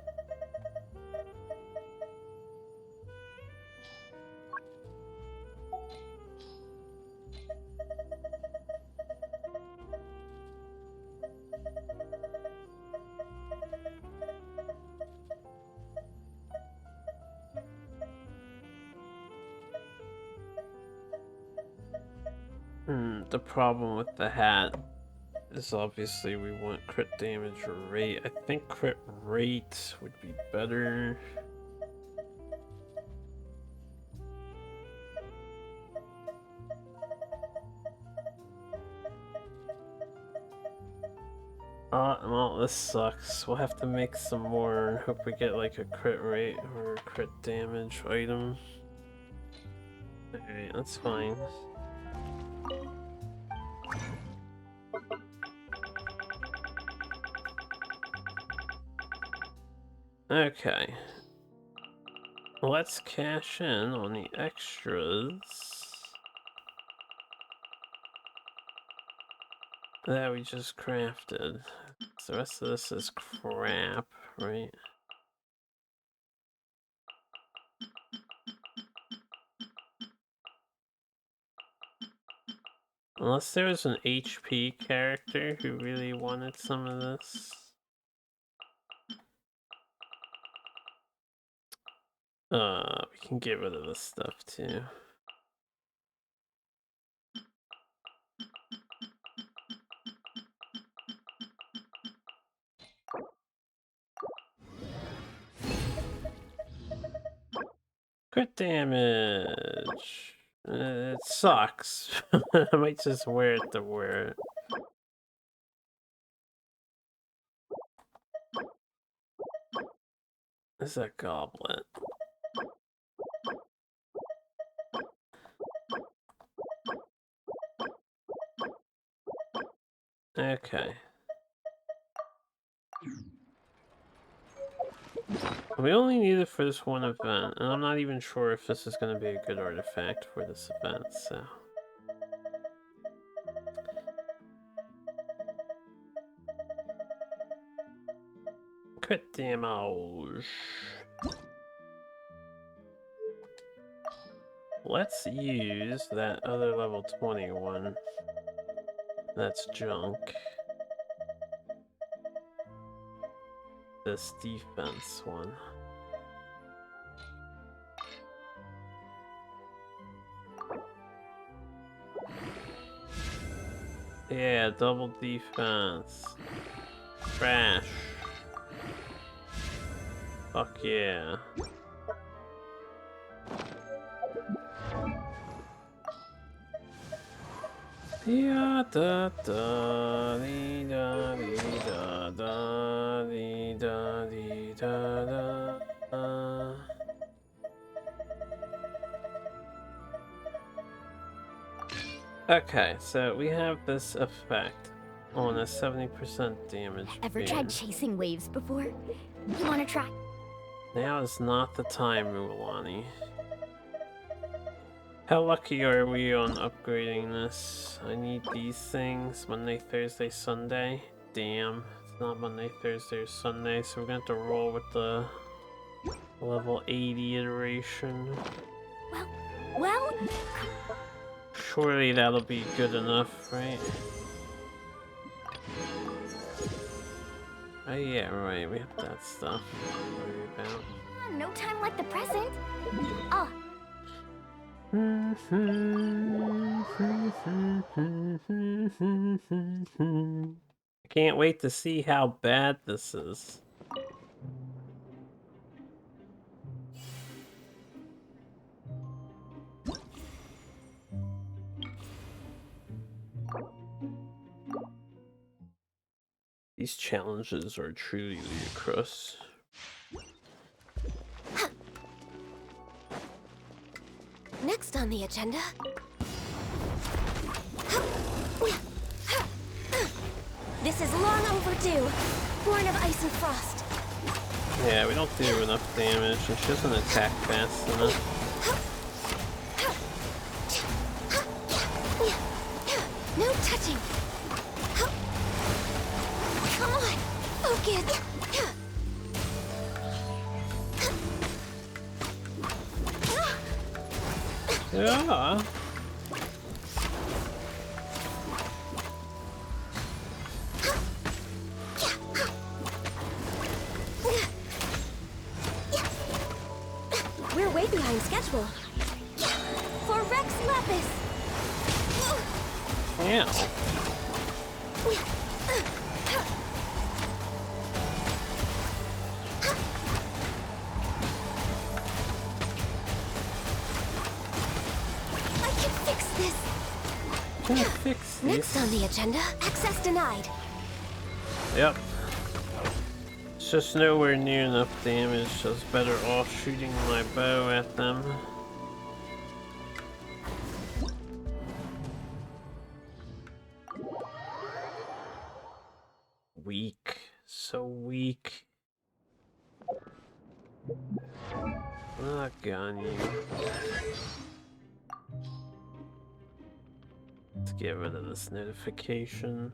A: The problem with the hat is obviously we want crit damage rate. I think crit rate would be better. Well, this sucks. We'll have to make some more and hope we get like a crit rate or a crit damage item. Alright, that's fine. Okay. Let's cash in on the extras that we just crafted. So the rest of this is crap, right? Unless there was an HP character who really wanted some of this. We can get rid of this stuff too. Crit damage. It sucks. I might just wear it to wear it. This is a goblet. Okay. We only need it for this one event, and I'm not even sure if this is going to be a good artifact for this event, so... Crit damage. Let's use that other level 21. That's junk. This defense one. Yeah, double defense. Trash. Fuck yeah. Da da da dee da dee da da dee da dee da da. Okay, so we have this effect on a 70% damage.
G: Ever tried chasing waves before? You wanna try?
A: Now is not the time, Mulan. How lucky are we on upgrading this? I need these things Monday, Thursday, Sunday. Damn, it's not Monday, Thursday, or Sunday, so we're gonna have to roll with the level 80 iteration.
G: Well...
A: Surely that'll be good enough, right? Oh yeah, right, we have that stuff to worry about.
G: No time like the present. Oh.
A: I can't wait to see how bad this is. These challenges are truly ludicrous.
U: Next on the agenda. This is long overdue. Born of ice and frost.
A: Yeah, we don't do enough damage, and she doesn't attack fast enough.
U: No touching. Come on, focus.
A: Yeah.
U: We're way behind schedule. For Rex Lapis.
A: Ow. Fix this.
U: Next on the agenda, access denied.
A: Yep. It's just nowhere near enough damage, so it's better off shooting my bow at them. Weak. So weak. Ah, Ganyu. Let's get rid of this notification.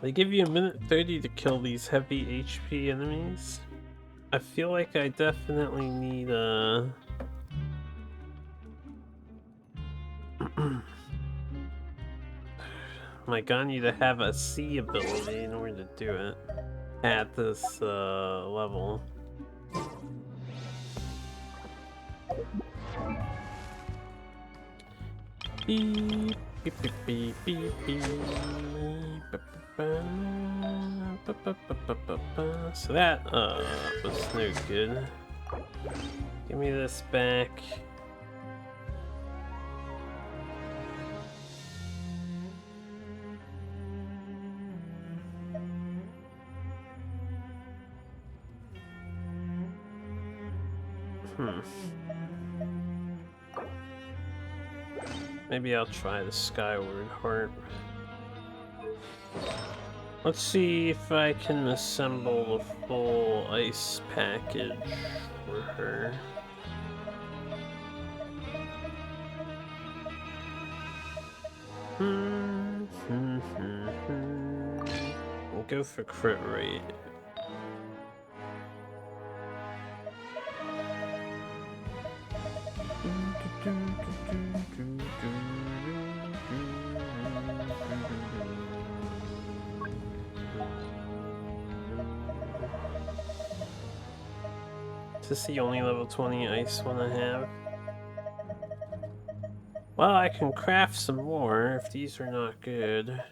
A: They give you a minute 30 to kill these heavy HP enemies. I feel like I definitely need my Ganyu to have a C ability in order to do it at this level. Beep, beep, beep, beep, beep, beep. So that was no good. Give me this back. Maybe I'll try the Skyward Heart. Let's see if I can assemble the full ice package for her. We'll go for crit rate. Is this the only level 20 ice one I have? Well, I can craft some more if these are not good.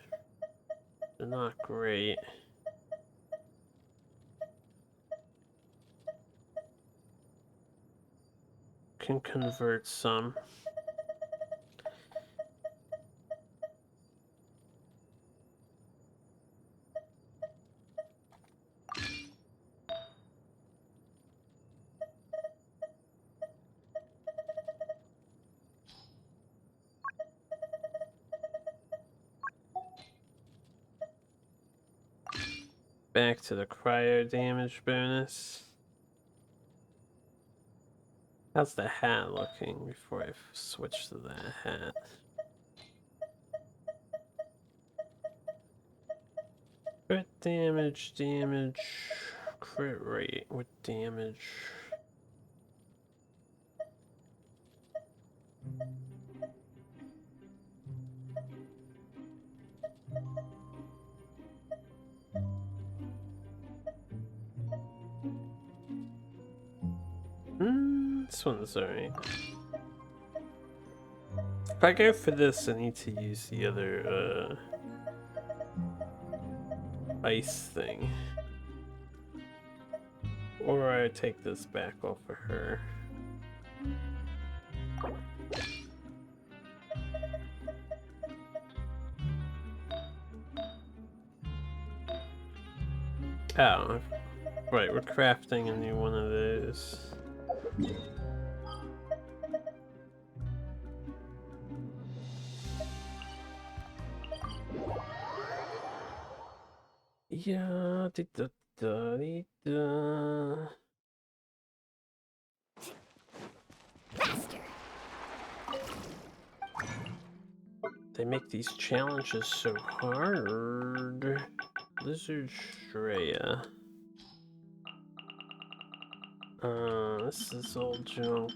A: They're not great. Can convert some. Back to the cryo damage bonus. How's the hat looking before I switch to that hat? Crit damage, crit rate with damage. This one's alright. If I go for this, I need to use the other ice thing. Or I take this back off of her. Oh, right, we're crafting a new one of those. Yeah, da da da da. They make these challenges so hard. Lizard Shreya. This is all junk.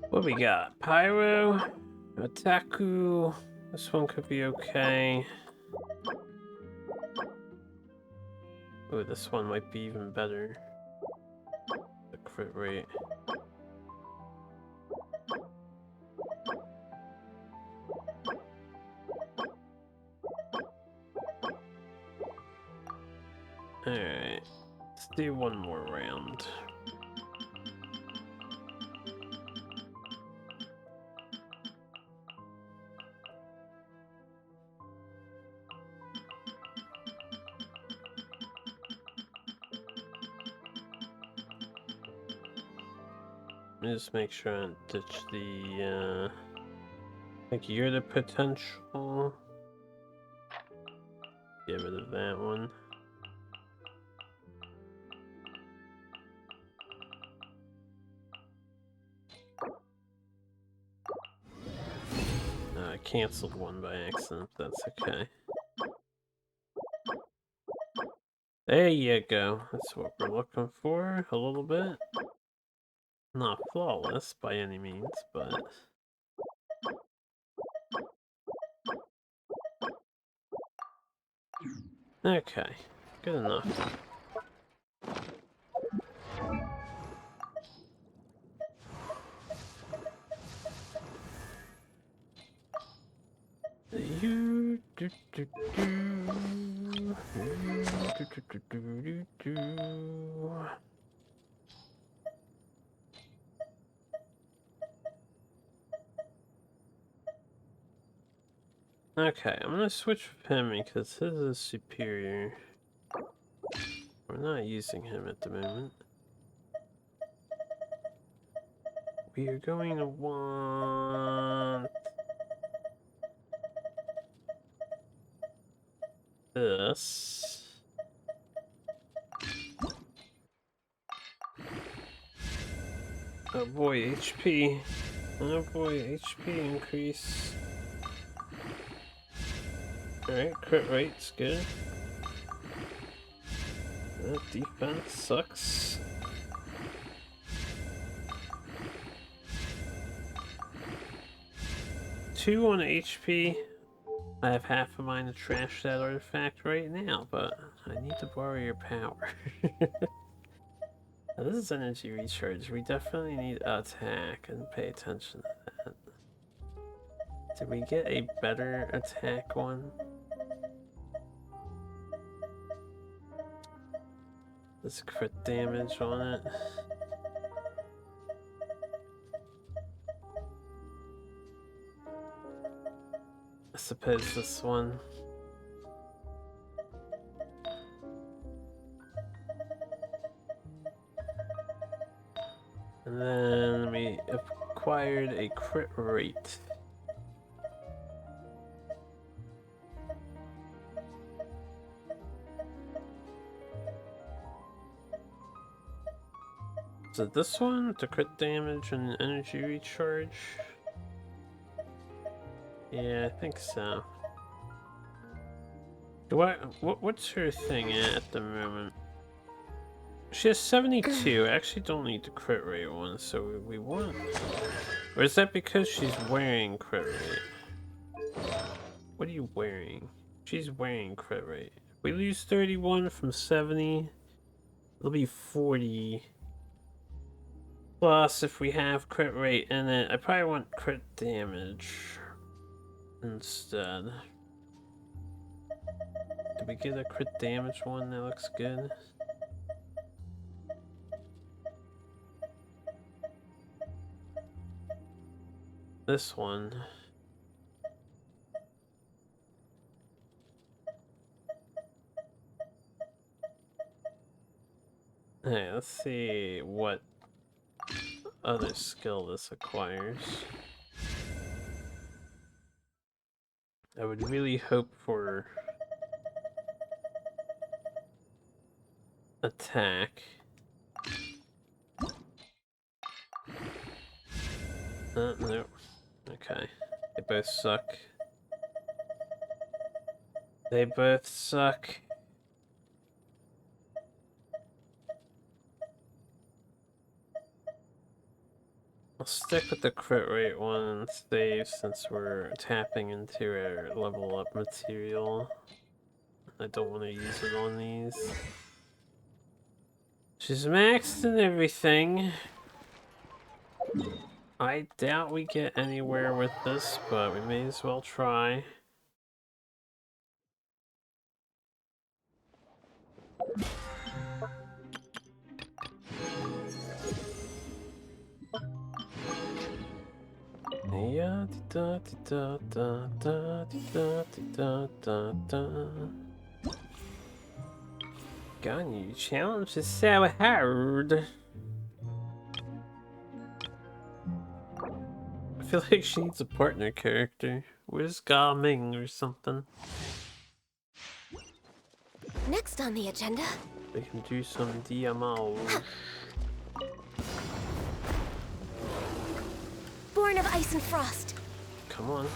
A: What we got? Pyro, Otaku. This one could be okay. Oh, this one might be even better. The crit rate. Alright, let's do one more round. Let me just make sure I ditch the, I think you're the potential. Get rid of that one. I canceled one by accident, that's okay. There you go, that's what we're looking for, a little bit. Not flawless by any means, but... Okay, good enough. Okay, I'm gonna switch with him because his is superior. We're not using him at the moment. We are going to want this. Oh boy, HP. Oh boy, HP increase. Alright, crit rate's good. Defense sucks. Two on HP. I have half a mind to trash that artifact right now, but I need to borrow your power. Now, this is energy recharge. We definitely need attack and pay attention to that. Did we get a better attack one? Let's crit damage on it. I suppose this one. And then we acquired a crit rate. Is it this one? The crit damage and energy recharge? Yeah, I think so. What's her thing at the moment? She has 72. I actually don't need the crit rate one, so we want... Or is that because she's wearing crit rate? What are you wearing? She's wearing crit rate. If we lose 31 from 70, it'll be 40. Plus, if we have crit rate in it, I probably want crit damage instead. Did we get a crit damage one? That looks good. This one. Hey, let's see what other skill this acquires. I would really hope for attack. No. Okay. They both suck. They both suck. I'll stick with the crit rate one and save since we're tapping into our level up material. I don't want to use it on these. She's maxed and everything. I doubt we get anywhere with this, but we may as well try. Yeah, da da da da da da da da. Ganyu challenge is so hard. I feel like she needs a partner character. Where's Ga-Ming or something?
U: Next on the agenda,
A: We can do some DMO.
U: Born of Ice and Frost.
A: Come on.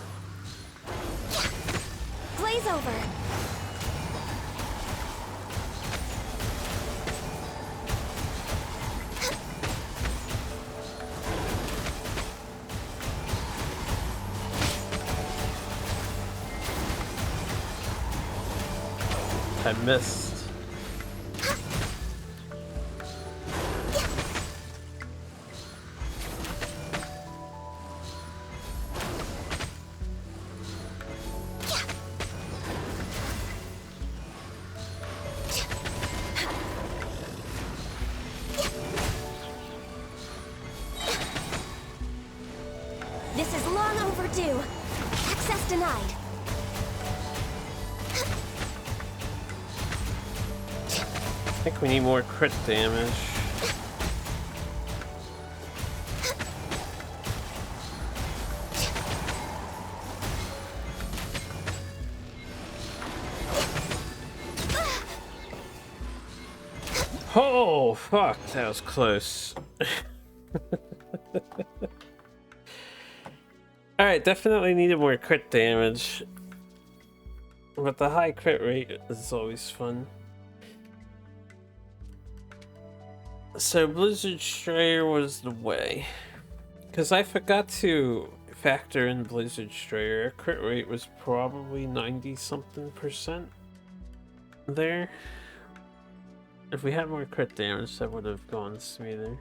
U: Blaze over.
A: I missed.
U: This is long overdue. Access denied.
A: I think we need more crit damage. Oh, fuck, that was close. Alright, definitely needed more crit damage. But the high crit rate is always fun. So Blizzard Strayer was the way. Because I forgot to factor in Blizzard Strayer. Our crit rate was probably 90-something% there. If we had more crit damage, that would have gone smoother.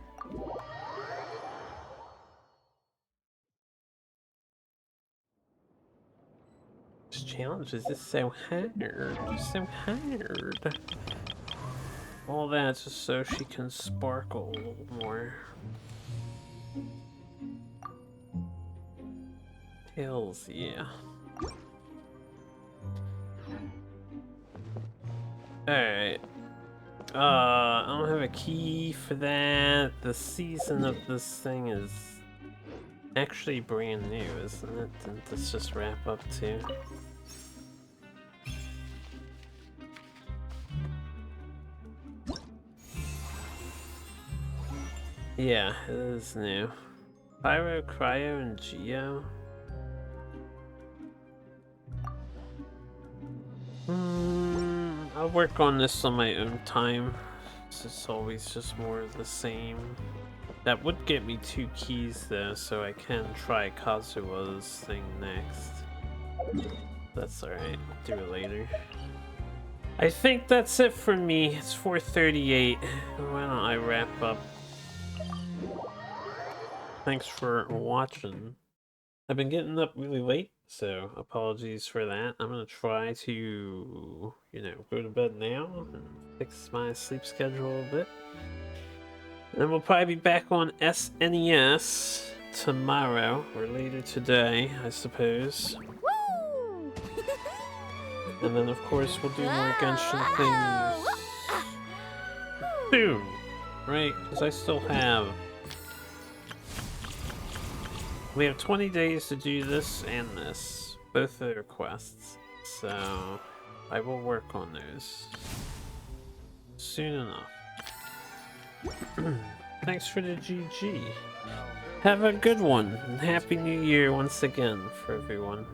A: This challenge is just so hard. It's so hard. All that's just so she can sparkle a little more. Tails, yeah. Alright. I don't have a key for that. The season of this thing is actually brand new, isn't it? Didn't this just wrap up too? Yeah, it is new. Pyro, Cryo, and Geo. I'll work on this on my own time. It's always just more of the same. That would get me 2 keys though, so I can try Kazua's thing next. That's alright, do it later. I think that's it for me. It's 4:38. Why don't I wrap up? thanks for watching. I've been getting up really late, so apologies for that. I'm gonna try to, go to bed now and fix my sleep schedule a bit. And we'll probably be back on SNES tomorrow, or later today, I suppose.
U: Woo!
A: And then, of course, we'll do more Genshin things soon, right? Because I still have... We have 20 days to do this and this, both of the requests. So, I will work on those soon enough. Thanks for the GG. Have a good one, and Happy New Year once again for everyone.